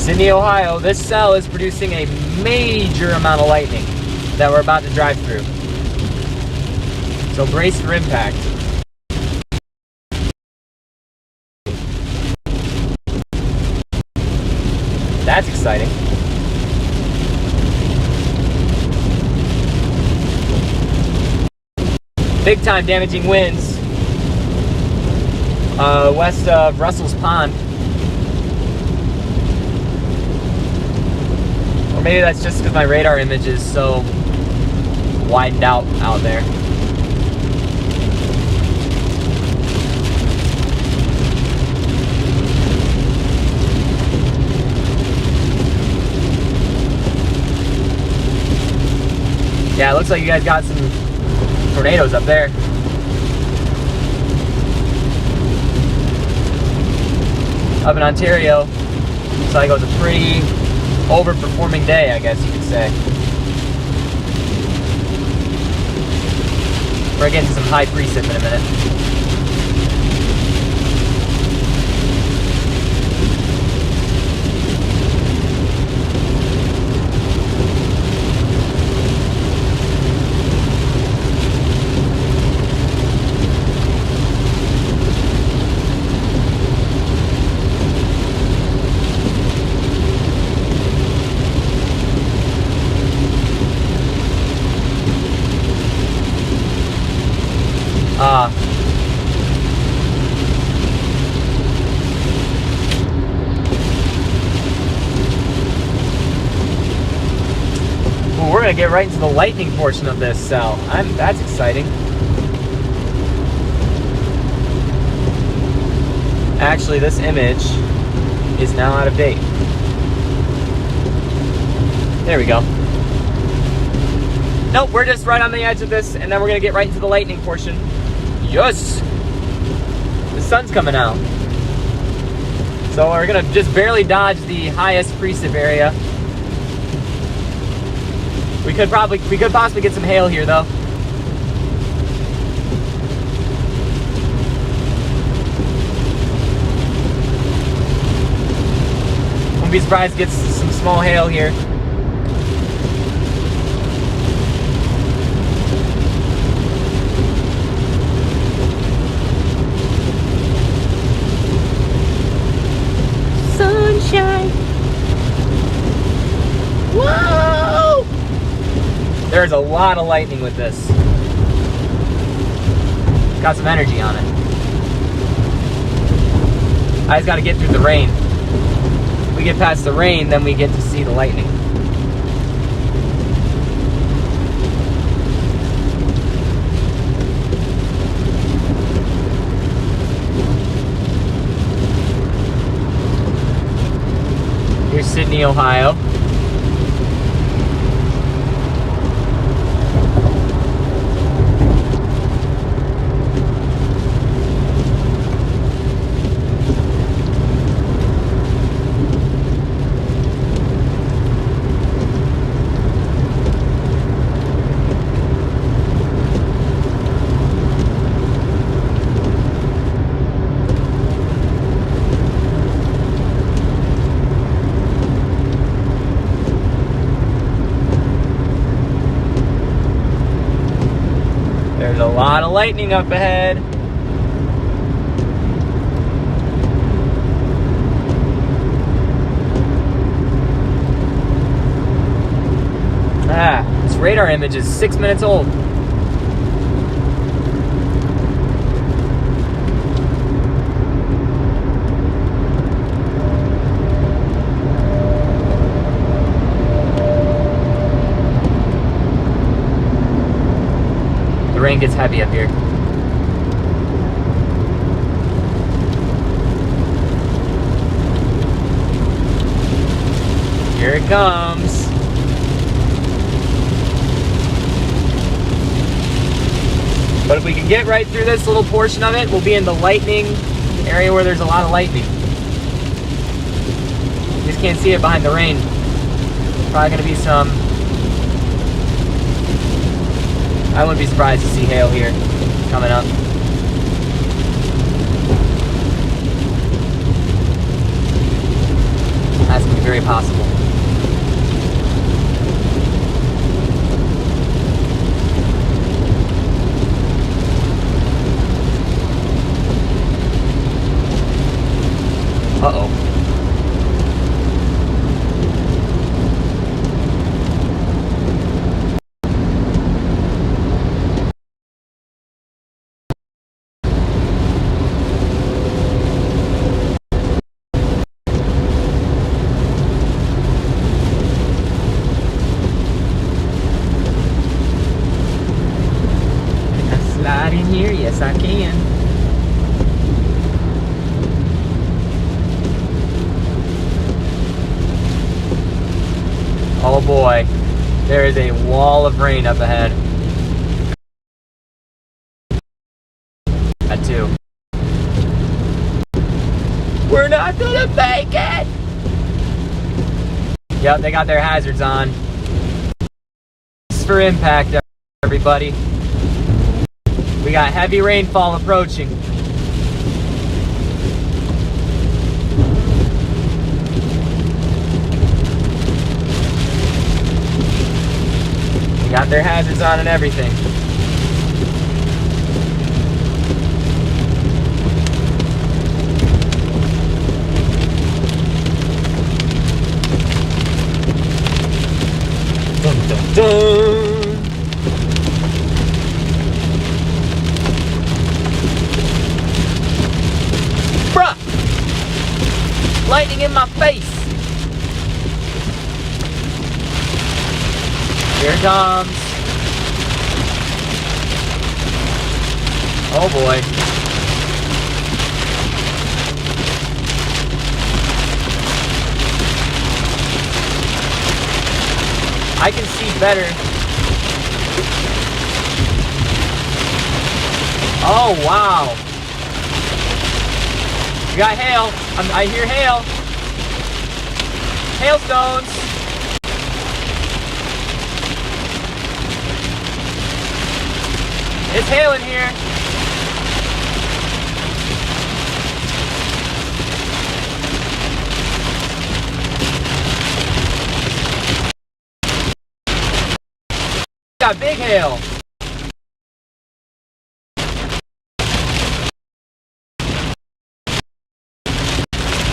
Sydney, Ohio, this cell is producing a major amount of lightning that we're about to drive through. So brace for impact. That's exciting. Big time damaging winds west of Russell's Pond. Or maybe that's just because my radar image is so widened out there. Yeah, it looks like you guys got some tornadoes up there. Up in Ontario, looks like it was a pretty overperforming day, I guess you could say. We're getting some high precip in a minute. Well, we're gonna get right into the lightning portion of this cell. That's exciting. Actually, this image is now out of date. There we go. Nope, we're just right on the edge of this, and then we're gonna get right into the lightning portion. Yes! The sun's coming out. So we're gonna just barely dodge the highest precip area. We could possibly get some hail here though. Wouldn't be surprised to get some small hail here. Sunshine. Whoa! There's a lot of lightning with this. Got some energy on it. I just gotta get through the rain. If we get past the rain, then we get to see the lightning. Here's Sydney, Ohio. There's a lot of lightning up ahead. This radar image is 6 minutes old. The rain gets heavy up here. Here it comes. But if we can get right through this little portion of it, we'll be in the lightning area where there's a lot of lightning. You just can't see it behind the rain. Probably gonna be some. I wouldn't be surprised to see hail here coming up. That's gonna be very possible. Uh-oh. Slide in here, yes I can. Oh boy, there is a wall of rain up ahead. That too. We're not gonna make it! Yep, they got their hazards on. This is for impact, everybody. We got heavy rainfall approaching. They got their hazards on and everything. Dun dun dun! Lightning in my face. Here it comes. Oh boy. I can see better. Oh wow. We got hail. I hear hail. Hailstones. It's hail in here. Got big hail.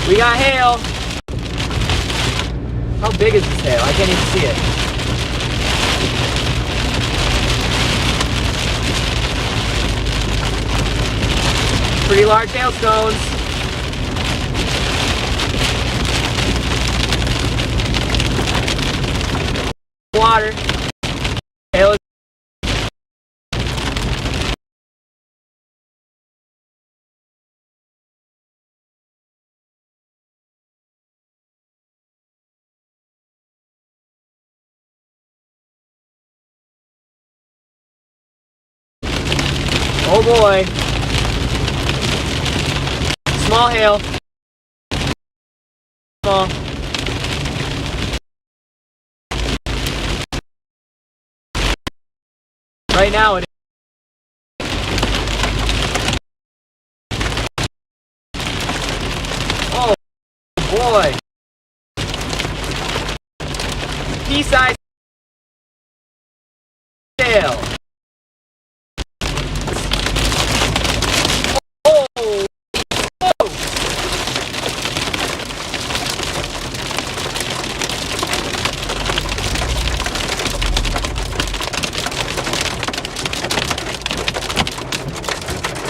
We got hail. How big is this hail? I can't even see it. Pretty large hailstones. Water. Hail is oh boy. Small hail. Small. Right now it oh boy. Pea-sized hail. Oh.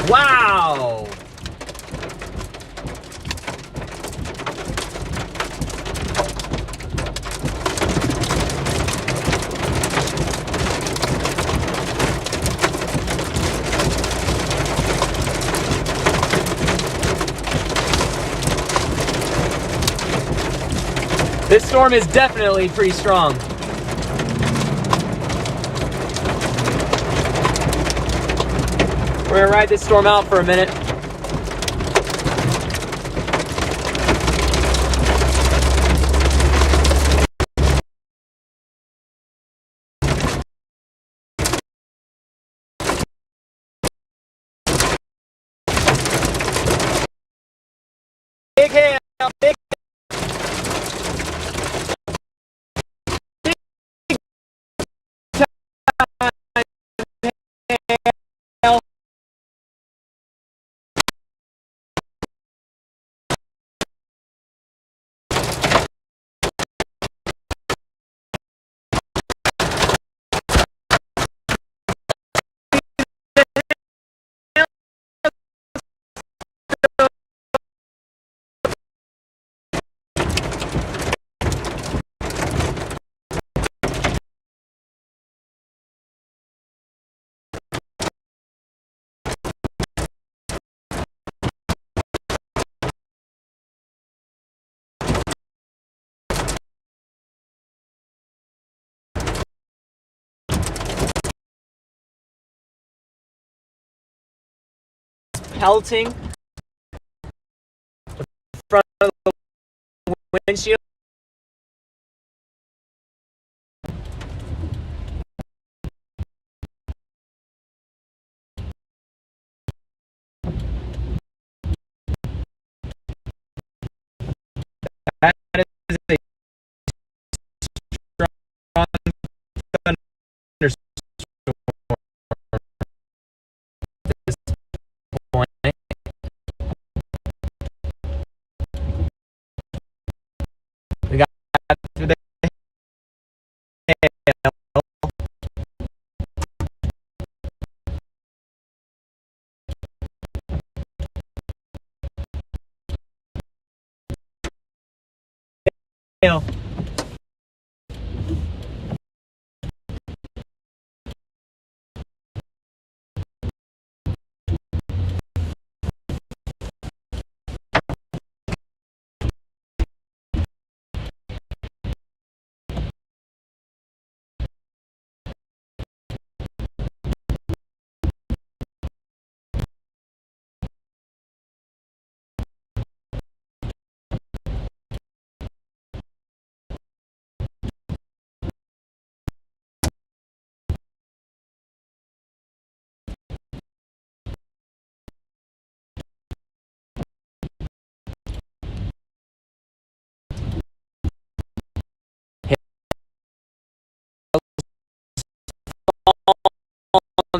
Whoa. Wow! This storm is definitely pretty strong. We're gonna ride this storm out for a minute. Big hail, big hail. Pelting the front of the windshield. That is a strong thunderstorm at this point. We got through the hail. Hail.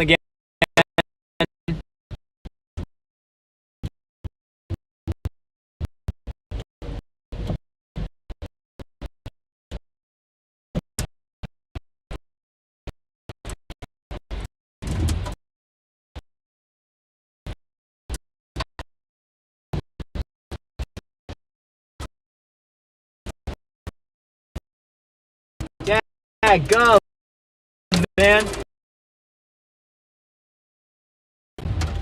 again. Yeah, go, man.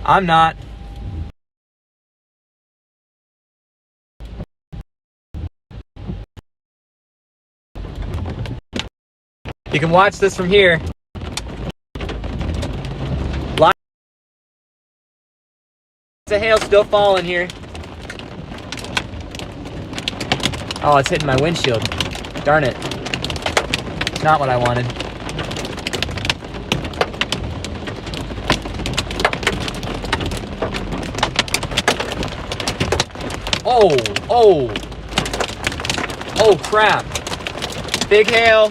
I'm not. You can watch this from here. Lots of hail still falling here. Oh, it's hitting my windshield. Darn it. It's not what I wanted. Oh crap. Big hail.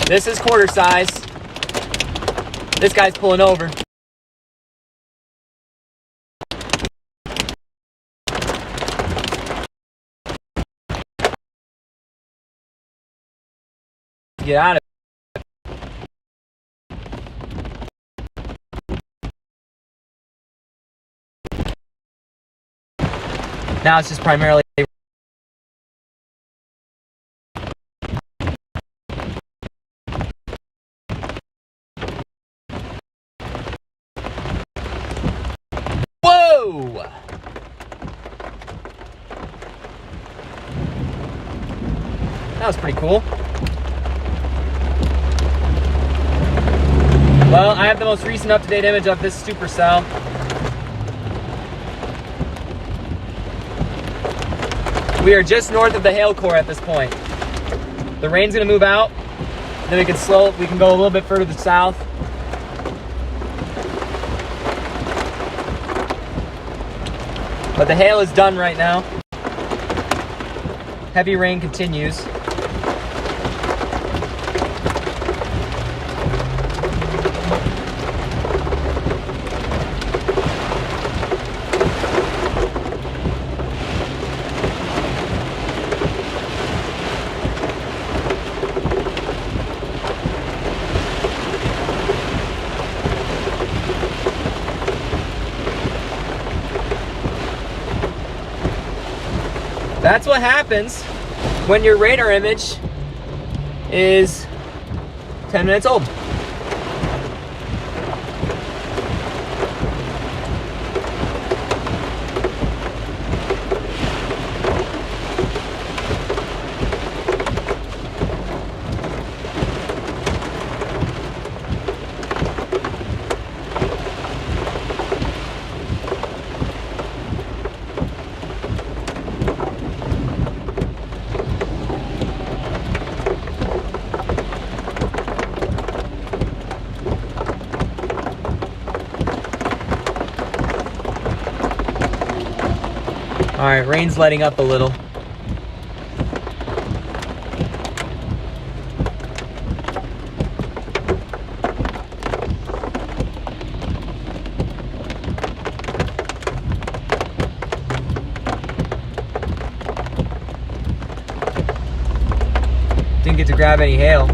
This is quarter size. This guy's pulling over. Get out of it. Now it's just primarily whoa! That was pretty cool. Well, I have the most recent up-to-date image of this supercell. We are just north of the hail core at this point. The rain's gonna move out, then we can go a little bit further to the south. But the hail is done right now. Heavy rain continues. That's what happens when your radar image is 10 minutes old. All right, rain's letting up a little. Didn't get to grab any hail.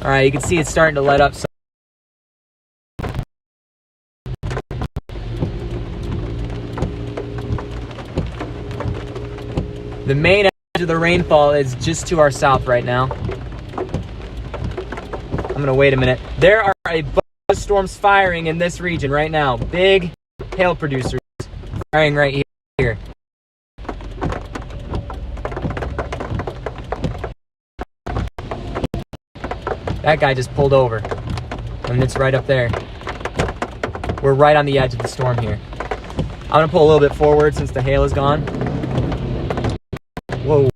All right, you can see it's starting to let up some. The main edge of the rainfall is just to our south right now. I'm gonna wait a minute. There are a bunch of storms firing in this region right now. Big hail producers firing right here. That guy just pulled over, and it's right up there. We're right on the edge of the storm here. I'm gonna pull a little bit forward since the hail is gone. Whoa.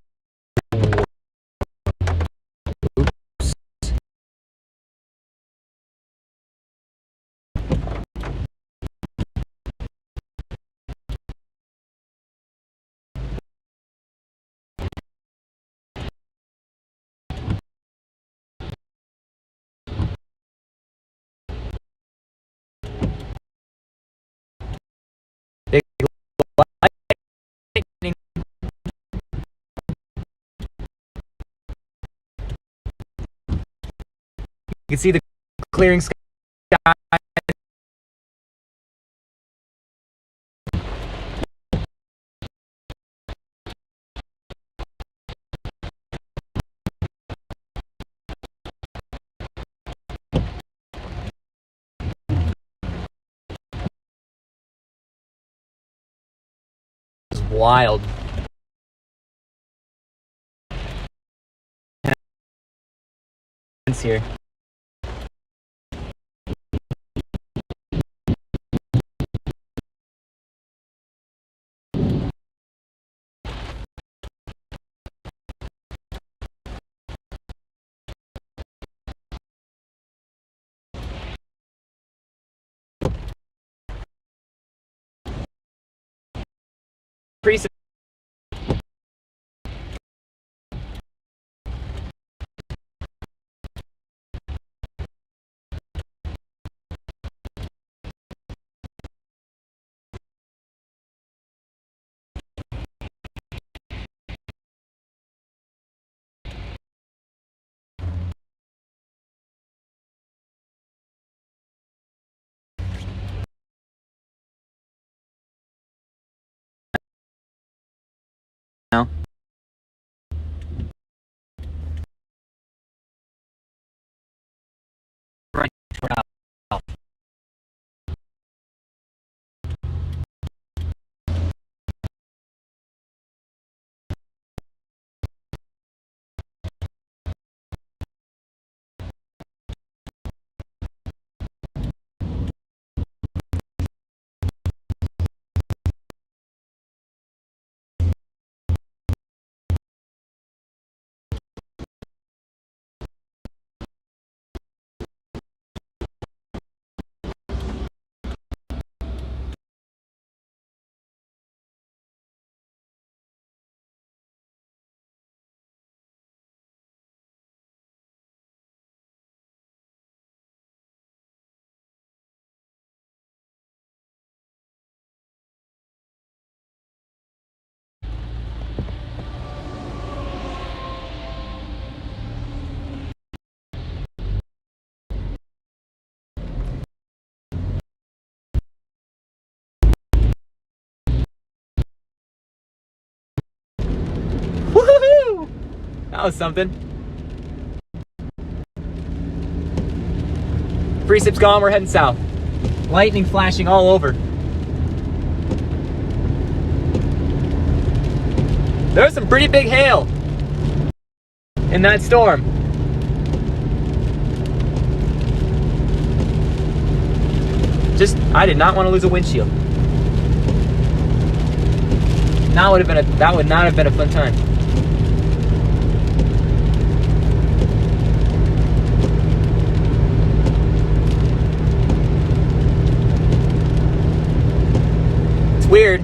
Big lightning. You can see the clearing sky. It's wild. Here. Precip now. Right. Woohoo! That was something. Precip's gone, we're heading south. Lightning flashing all over. There's some pretty big hail in that storm. I did not want to lose a windshield. That would not have been a fun time. It's weird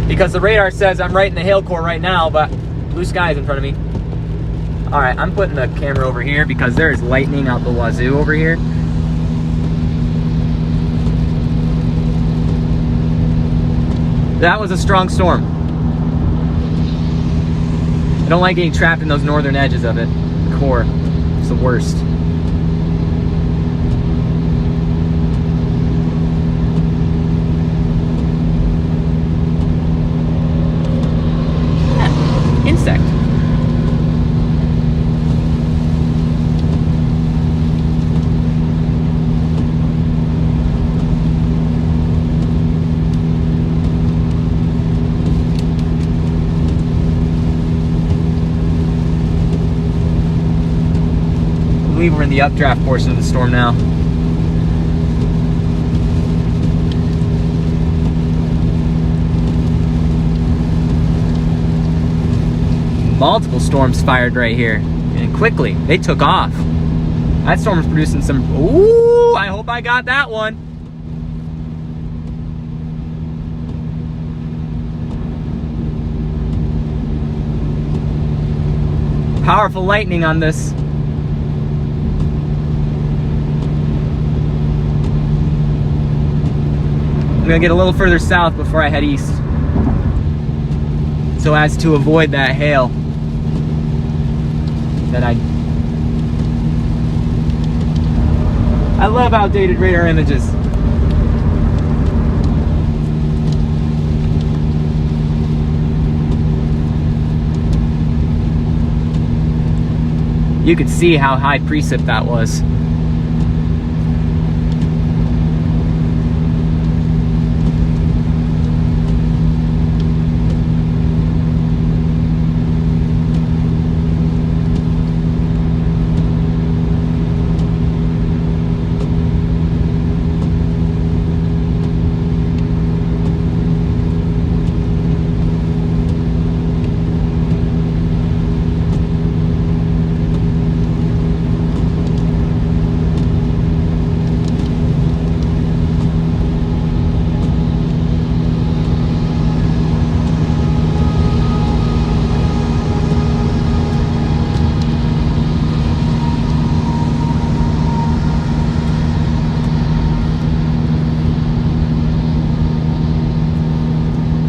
because the radar says I'm right in the hail core right now, but blue sky is in front of me. All right, I'm putting the camera over here because there is lightning out the wazoo over here. That was a strong storm. I don't like getting trapped in those northern edges of it. The core. It's the worst. Insect. I believe we're in the updraft portion of the storm now. Multiple storms fired right here, and quickly they took off. That storm was producing some. Ooh, I hope I got that one. Powerful lightning on this. I'm gonna get a little further south before I head east, so as to avoid that hail that I love outdated radar images. You could see how high precip that was.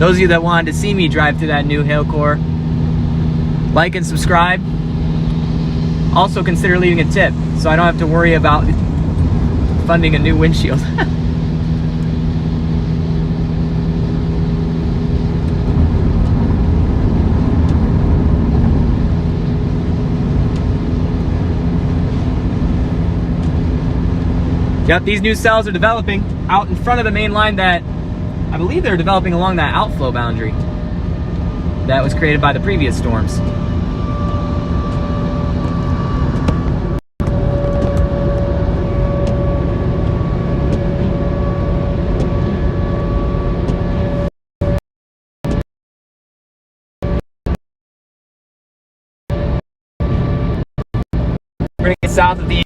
Those of you that wanted to see me drive through that new hail core, like and subscribe. Also consider leaving a tip so I don't have to worry about funding a new windshield. Yep, these new cells are developing out in front of the main line that I believe they're developing along that outflow boundary that was created by the previous storms. Bring it south of the,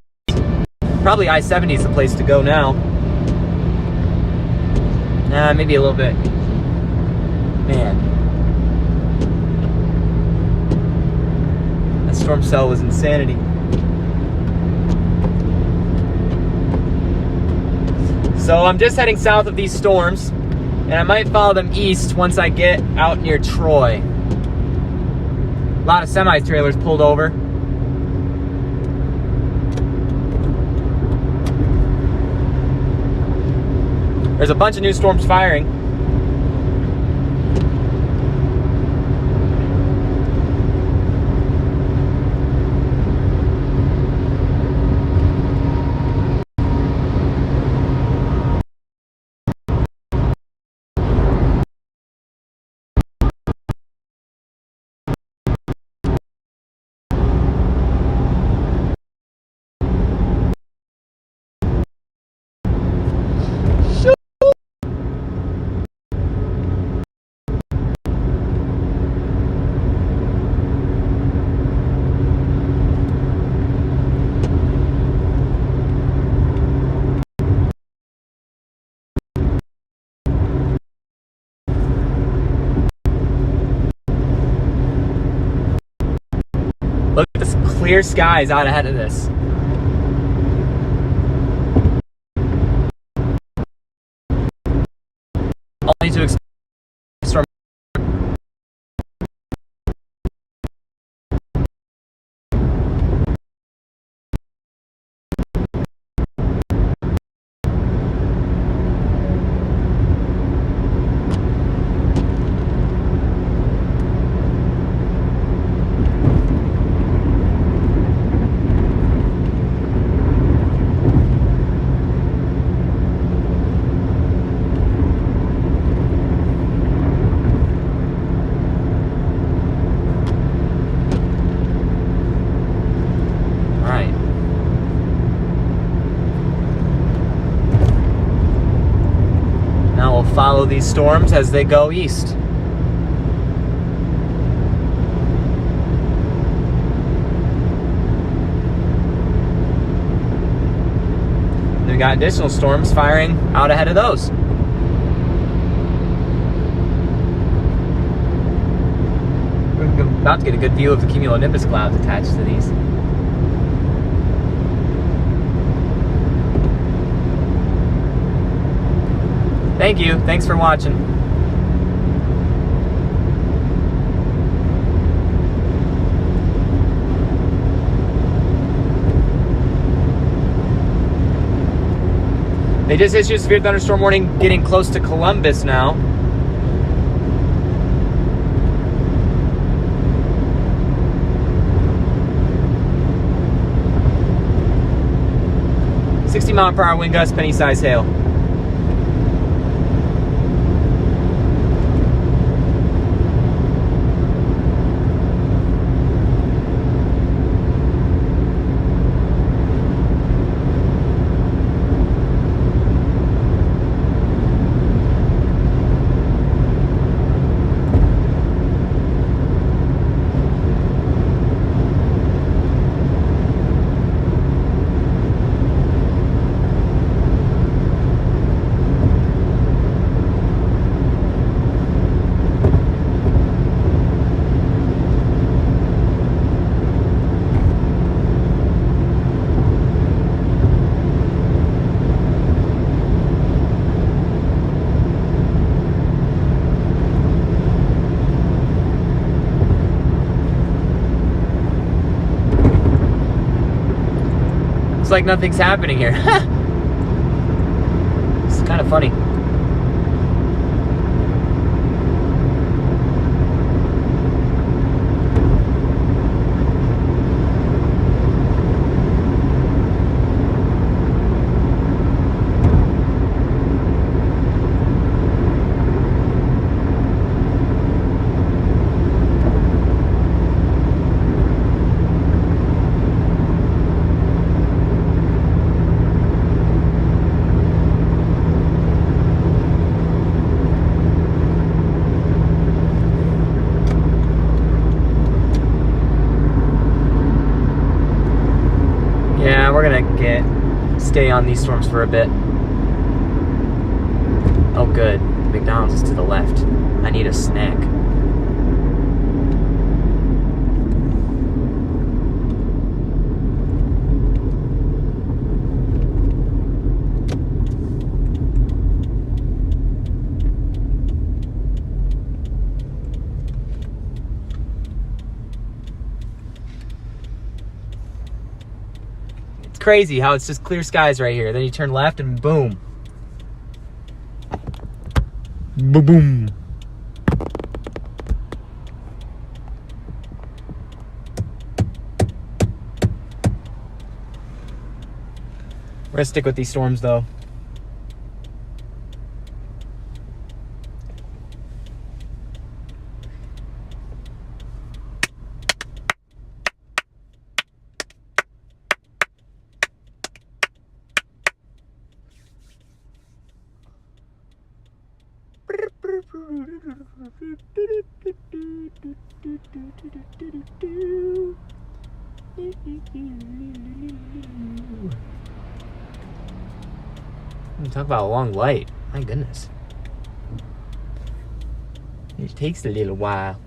probably I-70 is the place to go now. Maybe a little bit. Man. That storm cell was insanity. So I'm just heading south of these storms, and I might follow them east once I get out near Troy. A lot of semi-trailers pulled over. There's a bunch of new storms firing. Look at this clear skies out ahead of this. All I need to expect storm. Follow these storms as they go east. we got additional storms firing out ahead of those. We're about to get a good view of the cumulonimbus clouds attached to these. Thank you. Thanks for watching. They just issued a severe thunderstorm warning getting close to Columbus now. .60-mile-per-hour wind gusts, penny-sized hail. It's like nothing's happening here. It's kind of funny. Yeah, we're gonna stay on these storms for a bit. Oh good, McDonald's is to the left. I need a snack. Crazy how it's just clear skies right here. Then you turn left and boom. Boom, boom. We're gonna stick with these storms though. Talk about a long light. My goodness. It takes a little while.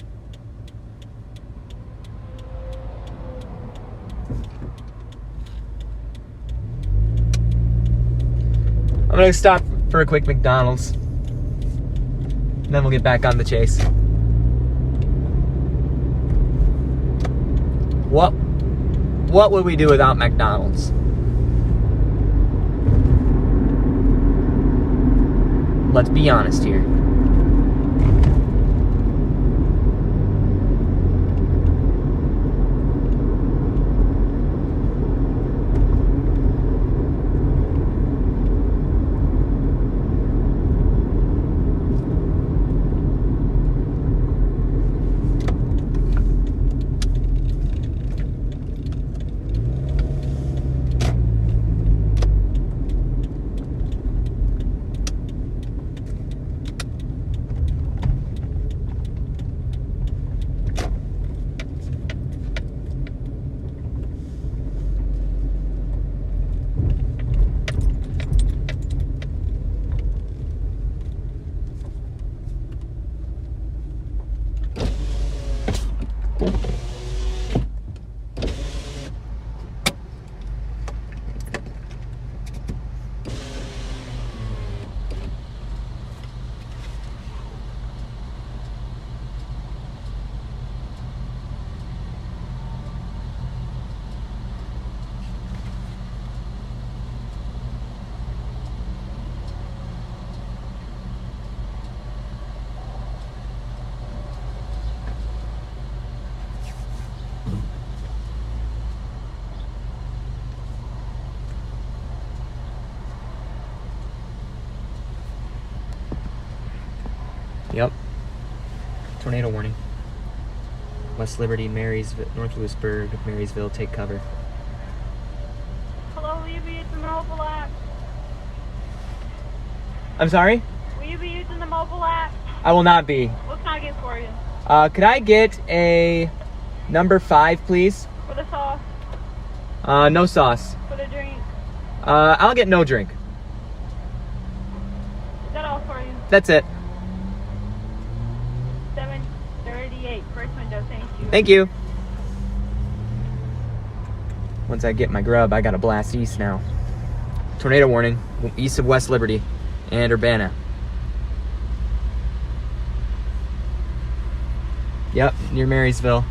I'm gonna stop for a quick McDonald's. And then we'll get back on the chase. What would we do without McDonald's? Let's be honest here. tornado warning. West Liberty, Marysville, North Lewisburg, Marysville, take cover. Hello, will you be using the mobile app? I'm sorry? Will you be using the mobile app? I will not be. What can I get for you? Could I get a number 5, please? For the sauce? No sauce. For the drink? I'll get no drink. Is that all for you? That's it. 738, first window, thank you. Thank you. Once I get my grub, I gotta blast east now. Tornado warning, east of West Liberty and Urbana. Yep, near Marysville.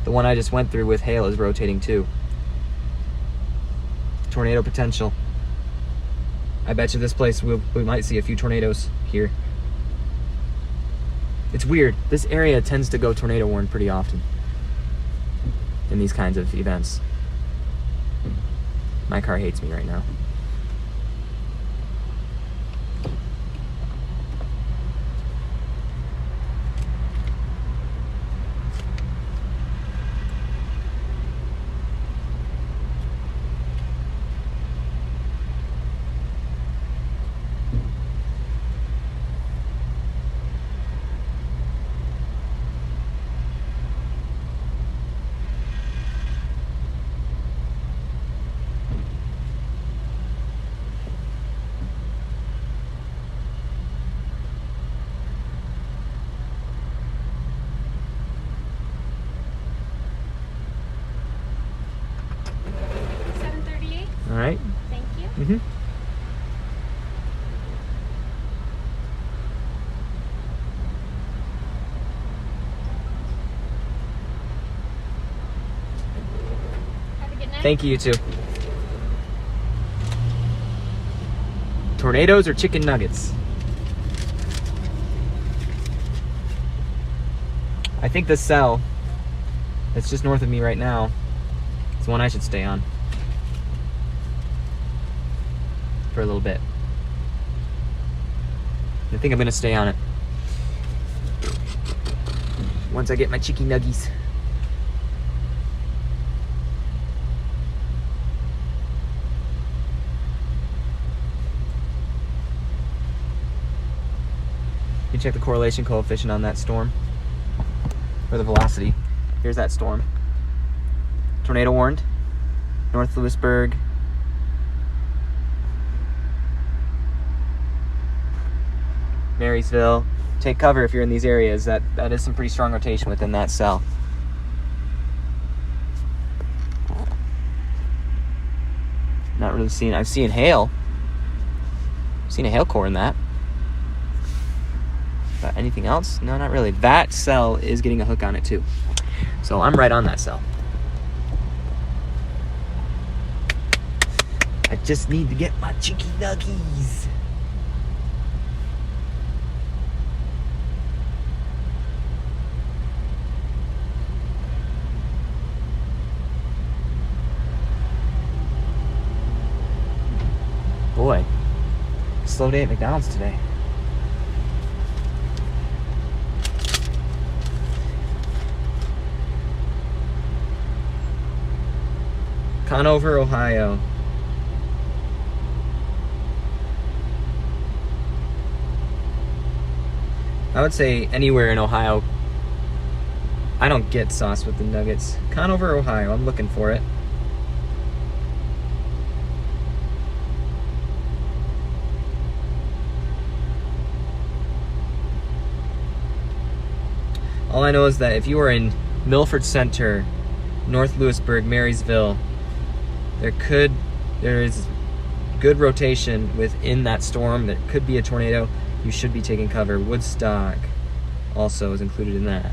The one I just went through with hail is rotating too. Tornado potential. I bet you this place we might see a few tornadoes here. It's weird. This area tends to go tornado warned pretty often in these kinds of events. My car hates me right now. All right. Thank you. Mm-hmm. Have a good night. Thank you, you too. Tornadoes or chicken nuggets? I think the cell that's just north of me right now is the one I should stay on for a little bit. I think I'm gonna stay on it once I get my chicken nuggies. You check the correlation coefficient on that storm, or the velocity. Here's that storm. Tornado warned, North Lewisburg, Marysville. Take cover if you're in these areas. That is some pretty strong rotation within that cell. Not really seeing. I've seen hail. I've seen a hail core in that. But anything else? No, not really. That cell is getting a hook on it too. So I'm right on that cell. I just need to get my chicken nuggies. Boy, slow day at McDonald's today. Conover, Ohio. I would say anywhere in Ohio. I don't get sauce with the nuggets. Conover, Ohio. I'm looking for it. All I know is that if you are in Milford Center, North Lewisburg, Marysville, there is good rotation within that storm. There could be a tornado. You should be taking cover. Woodstock also is included in that.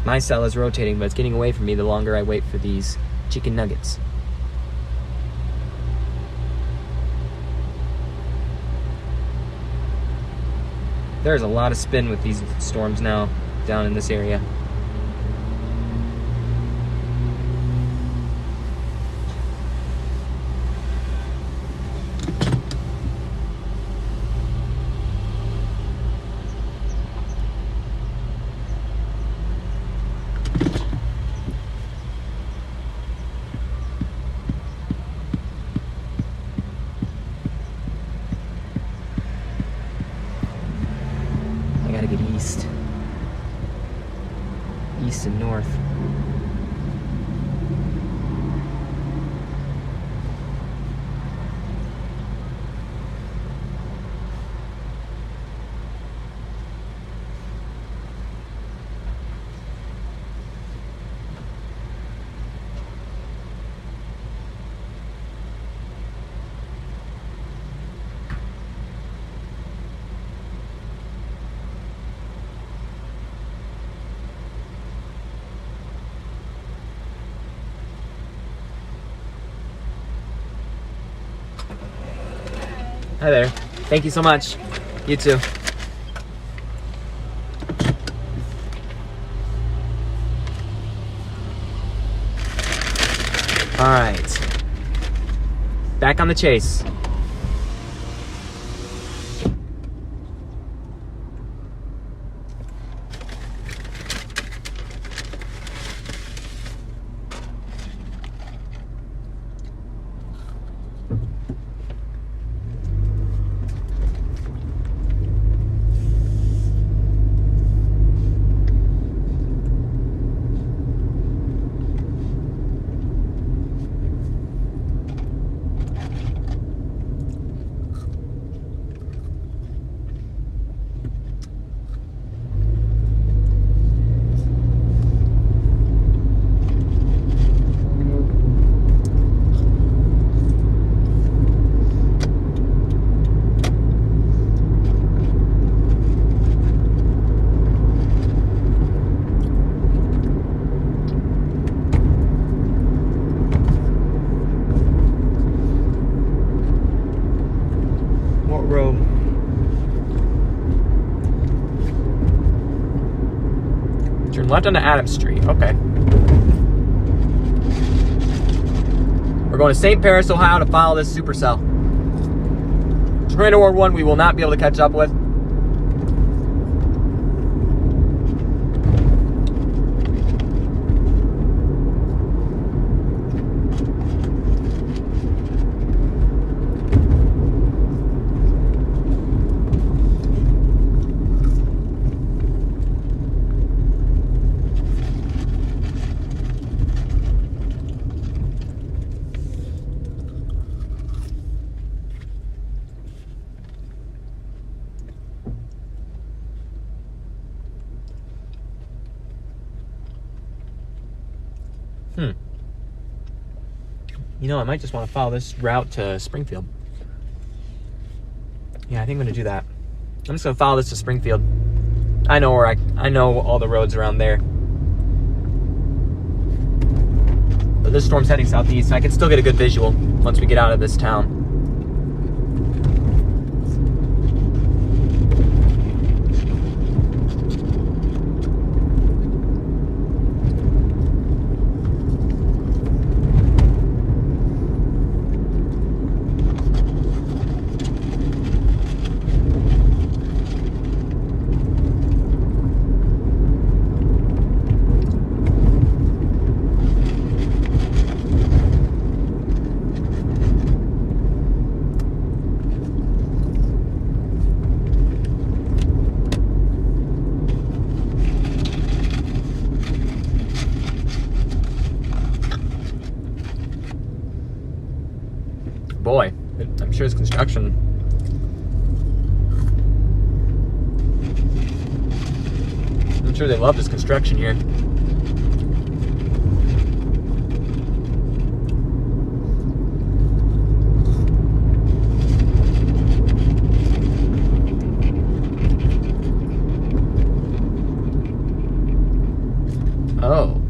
My cell is rotating, but it's getting away from me the longer I wait for these chicken nuggets. There's a lot of spin with these storms now down in this area. Gotta get east and north. Hi there. Thank you so much. You too. All right. Back on the chase. Road. Turn left onto Adams Street. Okay. We're going to St. Paris, Ohio to follow this supercell. Tornado Ward 1 we will not be able to catch up with. You know, I might just want to follow this route to Springfield. Yeah, I think I'm going to do that. I'm just going to follow this to Springfield. I know where I know all the roads around there. But this storm's heading southeast. I can still get a good visual once we get out of this town. Boy, I'm sure it's construction. I'm sure they love this construction here. Oh.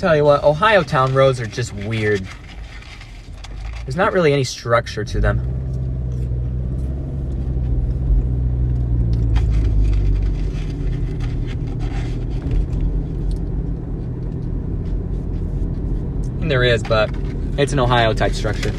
tell you what, Ohio town roads are just weird. There's not really any structure to them. And there is, but it's an Ohio type structure.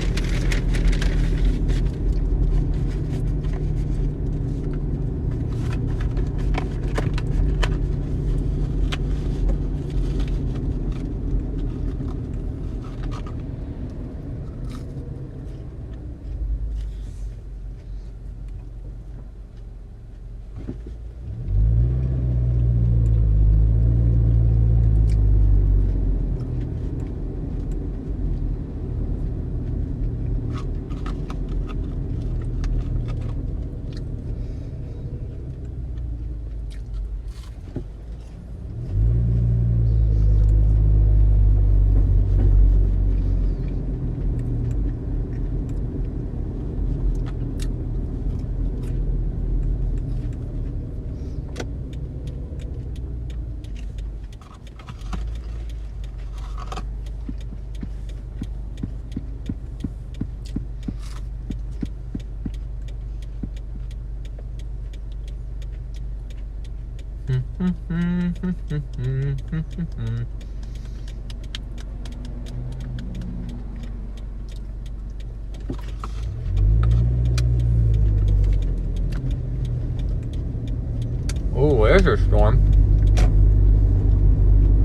Oh, there's a storm.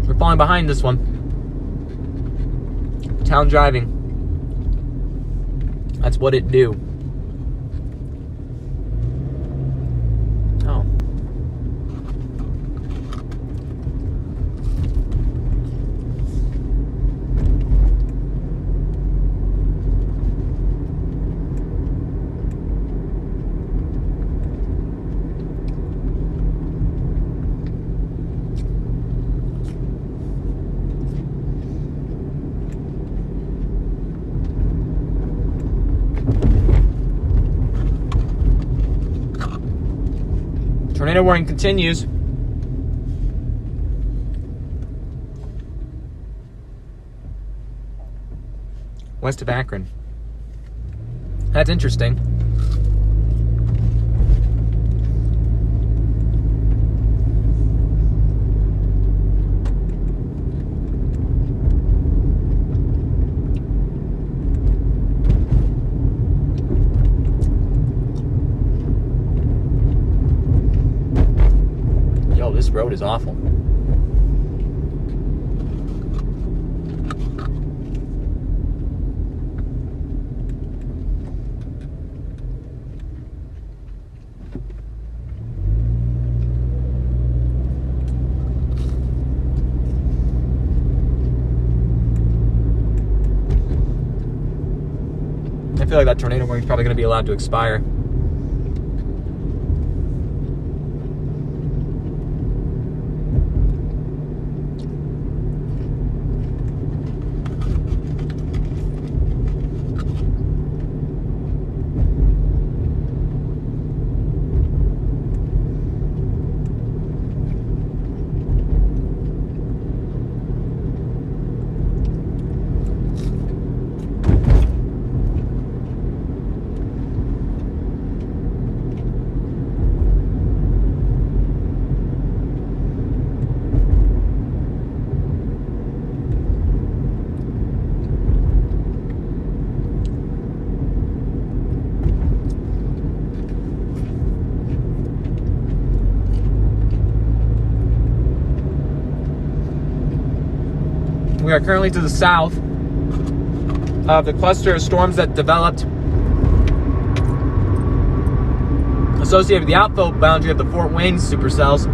We're falling behind this one. Town driving. That's what it do. Oh. Tornado warning continues. West of Akron. That's interesting. This road is awful. I feel like that tornado warning is probably going to be allowed to expire. We are currently to the south of the cluster of storms that developed associated with the outflow boundary of the Fort Wayne supercells.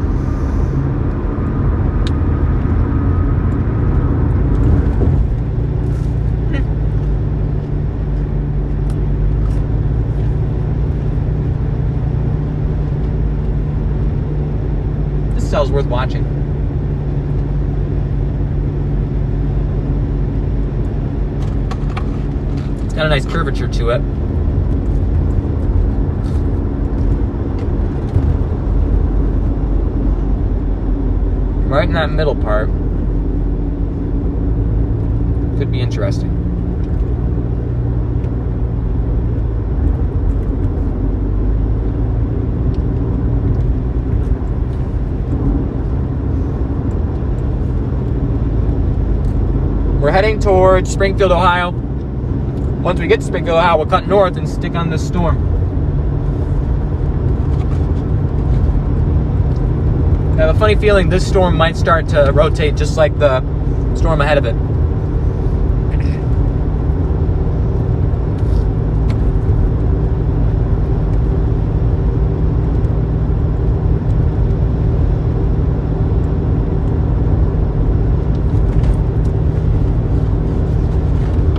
This cell's worth watching. Got a nice curvature to it. Right in that middle part. could be interesting. We're heading towards Springfield, Ohio. Once we get to Springfield, Ohio, we'll cut north and stick on this storm. I have a funny feeling this storm might start to rotate just like the storm ahead of it.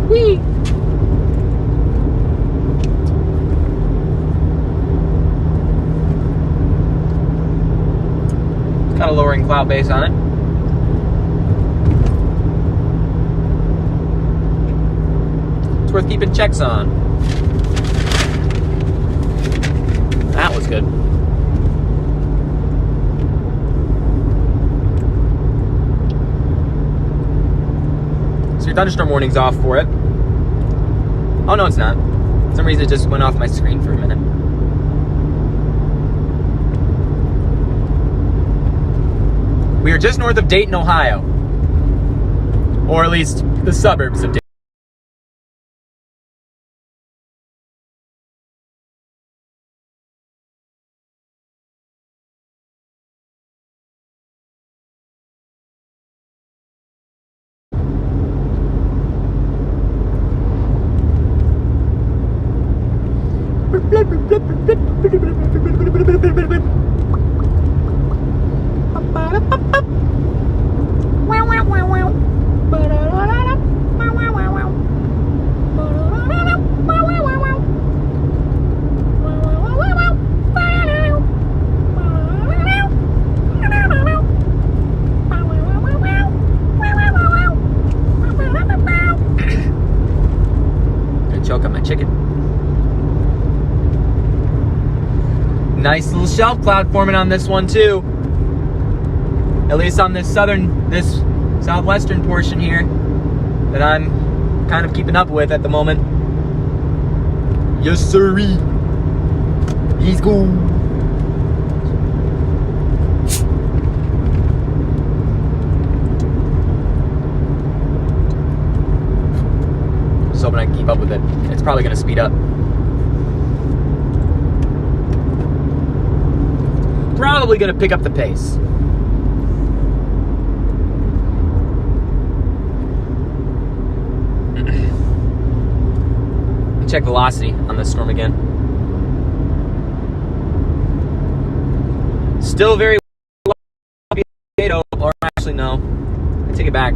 Whee! Got a lowering cloud base on it. It's worth keeping checks on. That was good. So your thunderstorm warning's off for it. Oh no, it's not. For some reason it just went off my screen for a minute. We are just north of Dayton, Ohio. Or at least the suburbs of Dayton. Choke on my chicken. Nice little shelf cloud forming on this one too. At least on this southwestern portion here that I'm kind of keeping up with at the moment. Yes, sirree. He's cool. Just hoping I can keep up with it. It's probably going to speed up. Probably going to pick up the pace. Check velocity on this storm again. Still very tornado, or actually no, I take it back.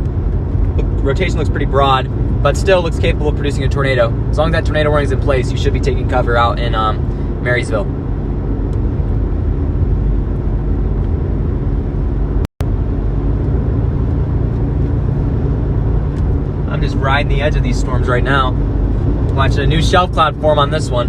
Rotation looks pretty broad, but still looks capable of producing a tornado. As long as that tornado warning is in place, you should be taking cover out in Marysville. I'm just riding the edge of these storms right now. Watching a new shelf cloud form on this one.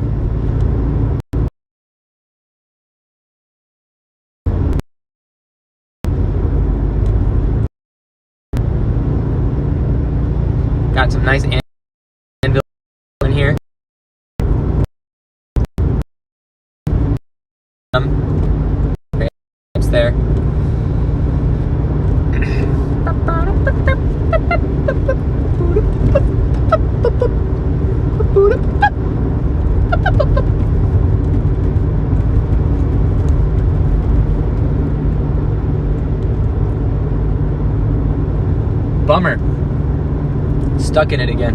Got some nice anvil in here. It's there. Bummer. Stuck in it again.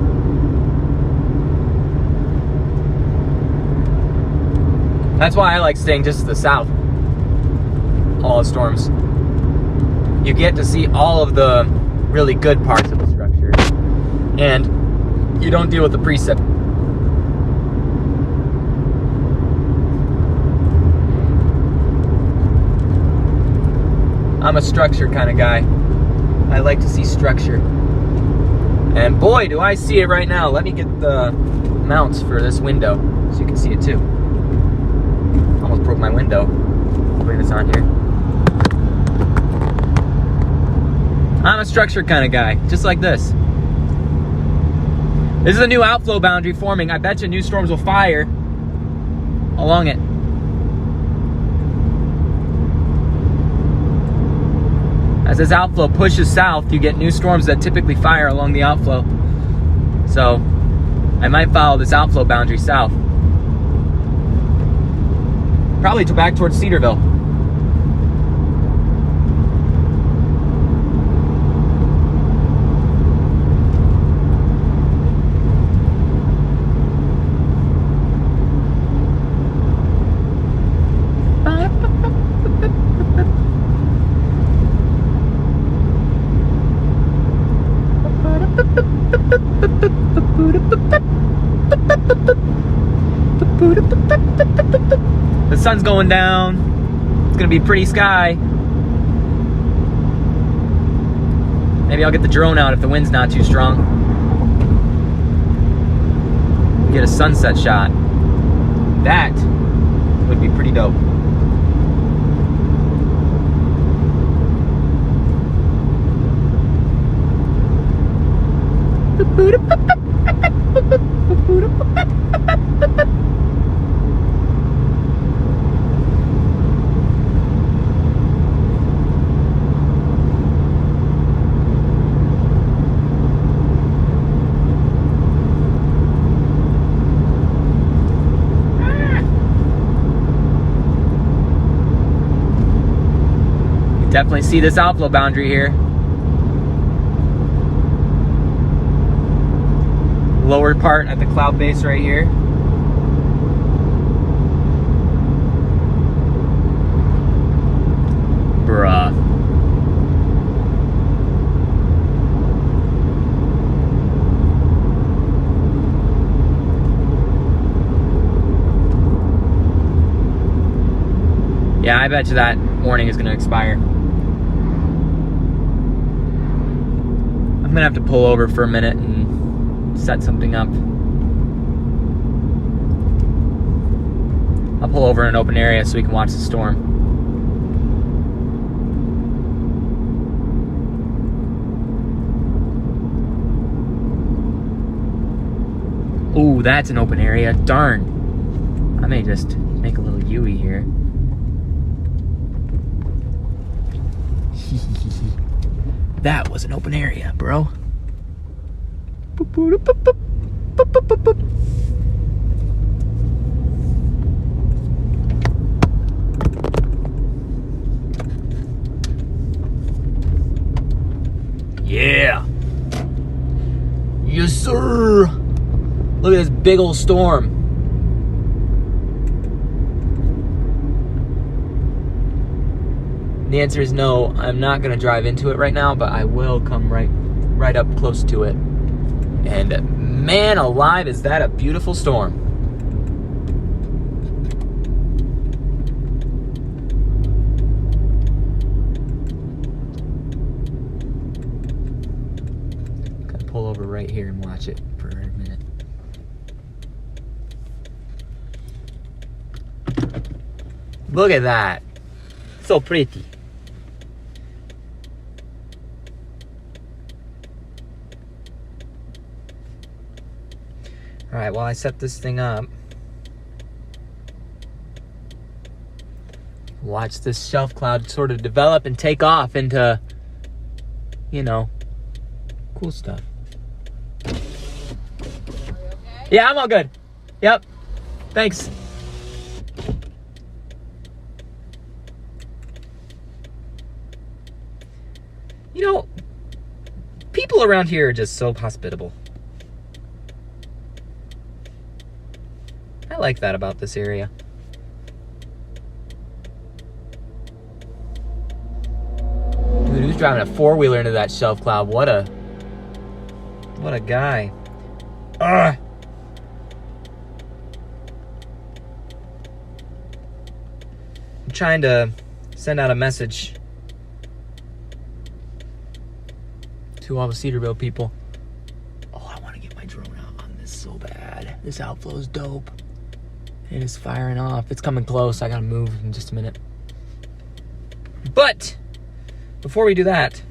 That's why I like staying just to the south. All the storms. You get to see all of the really good parts of the structure. And you don't deal with the precip. I'm a structure kind of guy. I like to see structure. And boy, do I see it right now. Let me get the mounts for this window so you can see it too. Almost broke my window. I'll bring this on here. I'm a structure kind of guy, just like this. This is a new outflow boundary forming. I bet you new storms will fire along it. As this outflow pushes south, you get new storms that typically fire along the outflow. So I might follow this outflow boundary south. Probably back towards Cedarville. The sun's going down. It's gonna be pretty sky. Maybe I'll get the drone out if the wind's not too strong. Get a sunset shot. That would be pretty dope. Definitely see this outflow boundary here. Lower part at the cloud base right here. Bruh. Yeah, I bet you that warning is going to expire. I'm gonna have to pull over for a minute and set something up. I'll pull over in an open area so we can watch the storm. Ooh, that's an open area. Darn. I may just make a little U-ey here. That was an open area, bro. Yeah. Yes, sir. Look at this big old storm. The answer is no, I'm not gonna drive into it right now, but I will come right up close to it. And man alive, is that a beautiful storm. Gotta pull over right here and watch it for a minute. Look at that. So pretty. All right, while I set this thing up, watch this shelf cloud sort of develop and take off into, you know, cool stuff. Okay? Yeah, I'm all good. Yep. Thanks. You know, people around here are just so hospitable. I like that about this area. Dude, who's driving a four-wheeler into that shelf cloud? What a guy. Ugh. I'm trying to send out a message to all the Cedarville people. Oh, I want to get my drone out on this so bad. This outflow is dope. It is firing off. It's coming close. I gotta move in just a minute. But before we do that,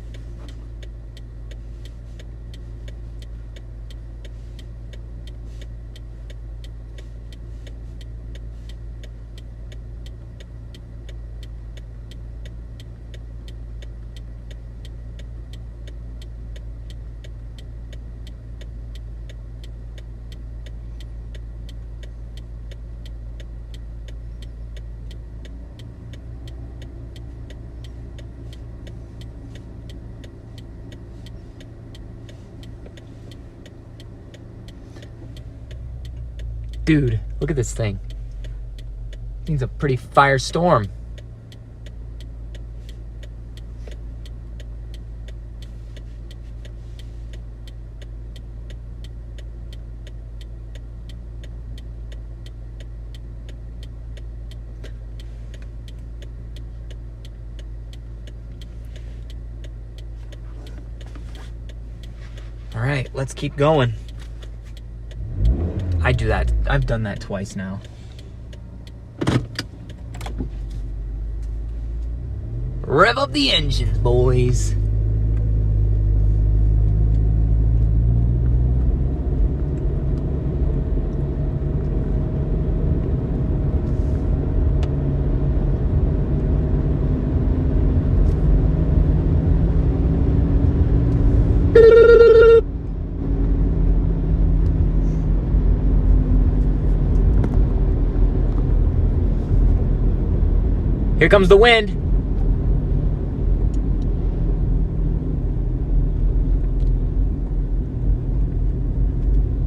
Dude, look at this thing. Thing's a pretty firestorm. All right, let's keep going. I do that. I've done that twice now. Rev up the engines, boys. Here comes the wind.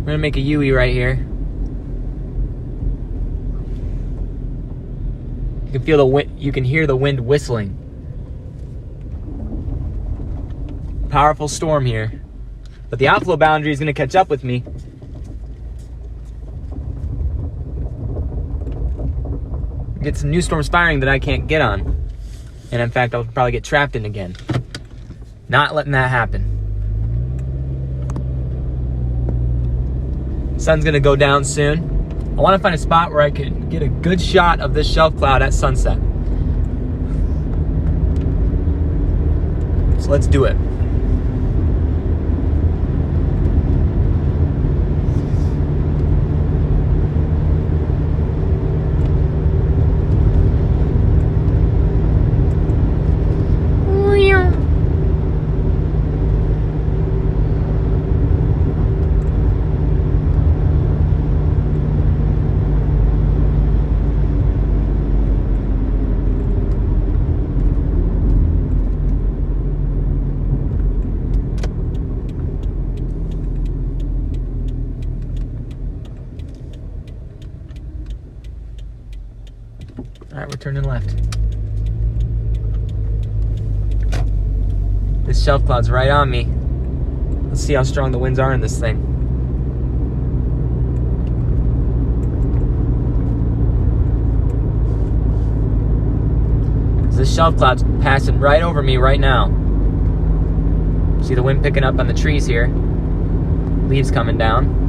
We're gonna make a U-E right here. You can feel the wind, you can hear the wind whistling. Powerful storm here. But the outflow boundary is gonna catch up with me. Get some new storms firing that I can't get on. And in fact, I'll probably get trapped in again. Not letting that happen. Sun's gonna go down soon. I wanna find a spot where I can get a good shot of this shelf cloud at sunset. So let's do it. All right, we're turning left. This shelf cloud's right on me. Let's see how strong the winds are in this thing. This shelf cloud's passing right over me right now. See the wind picking up on the trees here. Leaves coming down.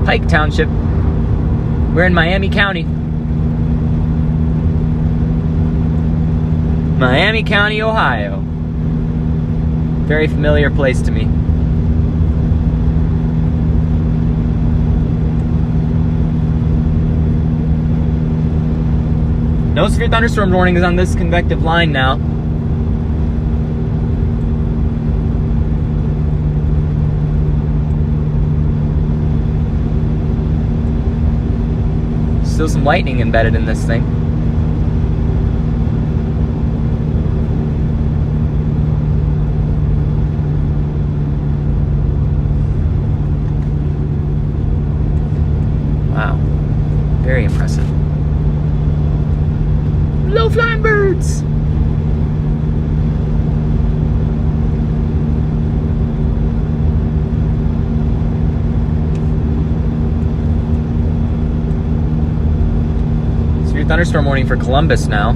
Pike Township. We're in Miami County. Miami County, Ohio. Very familiar place to me. No severe thunderstorm warning is on this convective line now. Still some lightning embedded in this thing. Wow, very impressive. Low flying birds! Thunderstorm warning for Columbus now.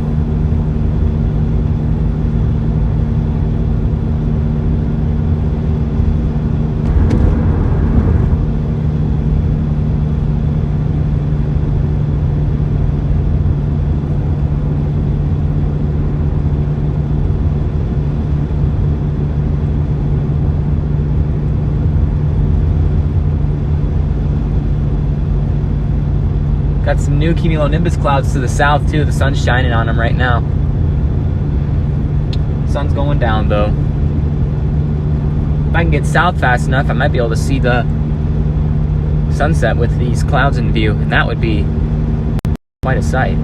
Got some new cumulonimbus clouds to the south too. The sun's shining on them right now. Sun's going down though. If I can get south fast enough, I might be able to see the sunset with these clouds in view, and that would be quite a sight.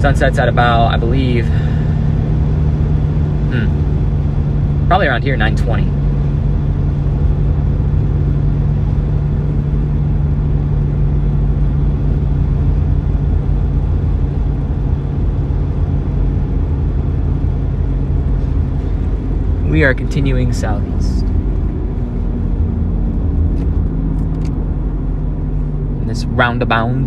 Sunset's at about, I believe, probably around here, 9:20. We are continuing southeast. In this roundabout.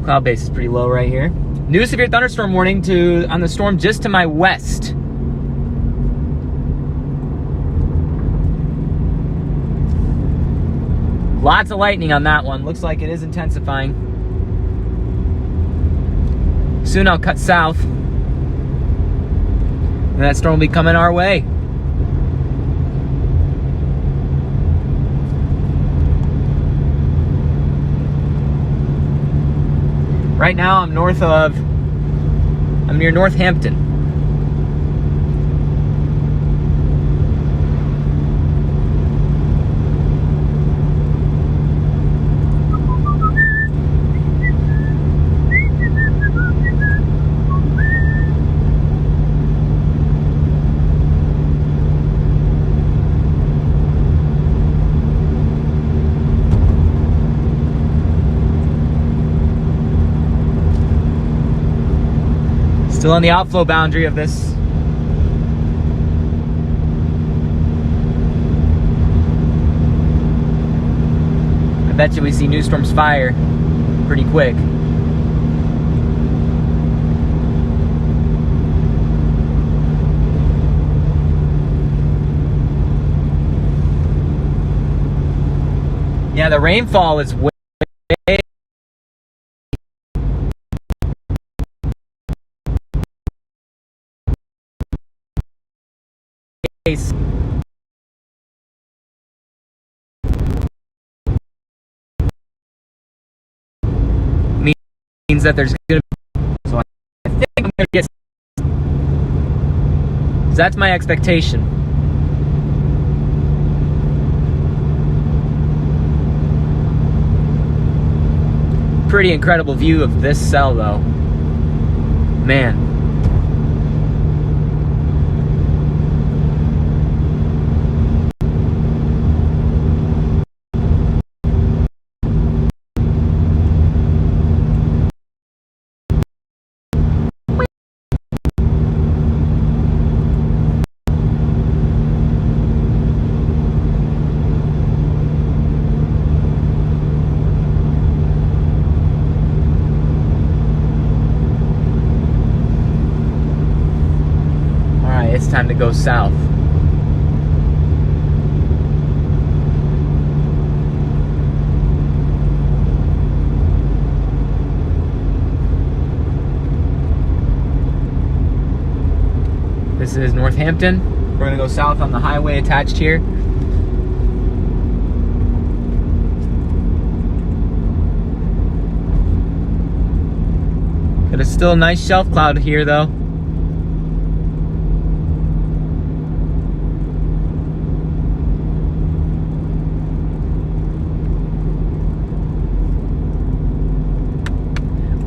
Cloud base is pretty low right here. New severe thunderstorm warning on the storm just to my west. Lots of lightning on that one. Looks like it is intensifying. Soon I'll cut south. And that storm will be coming our way. Right now I'm near Northampton. Still on the outflow boundary of this. I bet you we see new storms fire pretty quick. Yeah, the rainfall is way means that there's gonna be, so I think I'm gonna get, that's my expectation. Pretty incredible view of this cell though. Man. It's time to go south. This is Northampton. We're gonna go south on the highway attached here. Got a still nice shelf cloud here though.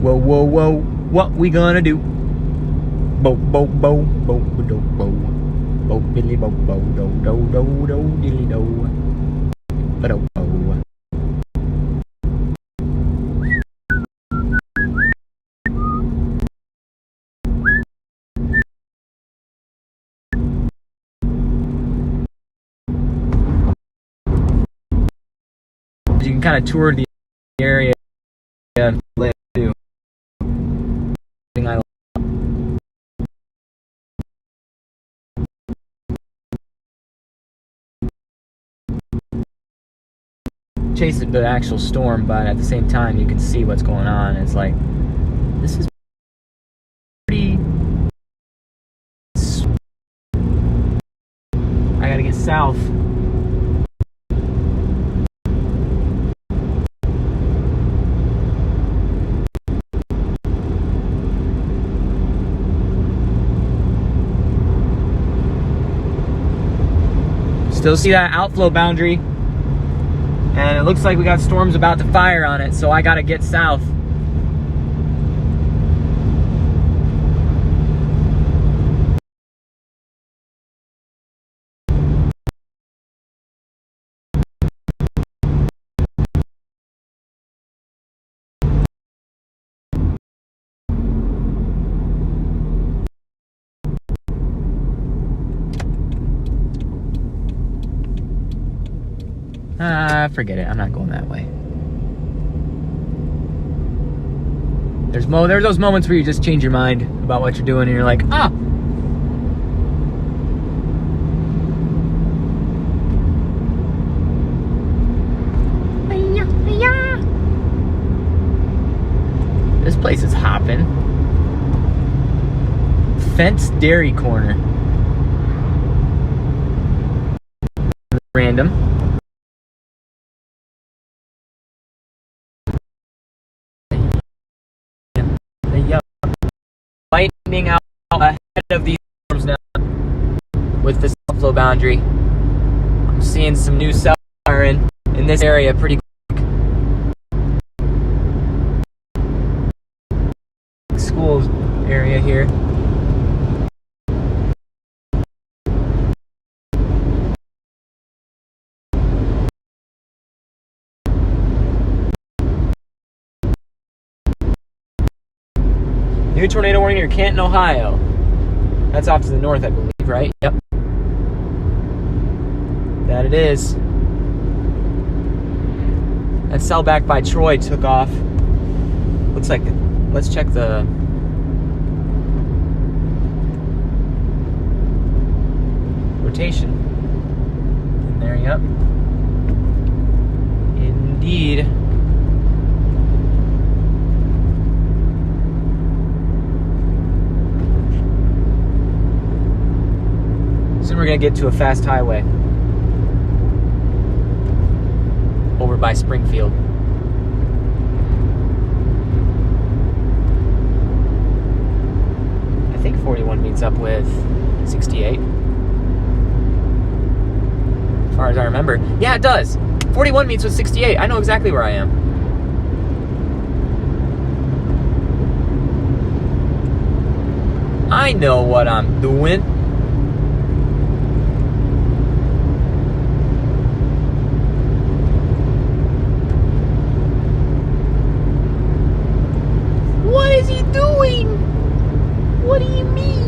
Whoa, whoa, whoa, what we gonna do? Bo, bo, bo, bo, do, bo. Bo, billy, bo, bo, do, do, do, do, dilly, do. Ba-do, bo. You can kind of tour the area too. chasing the actual storm, but at the same time, you can see what's going on. It's like, this is pretty... I gotta get south. Still see that outflow boundary, and it looks like we got storms about to fire on it, so I gotta get south. Forget it. I'm not going that way. There's those moments where you just change your mind about what you're doing, and you're like, ah. This place is hopping. Fence Dairy Corner. Random. Lightning out ahead of these storms now with this outflow boundary. I'm seeing some new cell firing in this area pretty quick. School area here. New tornado warning near Canton, Ohio. That's off to the north, I believe, right? Yep. That it is. That cell back by Troy took off. Looks like, let's check the rotation. In there, yep. Indeed. Soon we're gonna get to a fast highway over by Springfield. I think 41 meets up with 68. As far as I remember. Yeah, it does. 41 meets with 68. I know exactly where I am. I know what I'm doing. What is he doing? What do you mean?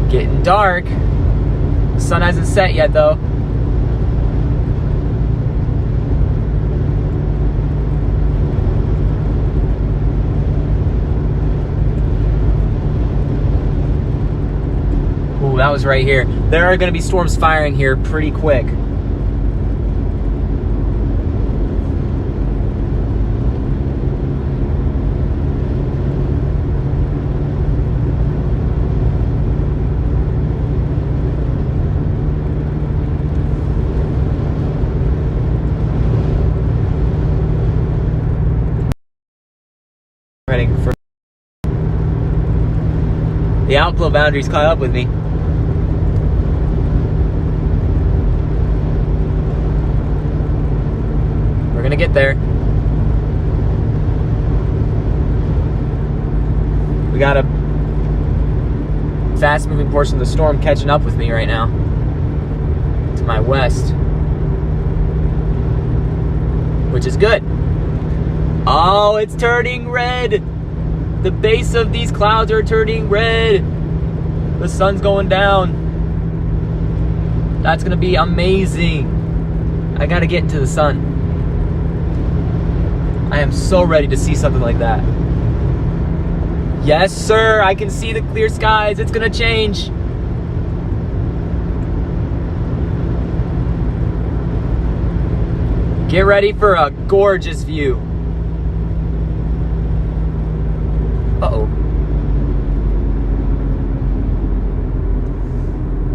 Getting dark. The sun hasn't set yet, though. Ooh, that was right here. There are going to be storms firing here pretty quick. Heading for the outflow boundaries caught up with me. We're gonna get there. We got a fast moving portion of the storm catching up with me right now to my west, which is good. Oh, it's turning red. The base of these clouds are turning red. The sun's going down. That's gonna be amazing. I gotta get into the sun. I am so ready to see something like that. Yes, sir, I can see the clear skies. It's gonna change. Get ready for a gorgeous view. Uh-oh.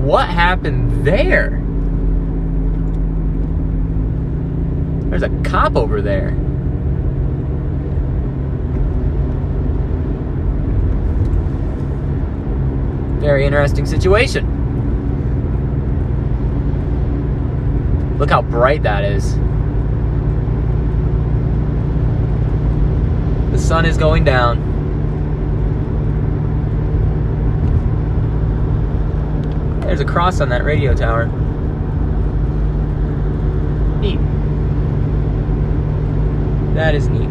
What happened there? There's a cop over there. Very interesting situation. Look how bright that is. The sun is going down. There's a cross on that radio tower. Neat. That is neat.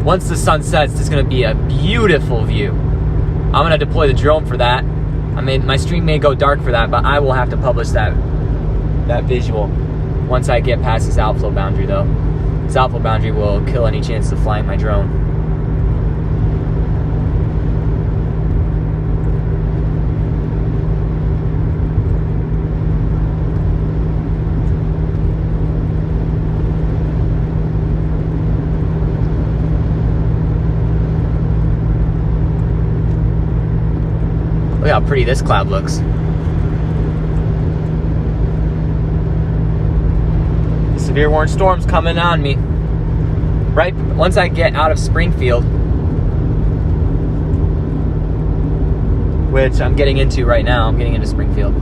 Once the sun sets, it's going to be a beautiful view. I'm going to deploy the drone for that. I mean, my stream may go dark for that, but I will have to publish that visual once I get past this outflow boundary, though. This outflow boundary will kill any chance of flying my drone. Look how pretty this cloud looks. The severe warning storm's coming on me. Right once I get out of Springfield, which I'm getting into right now. I'm getting into Springfield.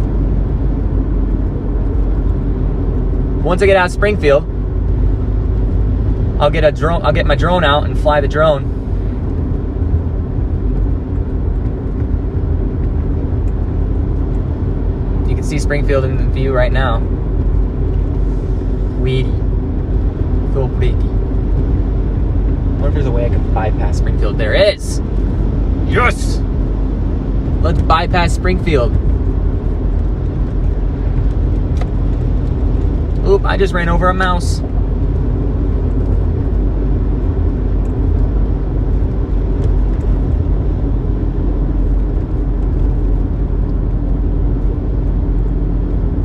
Once I get out of Springfield, I'll get a drone. I'll get my drone out and fly the drone. See Springfield in the view right now. Weedy. So pretty. I wonder if there's a way I can bypass Springfield. There is! Yes! Let's bypass Springfield. Oop, I just ran over a mouse.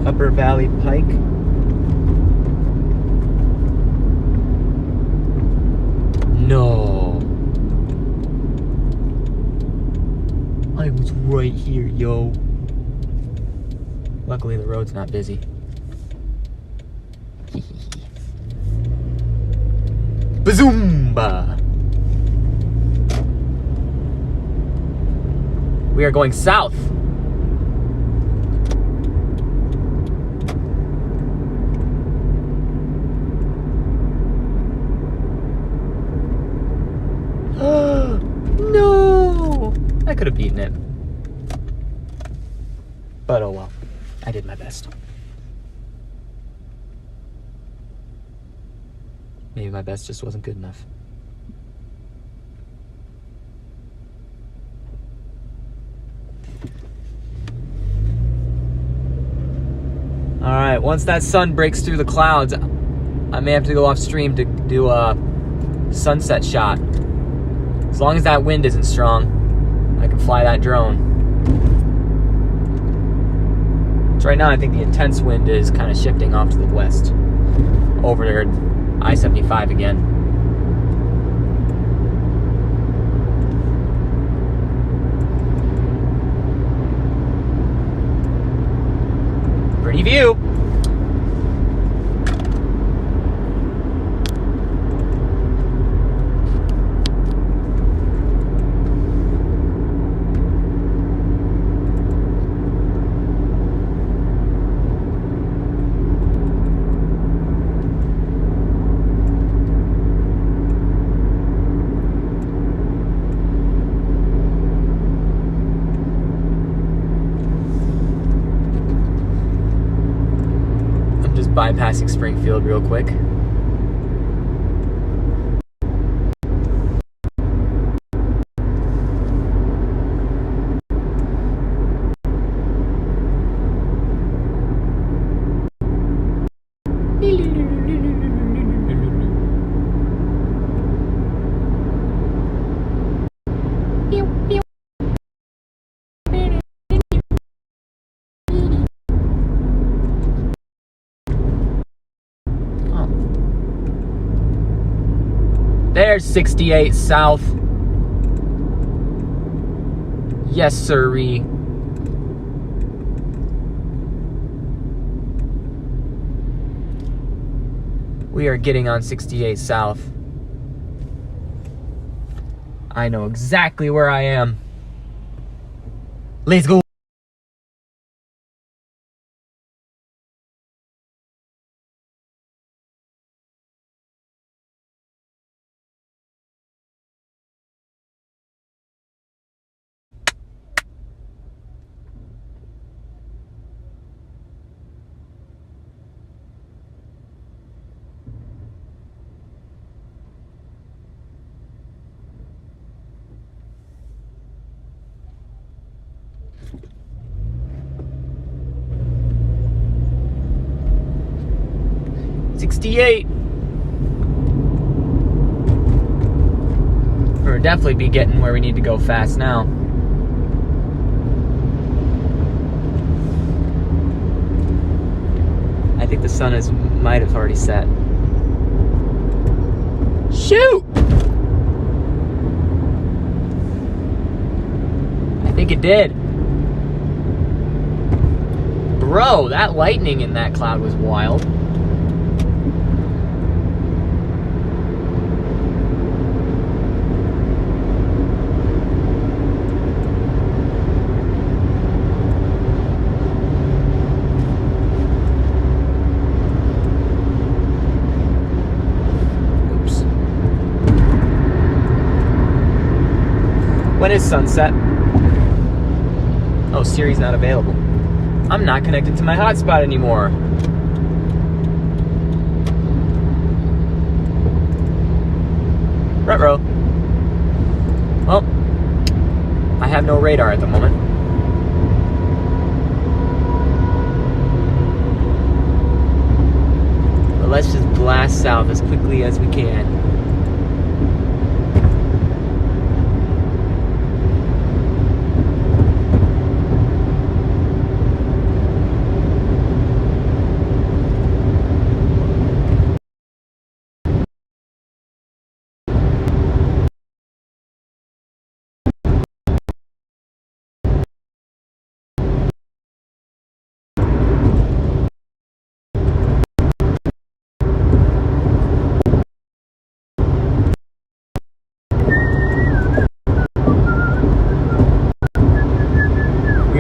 Upper Valley Pike. No. I was right here, yo. Luckily the road's not busy. Bazoomba! We are going south. No! I could have beaten it. But oh well. I did my best. Maybe my best just wasn't good enough. Alright, once that sun breaks through the clouds, I may have to go off stream to do a sunset shot. As long as that wind isn't strong, I can fly that drone. So right now, I think the intense wind is kind of shifting off to the west, over there, I-75 again. Pretty view. Bypassing Springfield real quick. There's 68 south. Yes, sirree. We are getting on 68 south. I know exactly where I am. Let's go. We'll definitely be getting where we need to go fast now. I think the sun might have already set. Shoot! I think it did. Bro, that lightning in that cloud was wild. When is sunset? Oh, Siri's not available. I'm not connected to my hotspot anymore. Ruh-roh. Well, I have no radar at the moment. But let's just blast south as quickly as we can.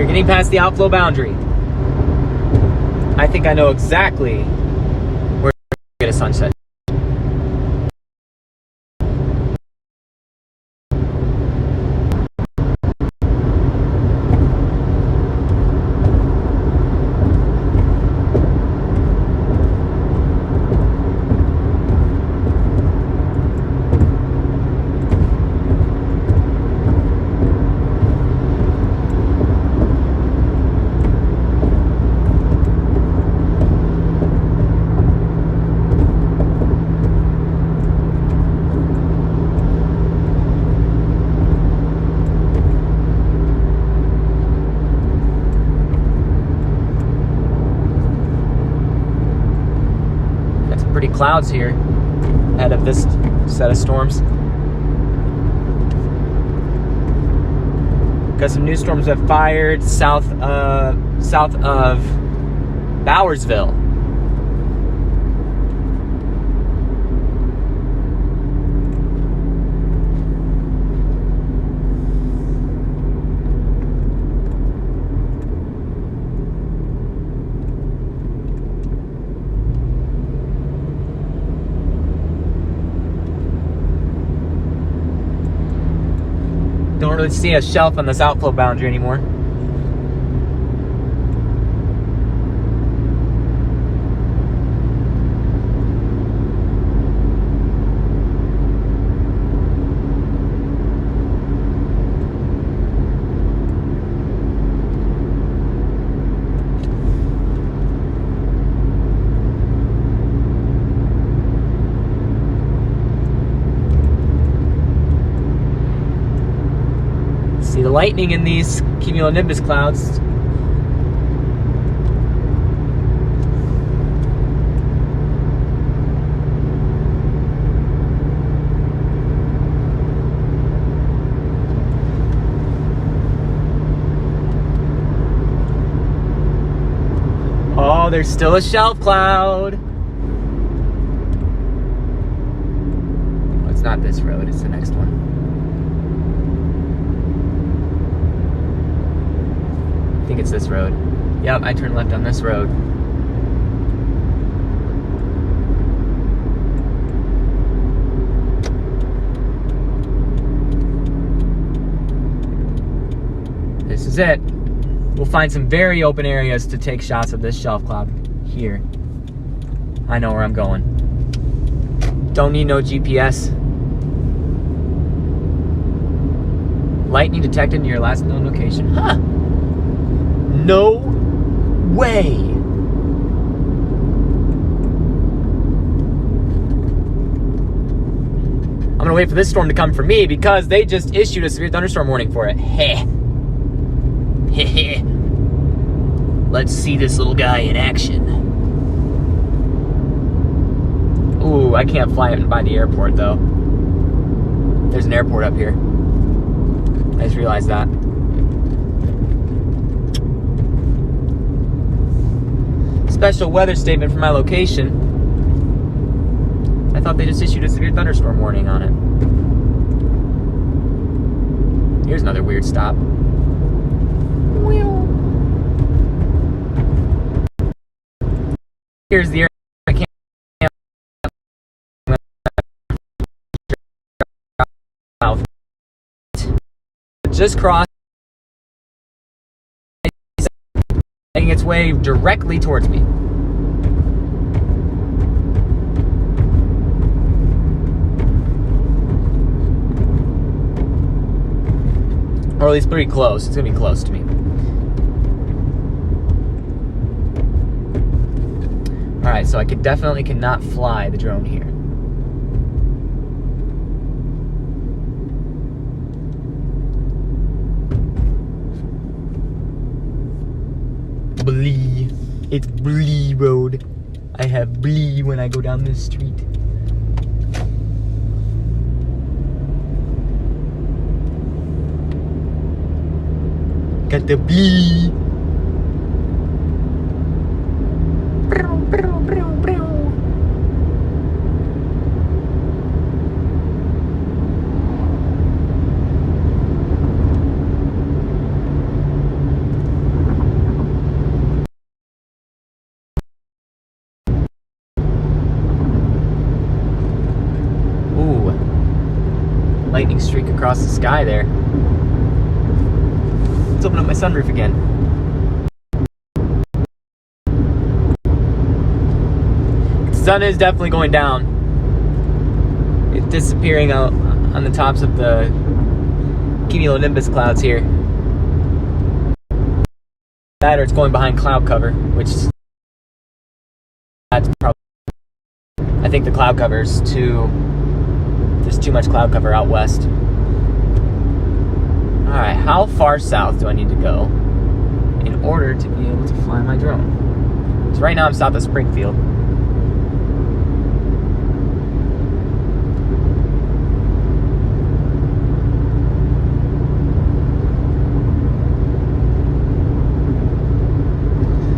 Getting past the outflow boundary. I think I know exactly where to get a sunset. Pretty clouds here ahead of this set of storms. Got some new storms that fired south of Bowersville. Don't really see a shelf on this outflow boundary anymore. See the lightning in these cumulonimbus clouds. there's still a shelf cloud. Oh, it's not this road, it's the next one. I think it's this road. Yep, I turned left on this road. This is it. We'll find some very open areas to take shots of this shelf cloud here. I know where I'm going. Don't need no GPS. Lightning detected near your last known location. Huh. No way. I'm gonna wait for this storm to come for me because they just issued a severe thunderstorm warning for it. Heh. Heh. Let's see this little guy in action. Ooh, I can't fly it by the airport though. There's an airport up here. I just realized that. Special weather statement for my location. I thought they just issued a severe thunderstorm warning on it. Here's another weird stop. Here's the area I can't south. Just crossed, making its way directly towards me. Or at least pretty close. It's gonna be close to me. Alright, so I definitely cannot fly the drone here. Blee. It's Blee Road. I have Blee when I go down this street. Got the Blee. Lightning streak across the sky there. Let's open up my sunroof again. The sun is definitely going down. It's disappearing out on the tops of the cumulonimbus clouds here. That or it's going behind cloud cover, which that's probably, I think the cloud cover's there's too much cloud cover out west. Alright, how far south do I need to go in order to be able to fly my drone? So right now I'm south of Springfield.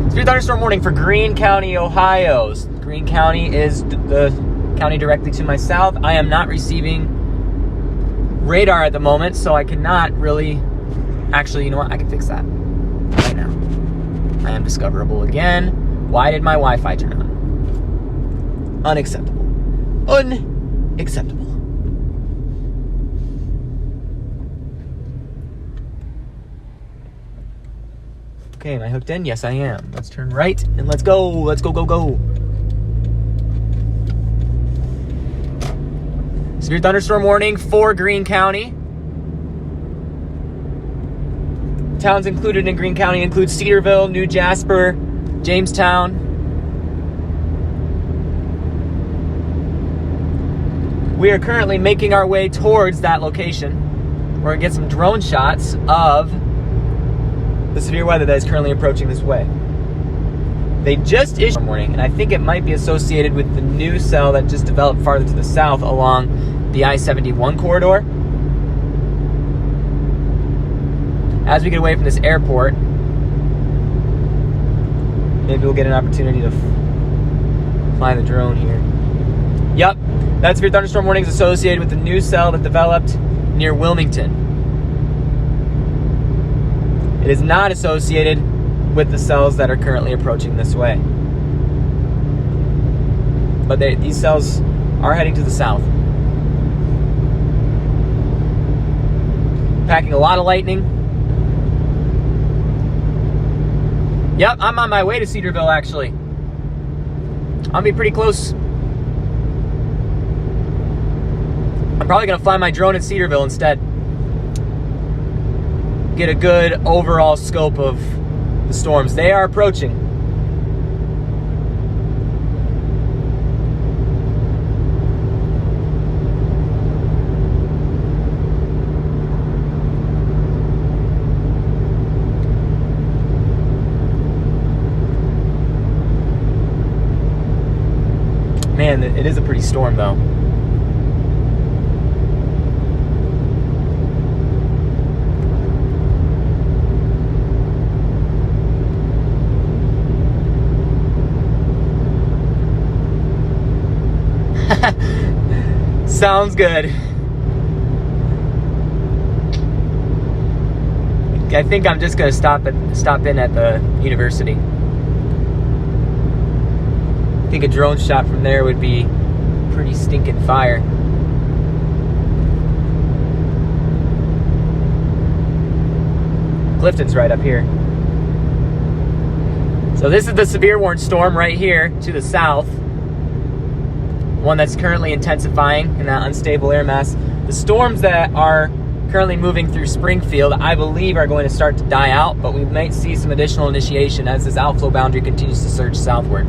Severe thunderstorm warning for Greene County, Ohio. Greene County is the county directly to my south. I am not receiving radar at the moment, so I cannot really... Actually, you know what? I can fix that right now. I am discoverable again. Why did my Wi-Fi turn on? Unacceptable. Unacceptable. Okay, am I hooked in? Yes, I am. Let's turn right and let's go. Let's go, go, go. Severe thunderstorm warning for Greene County. Towns included in Greene County include Cedarville, New Jasper, Jamestown. We are currently making our way towards that location. We're gonna get some drone shots of the severe weather that is currently approaching this way. They just issued a warning, and I think it might be associated with the new cell that just developed farther to the south along the I-71 corridor. As we get away from this airport, Maybe we'll get an opportunity to fly the drone here. Yep, that severe thunderstorm warning is associated with the new cell that developed near Wilmington. It is not associated with the cells that are currently approaching this way. But these cells are heading to the south. Packing a lot of lightning. Yep, I'm on my way to Cedarville, actually. I'll be pretty close. I'm probably going to fly my drone at Cedarville instead. Get a good overall scope of the storms. They are approaching. Man, it is a pretty storm though. Sounds good. I think I'm just gonna stop in at the university. I think a drone shot from there would be pretty stinking fire. Clifton's right up here. So this is the severe warned storm right here to the south. One that's currently intensifying in that unstable air mass. The storms that are currently moving through Springfield, I believe, are going to start to die out, but we might see some additional initiation as this outflow boundary continues to surge southward.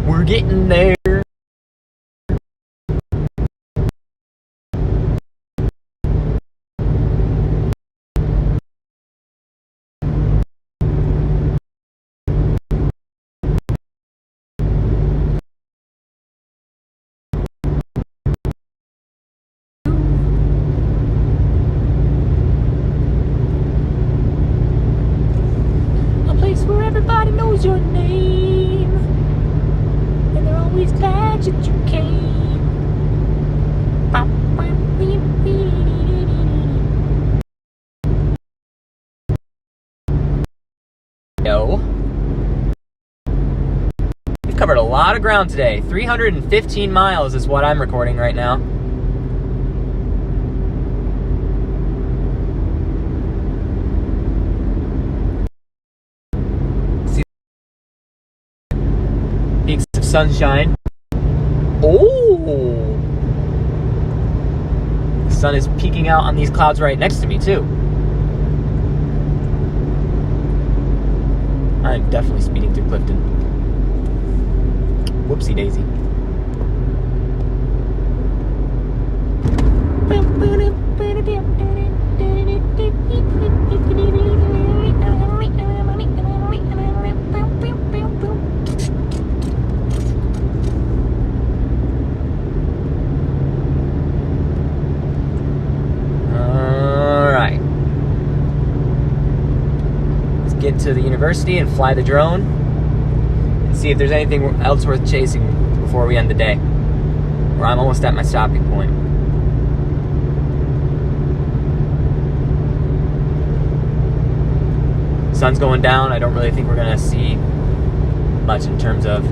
We're getting there. A place where everybody knows your name. And they're always glad that you came. Yo. We've covered a lot of ground today. 315 miles is what I'm recording right now. See peaks of sunshine. Oh! The sun is peeking out on these clouds right next to me, too. I'm definitely speeding through Clifton. Whoopsie daisy. Get to the university and fly the drone and see if there's anything else worth chasing before we end the day. Or I'm almost at my stopping point. Sun's going down. I don't really think we're gonna see much in terms of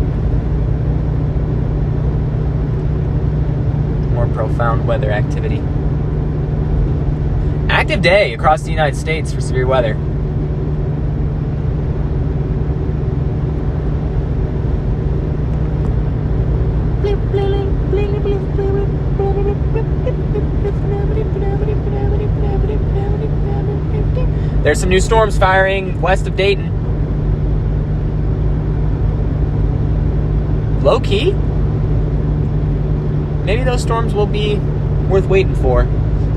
more profound weather activity. Active day across the United States for severe weather. There's some new storms firing west of Dayton. Low key. Maybe those storms will be worth waiting for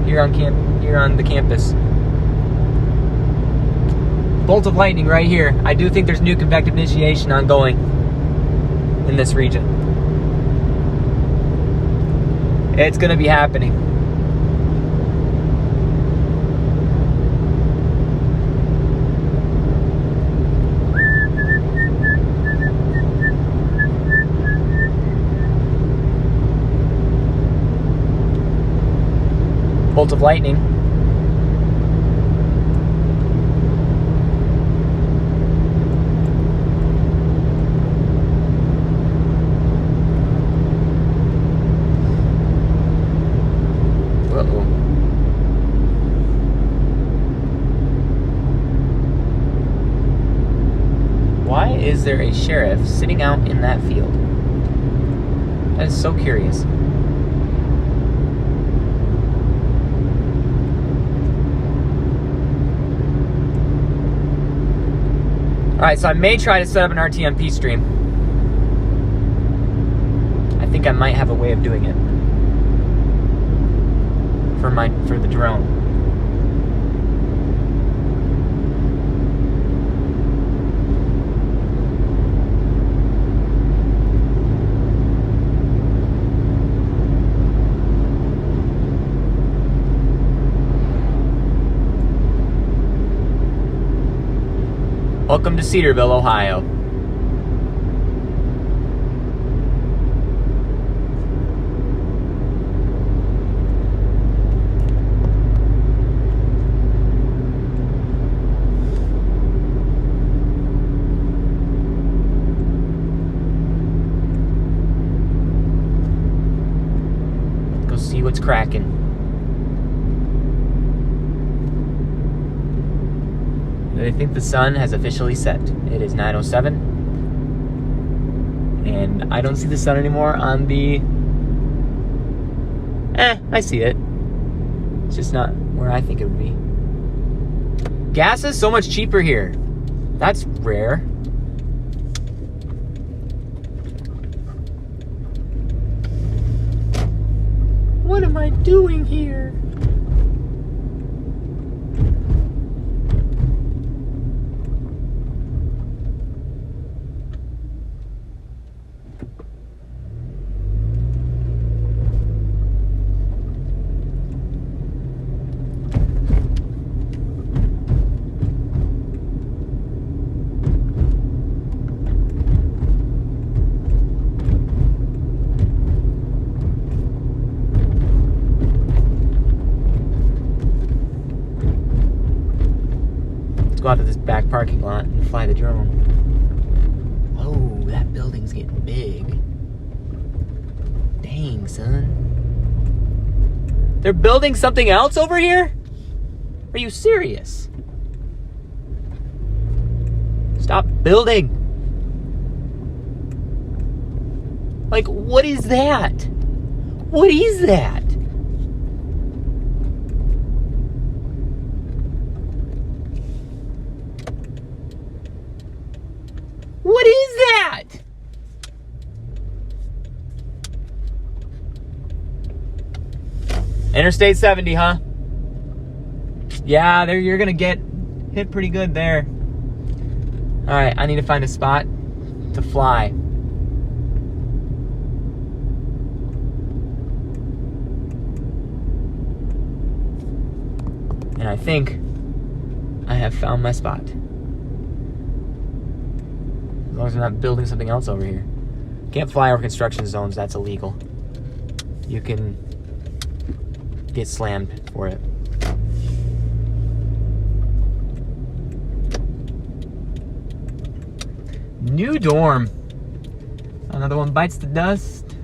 here on campus. here on the campus. Bolt of lightning right here. I do think there's new convective initiation ongoing in this region. It's going to be happening. Bolt of lightning. Uh-oh. Why is there a sheriff sitting out in that field? That is so curious. Alright, so I may try to set up an RTMP stream. I think I might have a way of doing it. For the drone. Welcome to Cedarville, Ohio. Let's go see what's cracking. I think the sun has officially set. It is 9:07. And I don't see the sun anymore on the... I see it. It's just not where I think it would be. Gas is so much cheaper here. That's rare. What am I doing here? Go out to this back parking lot and fly the drone. Oh, that building's getting big. Dang, son. They're building something else over here? Are you serious? Stop building. Like, what is that? What is that? What is that? Interstate 70, huh? Yeah, there you're gonna get hit pretty good there. All right, I need to find a spot to fly. And I think I have found my spot. As long as we're not building something else over here. Can't fly over construction zones, that's illegal. You can get slammed for it. New dorm. Another one bites the dust.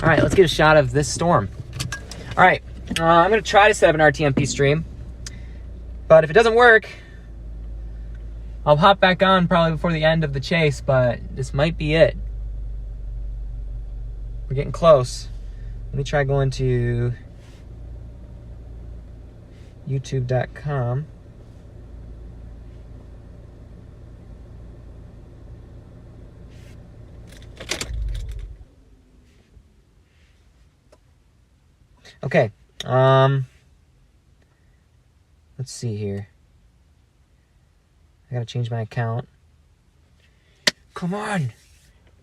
All right, let's get a shot of this storm. All right, I'm gonna try to set up an RTMP stream, but if it doesn't work, I'll hop back on probably before the end of the chase, but this might be it. We're getting close. Let me try going to youtube.com. Okay. Let's see here. I gotta change my account. Come on.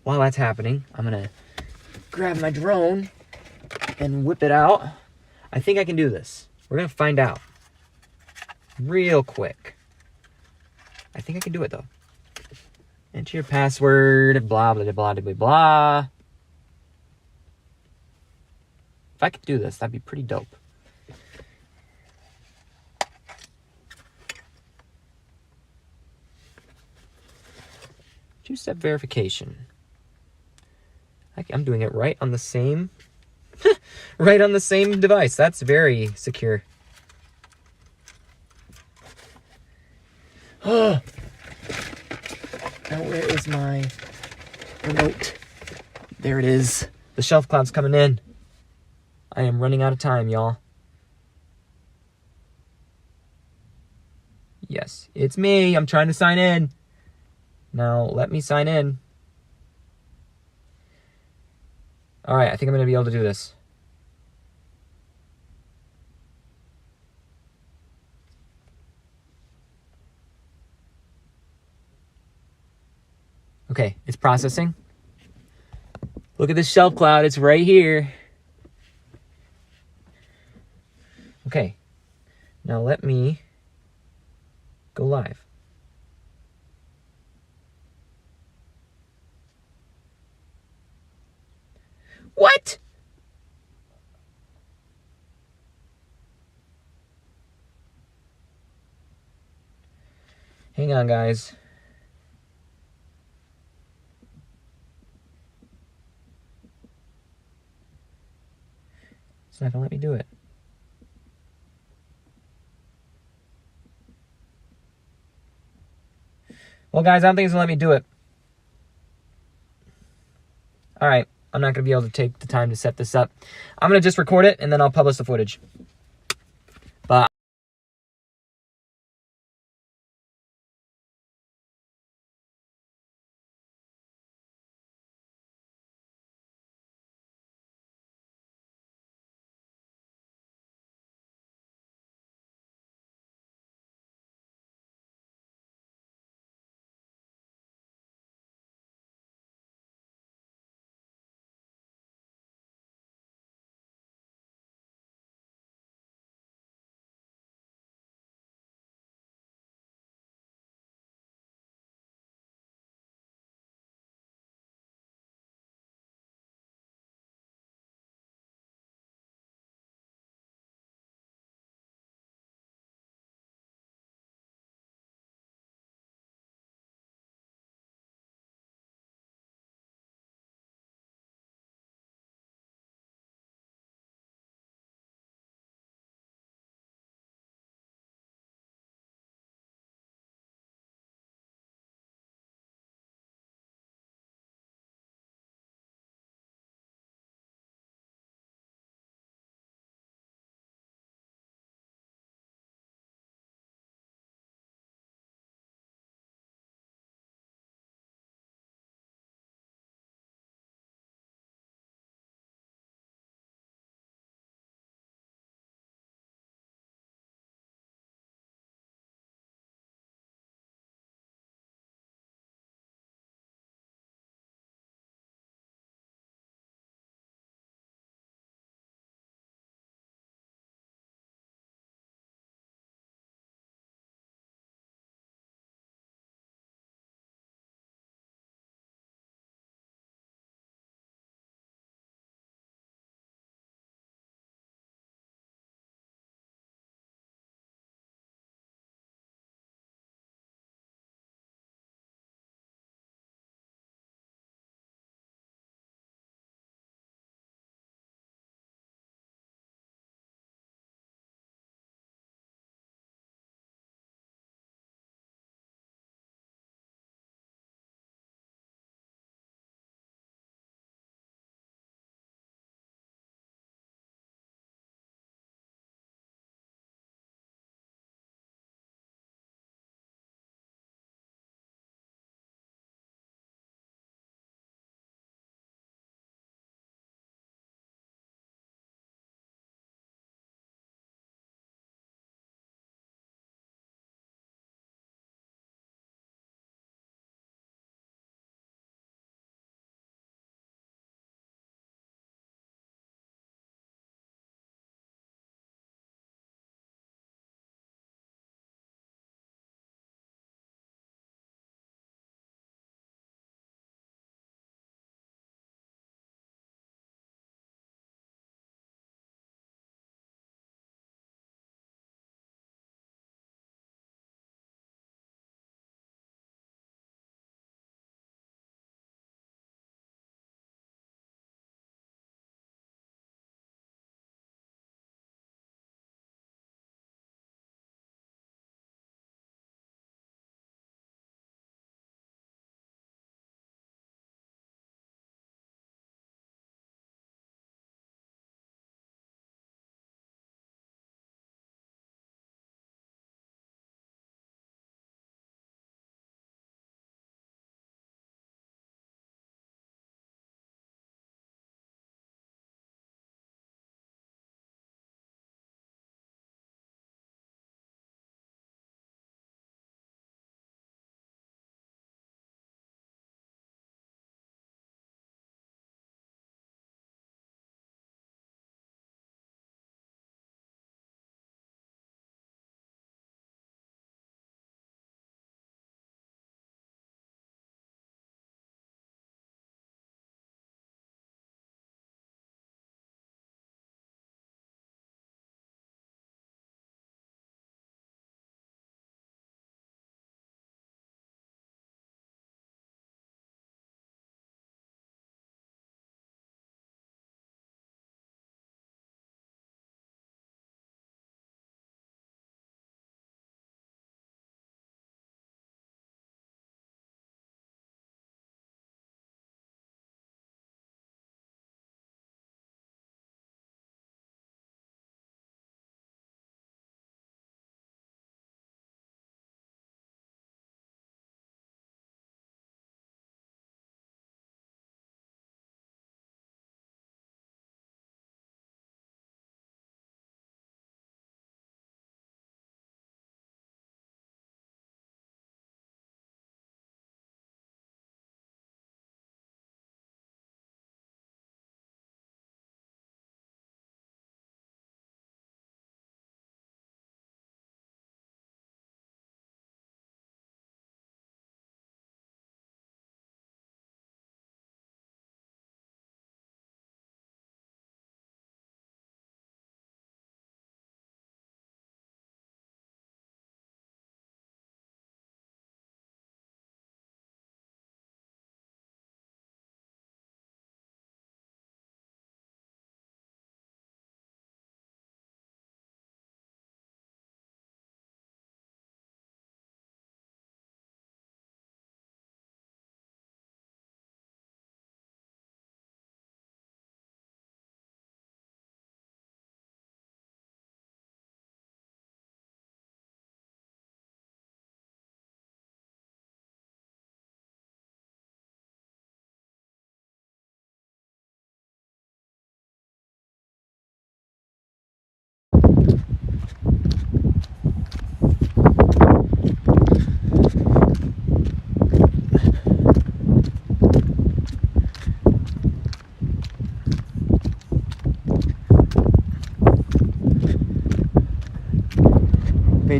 While that's happening, I'm gonna grab my drone and whip it out. I think I can do this. We're gonna find out real quick. I think I can do it though. Enter your password, blah, blah, blah, blah, blah, blah. If I could do this, that'd be pretty dope. Two-step verification. I'm doing it right on the same, right on the same device. That's very secure. Oh, now where is my remote? There it is. The shelf cloud's coming in. I am running out of time, y'all. Yes, it's me. I'm trying to sign in. Now, let me sign in. All right, I think I'm going to be able to do this. Okay, it's processing. Look at this shelf cloud. It's right here. Okay, now let me go live. What? Hang on, guys. It's not gonna let me do it. Well, guys, I don't think it's gonna let me do it. All right, I'm not gonna be able to take the time to set this up. I'm gonna just record it and then I'll publish the footage.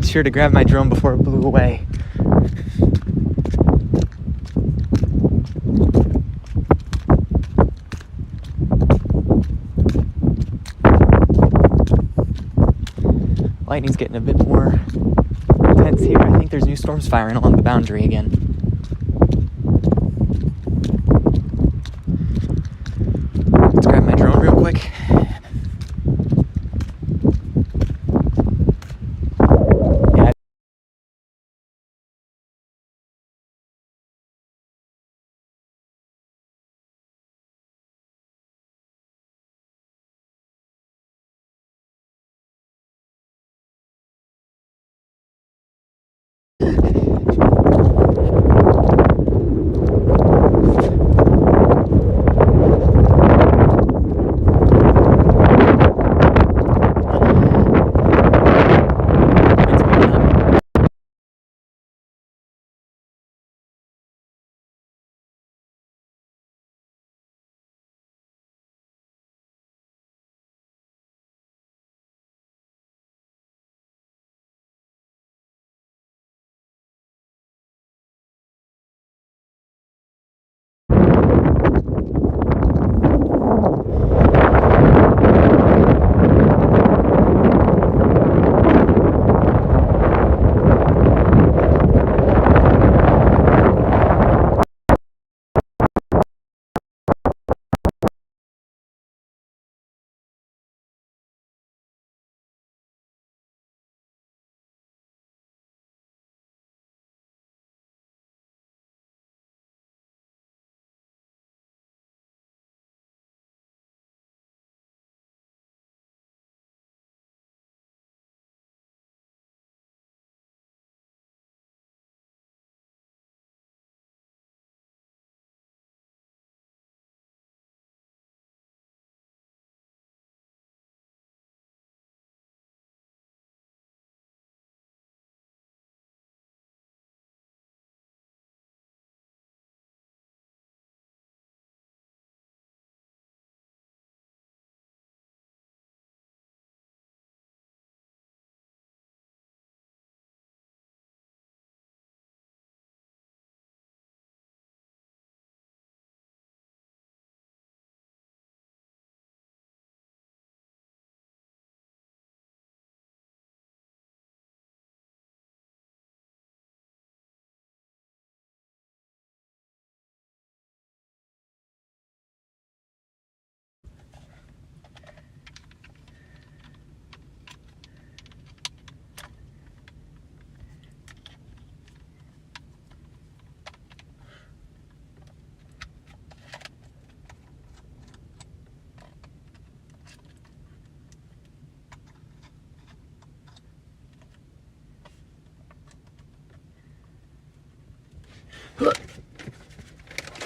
made sure to grab my drone before it blew away. Lightning's getting a bit more intense here. I think there's new storms firing along the boundary again. Let's grab my drone real quick. Yeah.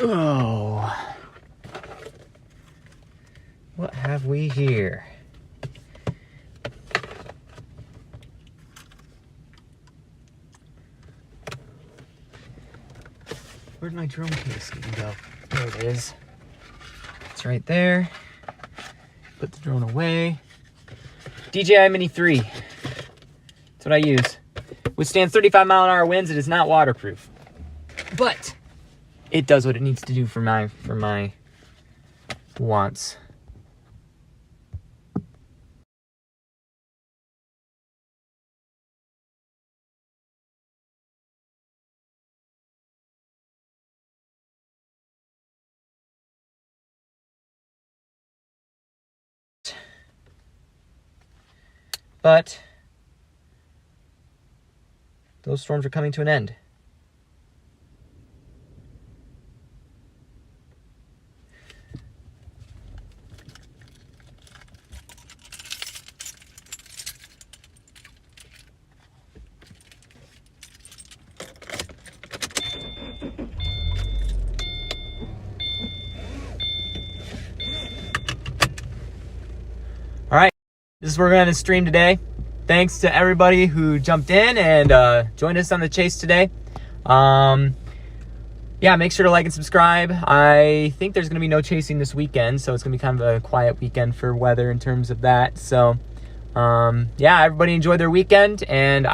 Oh, what have we here? Where'd my drone case even go? There it is. It's right there. Put the drone away. DJI Mini 3. That's what I use. Withstands 35-mile-an-hour winds. It is not waterproof, but it does what it needs to do for my wants. But those storms are coming to an end. All right, this is where we're going to stream today. Thanks to everybody who jumped in and joined us on the chase today. Yeah, make sure to like and subscribe. I think there's going to be no chasing this weekend, so it's going to be kind of a quiet weekend for weather in terms of that. So, yeah, everybody enjoy their weekend, and